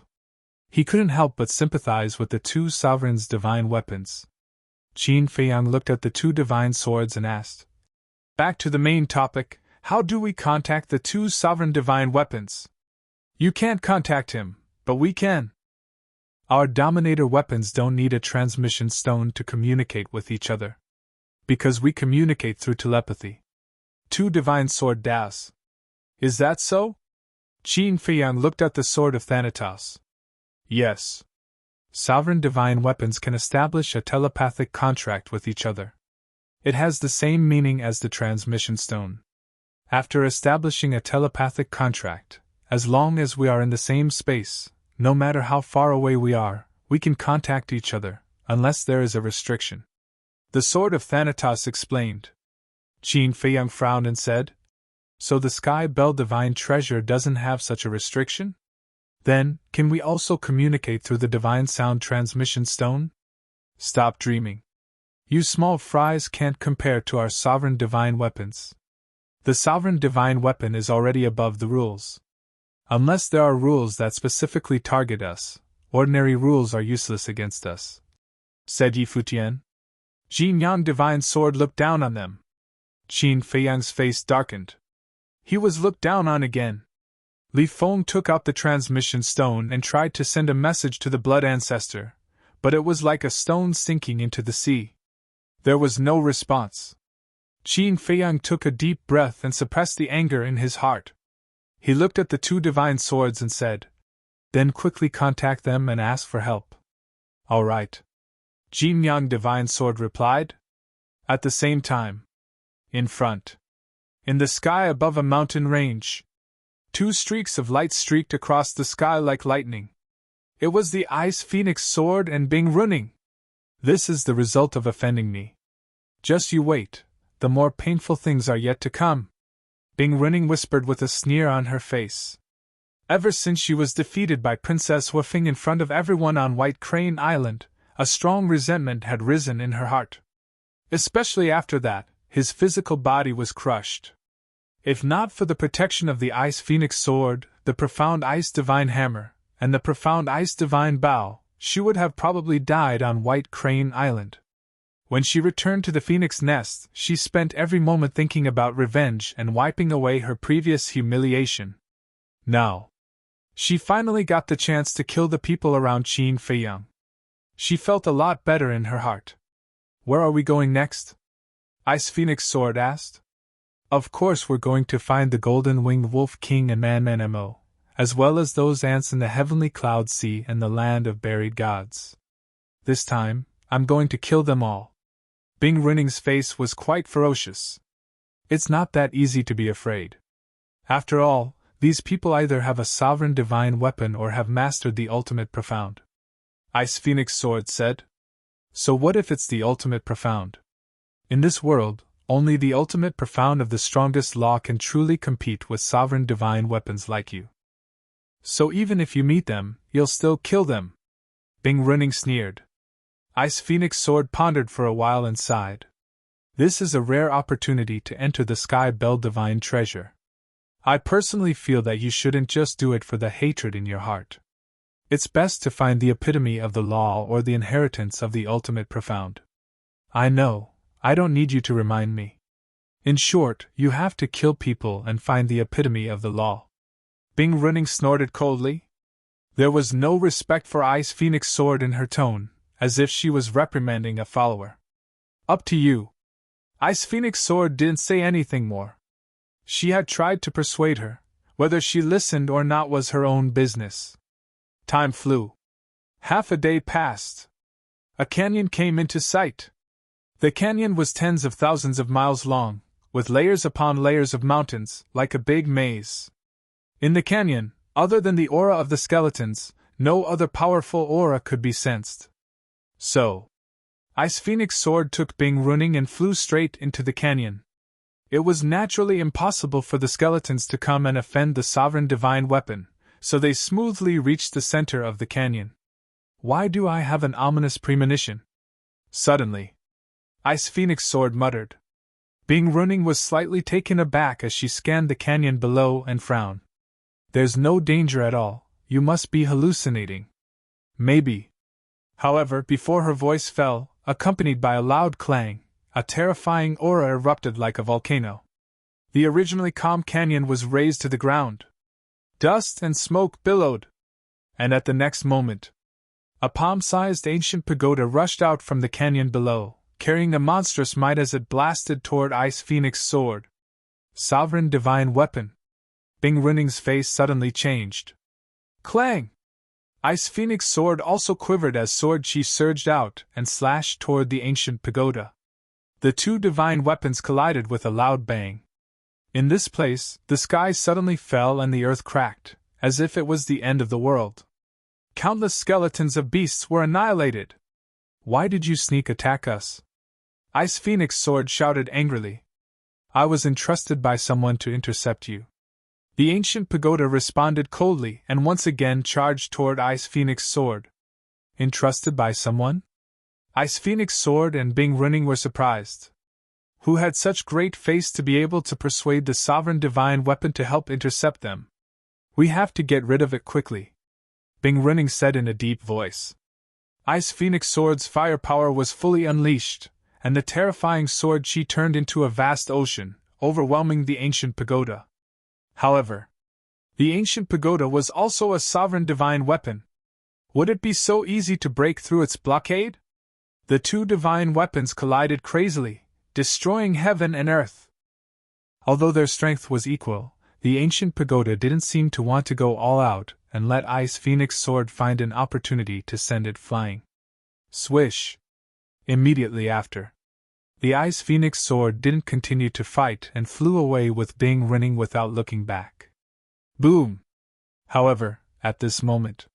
He couldn't help but sympathize with the two sovereigns' divine weapons. Qin Feiyang looked at the two divine swords and asked, Back to the main topic, how do we contact the two sovereign divine weapons? You can't contact him, but we can. Our dominator weapons don't need a transmission stone to communicate with each other. Because we communicate through telepathy. Two divine sword das. Is that so? Qin Feiyang looked at the sword of Thanatos. Yes. Sovereign divine weapons can establish a telepathic contract with each other. It has the same meaning as the transmission stone. After establishing a telepathic contract, as long as we are in the same space, no matter how far away we are, we can contact each other, unless there is a restriction. The sword of Thanatos explained. Qin Feiyang frowned and said, So the Sky Bell Divine Treasure doesn't have such a restriction? Then, can we also communicate through the Divine Sound Transmission Stone? Stop dreaming. You small fries can't compare to our sovereign divine weapons. The sovereign divine weapon is already above the rules. Unless there are rules that specifically target us, ordinary rules are useless against us. Said Yi Futian. Jin Yang Divine Sword looked down on them. Qin Feiyang's face darkened. He was looked down on again. Li Feng took out the transmission stone and tried to send a message to the blood ancestor, but it was like a stone sinking into the sea. There was no response. Qin Feiyang took a deep breath and suppressed the anger in his heart. He looked at the two divine swords and said, Then quickly contact them and ask for help. All right. Jin Yang Divine Sword replied. At the same time. In front. In the sky above a mountain range. Two streaks of light streaked across the sky like lightning. It was the Ice Phoenix Sword and Bing Running. This is the result of offending me. Just you wait, the more painful things are yet to come. Bing Running whispered with a sneer on her face. Ever since she was defeated by Princess Woofing in front of everyone on White Crane Island, a strong resentment had risen in her heart. Especially after that, his physical body was crushed. If not for the protection of the Ice Phoenix Sword, the Profound Ice Divine Hammer, and the Profound Ice Divine Bow, she would have probably died on White Crane Island. When she returned to the Phoenix Nest, she spent every moment thinking about revenge and wiping away her previous humiliation. Now, she finally got the chance to kill the people around Qin Feiyang. She felt a lot better in her heart. Where are we going next? Ice Phoenix Sword asked. Of course we're going to find the Golden-Winged Wolf King and Man-Man-Mo, as well as those ants in the Heavenly Cloud Sea and the Land of Buried Gods. This time, I'm going to kill them all. Bing Running's face was quite ferocious. It's not that easy to be afraid. After all, these people either have a sovereign divine weapon or have mastered the ultimate profound. Ice Phoenix Sword said. So what if it's the ultimate profound? In this world, only the ultimate profound of the strongest law can truly compete with sovereign divine weapons like you. So even if you meet them, you'll still kill them. Bing Running sneered. Ice Phoenix Sword pondered for a while and sighed. This is a rare opportunity to enter the Sky Bell Divine Treasure. I personally feel that you shouldn't just do it for the hatred in your heart. It's best to find the epitome of the law or the inheritance of the ultimate profound. I know, I don't need you to remind me. In short, you have to kill people and find the epitome of the law. Bing Running snorted coldly. There was no respect for Ice Phoenix Sword in her tone, as if she was reprimanding a follower. Up to you. Ice Phoenix Sword didn't say anything more. She had tried to persuade her. Whether she listened or not was her own business. Time flew. Half a day passed. A canyon came into sight. The canyon was tens of thousands of miles long, with layers upon layers of mountains, like a big maze. In the canyon, other than the aura of the skeletons, no other powerful aura could be sensed. So, Ice Phoenix Sword took Bing Running and flew straight into the canyon. It was naturally impossible for the skeletons to come and offend the sovereign divine weapon, so they smoothly reached the center of the canyon. Why do I have an ominous premonition? Suddenly, Ice Phoenix Sword muttered. Bing Running was slightly taken aback as she scanned the canyon below and frowned. There's no danger at all, you must be hallucinating. Maybe. However, before her voice fell, accompanied by a loud clang, a terrifying aura erupted like a volcano. The originally calm canyon was razed to the ground. Dust and smoke billowed. And at the next moment, a palm-sized ancient pagoda rushed out from the canyon below, carrying a monstrous might as it blasted toward Ice Phoenix Sword. Sovereign divine weapon. Bing Running's face suddenly changed. Clang! Ice Phoenix Sword also quivered as sword chi surged out and slashed toward the ancient pagoda. The two divine weapons collided with a loud bang. In this place, the sky suddenly fell and the earth cracked, as if it was the end of the world. Countless skeletons of beasts were annihilated. Why did you sneak attack us? Ice Phoenix Sword shouted angrily. I was entrusted by someone to intercept you. The ancient pagoda responded coldly and once again charged toward Ice Phoenix Sword. Entrusted by someone? Ice Phoenix Sword and Bing Running were surprised. Who had such great face to be able to persuade the sovereign divine weapon to help intercept them? We have to get rid of it quickly, Bing Running said in a deep voice. Ice Phoenix Sword's firepower was fully unleashed, and the terrifying sword chi turned into a vast ocean, overwhelming the ancient pagoda. However, the ancient pagoda was also a sovereign divine weapon. Would it be so easy to break through its blockade? The two divine weapons collided crazily, destroying heaven and earth. Although their strength was equal, the ancient pagoda didn't seem to want to go all out and let Ice Phoenix Sword find an opportunity to send it flying. Swish! Immediately after, the Ice Phoenix Sword didn't continue to fight and flew away with Bing Running without looking back. Boom! However, at this moment,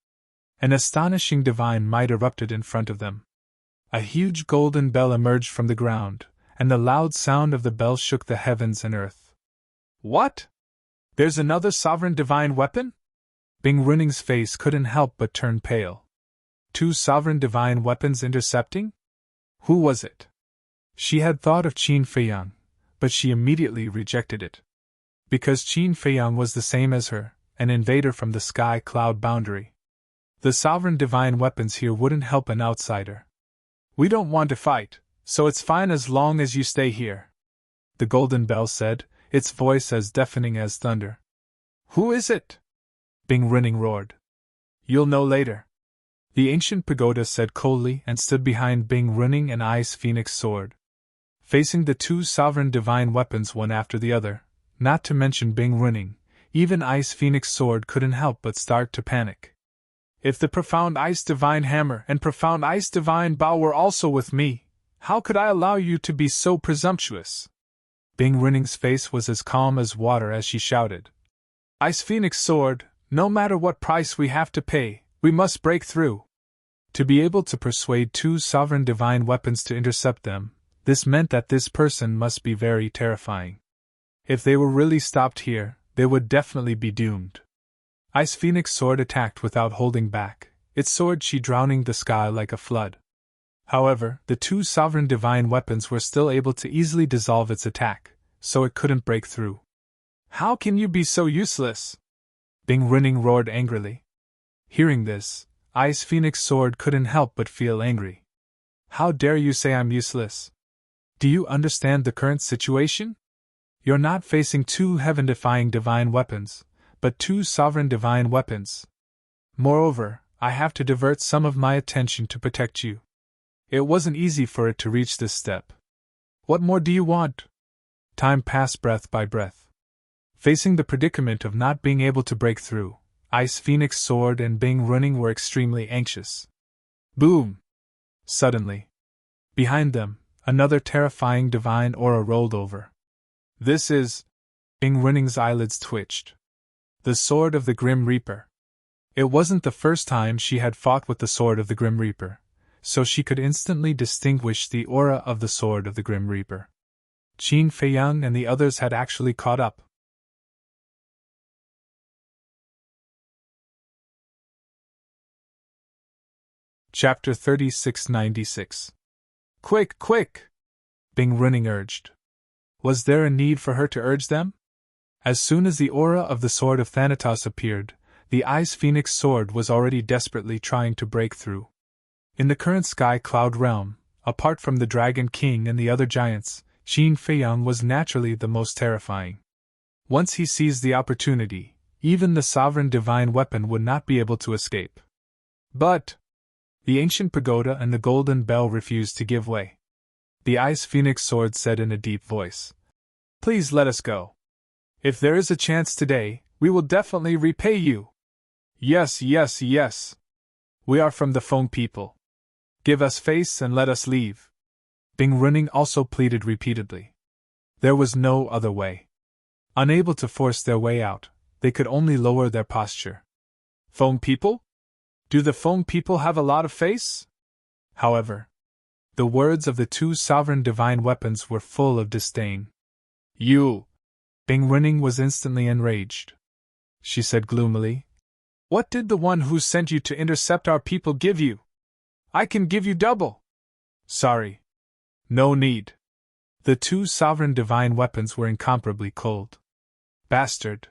an astonishing divine might erupted in front of them. A huge golden bell emerged from the ground, and the loud sound of the bell shook the heavens and earth. What? There's another sovereign divine weapon? Bing Running's face couldn't help but turn pale. 2 sovereign divine weapons intercepting? Who was it? She had thought of Qin Feiyang, but she immediately rejected it. Because Qin Feiyang was the same as her, an invader from the sky cloud boundary. The sovereign divine weapons here wouldn't help an outsider. We don't want to fight, so it's fine as long as you stay here, the golden bell said, its voice as deafening as thunder. Who is it? Bing Running roared. You'll know later. The ancient pagoda said coldly and stood behind Bing Running and Ice Phoenix sword. Facing the 2 sovereign divine weapons one after the other, not to mention Bing Running, even Ice Phoenix sword couldn't help but start to panic. If the profound ice divine hammer and profound ice divine bow were also with me, how could I allow you to be so presumptuous? Bing Running's face was as calm as water as she shouted. Ice Phoenix sword, no matter what price we have to pay, we must break through. To be able to persuade 2 sovereign divine weapons to intercept them, this meant that this person must be very terrifying. If they were really stopped here, they would definitely be doomed. Ice Phoenix sword attacked without holding back, its sword she drowning the sky like a flood. However, the 2 sovereign divine weapons were still able to easily dissolve its attack, so it couldn't break through. How can you be so useless? Bing Running roared angrily. Hearing this, Ice Phoenix sword couldn't help but feel angry. How dare you say I'm useless? Do you understand the current situation? You're not facing 2 heaven-defying divine weapons, but 2 sovereign divine weapons. Moreover, I have to divert some of my attention to protect you. It wasn't easy for it to reach this step. What more do you want? Time passed breath by breath. Facing the predicament of not being able to break through, Ice Phoenix sword and Bing Running were extremely anxious. Boom! Suddenly, behind them, another terrifying divine aura rolled over. This is... Bing Running's eyelids twitched. The sword of the Grim Reaper. It wasn't the first time she had fought with the sword of the Grim Reaper, so she could instantly distinguish the aura of the sword of the Grim Reaper. Qin Feiyang and the others had actually caught up. Chapter 3696. Quick, quick! Bing Running urged. Was there a need for her to urge them? As soon as the aura of the sword of Thanatos appeared, the Ice Phoenix sword was already desperately trying to break through. In the current sky cloud realm, apart from the Dragon King and the other giants, Qin Feiyang was naturally the most terrifying. Once he seized the opportunity, even the sovereign divine weapon would not be able to escape. But the ancient pagoda and the golden bell refused to give way. The Ice Phoenix sword said in a deep voice, Please let us go. If there is a chance today, we will definitely repay you. Yes, yes, yes. We are from the Feng people. Give us face and let us leave. Bing Running also pleaded repeatedly. There was no other way. Unable to force their way out, they could only lower their posture. Feng people? Do the Feng people have a lot of face? However, the words of the 2 sovereign divine weapons were full of disdain. You! Bing Running was instantly enraged. She said gloomily, What did the one who sent you to intercept our people give you? I can give you double. Sorry. No need. The 2 sovereign divine weapons were incomparably cold. Bastard.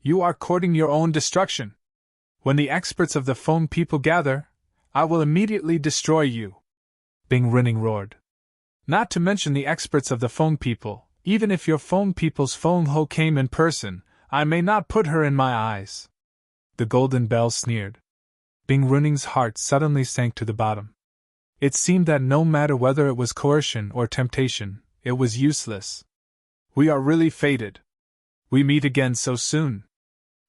You are courting your own destruction. When the experts of the Feng people gather, I will immediately destroy you. Bing Running roared. Not to mention the experts of the Feng people. Even if your Feng people's Feng Ho came in person, I may not put her in my eyes. The golden bell sneered. Bing Running's heart suddenly sank to the bottom. It seemed that no matter whether it was coercion or temptation, it was useless. We are really fated. We meet again so soon.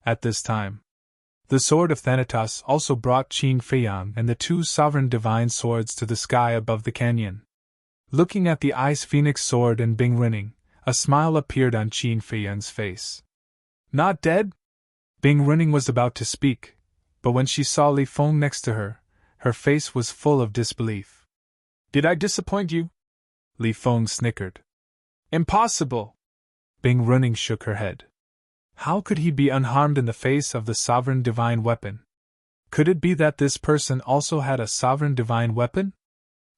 At this time, the sword of Thanatos also brought Qin Feiyang and the 2 sovereign divine swords to the sky above the canyon. Looking at the Ice Phoenix sword and Bing Running, a smile appeared on Qin Feiyang's face. Not dead? Bing Running was about to speak, but when she saw Li Feng next to her, her face was full of disbelief. Did I disappoint you? Li Feng snickered. Impossible! Bing Running shook her head. How could he be unharmed in the face of the sovereign divine weapon? Could it be that this person also had a sovereign divine weapon?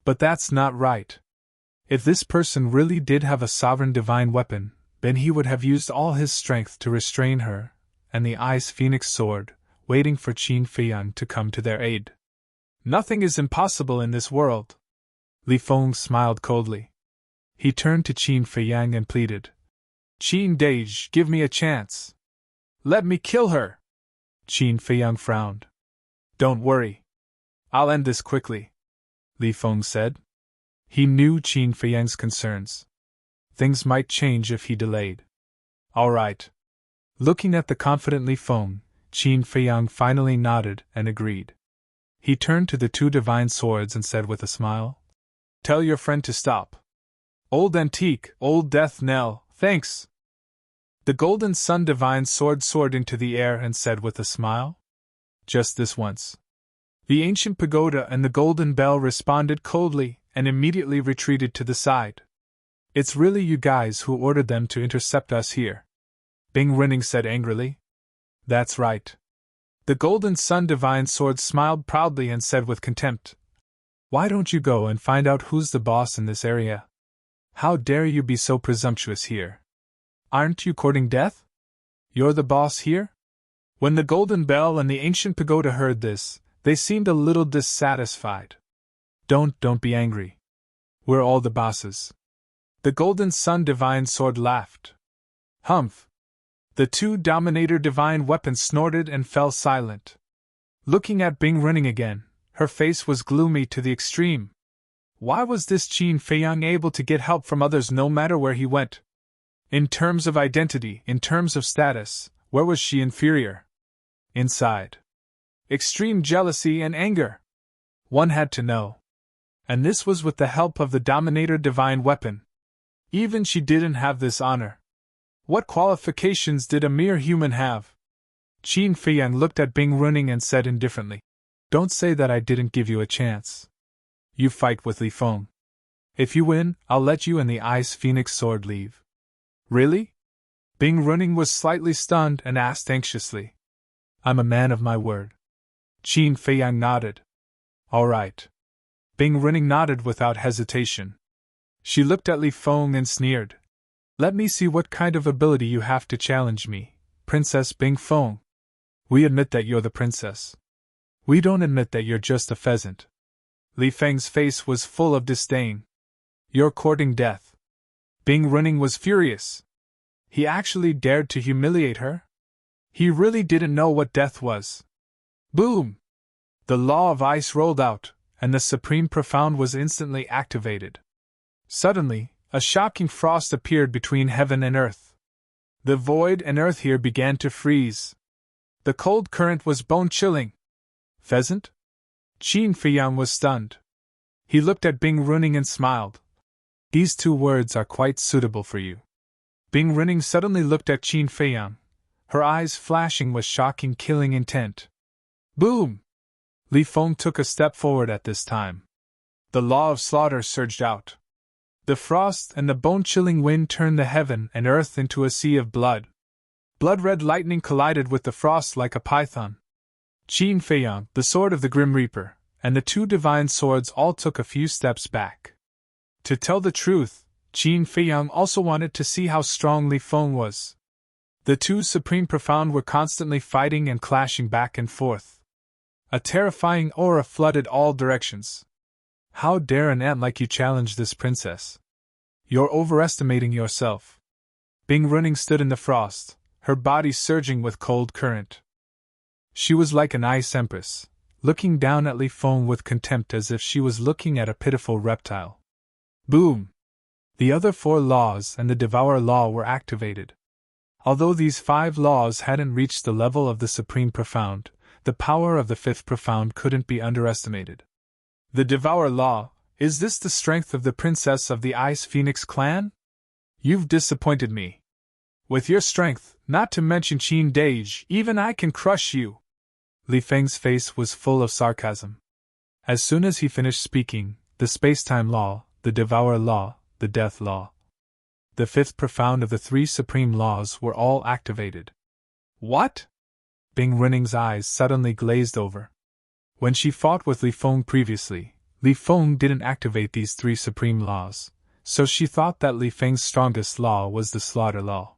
But that's not right. If this person really did have a sovereign divine weapon, then he would have used all his strength to restrain her, and the Ice Phoenix sword, waiting for Qin Feiyang to come to their aid. Nothing is impossible in this world. Li Feng smiled coldly. He turned to Qin Feiyang and pleaded. Qin Dage, give me a chance. Let me kill her. Qin Feiyang frowned. Don't worry. I'll end this quickly, Li Feng said. He knew Qin Feiyang's concerns. Things might change if he delayed. All right. Looking at the confident Li Feng, Qin Feiyang finally nodded and agreed. He turned to the two divine swords and said with a smile, Tell your friend to stop. Old antique, old death knell, thanks. The Golden Sun divine sword soared into the air and said with a smile, Just this once. The ancient pagoda and the golden bell responded coldly and immediately retreated to the side. It's really you guys who ordered them to intercept us here, Bing Running said angrily. That's right. The Golden Sun divine sword smiled proudly and said with contempt, Why don't you go and find out who's the boss in this area? How dare you be so presumptuous here? Aren't you courting death? You're the boss here? When the Golden Bell and the ancient pagoda heard this, they seemed a little dissatisfied. Don't be angry. We're all the bosses. The Golden Sun divine sword laughed. Humph. The two Dominator divine weapons snorted and fell silent. Looking at Bing Running again, her face was gloomy to the extreme. Why was this Qin Feiyang able to get help from others no matter where he went? In terms of identity, in terms of status, where was she inferior? Inside. Extreme jealousy and anger. One had to know. And this was with the help of the Dominator divine weapon. Even she didn't have this honor. What qualifications did a mere human have? Qin Feiyang looked at Bing Running and said indifferently, Don't say that I didn't give you a chance. You fight with Li Feng. If you win, I'll let you and the Ice Phoenix sword leave. Really? Bing Running was slightly stunned and asked anxiously. I'm a man of my word. Qin Feiyang nodded. All right. Bing Running nodded without hesitation. She looked at Li Feng and sneered. Let me see what kind of ability you have to challenge me, Princess Bing Feng. We admit that you're the princess. We don't admit that you're just a pheasant. Li Feng's face was full of disdain. You're courting death. Bing Running was furious. He actually dared to humiliate her? He really didn't know what death was. Boom! The law of ice rolled out, and the Supreme Profound was instantly activated. Suddenly, a shocking frost appeared between heaven and earth. The void and earth here began to freeze. The cold current was bone-chilling. Pheasant? Qin Feiyang was stunned. He looked at Bing Running and smiled. These two words are quite suitable for you. Bing Running suddenly looked at Qin Feiyang, her eyes flashing with shocking killing intent. Boom! Li Feng took a step forward at this time. The law of slaughter surged out. The frost and the bone-chilling wind turned the heaven and earth into a sea of blood. Blood-red lightning collided with the frost like a python. Qin Feiyang, the sword of the Grim Reaper, and the two divine swords all took a few steps back. To tell the truth, Qin Feiyang also wanted to see how strong Li Feng was. The two Supreme Profound were constantly fighting and clashing back and forth. A terrifying aura flooded all directions. How dare an ant like you challenge this princess? You're overestimating yourself. Bing Running stood in the frost, her body surging with cold current. She was like an ice empress, looking down at Li Feng with contempt as if she was looking at a pitiful reptile. Boom! The other 4 laws and the Devour Law were activated. Although these 5 laws hadn't reached the level of the Supreme Profound, the power of the 5th Profound couldn't be underestimated. The Devour Law, is this the strength of the princess of the Ice Phoenix clan? You've disappointed me. With your strength, not to mention Qin Dage, even I can crush you. Li Feng's face was full of sarcasm. As soon as he finished speaking, the space-time law, the devour law, the death law. The fifth profound of the three supreme laws were all activated. What? Bing Running's eyes suddenly glazed over. When she fought with Li Feng previously, Li Feng didn't activate these three supreme laws, so she thought that Li Feng's strongest law was the slaughter law.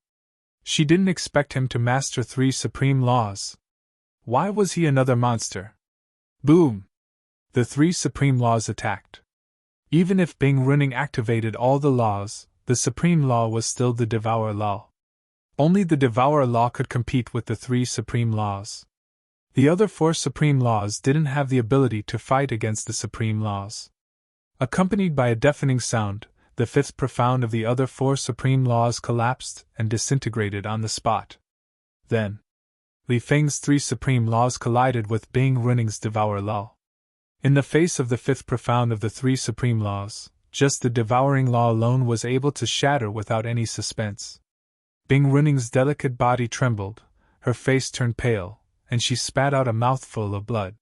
She didn't expect him to master three supreme laws. Why was he another monster? Boom! The three supreme laws attacked. Even if Bing Running activated all the laws, the supreme law was still the devour law. Only the devour law could compete with the three supreme laws. The other four supreme laws didn't have the ability to fight against the supreme laws. Accompanied by a deafening sound, the fifth profound of the other four supreme laws collapsed and disintegrated on the spot. Then, Li Feng's three supreme laws collided with Bing Running's devour law. In the face of the fifth profound of the three supreme laws, just the devouring law alone was able to shatter without any suspense. Bing Running's delicate body trembled, her face turned pale, and she spat out a mouthful of blood.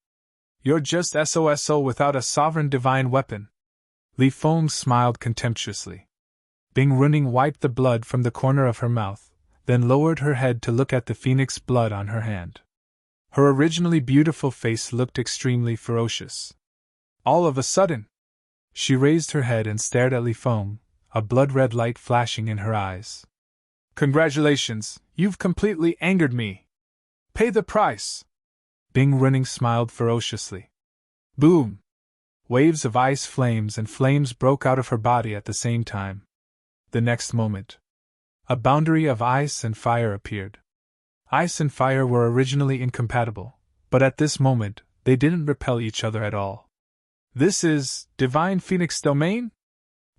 You're just SOSO without a sovereign divine weapon. Li Feng smiled contemptuously. Bing Running wiped the blood from the corner of her mouth, then lowered her head to look at the phoenix blood on her hand. Her originally beautiful face looked extremely ferocious. All of a sudden, she raised her head and stared at Li Feng, a blood-red light flashing in her eyes. Congratulations, you've completely angered me. Pay the price. Bing Running smiled ferociously. Boom! Waves of ice flames and flames broke out of her body at the same time. The next moment, a boundary of ice and fire appeared. Ice and fire were originally incompatible, but at this moment, they didn't repel each other at all. This is Divine Phoenix Domain?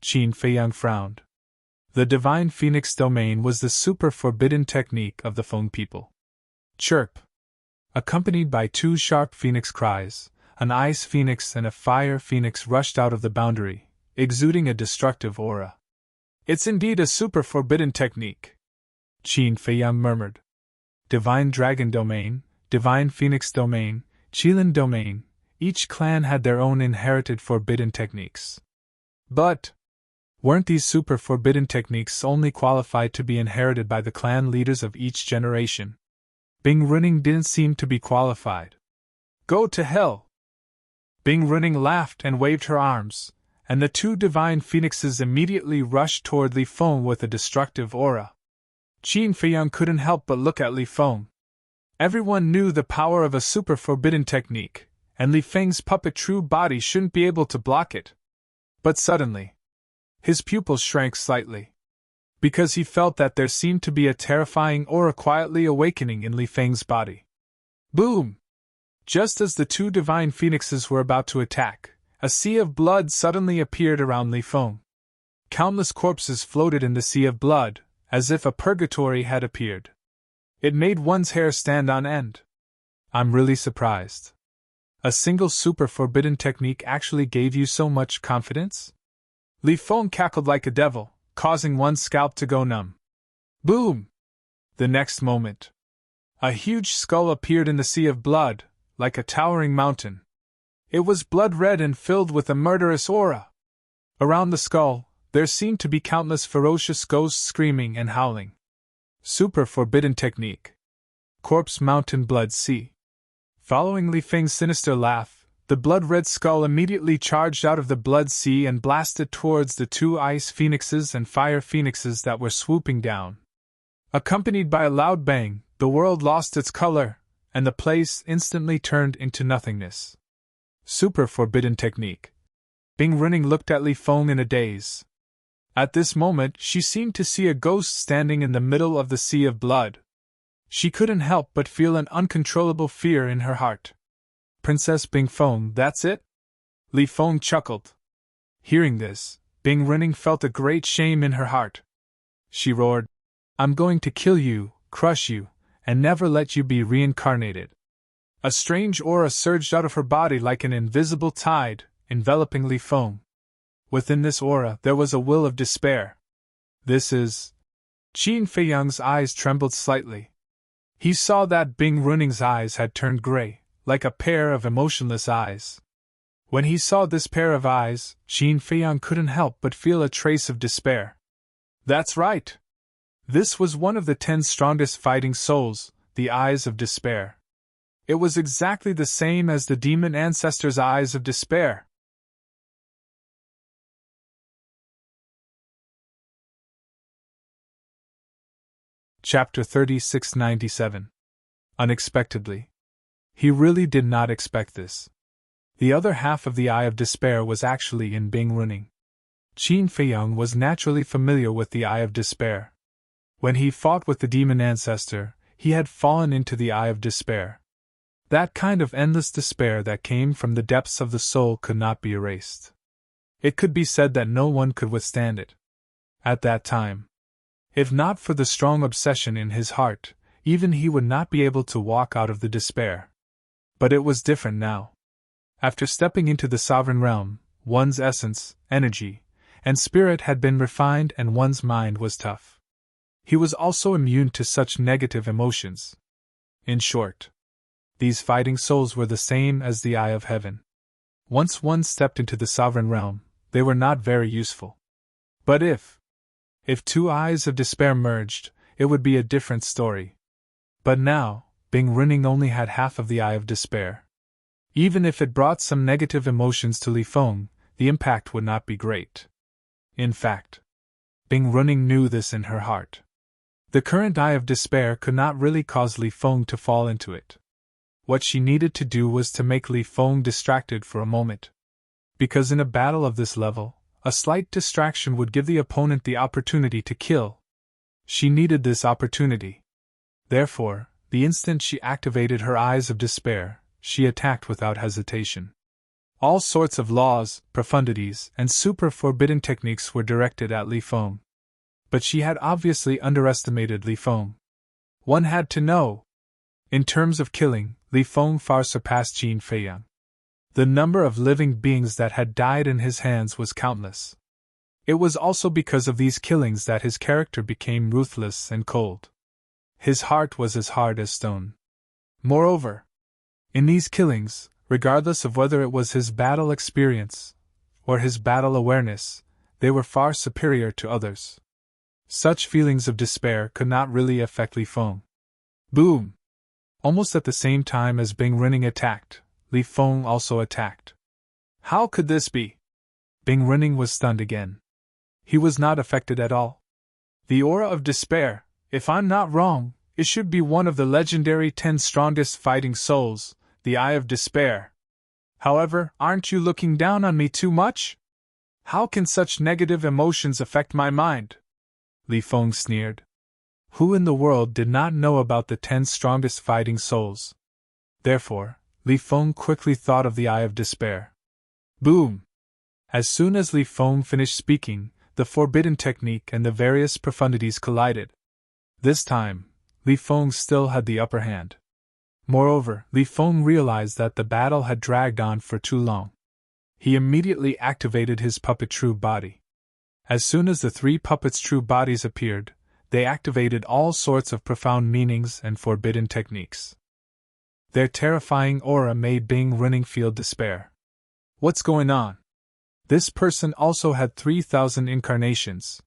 Qin Feiyang frowned. The Divine Phoenix Domain was the super forbidden technique of the Feng people. Chirp! Accompanied by two sharp phoenix cries, an ice phoenix and a fire phoenix rushed out of the boundary, exuding a destructive aura. It's indeed a super forbidden technique, Qin Feiyang murmured. Divine Dragon Domain, Divine Phoenix Domain, Qilin Domain, each clan had their own inherited forbidden techniques. But weren't these super forbidden techniques only qualified to be inherited by the clan leaders of each generation? Bing Running didn't seem to be qualified. Go to hell! Bing Running laughed and waved her arms, and the two divine phoenixes immediately rushed toward Li Feng with a destructive aura. Qin Feiyang couldn't help but look at Li Feng. Everyone knew the power of a super forbidden technique, and Li Feng's puppet true body shouldn't be able to block it. But suddenly, his pupils shrank slightly, because he felt that there seemed to be a terrifying aura quietly awakening in Li Feng's body. Boom! Just as the two divine phoenixes were about to attack, a sea of blood suddenly appeared around Li Feng. Countless corpses floated in the sea of blood, as if a purgatory had appeared. It made one's hair stand on end. I'm really surprised. A single super forbidden technique actually gave you so much confidence? Li Feng cackled like a devil, causing one's scalp to go numb. Boom! The next moment, a huge skull appeared in the sea of blood, like a towering mountain. It was blood-red and filled with a murderous aura. Around the skull, there seemed to be countless ferocious ghosts screaming and howling. Super forbidden technique. Corpse Mountain Blood Sea. Following Li Feng's sinister laugh, the blood-red skull immediately charged out of the blood sea and blasted towards the two ice phoenixes and fire phoenixes that were swooping down. Accompanied by a loud bang, the world lost its color, and the place instantly turned into nothingness. Super forbidden technique. Bing Running looked at Li Feng in a daze. At this moment, she seemed to see a ghost standing in the middle of the sea of blood. She couldn't help but feel an uncontrollable fear in her heart. Princess Bing Feng, that's it? Li Feng chuckled. Hearing this, Bing Running felt a great shame in her heart. She roared, I'm going to kill you, crush you, and never let you be reincarnated. A strange aura surged out of her body like an invisible tide, enveloping Li Feng. Within this aura there was a will of despair. This is... Qin Feiyang's eyes trembled slightly. He saw that Bing Running's eyes had turned gray, like a pair of emotionless eyes. When he saw this pair of eyes, Qin Feiyang couldn't help but feel a trace of despair. That's right! This was one of the 10 strongest fighting souls, the eyes of despair. It was exactly the same as the demon ancestor's eyes of despair. Chapter 3697. Unexpectedly. He really did not expect this. The other half of the Eye of Despair was actually in Bing Running. Qin Feiyang was naturally familiar with the Eye of Despair. When he fought with the demon ancestor, he had fallen into the Eye of Despair. That kind of endless despair that came from the depths of the soul could not be erased. It could be said that no one could withstand it. At that time. If not for the strong obsession in his heart, even he would not be able to walk out of the despair. But it was different now. After stepping into the sovereign realm, one's essence, energy, and spirit had been refined and one's mind was tough. He was also immune to such negative emotions. In short, these fighting souls were the same as the Eye of Heaven. Once one stepped into the sovereign realm, they were not very useful. But if 2 eyes of despair merged, it would be a different story. But now, Bing Running only had half of the Eye of Despair. Even if it brought some negative emotions to Li Feng, the impact would not be great. In fact, Bing Running knew this in her heart. The current Eye of Despair could not really cause Li Feng to fall into it. What she needed to do was to make Li Feng distracted for a moment. Because in a battle of this level, a slight distraction would give the opponent the opportunity to kill. She needed this opportunity. Therefore, the instant she activated her Eyes of Despair, she attacked without hesitation. All sorts of laws, profundities, and super forbidden techniques were directed at Li Feng. But she had obviously underestimated Li Feng. One had to know. In terms of killing, Li Feng far surpassed Qin Feiyang. The number of living beings that had died in his hands was countless. It was also because of these killings that his character became ruthless and cold. His heart was as hard as stone. Moreover, in these killings, regardless of whether it was his battle experience or his battle awareness, they were far superior to others. Such feelings of despair could not really affect Li Feng. Boom! Almost at the same time as Bing Running attacked, Li Feng also attacked. How could this be? Bing Running was stunned again. He was not affected at all. The aura of despair, if I'm not wrong, it should be one of the legendary 10 strongest fighting souls, the Eye of Despair. However, aren't you looking down on me too much? How can such negative emotions affect my mind? Li Feng sneered. Who in the world did not know about the 10 strongest fighting souls? Therefore, Li Feng quickly thought of the Eye of Despair. Boom! As soon as Li Feng finished speaking, the forbidden technique and the various profundities collided. This time, Li Feng still had the upper hand. Moreover, Li Feng realized that the battle had dragged on for too long. He immediately activated his puppet true body. As soon as the 3 puppets' true bodies appeared, they activated all sorts of profound meanings and forbidden techniques. Their terrifying aura made Bing Running feel despair. What's going on? This person also had 3,000 incarnations.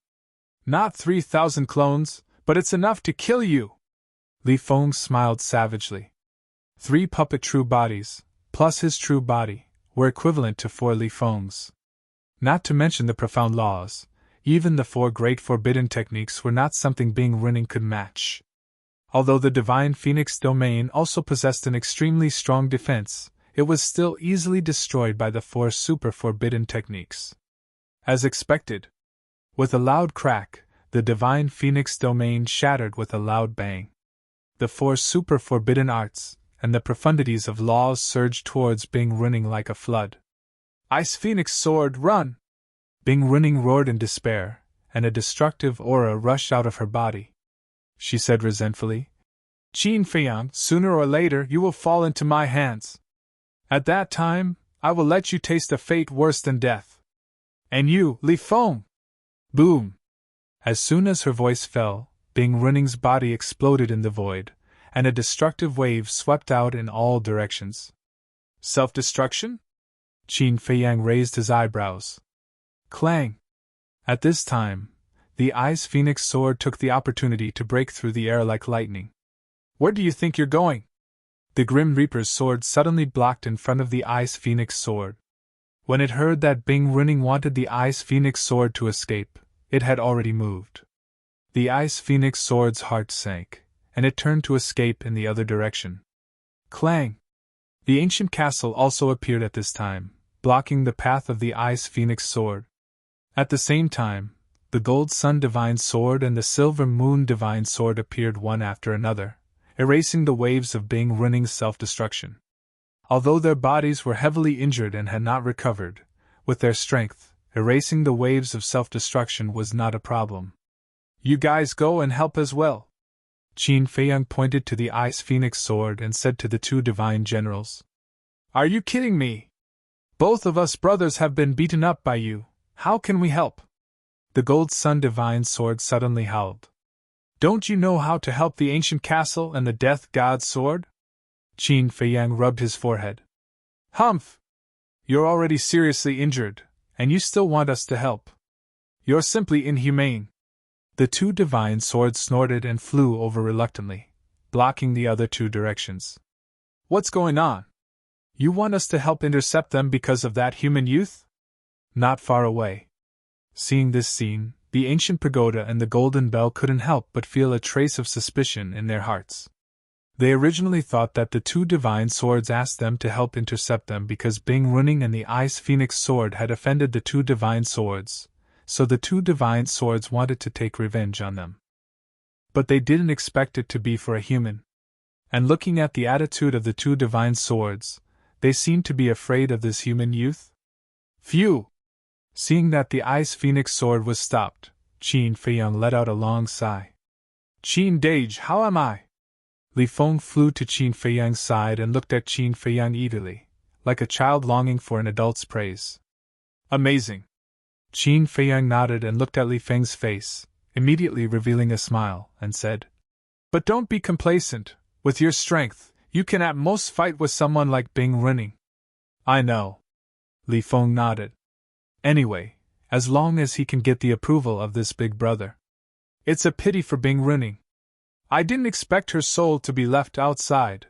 Not 3,000 clones, but it's enough to kill you! Li Feng smiled savagely. 3 puppet true bodies, plus his true body, were equivalent to 4 Li Fengs. Not to mention the profound laws, even the 4 great forbidden techniques were not something Bing Running could match. Although the Divine Phoenix domain also possessed an extremely strong defense, it was still easily destroyed by the 4 super forbidden techniques. As expected, with a loud crack, the Divine Phoenix domain shattered with a loud bang. The 4 super forbidden arts and the profundities of laws surged towards Bing Running like a flood. Ice Phoenix Sword, run! Bing Running roared in despair, and a destructive aura rushed out of her body. She said resentfully, Qin Feiyang, sooner or later you will fall into my hands. At that time, I will let you taste a fate worse than death. And you, Li Feng! Boom! As soon as her voice fell, Bing Running's body exploded in the void, and a destructive wave swept out in all directions. Self-destruction? Qin Feiyang raised his eyebrows. Clang! At this time, the Ice Phoenix sword took the opportunity to break through the air like lightning. Where do you think you're going? The Grim Reaper's sword suddenly blocked in front of the Ice Phoenix sword. When it heard that Bing Running wanted the Ice Phoenix sword to escape, it had already moved. The Ice Phoenix sword's heart sank, and it turned to escape in the other direction. Clang! The ancient castle also appeared at this time, blocking the path of the Ice Phoenix sword. At the same time, the Gold Sun Divine Sword and the Silver Moon Divine Sword appeared one after another, erasing the waves of Bing Running's self-destruction. Although their bodies were heavily injured and had not recovered, with their strength, erasing the waves of self-destruction was not a problem. You guys go and help as well. Qin Feiyang pointed to the Ice Phoenix sword and said to the two divine generals. Are you kidding me? Both of us brothers have been beaten up by you. How can we help? The Gold Sun Divine Sword suddenly howled. Don't you know how to help the ancient castle and the Death God's sword? Qin Feiyang rubbed his forehead. Humph! You're already seriously injured, and you still want us to help. You're simply inhumane. The two divine swords snorted and flew over reluctantly, blocking the other two directions. What's going on? You want us to help intercept them because of that human youth? Not far away. Seeing this scene, the ancient pagoda and the golden bell couldn't help but feel a trace of suspicion in their hearts. They originally thought that the two divine swords asked them to help intercept them because Bing Running and the Ice Phoenix sword had offended the two divine swords, so the two divine swords wanted to take revenge on them. But they didn't expect it to be for a human. And looking at the attitude of the two divine swords, they seemed to be afraid of this human youth. Phew! Seeing that the Ice Phoenix sword was stopped, Qin Feiyang let out a long sigh. Qin Dage, how am I? Li Feng flew to Qin Feiyang's side and looked at Qin Feiyang eagerly, like a child longing for an adult's praise. Amazing! Qin Feiyang nodded and looked at Li Feng's face, immediately revealing a smile, and said, But don't be complacent. With your strength, you can at most fight with someone like Bing Running. I know. Li Feng nodded. Anyway, as long as he can get the approval of this big brother. It's a pity for Bing Running. I didn't expect her soul to be left outside.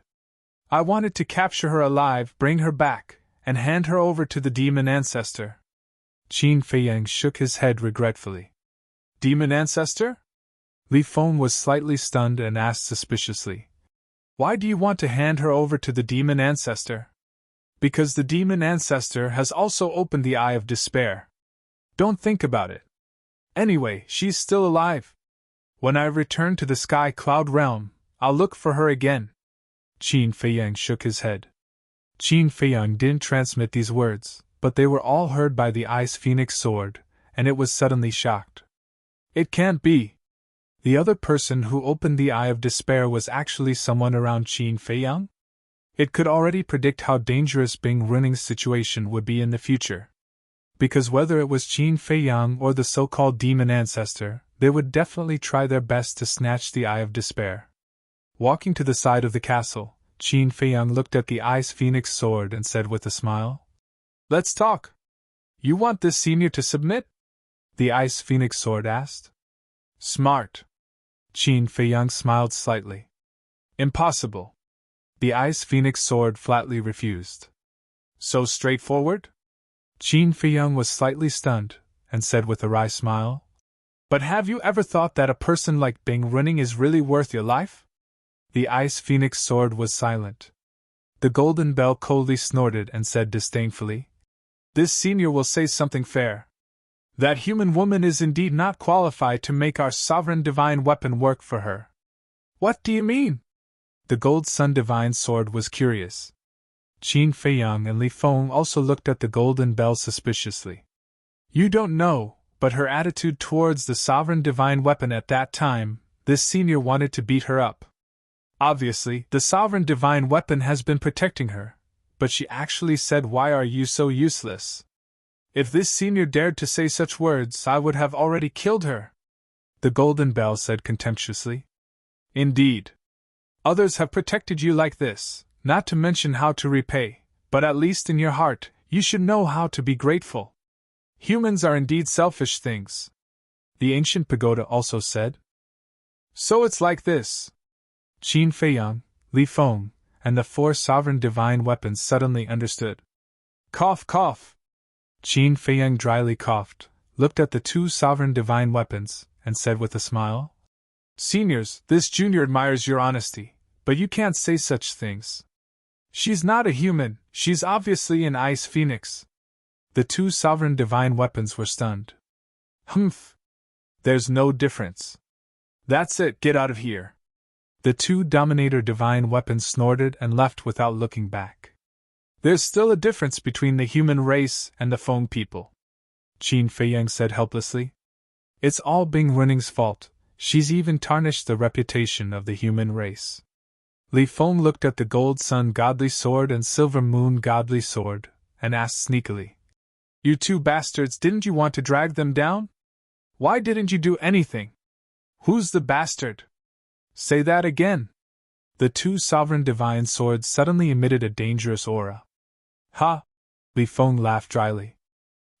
I wanted to capture her alive, bring her back, and hand her over to the demon ancestor. Qin Feiyang shook his head regretfully. Demon ancestor? Li Feng was slightly stunned and asked suspiciously. Why do you want to hand her over to the demon ancestor? Because the demon ancestor has also opened the Eye of Despair. Don't think about it. Anyway, she's still alive. When I return to the Sky Cloud Realm, I'll look for her again. Qin Feiyang shook his head. Qin Feiyang didn't transmit these words, but they were all heard by the Ice Phoenix sword, and it was suddenly shocked. It can't be. The other person who opened the Eye of Despair was actually someone around Qin Feiyang? It could already predict how dangerous Bing Running's situation would be in the future. Because whether it was Qin Feiyang or the so-called demon ancestor, they would definitely try their best to snatch the Eye of Despair. Walking to the side of the castle, Qin Feiyang looked at the Ice Phoenix sword and said with a smile, Let's talk. You want this senior to submit? The Ice Phoenix sword asked. Smart. Qin Feiyang smiled slightly. Impossible. The Ice Phoenix sword flatly refused. So straightforward? Qin Feiyang was slightly stunned, and said with a wry smile, But have you ever thought that a person like Bing Running is really worth your life? The Ice Phoenix sword was silent. The golden bell coldly snorted and said disdainfully, This senior will say something fair. That human woman is indeed not qualified to make our sovereign divine weapon work for her. What do you mean? The Gold Sun Divine Sword was curious. Qin Feiyang and Li Feng also looked at the golden bell suspiciously. You don't know, but her attitude towards the sovereign divine weapon at that time, this senior wanted to beat her up. Obviously, the sovereign divine weapon has been protecting her, but she actually said, Why are you so useless? If this senior dared to say such words, I would have already killed her. The golden bell said contemptuously. Indeed. Others have protected you like this, not to mention how to repay, but at least in your heart, You should know how to be grateful. Humans are indeed selfish things. The ancient pagoda also said. So it's like this. Qin Feiyang, Li Feng, and the four sovereign divine weapons suddenly understood. Cough, cough. Qin Feiyang dryly coughed, looked at the two sovereign divine weapons, and said with a smile, Seniors, this junior admires your honesty, but you can't say such things. She's not a human, she's obviously an ice phoenix. The two sovereign divine weapons were stunned. Humph. There's no difference. That's it, get out of here. The two Dominator divine weapons snorted and left without looking back. There's still a difference between the human race and the Feng people, Qin Feiyang said helplessly. It's all Bing Running's fault, she's even tarnished the reputation of the human race. Li Feng looked at the Gold Sun Godly Sword and Silver Moon Godly Sword, and asked sneakily, You two bastards, didn't you want to drag them down? Why didn't you do anything? Who's the bastard? Say that again. The two sovereign divine swords suddenly emitted a dangerous aura. Ha! Li Feng laughed dryly.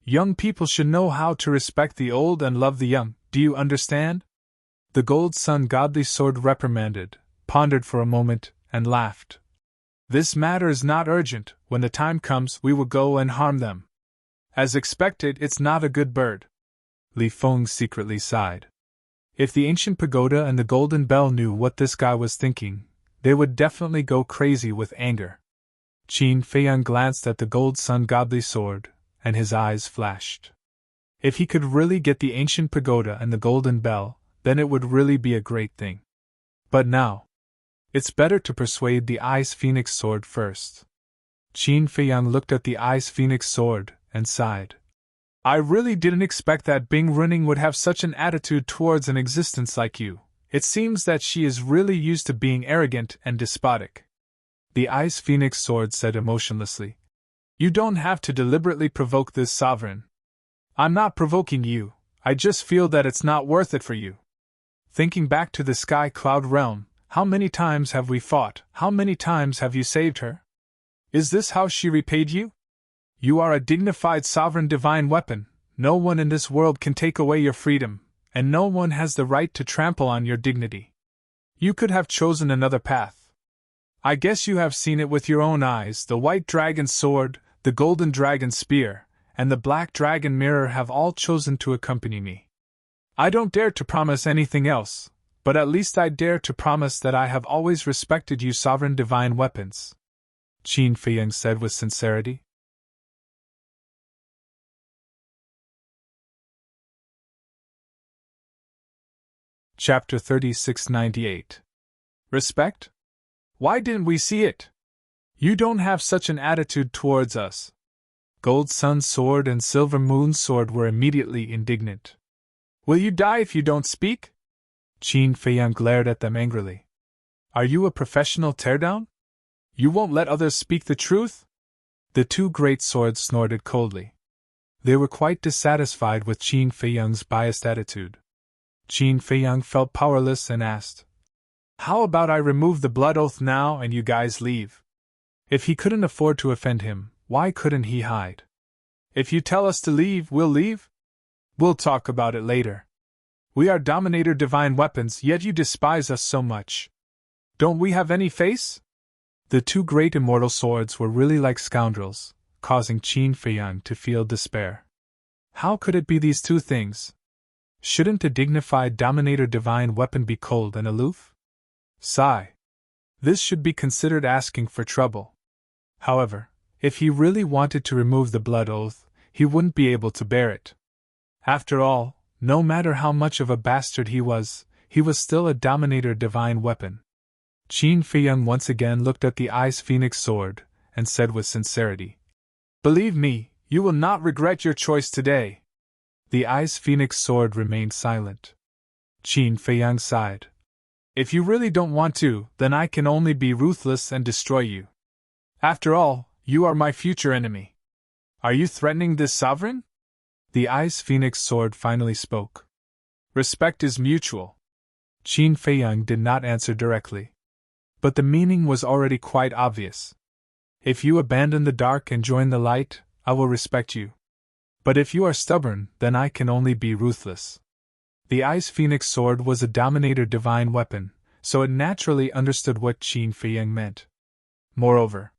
Young people should know how to respect the old and love the young, do you understand? The Gold Sun Godly Sword reprimanded, pondered for a moment, and laughed. This matter is not urgent, when the time comes we will go and harm them. As expected, it's not a good bird. Li Feng secretly sighed. If the ancient pagoda and the golden bell knew what this guy was thinking, they would definitely go crazy with anger. Qin Feiyang glanced at the Gold Sun Godly Sword, and his eyes flashed. If he could really get the ancient pagoda and the golden bell, then it would really be a great thing. But now, it's better to persuade the Ice Phoenix Sword first. Qin Feiyang looked at the Ice Phoenix Sword, and sighed. I really didn't expect that Bing Running would have such an attitude towards an existence like you. It seems that she is really used to being arrogant and despotic. The Ice Phoenix Sword said emotionlessly. You don't have to deliberately provoke this sovereign. I'm not provoking you, I just feel that it's not worth it for you. Thinking back to the Sky Cloud realm, how many times have we fought, how many times have you saved her? Is this how she repaid you? You are a dignified sovereign divine weapon, no one in this world can take away your freedom, and no one has the right to trample on your dignity. You could have chosen another path. I guess you have seen it with your own eyes, the white dragon sword, the golden dragon spear, and the black dragon mirror have all chosen to accompany me. I don't dare to promise anything else, but at least I dare to promise that I have always respected you sovereign divine weapons, Qin Feiyang said with sincerity. Chapter 3698. Respect? Why didn't we see it? You don't have such an attitude towards us. Gold Sun Sword and Silver Moon Sword were immediately indignant. Will you die if you don't speak? Qin Feiyang glared at them angrily. Are you a professional teardown? You won't let others speak the truth? The two great swords snorted coldly. They were quite dissatisfied with Qin Feiyang's biased attitude. Qin Feiyang felt powerless and asked, How about I remove the blood oath now and you guys leave? If he couldn't afford to offend him, why couldn't he hide? If you tell us to leave, we'll leave? We'll talk about it later. We are Dominator divine weapons, yet you despise us so much. Don't we have any face? The two great immortal swords were really like scoundrels, causing Qin Feiyang to feel despair. How could it be these two things? Shouldn't a dignified Dominator divine weapon be cold and aloof? Sigh. This should be considered asking for trouble. However, if he really wanted to remove the blood oath, he wouldn't be able to bear it. After all, no matter how much of a bastard he was still a Dominator divine weapon. Qin Feiyang once again looked at the Ice Phoenix Sword, and said with sincerity, Believe me, you will not regret your choice today. The Ice Phoenix Sword remained silent. Qin Feiyang sighed. If you really don't want to, then I can only be ruthless and destroy you. After all, you are my future enemy. Are you threatening this sovereign? The Ice Phoenix Sword finally spoke. Respect is mutual. Qin Feiyang did not answer directly. But the meaning was already quite obvious. If you abandon the dark and join the light, I will respect you. But if you are stubborn, then I can only be ruthless. The Ice Phoenix sword was a Dominator divine weapon, so it naturally understood what Qin Feiyang meant. Moreover,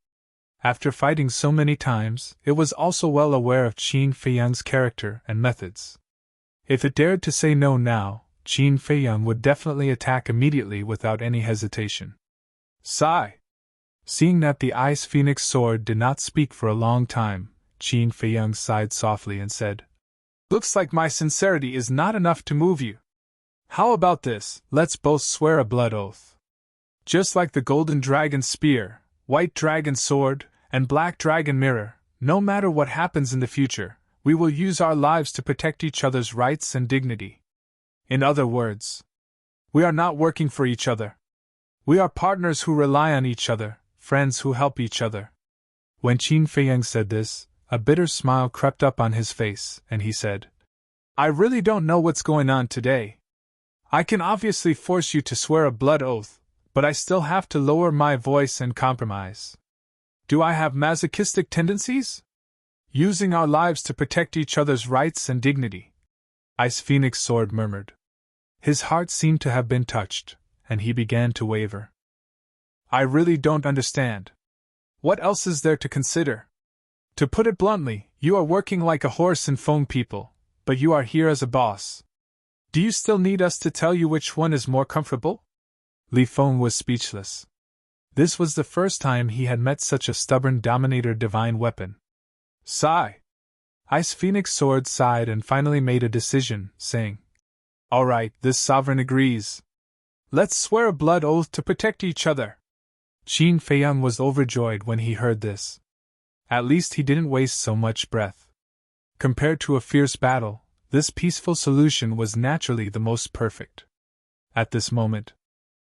after fighting so many times, it was also well aware of Qin Feiyang's character and methods. If it dared to say no now, Qin Feiyang would definitely attack immediately without any hesitation. Sigh. Seeing that the Ice Phoenix sword did not speak for a long time, Qin Feiyang sighed softly and said, "Looks like my sincerity is not enough to move you. How about this, let's both swear a blood oath. Just like the Golden Dragon Spear, White Dragon Sword, and Black Dragon Mirror, no matter what happens in the future, we will use our lives to protect each other's rights and dignity. In other words, we are not working for each other. We are partners who rely on each other, friends who help each other." When Qin Feiyang said this, a bitter smile crept up on his face, and he said, "I really don't know what's going on today. I can obviously force you to swear a blood oath, but I still have to lower my voice and compromise. Do I have masochistic tendencies? Using our lives to protect each other's rights and dignity," Ice Phoenix Sword murmured. His heart seemed to have been touched, and he began to waver. "I really don't understand. What else is there to consider? To put it bluntly, you are working like a horse in Feng people, but you are here as a boss. Do you still need us to tell you which one is more comfortable?" Li Feng was speechless. This was the first time he had met such a stubborn Dominator divine weapon. Sigh. Ice Phoenix Sword sighed and finally made a decision, saying, "All right, this sovereign agrees. Let's swear a blood oath to protect each other." Qin Feiyang was overjoyed when he heard this. At least he didn't waste so much breath. Compared to a fierce battle, this peaceful solution was naturally the most perfect. At this moment,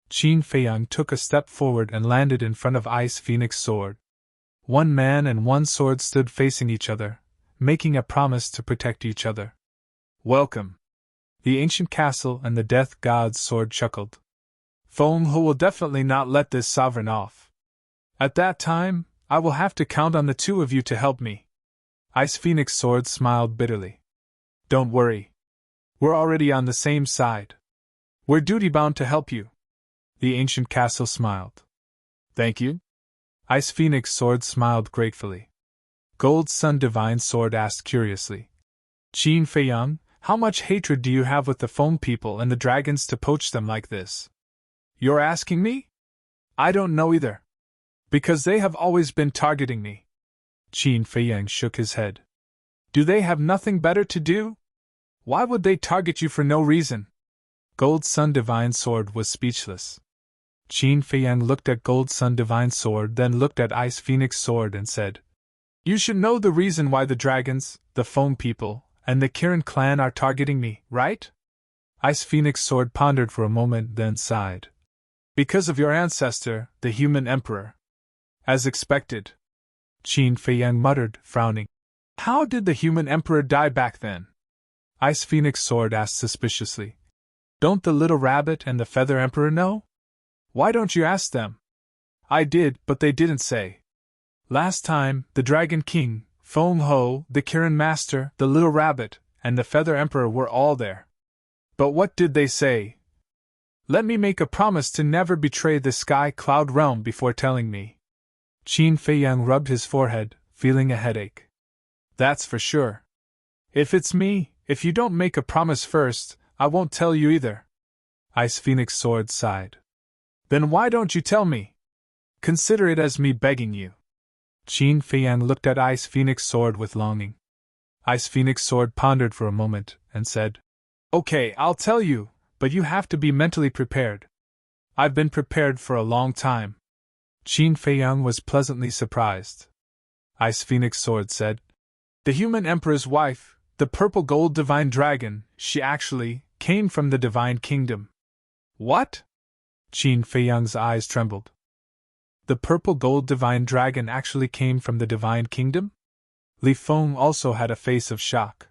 Qin Feiyang took a step forward and landed in front of Ice Phoenix Sword. One man and one sword stood facing each other, making a promise to protect each other. "Welcome." The ancient castle and the death god's sword chuckled. "Feng He will definitely not let this sovereign off. At that time, I will have to count on the two of you to help me." Ice Phoenix Sword smiled bitterly. "Don't worry. We're already on the same side. We're duty-bound to help you." The ancient castle smiled. "Thank you." Ice Phoenix Sword smiled gratefully. Gold Sun Divine Sword asked curiously, "Qin Feiyang, how much hatred do you have with the Feng people and the dragons to poach them like this?" "You're asking me? I don't know either. Because they have always been targeting me." Qin Feiyang shook his head. "Do they have nothing better to do? Why would they target you for no reason?" Gold Sun Divine Sword was speechless. Qin Feiyang looked at Gold Sun Divine Sword, then looked at Ice Phoenix Sword and said, "You should know the reason why the dragons, the Feng people, and the Kirin clan are targeting me, right?" Ice Phoenix Sword pondered for a moment, then sighed. "Because of your ancestor, the human emperor." "As expected," Qin Feiyang muttered, frowning. "How did the human emperor die back then?" Ice Phoenix Sword asked suspiciously. "Don't the little rabbit and the feather emperor know? Why don't you ask them?" "I did, but they didn't say. Last time, the Dragon King, Feng He, the Kirin Master, the little rabbit, and the feather emperor were all there. But what did they say? Let me make a promise to never betray the Sky Cloud Realm before telling me." Qin Feiyang rubbed his forehead, feeling a headache. "That's for sure. If it's me, if you don't make a promise first, I won't tell you either." Ice Phoenix Sword sighed. "Then why don't you tell me? Consider it as me begging you." Qin Feiyang looked at Ice Phoenix Sword with longing. Ice Phoenix Sword pondered for a moment, and said, "Okay, I'll tell you, but you have to be mentally prepared." "I've been prepared for a long time." Qin Feiyang was pleasantly surprised. Ice Phoenix Sword said, "The human emperor's wife, the purple gold divine dragon, she actually came from the divine kingdom." "What?" Qin Feiyang's eyes trembled. The purple gold divine dragon actually came from the divine kingdom? Li Feng also had a face of shock.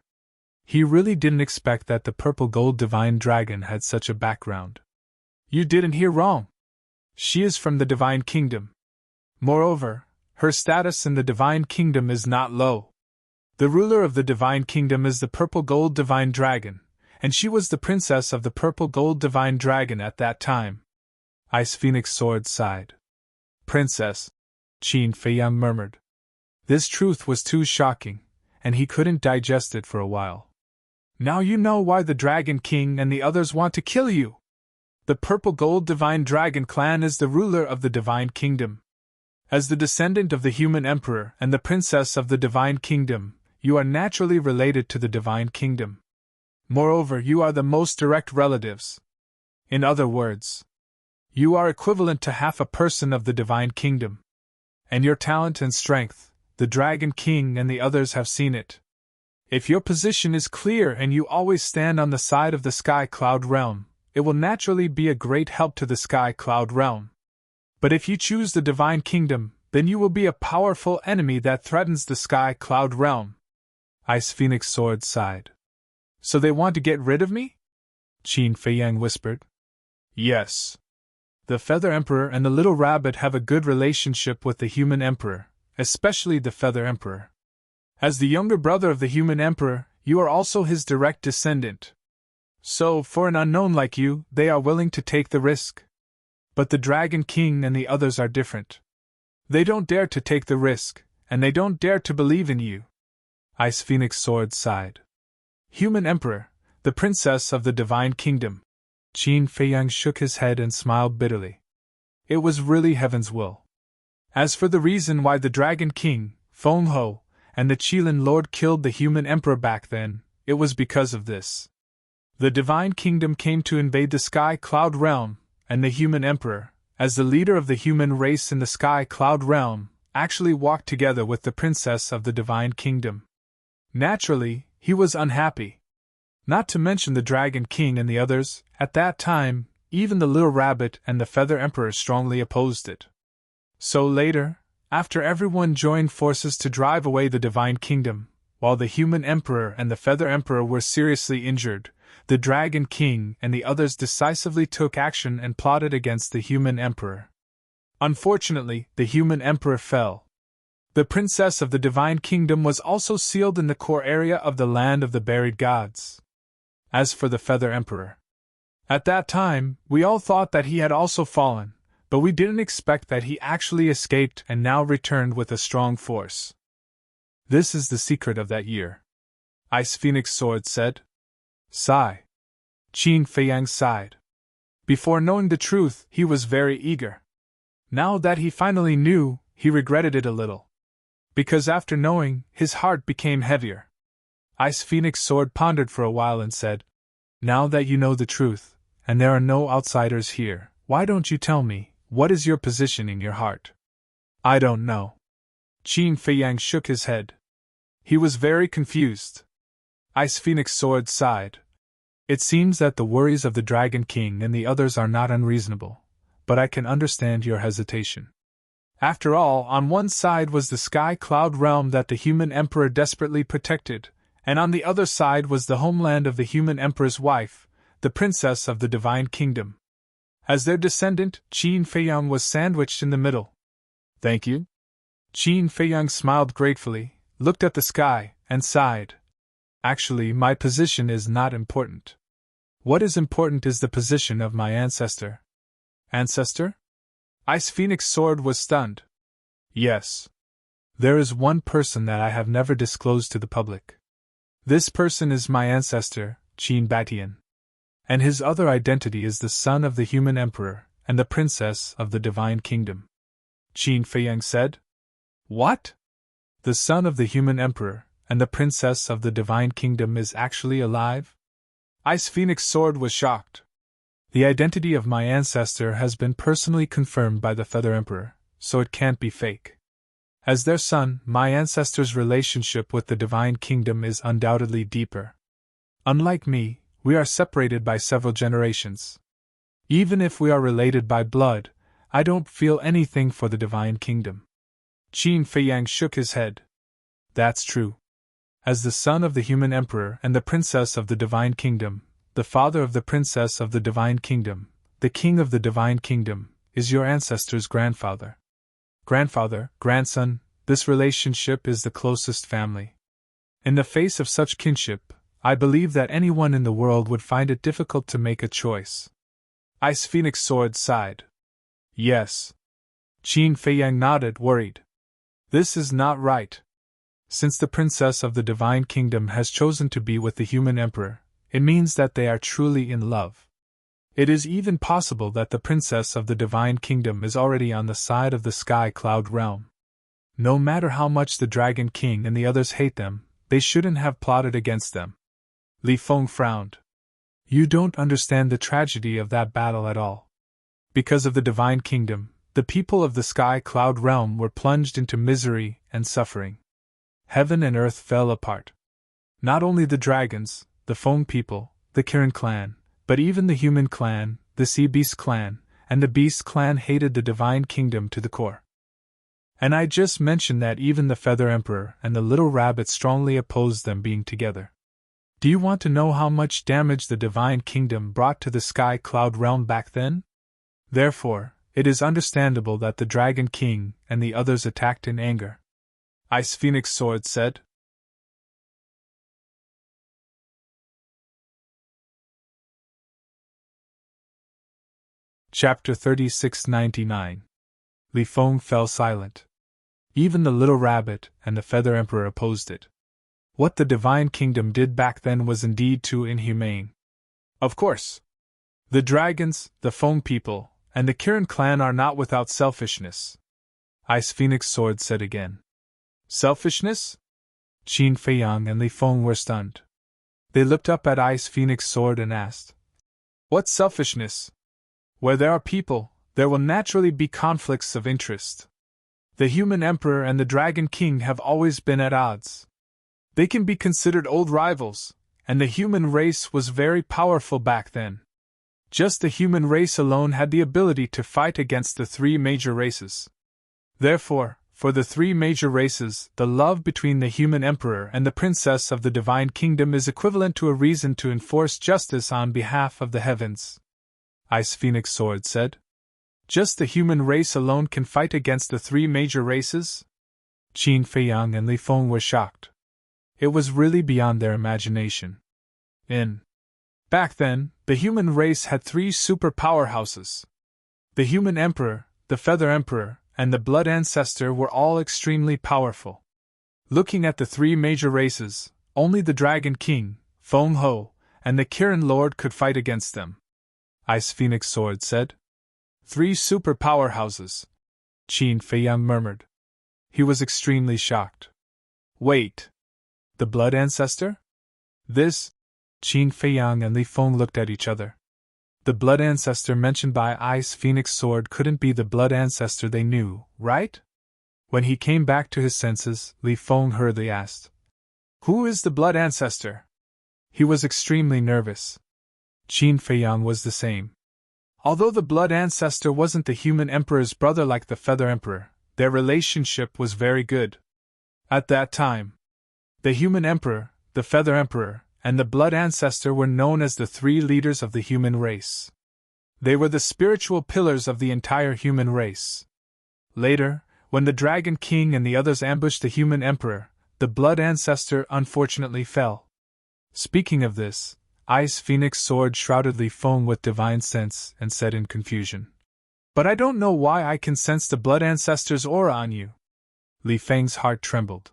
He really didn't expect that the purple gold divine dragon had such a background. "You didn't hear wrong. She is from the divine kingdom. Moreover, her status in the divine kingdom is not low." The ruler of the Divine Kingdom is the Purple Gold Divine Dragon, and she was the princess of the Purple Gold Divine Dragon at that time. Ice Phoenix Sword sighed. Princess, Qin Feiyang murmured. This truth was too shocking, and he couldn't digest it for a while. Now you know why the Dragon King and the others want to kill you. The Purple Gold Divine Dragon clan is the ruler of the Divine Kingdom. As the descendant of the human emperor and the princess of the Divine Kingdom, you are naturally related to the Divine Kingdom. Moreover, you are the most direct relatives. In other words, you are equivalent to half a person of the Divine Kingdom. And your talent and strength, the Dragon King and the others have seen it. If your position is clear and you always stand on the side of the Sky Cloud Realm, it will naturally be a great help to the Sky Cloud Realm. But if you choose the Divine Kingdom, then you will be a powerful enemy that threatens the Sky Cloud Realm. Ice Phoenix Sword sighed. So they want to get rid of me? Qin Feiyang whispered. Yes. The Feather Emperor and the Little Rabbit have a good relationship with the Human Emperor, especially the Feather Emperor. As the younger brother of the Human Emperor, you are also his direct descendant. So, for an unknown like you, they are willing to take the risk. But the Dragon King and the others are different. They don't dare to take the risk, and they don't dare to believe in you. Ice Phoenix Sword sighed. Human Emperor, the princess of the Divine Kingdom. Qin Feiyang shook his head and smiled bitterly. It was really heaven's will. As for the reason why the Dragon King, Feng Ho, and the Qilin Lord killed the Human Emperor back then, it was because of this. The Divine Kingdom came to invade the Sky Cloud Realm, and the Human Emperor, as the leader of the human race in the Sky Cloud Realm, actually walked together with the princess of the Divine Kingdom. Naturally, he was unhappy. Not to mention the Dragon King and the others, at that time, even the Little Rabbit and the Feather Emperor strongly opposed it. So later, after everyone joined forces to drive away the Divine Kingdom, while the Human Emperor and the Feather Emperor were seriously injured, the Dragon King and the others decisively took action and plotted against the Human Emperor. Unfortunately, the Human Emperor fell. The Princess of the Divine Kingdom was also sealed in the core area of the Land of the Buried Gods. As for the Feather Emperor, at that time, we all thought that he had also fallen, but we didn't expect that he actually escaped and now returned with a strong force. This is the secret of that year. Ice Phoenix Sword said. Sigh. Qin Feiyang sighed. Before knowing the truth, he was very eager. Now that he finally knew, he regretted it a little. Because after knowing, his heart became heavier. Ice Phoenix Sword pondered for a while and said, Now that you know the truth, and there are no outsiders here, why don't you tell me, what is your position in your heart? I don't know. Qin Feiyang shook his head. He was very confused. Ice Phoenix Sword sighed. It seems that the worries of the Dragon King and the others are not unreasonable, but I can understand your hesitation. After all, on one side was the Sky Cloud Realm that the Human Emperor desperately protected, and on the other side was the homeland of the Human Emperor's wife, the Princess of the Divine Kingdom. As their descendant, Qin Feiyang was sandwiched in the middle. Thank you. Qin Feiyang smiled gratefully, looked at the sky, and sighed. Actually, my position is not important. What is important is the position of my ancestor. Ancestor? Ice Phoenix Sword was stunned. Yes. There is one person that I have never disclosed to the public. This person is my ancestor, Qin Batian. And his other identity is the son of the Human Emperor and the Princess of the Divine Kingdom. Qin Feiyang said. What? The son of the Human Emperor and the Princess of the Divine Kingdom is actually alive? Ice Phoenix Sword was shocked. The identity of my ancestor has been personally confirmed by the Feather Emperor, so it can't be fake. As their son, my ancestor's relationship with the Divine Kingdom is undoubtedly deeper. Unlike me, we are separated by several generations. Even if we are related by blood, I don't feel anything for the Divine Kingdom. Qin Feiyang shook his head. That's true. As the son of the Human Emperor and the Princess of the Divine Kingdom, the father of the Princess of the Divine Kingdom, the King of the Divine Kingdom, is your ancestor's grandfather. Grandfather, grandson, this relationship is the closest family. In the face of such kinship, I believe that anyone in the world would find it difficult to make a choice. Ice Phoenix Sword sighed. Yes. Qin Feiyang nodded, worried. This is not right. Since the princess of the Divine Kingdom has chosen to be with the human emperor, it means that they are truly in love. It is even possible that the princess of the Divine Kingdom is already on the side of the Sky Cloud realm. No matter how much the Dragon King and the others hate them, they shouldn't have plotted against them. Li Feng frowned. You don't understand the tragedy of that battle at all. Because of the Divine Kingdom, the people of the Sky Cloud realm were plunged into misery and suffering. Heaven and earth fell apart. Not only the dragons, the Feng people, the Kirin clan, but even the human clan, the Sea Beast clan, and the Beast clan hated the Divine Kingdom to the core. And I just mentioned that even the Feather Emperor and the Little Rabbit strongly opposed them being together. Do you want to know how much damage the Divine Kingdom brought to the Sky Cloud realm back then? Therefore, it is understandable that the Dragon King and the others attacked in anger. Ice Phoenix Sword said. Chapter 3699. Li Feng fell silent. Even the Little Rabbit and the Feather Emperor opposed it. What the Divine Kingdom did back then was indeed too inhumane. Of course. The dragons, the Feng people, and the Kirin clan are not without selfishness. Ice Phoenix Sword said again. Selfishness? Qin Feiyang and Li Feng were stunned. They looked up at Ice Phoenix Sword and asked, What selfishness? Where there are people, there will naturally be conflicts of interest. The human emperor and the Dragon King have always been at odds. They can be considered old rivals, and the human race was very powerful back then. Just the human race alone had the ability to fight against the three major races. Therefore, for the three major races, the love between the human emperor and the princess of the Divine Kingdom is equivalent to a reason to enforce justice on behalf of the heavens. Ice Phoenix Sword said. Just the human race alone can fight against the three major races? Qin Feiyang and Li Feng were shocked. It was really beyond their imagination. Back then, the human race had three super powerhouses. The human emperor, the Feather Emperor, and the Blood Ancestor were all extremely powerful. Looking at the three major races, only the Dragon King, Feng Ho, and the Kirin Lord could fight against them. Ice Phoenix Sword said. Three super powerhouses, Qin Feiyang murmured. He was extremely shocked. Wait. The Blood Ancestor? This? Qin Feiyang and Li Feng looked at each other. The Blood Ancestor mentioned by Ice Phoenix Sword couldn't be the Blood Ancestor they knew, right? When he came back to his senses, Li Feng hurriedly asked, Who is the Blood Ancestor? He was extremely nervous. Qin Feiyang was the same. Although the Blood Ancestor wasn't the human emperor's brother like the Feather Emperor, their relationship was very good. At that time, the human emperor, the Feather Emperor, and the Blood Ancestor were known as the three leaders of the human race. They were the spiritual pillars of the entire human race. Later, when the Dragon King and the others ambushed the human emperor, the Blood Ancestor unfortunately fell. Speaking of this, Ice Phoenix Sword shrouded Li Feng with divine sense and said in confusion, But I don't know why I can sense the Blood Ancestor's aura on you. Li Feng's heart trembled.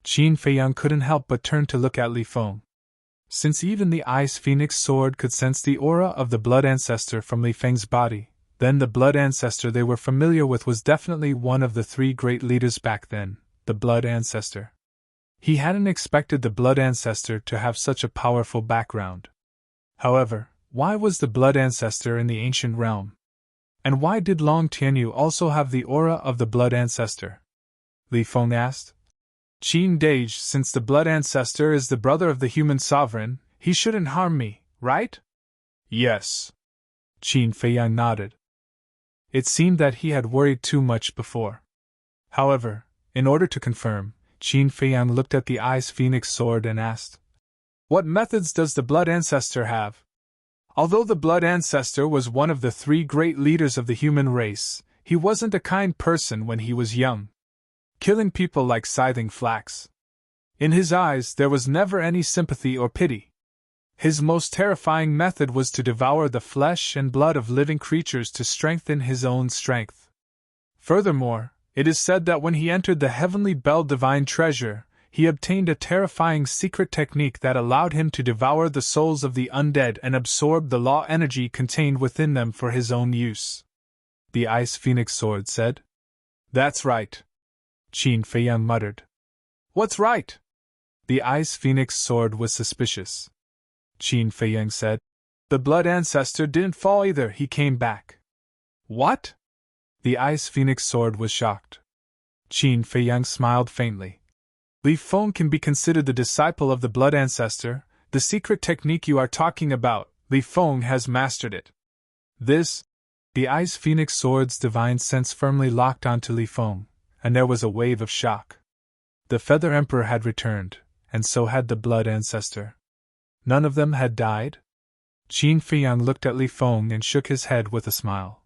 Qin Feiyang couldn't help but turn to look at Li Feng. Since even the Ice Phoenix Sword could sense the aura of the Blood Ancestor from Li Feng's body, then the Blood Ancestor they were familiar with was definitely one of the three great leaders back then, the Blood Ancestor. He hadn't expected the Blood Ancestor to have such a powerful background. However, why was the Blood Ancestor in the ancient realm? And why did Long Tianyu also have the aura of the Blood Ancestor? Li Feng asked. Qin Dage, since the Blood Ancestor is the brother of the human sovereign, he shouldn't harm me, right? Yes. Qin Feiyang nodded. It seemed that he had worried too much before. However, in order to confirm, Qin Feiyang looked at the Ice Phoenix Sword and asked, What methods does the Blood Ancestor have? Although the Blood Ancestor was one of the three great leaders of the human race, he wasn't a kind person when he was young. Killing people like scything flax. In his eyes there was never any sympathy or pity. His most terrifying method was to devour the flesh and blood of living creatures to strengthen his own strength. Furthermore, it is said that when he entered the heavenly bell divine treasure, he obtained a terrifying secret technique that allowed him to devour the souls of the undead and absorb the law energy contained within them for his own use. The Ice Phoenix Sword said. That's right. Qin Feiyang muttered. What's right? The Ice Phoenix Sword was suspicious. Qin Feiyang said. The Blood Ancestor didn't fall either, he came back. What? The Ice Phoenix Sword was shocked. Qin Feiyang smiled faintly. Li Feng can be considered the disciple of the Blood Ancestor. The secret technique you are talking about, Li Feng has mastered it. This, the Ice Phoenix Sword's divine sense firmly locked onto Li Feng, and there was a wave of shock. The Feather Emperor had returned, and so had the Blood Ancestor. None of them had died? Qin Feiyang looked at Li Feng and shook his head with a smile.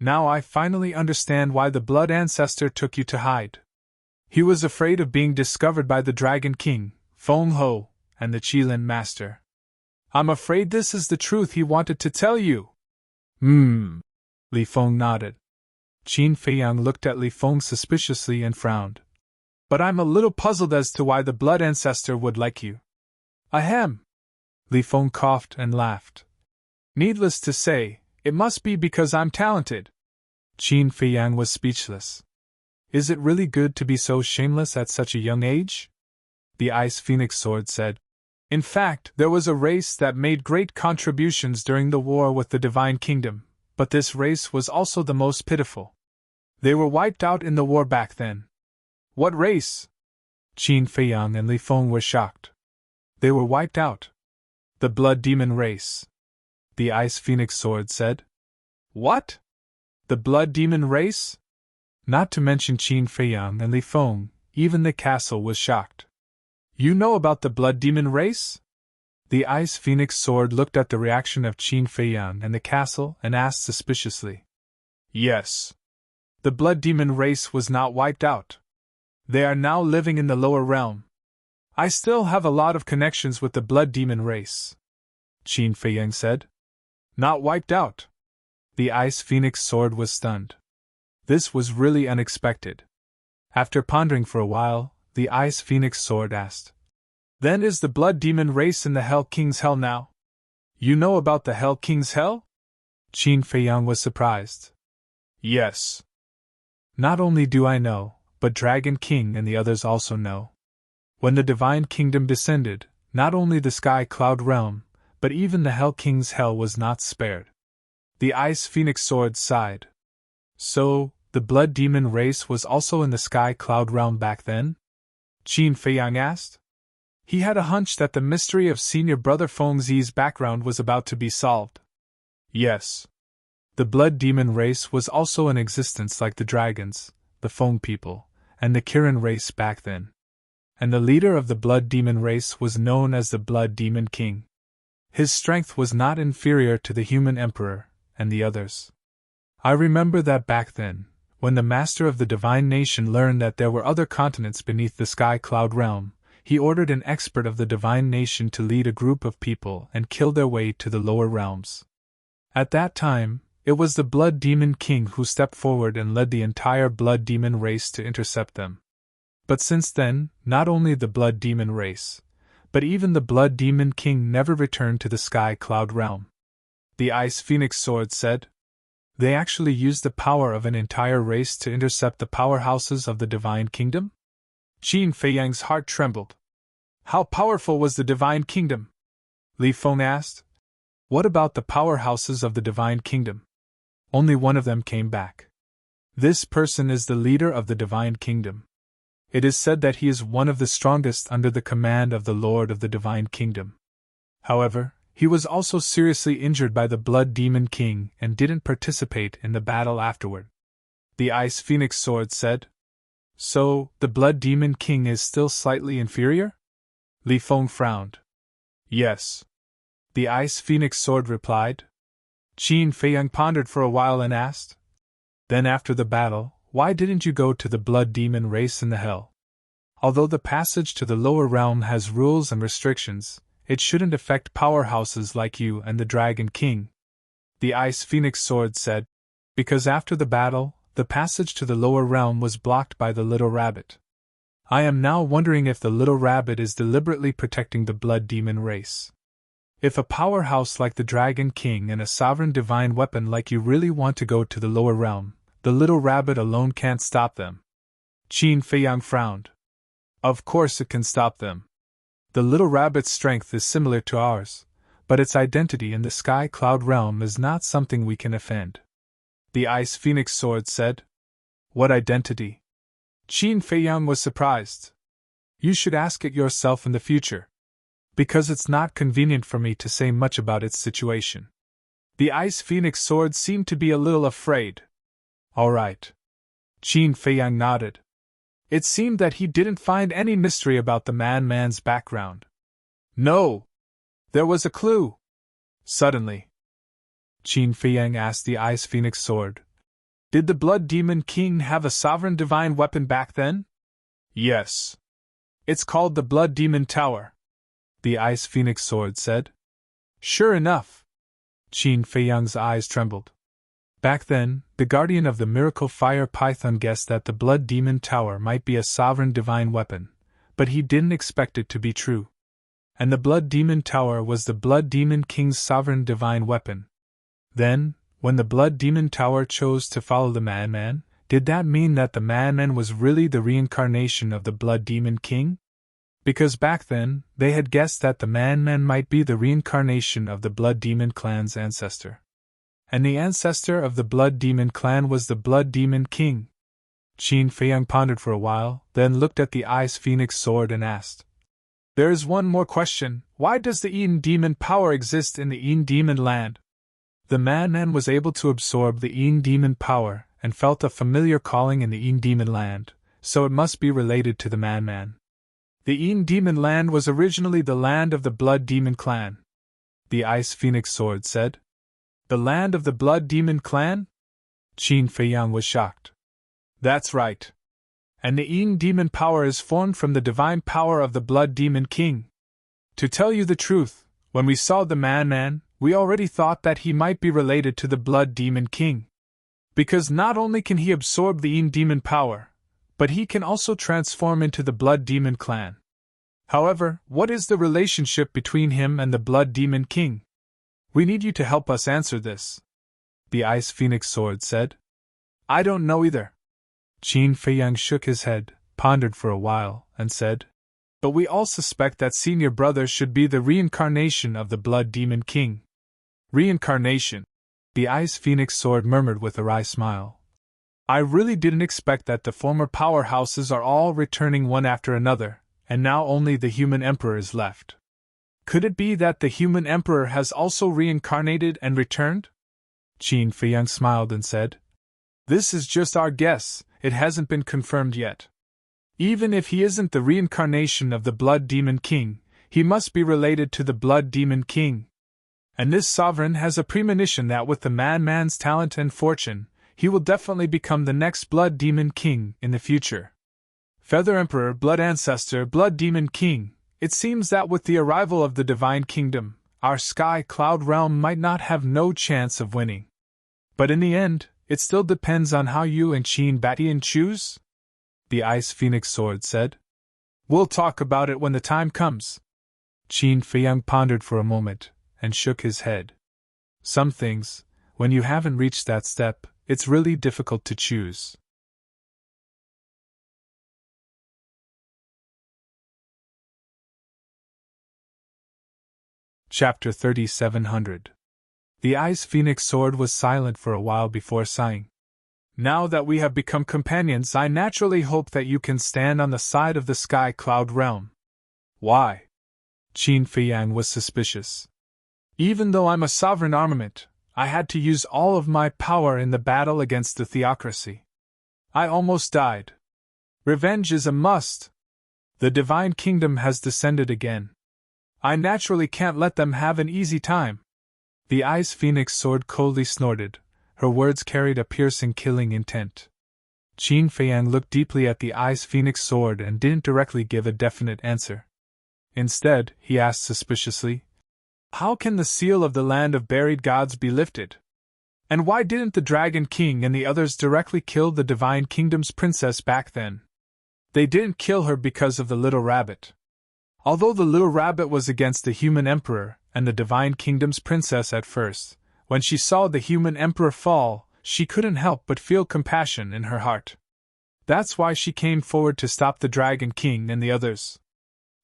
Now I finally understand why the Blood Ancestor took you to hide. He was afraid of being discovered by the Dragon King, Feng Ho, and the Qilin Master. I'm afraid this is the truth he wanted to tell you. Li Feng nodded. Qin Feiyang looked at Li Feng suspiciously and frowned. But I'm a little puzzled as to why the Blood Ancestor would like you. Ahem! Li Feng coughed and laughed. Needless to say, it must be because I'm talented. Qin Feiyang was speechless. Is it really good to be so shameless at such a young age? The Ice Phoenix Sword said. In fact, there was a race that made great contributions during the war with the Divine Kingdom, but this race was also the most pitiful. They were wiped out in the war back then. What race? Qin Feiyang and Li Feng were shocked. They were wiped out. The Blood Demon race. The Ice Phoenix Sword said. What? The Blood Demon race? Not to mention Qin Feiyang and Li Feng, even the castle was shocked. You know about the Blood Demon race? The Ice Phoenix Sword looked at the reaction of Qin Feiyang and the castle and asked suspiciously. Yes. The Blood Demon race was not wiped out. They are now living in the lower realm. I still have a lot of connections with the Blood Demon race. Qin Feiyang said. Not wiped out. The Ice Phoenix Sword was stunned. This was really unexpected. After pondering for a while, the Ice Phoenix Sword asked. Then is the Blood Demon race in the Hell King's Hell now? You know about the Hell King's Hell? Qin Feiyang was surprised. Yes. Not only do I know, but Dragon King and the others also know. When the Divine Kingdom descended, not only the Sky Cloud Realm, but even the Hell King's Hell was not spared. The Ice Phoenix Sword sighed. So, the Blood Demon race was also in the Sky Cloud Realm back then? Qin Feiyang asked. He had a hunch that the mystery of Senior Brother Feng Zi's background was about to be solved. Yes. The Blood Demon race was also in existence like the dragons, the Feng people, and the Kirin race back then. And the leader of the Blood Demon race was known as the Blood Demon King. His strength was not inferior to the human emperor and the others. I remember that back then, when the master of the divine nation learned that there were other continents beneath the Sky Cloud Realm, he ordered an expert of the divine nation to lead a group of people and kill their way to the lower realms. At that time, it was the Blood Demon King who stepped forward and led the entire Blood Demon race to intercept them. But since then, not only the Blood Demon race, but even the Blood Demon King never returned to the Sky Cloud Realm. The Ice Phoenix Sword said. They actually used the power of an entire race to intercept the powerhouses of the Divine Kingdom? Qin Feiyang's heart trembled. How powerful was the Divine Kingdom? Li Feng asked. What about the powerhouses of the Divine Kingdom? Only one of them came back. This person is the leader of the Divine Kingdom. It is said that he is one of the strongest under the command of the Lord of the Divine Kingdom. However, he was also seriously injured by the Blood Demon King and didn't participate in the battle afterward. The Ice Phoenix Sword said. So, the Blood Demon King is still slightly inferior? Li Feng frowned. Yes. The Ice Phoenix Sword replied. Qin Feiyang pondered for a while and asked. Then after the battle, why didn't you go to the Blood Demon race in the Hell? Although the passage to the lower realm has rules and restrictions, it shouldn't affect powerhouses like you and the Dragon King," the Ice Phoenix Sword said, "because after the battle, the passage to the lower realm was blocked by the little rabbit. I am now wondering if the little rabbit is deliberately protecting the blood demon race. If a powerhouse like the Dragon King and a sovereign divine weapon like you really want to go to the lower realm, the little rabbit alone can't stop them." Qin Feiyang frowned. "Of course it can stop them. The little rabbit's strength is similar to ours, but its identity in the Sky Cloud realm is not something we can offend," the Ice Phoenix Sword said. "What identity?" Qin Feiyang was surprised. "You should ask it yourself in the future, because it's not convenient for me to say much about its situation." The Ice Phoenix Sword seemed to be a little afraid. "All right." Qin Feiyang nodded. It seemed that he didn't find any mystery about the man's background. "No! There was a clue!" Suddenly, Qin Feiyang asked the Ice Phoenix Sword, "Did the Blood Demon King have a sovereign divine weapon back then?" "Yes. It's called the Blood Demon Tower," the Ice Phoenix Sword said. "Sure enough." Qin Feiyang's eyes trembled. Back then, the guardian of the Miracle Fire Python guessed that the Blood Demon Tower might be a sovereign divine weapon, but he didn't expect it to be true. And the Blood Demon Tower was the Blood Demon King's sovereign divine weapon. Then, when the Blood Demon Tower chose to follow the Man, did that mean that the Man was really the reincarnation of the Blood Demon King? Because back then, they had guessed that the Man might be the reincarnation of the Blood Demon clan's ancestor. And the ancestor of the Blood Demon clan was the Blood Demon King. Qin Feiyang pondered for a while, then looked at the Ice Phoenix Sword and asked, "There is one more question. Why does the Eden Demon power exist in the Eden Demon land?" The Man was able to absorb the Eden Demon power and felt a familiar calling in the Eden Demon land, so it must be related to the Man. The Eden Demon land was originally the land of the Blood Demon clan, the Ice Phoenix Sword said. "The land of the Blood Demon clan?" Qin Feiyang was shocked. "That's right. And the Eden Demon power is formed from the divine power of the Blood Demon King. To tell you the truth, when we saw the Man, we already thought that he might be related to the Blood Demon King. Because not only can he absorb the Eden Demon power, but he can also transform into the Blood Demon clan. However, what is the relationship between him and the Blood Demon King? We need you to help us answer this," the Ice Phoenix Sword said. "I don't know either." Qin Feiyang shook his head, pondered for a while, and said, "But we all suspect that Senior Brother should be the reincarnation of the Blood Demon King." "Reincarnation?" the Ice Phoenix Sword murmured with a wry smile. "I really didn't expect that the former powerhouses are all returning one after another, and now only the human emperor is left. Could it be that the human emperor has also reincarnated and returned?" Qin Feiyang smiled and said, "This is just our guess, it hasn't been confirmed yet. Even if he isn't the reincarnation of the Blood Demon King, he must be related to the Blood Demon King. And this sovereign has a premonition that with the man's talent and fortune, he will definitely become the next Blood Demon King in the future. Feather Emperor, Blood Ancestor, Blood Demon King. It seems that with the arrival of the Divine Kingdom, our Sky Cloud realm might not have no chance of winning. But in the end, it still depends on how you and Qin Batian choose," the Ice Phoenix Sword said. "We'll talk about it when the time comes." Qin Feiyang pondered for a moment, and shook his head. "Some things, when you haven't reached that step, it's really difficult to choose." Chapter 3700. The Ice Phoenix Sword was silent for a while before sighing. "Now that we have become companions, I naturally hope that you can stand on the side of the Sky Cloud realm." "Why?" Qin Feiyang was suspicious. "Even though I'm a sovereign armament, I had to use all of my power in the battle against the theocracy. I almost died. Revenge is a must. The Divine Kingdom has descended again. I naturally can't let them have an easy time." The Ice Phoenix Sword coldly snorted. Her words carried a piercing, killing intent. Qin Feiyang looked deeply at the ice phoenix sword and didn't directly give a definite answer. Instead, he asked suspiciously, "How can the seal of the land of buried gods be lifted? And why didn't the Dragon King and the others directly kill the Divine Kingdom's princess back then? They didn't kill her because of the little rabbit. Although the little rabbit was against the human emperor and the Divine Kingdom's princess at first, when she saw the human emperor fall, she couldn't help but feel compassion in her heart. That's why she came forward to stop the Dragon King and the others.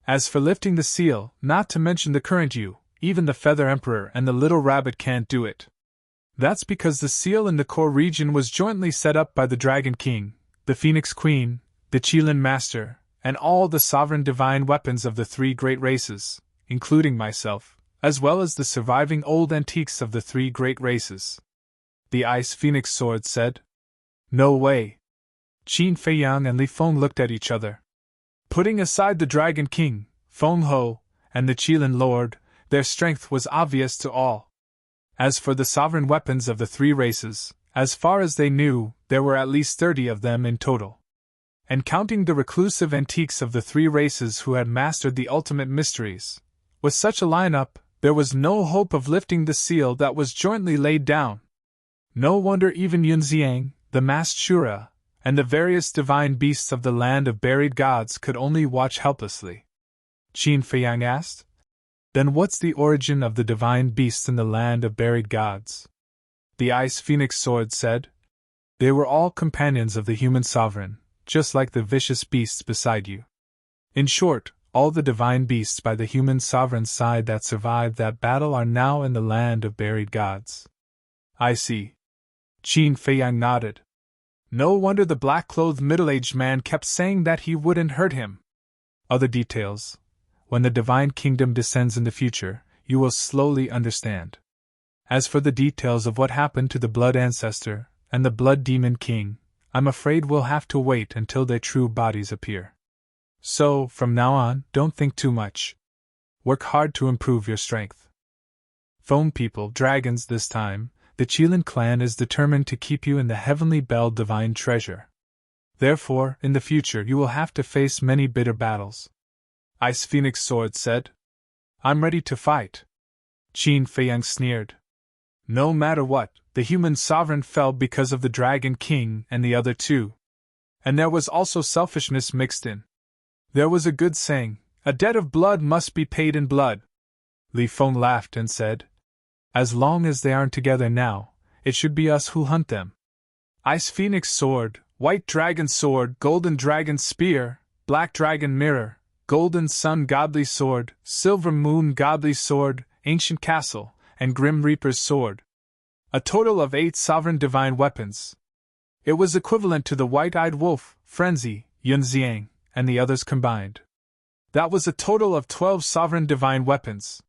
As for lifting the seal, not to mention the current you, even the Feather Emperor and the little rabbit can't do it. That's because the seal in the core region was jointly set up by the Dragon King, the Phoenix Queen, the Qilin Master, and all the sovereign divine weapons of the three great races, including myself, as well as the surviving old antiques of the three great races," the Ice Phoenix Sword said. "No way." Qin Feiyang and Li Feng looked at each other. Putting aside the Dragon King, Feng Ho, and the Qilin Lord, their strength was obvious to all. As for the sovereign weapons of the three races, as far as they knew, there were at least 30 of them in total. And counting the reclusive antiques of the three races who had mastered the ultimate mysteries, with such a lineup, there was no hope of lifting the seal that was jointly laid down. No wonder even Yunxiang, the masked Shura, and the various divine beasts of the land of buried gods could only watch helplessly. Qin Feiyang asked, "Then what's the origin of the divine beasts in the land of buried gods?" The Ice Phoenix Sword said, "They were all companions of the human sovereign, just like the vicious beasts beside you. In short, all the divine beasts by the human sovereign's side that survived that battle are now in the land of buried gods." "I see." Qin Feiyang nodded. No wonder the black-clothed middle-aged man kept saying that he wouldn't hurt him. "Other details. When the Divine Kingdom descends in the future, you will slowly understand. As for the details of what happened to the Blood Ancestor and the Blood Demon King, I'm afraid we'll have to wait until their true bodies appear. So, from now on, don't think too much. Work hard to improve your strength. Foam people, dragons this time, the Qilin clan is determined to keep you in the heavenly belled divine treasure. Therefore, in the future you will have to face many bitter battles." Ice Phoenix Sword said. "I'm ready to fight." Qin Feiyang sneered. No matter what, the human sovereign fell because of the Dragon King and the other two. And there was also selfishness mixed in. There was a good saying, "A debt of blood must be paid in blood." Li Feng laughed and said, "As long as they aren't together now, it should be us who hunt them." Ice Phoenix Sword, White Dragon Sword, Golden Dragon Spear, Black Dragon Mirror, Golden Sun Godly Sword, Silver Moon Godly Sword, Ancient Castle, and Grim Reaper's Sword. A total of 8 sovereign divine weapons. It was equivalent to the White-Eyed Wolf, Frenzy, Yunxiang, and the others combined. That was a total of 12 sovereign divine weapons.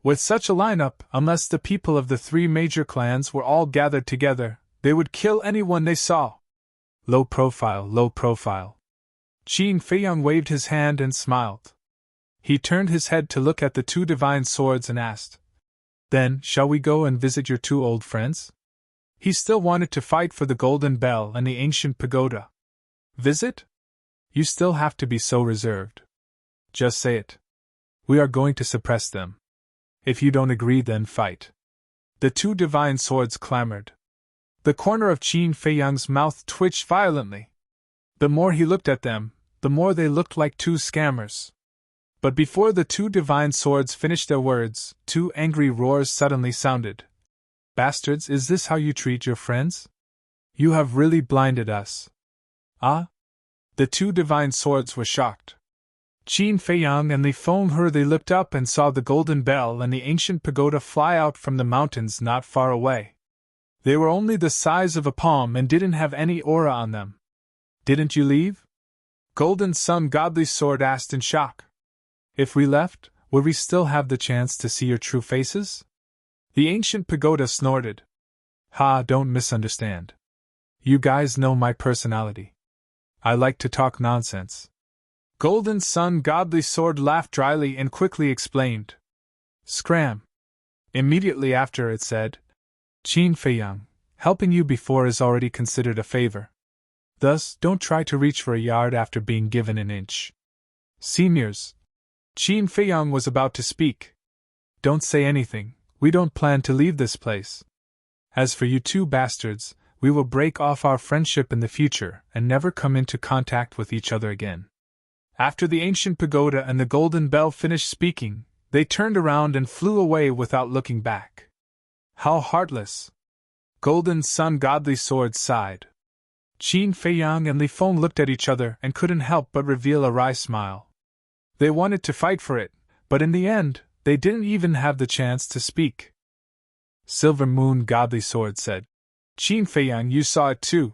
With such a lineup, unless the people of the 3 major clans were all gathered together, they would kill anyone they saw. Low profile, low profile. Qin Feiyang waved his hand and smiled. He turned his head to look at the 2 divine swords and asked, "Then, shall we go and visit your 2 old friends?" He still wanted to fight for the Golden Bell and the ancient pagoda. "Visit? You still have to be so reserved. Just say it. We are going to suppress them. If you don't agree, then fight." The 2 divine swords clamored. The corner of Qin Feiyang's mouth twitched violently. The more he looked at them, the more they looked like 2 scammers. But before the 2 divine swords finished their words, 2 angry roars suddenly sounded. "Bastards, is this how you treat your friends? You have really blinded us." "Ah?" The 2 divine swords were shocked. Qin Feiyang and Li Feng hurriedly looked up and saw the Golden Bell and the ancient pagoda fly out from the mountains not far away. They were only the size of a palm and didn't have any aura on them. "Didn't you leave?" Golden Sun Godly Sword asked in shock. "If we left, would we still have the chance to see your true faces?" The ancient pagoda snorted. "Ha, don't misunderstand. You guys know my personality. I like to talk nonsense." Golden Sun Godly Sword laughed dryly and quickly explained. "Scram." Immediately after it said, "Qin Feiyang, helping you before is already considered a favor. Thus, don't try to reach for a yard after being given an inch. Seniors. Qin Feiyang was about to speak. Don't say anything, we don't plan to leave this place. As for you two bastards, we will break off our friendship in the future and never come into contact with each other again. After the ancient pagoda and the golden bell finished speaking, they turned around and flew away without looking back. How heartless! Golden Sun Godly Sword sighed. Qin Feiyang and Li Feng looked at each other and couldn't help but reveal a wry smile. They wanted to fight for it, but in the end, they didn't even have the chance to speak. Silver Moon Godly Sword said, Qin Feiyang, you saw it too.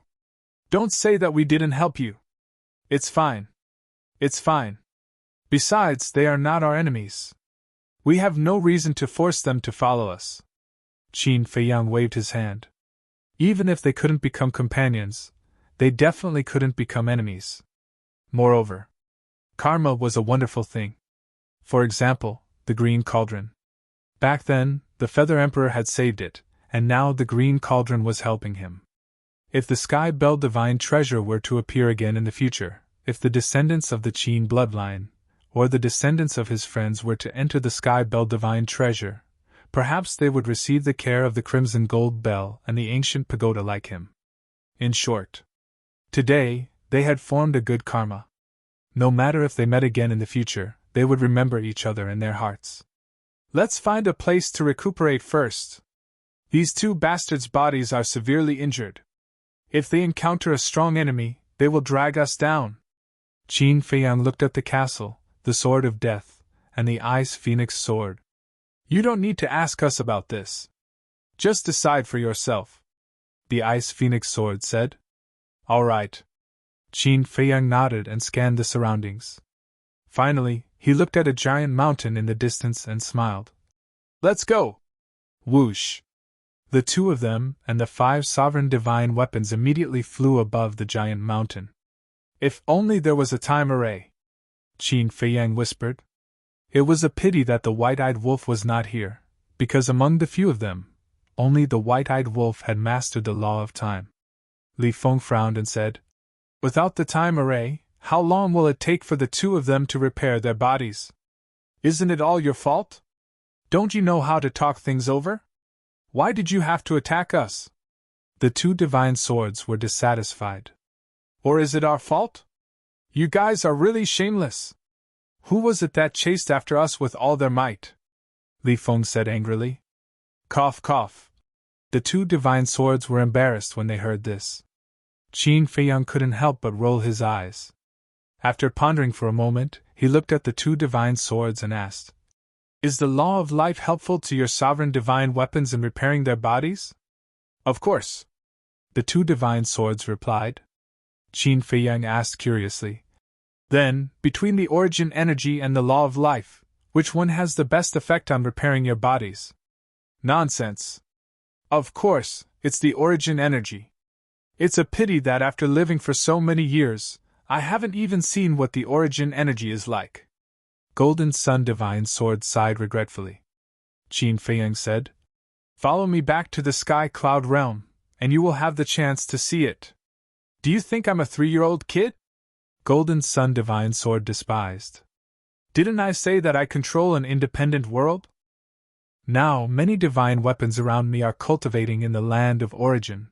Don't say that we didn't help you. It's fine. It's fine. Besides, they are not our enemies. We have no reason to force them to follow us. Qin Feiyang waved his hand. Even if they couldn't become companions, they definitely couldn't become enemies. Moreover, karma was a wonderful thing. For example, the Green Cauldron. Back then, the Feather Emperor had saved it, and now the Green Cauldron was helping him. If the Sky Bell Divine Treasure were to appear again in the future, if the descendants of the Qin bloodline, or the descendants of his friends were to enter the Sky Bell Divine Treasure, perhaps they would receive the care of the Crimson Gold Bell and the ancient pagoda like him. In short, today, they had formed a good karma. No matter if they met again in the future, they would remember each other in their hearts. Let's find a place to recuperate first. These two bastards' bodies are severely injured. If they encounter a strong enemy, they will drag us down. Qin Feiyang looked at the castle, the Sword of Death, and the Ice Phoenix Sword. You don't need to ask us about this. Just decide for yourself. The Ice Phoenix Sword said. All right. Qin Feiyang nodded and scanned the surroundings. Finally, he looked at a giant mountain in the distance and smiled. Let's go! Whoosh! The two of them and the 5 sovereign divine weapons immediately flew above the giant mountain. If only there was a time array, Qin Feiyang whispered. It was a pity that the white-eyed wolf was not here, because among the few of them, only the white-eyed wolf had mastered the law of time. Li Feng frowned and said, Without the time array, how long will it take for the two of them to repair their bodies? Isn't it all your fault? Don't you know how to talk things over? Why did you have to attack us? The two divine swords were dissatisfied. Or is it our fault? You guys are really shameless. Who was it that chased after us with all their might? Li Feng said angrily. Cough, cough. The two divine swords were embarrassed when they heard this. Qin Feiyang couldn't help but roll his eyes. After pondering for a moment, he looked at the two divine swords and asked, Is the law of life helpful to your sovereign divine weapons in repairing their bodies? Of course. The two divine swords replied. Qin Feiyang asked curiously, Then, between the origin energy and the law of life, which one has the best effect on repairing your bodies? Nonsense. Of course, it's the origin energy. It's a pity that after living for so many years, I haven't even seen what the origin energy is like. Golden Sun Divine Sword sighed regretfully. Qin Feiyang said, Follow me back to the Sky Cloud Realm, and you will have the chance to see it. Do you think I'm a 3-year-old kid? Golden Sun Divine Sword despised. Didn't I say that I control an independent world? Now many divine weapons around me are cultivating in the land of origin.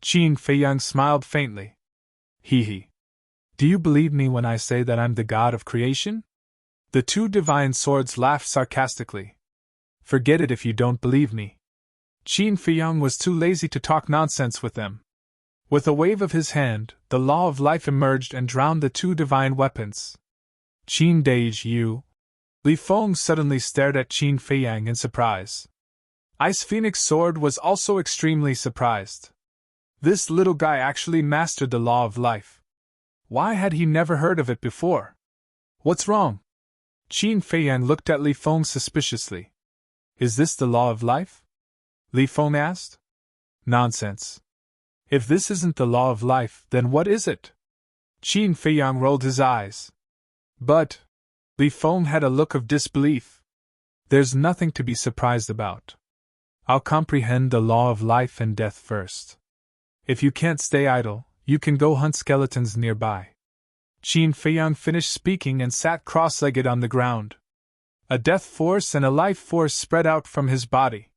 Qin Feiyang smiled faintly. Hee hee. Do you believe me when I say that I'm the god of creation? The two divine swords laughed sarcastically. Forget it if you don't believe me. Qin Feiyang was too lazy to talk nonsense with them. With a wave of his hand, the law of life emerged and drowned the two divine weapons. Qin Deij you. Li Feng suddenly stared at Qin Feiyang in surprise. Ice Phoenix Sword was also extremely surprised. This little guy actually mastered the law of life. Why had he never heard of it before? What's wrong? Qin Feiyang looked at Li Feng suspiciously. Is this the law of life? Li Feng asked. Nonsense. If this isn't the law of life, then what is it? Qin Feiyang rolled his eyes. But, Li Feng had a look of disbelief. There's nothing to be surprised about. I'll comprehend the law of life and death first. If you can't stay idle, you can go hunt skeletons nearby. Qin Feiyang finished speaking and sat cross-legged on the ground. A death force and a life force spread out from his body.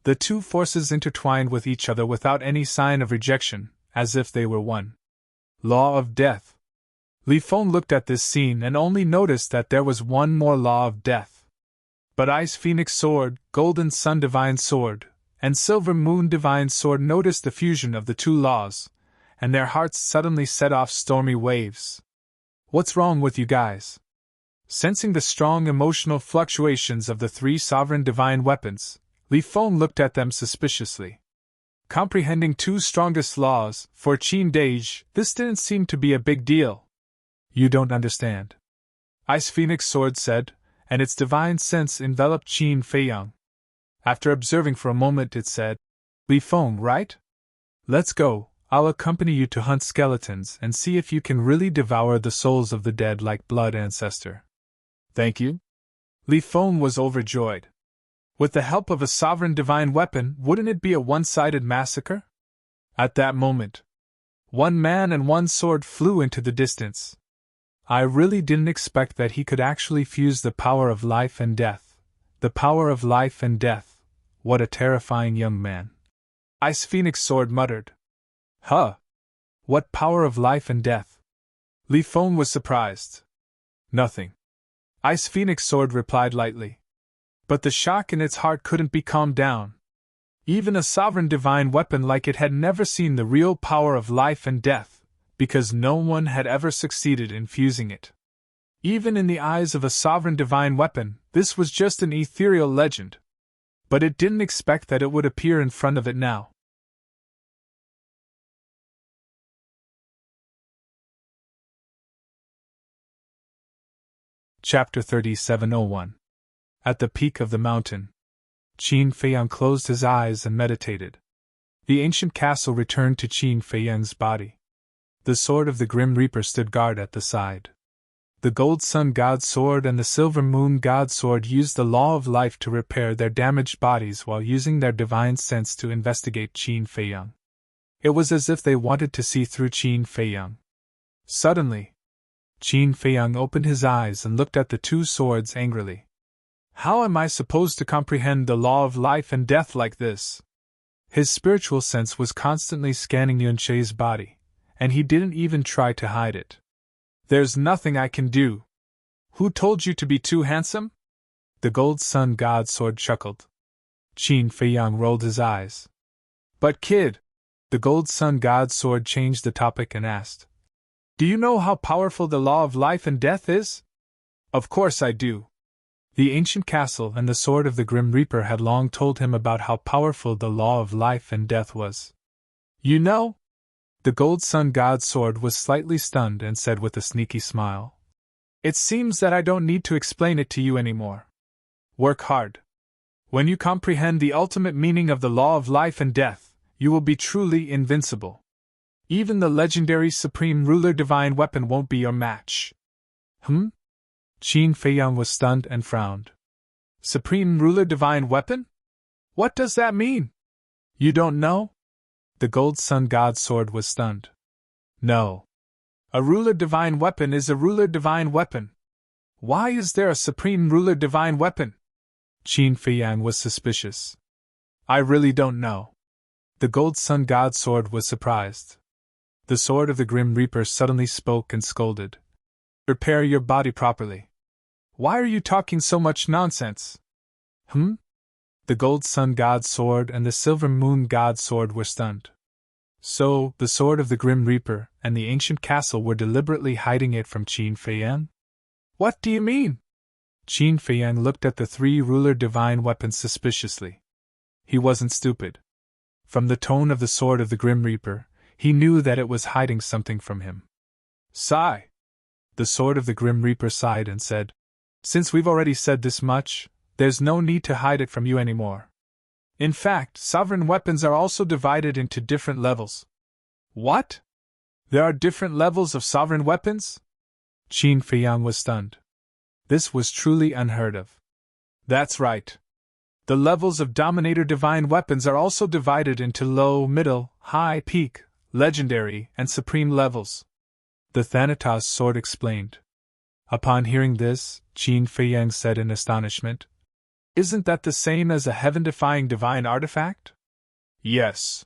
The two forces intertwined with each other without any sign of rejection, as if they were one. Law of death. Li Feng looked at this scene and only noticed that there was one more law of death. But Ice Phoenix Sword, Golden Sun Divine Sword, and Silver Moon Divine Sword noticed the fusion of the two laws, and their hearts suddenly set off stormy waves. What's wrong with you guys? Sensing the strong emotional fluctuations of the three sovereign divine weapons, Li Feng looked at them suspiciously. Comprehending two strongest laws, for Qin Dage, this didn't seem to be a big deal. You don't understand. Ice Phoenix Sword said, and its divine sense enveloped Qin Feiyang. After observing for a moment it said, Li Feng, right? Let's go, I'll accompany you to hunt skeletons and see if you can really devour the souls of the dead like blood ancestor. Thank you? Li Feng was overjoyed. With the help of a sovereign divine weapon, wouldn't it be a one-sided massacre? At that moment, one man and one sword flew into the distance. I really didn't expect that he could actually fuse the power of life and death. The power of life and death. What a terrifying young man. Ice Phoenix Sword muttered. Huh? What power of life and death? Li Feng was surprised. Nothing. Ice Phoenix Sword replied lightly. But the shock in its heart couldn't be calmed down. Even a sovereign divine weapon like it had never seen the real power of life and death, because no one had ever succeeded in fusing it. Even in the eyes of a sovereign divine weapon, this was just an ethereal legend. But it didn't expect that it would appear in front of it now. Chapter 3701. At the peak of the mountain, Qin Feiyang closed his eyes and meditated. The ancient castle returned to Qin Feiyang's body. The sword of the Grim Reaper stood guard at the side. The Gold Sun God Sword and the Silver Moon God Sword used the law of life to repair their damaged bodies while using their divine sense to investigate Qin Feiyang. It was as if they wanted to see through Qin Feiyang. Suddenly, Qin Feiyang opened his eyes and looked at the two swords angrily. How am I supposed to comprehend the law of life and death like this? His spiritual sense was constantly scanning Yunche's body, and he didn't even try to hide it. There's nothing I can do. Who told you to be too handsome? The Gold Sun God Sword chuckled. Qin Feiyang rolled his eyes. But kid, the Gold Sun God Sword changed the topic and asked, do you know how powerful the law of life and death is? Of course I do. The ancient castle and the sword of the Grim Reaper had long told him about how powerful the law of life and death was. You know? The Gold Sun God Sword was slightly stunned and said with a sneaky smile. It seems that I don't need to explain it to you anymore. Work hard. When you comprehend the ultimate meaning of the law of life and death, you will be truly invincible. Even the legendary Supreme Ruler Divine Weapon won't be your match. Qin Feiyang was stunned and frowned. Supreme Ruler Divine Weapon? What does that mean? You don't know? The Gold Sun God Sword was stunned. No. A Ruler Divine Weapon is a Ruler Divine Weapon. Why is there a Supreme Ruler Divine Weapon? Qin Feiyang was suspicious. I really don't know. The Gold Sun God Sword was surprised. The sword of the Grim Reaper suddenly spoke and scolded. Prepare your body properly. Why are you talking so much nonsense? The Gold Sun God Sword and the Silver Moon God Sword were stunned. So, the sword of the Grim Reaper and the ancient castle were deliberately hiding it from Qin Feiyang? What do you mean? Qin Feiyang looked at the three ruler divine weapons suspiciously. He wasn't stupid. From the tone of the sword of the Grim Reaper, he knew that it was hiding something from him. Sigh. The sword of the Grim Reaper sighed and said, Since we've already said this much, there's no need to hide it from you anymore. In fact, sovereign weapons are also divided into different levels. What? There are different levels of sovereign weapons? Qin Feiyang was stunned. This was truly unheard of. That's right. The levels of Dominator divine weapons are also divided into low, middle, high, peak, legendary, and supreme levels. The Thanatos sword explained. Upon hearing this, Qin Feiyang said in astonishment, "Isn't that the same as a heaven-defying divine artifact?" "Yes.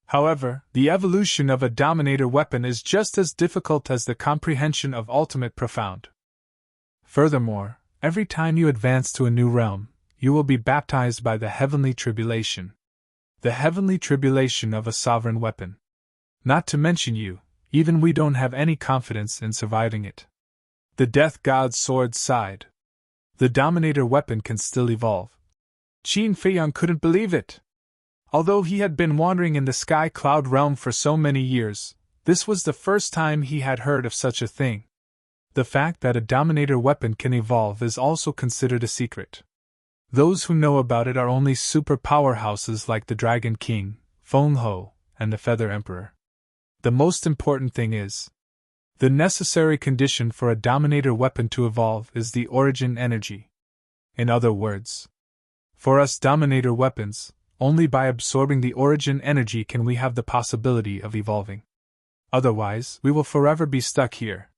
However, the evolution of a Dominator weapon is just as difficult as the comprehension of ultimate profound. Furthermore, every time you advance to a new realm, you will be baptized by the heavenly tribulation. The heavenly tribulation of a sovereign weapon. Not to mention you, even we don't have any confidence in surviving it." The Death God's sword sighed. The Dominator weapon can still evolve. Qin Feiyang couldn't believe it. Although he had been wandering in the sky cloud realm for so many years, this was the first time he had heard of such a thing. The fact that a Dominator weapon can evolve is also considered a secret. Those who know about it are only super powerhouses like the Dragon King, Feng Ho, and the Feather Emperor. The most important thing is, the necessary condition for a Dominator weapon to evolve is the origin energy. In other words, for us Dominator weapons, only by absorbing the origin energy can we have the possibility of evolving. Otherwise, we will forever be stuck here.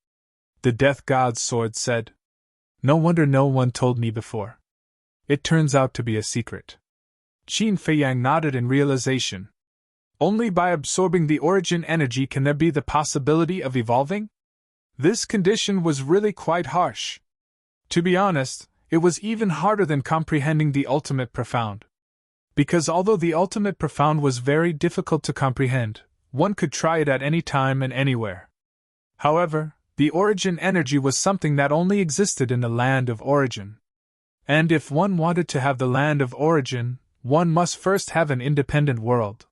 The Death God's sword said. No wonder no one told me before. It turns out to be a secret. Qin Feiyang nodded in realization. Only by absorbing the origin energy can there be the possibility of evolving? This condition was really quite harsh. To be honest, it was even harder than comprehending the ultimate profound. Because although the ultimate profound was very difficult to comprehend, one could try it at any time and anywhere. However, the origin energy was something that only existed in the land of origin. And if one wanted to have the land of origin, one must first have an independent world.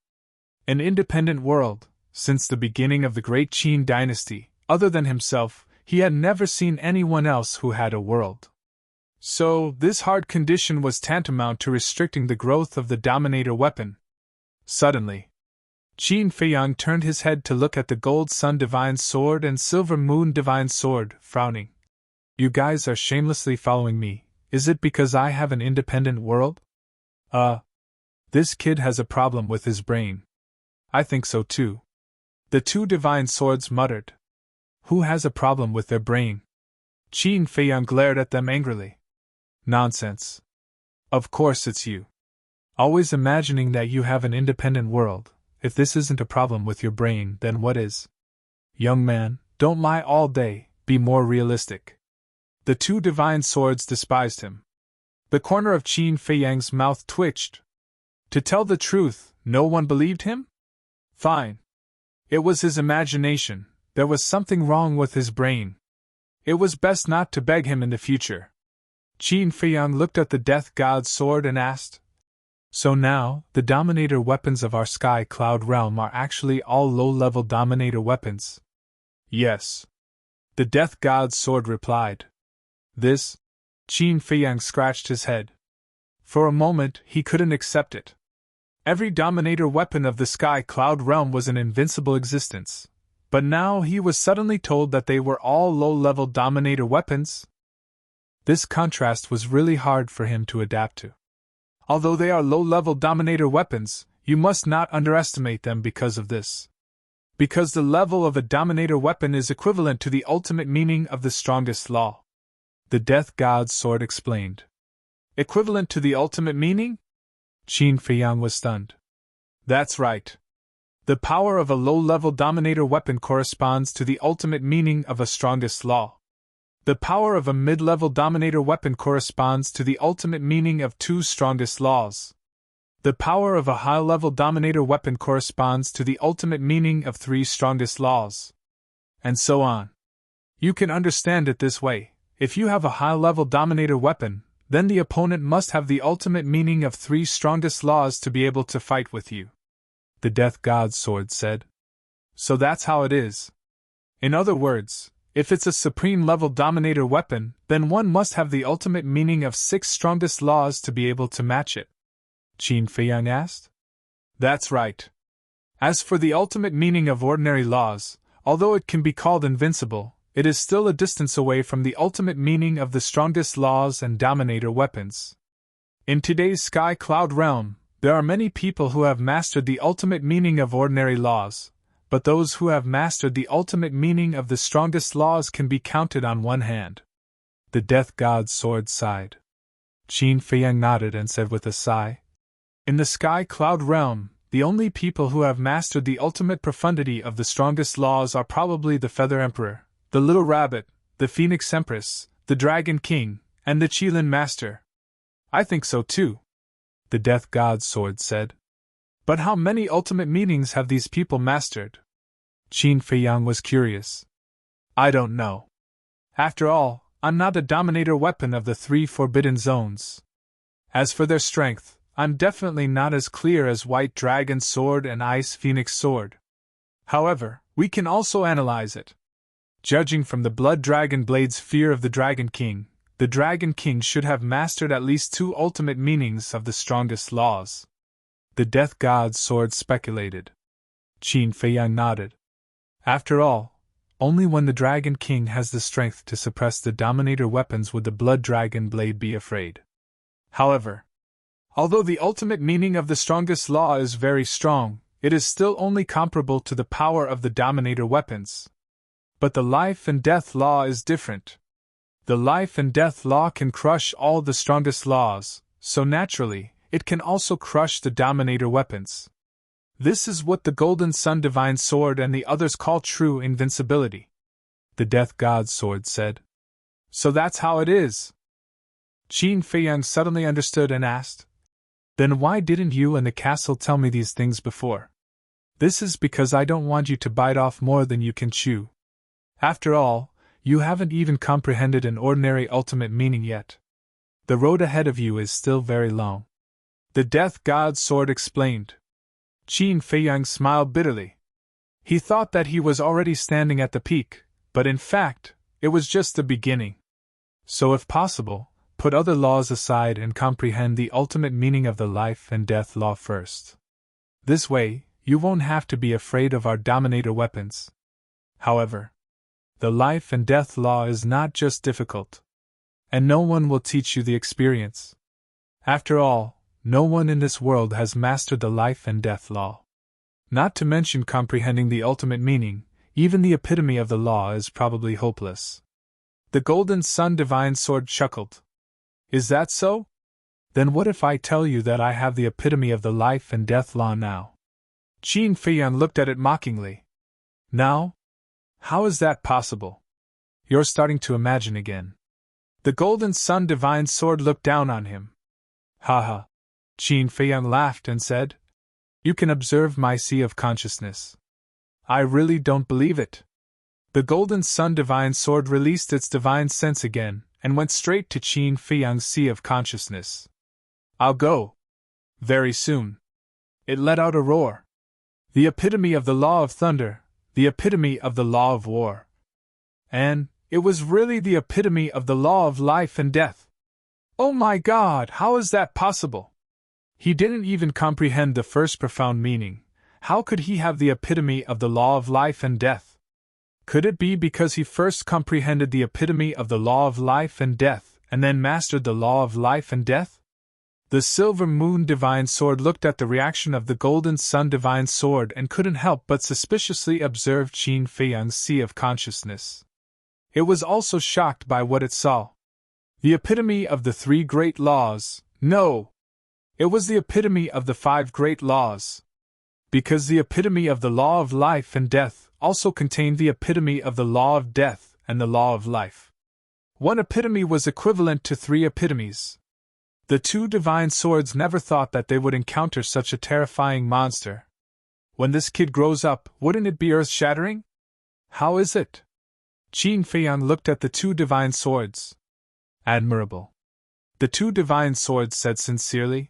An independent world, since the beginning of the great Qin dynasty, other than himself, he had never seen anyone else who had a world. So, this hard condition was tantamount to restricting the growth of the Dominator weapon. Suddenly, Qin Feiyang turned his head to look at the Gold Sun Divine Sword and Silver Moon Divine Sword, frowning. You guys are shamelessly following me. Is it because I have an independent world? This kid has a problem with his brain. I think so too. The two divine swords muttered. Who has a problem with their brain? Qin Feiyang glared at them angrily. Nonsense. Of course it's you. Always imagining that you have an independent world. If this isn't a problem with your brain, then what is? Young man, don't lie all day, be more realistic. The two divine swords despised him. The corner of Qin Feiyang's mouth twitched. To tell the truth, no one believed him? Fine. It was his imagination, there was something wrong with his brain. It was best not to beg him in the future. Qin Feiyang looked at the Death God's sword and asked, So now, the Dominator weapons of our sky cloud realm are actually all low-level Dominator weapons? Yes. The Death God's sword replied. This? Qin Feiyang scratched his head. For a moment, he couldn't accept it. Every Dominator weapon of the sky cloud realm was an invincible existence, but now he was suddenly told that they were all low-level Dominator weapons. This contrast was really hard for him to adapt to. Although they are low-level Dominator weapons, you must not underestimate them because of this. Because the level of a Dominator weapon is equivalent to the ultimate meaning of the strongest law. The Death God's sword explained. Equivalent to the ultimate meaning? Qin Feiyang was stunned. That's right. The power of a low-level Dominator weapon corresponds to the ultimate meaning of a strongest law. The power of a mid-level Dominator weapon corresponds to the ultimate meaning of two strongest laws. The power of a high-level Dominator weapon corresponds to the ultimate meaning of three strongest laws. And so on. You can understand it this way. If you have a high-level Dominator weapon, then the opponent must have the ultimate meaning of three strongest laws to be able to fight with you. The Death God's sword said. So that's how it is. In other words, if it's a supreme-level Dominator weapon, then one must have the ultimate meaning of six strongest laws to be able to match it. Qin Feiyang asked. That's right. As for the ultimate meaning of ordinary laws, although it can be called invincible, it is still a distance away from the ultimate meaning of the strongest laws and Dominator weapons. In today's sky cloud realm, there are many people who have mastered the ultimate meaning of ordinary laws, but those who have mastered the ultimate meaning of the strongest laws can be counted on one hand. The Death God's sword sighed. Qin Feiyang nodded and said with a sigh, "In the sky cloud realm, the only people who have mastered the ultimate profundity of the strongest laws are probably the Feather Emperor, the Little Rabbit, the Phoenix Empress, the Dragon King, and the Qilin Master." "I think so too," the Death God's sword said. "But how many ultimate meanings have these people mastered?" Qin Feiyang was curious. "I don't know. After all, I'm not a dominator weapon of the 3 forbidden zones. As for their strength, I'm definitely not as clear as White Dragon Sword and Ice Phoenix Sword. However, we can also analyze it. Judging from the Blood Dragon Blade's fear of the Dragon King should have mastered at least 2 ultimate meanings of the strongest laws." The Death God's sword speculated. Qin Feiyang nodded. After all, only when the Dragon King has the strength to suppress the Dominator weapons would the Blood Dragon Blade be afraid. However, although the ultimate meaning of the strongest law is very strong, it is still only comparable to the power of the Dominator weapons. But the life and death law is different. The life and death law can crush all the strongest laws, so naturally, it can also crush the Dominator weapons. This is what the Golden Sun Divine Sword and the others call true invincibility, the Death God's sword said. "So that's how it is." Qin Feiyang suddenly understood and asked, "Then why didn't you and the castle tell me these things before?" "This is because I don't want you to bite off more than you can chew. After all, you haven't even comprehended an ordinary ultimate meaning yet. The road ahead of you is still very long," the Death God's sword explained. Qin Feiyang smiled bitterly. He thought that he was already standing at the peak, but in fact, it was just the beginning. So if possible, put other laws aside and comprehend the ultimate meaning of the life and death law first. This way, you won't have to be afraid of our Dominator weapons. However, the life and death law is not just difficult. And no one will teach you the experience. After all, no one in this world has mastered the life and death law. Not to mention comprehending the ultimate meaning, even the epitome of the law is probably hopeless. The Golden Sun Divine Sword chuckled. "Is that so? Then what if I tell you that I have the epitome of the life and death law now?" Qin Feiyang looked at it mockingly. "Now? How is that possible? You're starting to imagine again." The Golden Sun Divine Sword looked down on him. "Ha!" Qin Feiyang laughed and said, "You can observe my sea of consciousness." "I really don't believe it." The Golden Sun Divine Sword released its divine sense again, and went straight to Qin Feiyang's sea of consciousness. "I'll go. Very soon." It let out a roar. The epitome of the law of thunder, the epitome of the law of war. And it was really the epitome of the law of life and death. Oh my God, how is that possible? He didn't even comprehend the first profound meaning. How could he have the epitome of the law of life and death? Could it be because he first comprehended the epitome of the law of life and death, and then mastered the law of life and death? The Silver Moon Divine Sword looked at the reaction of the Golden Sun Divine Sword and couldn't help but suspiciously observe Qin Feiyang's sea of consciousness. It was also shocked by what it saw. The epitome of the 3 great laws, no! It was the epitome of the 5 great laws. Because the epitome of the law of life and death also contained the epitome of the law of death and the law of life. One epitome was equivalent to 3 epitomes. The 2 divine swords never thought that they would encounter such a terrifying monster. When this kid grows up, wouldn't it be earth-shattering? How is it? Qin Feiyang looked at the 2 divine swords. Admirable. The 2 divine swords said sincerely.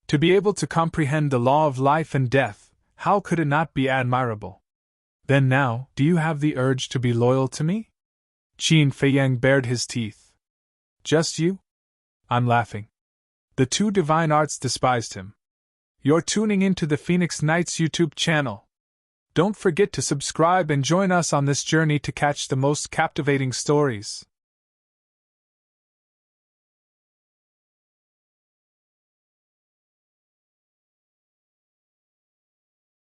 To be able to comprehend the law of life and death, how could it not be admirable? Then now, do you have the urge to be loyal to me? Qin Feiyang bared his teeth. Just you? I'm laughing. The 2 divine arts despised him. You're tuning into the Phoenix Knights YouTube channel. Don't forget to subscribe and join us on this journey to catch the most captivating stories.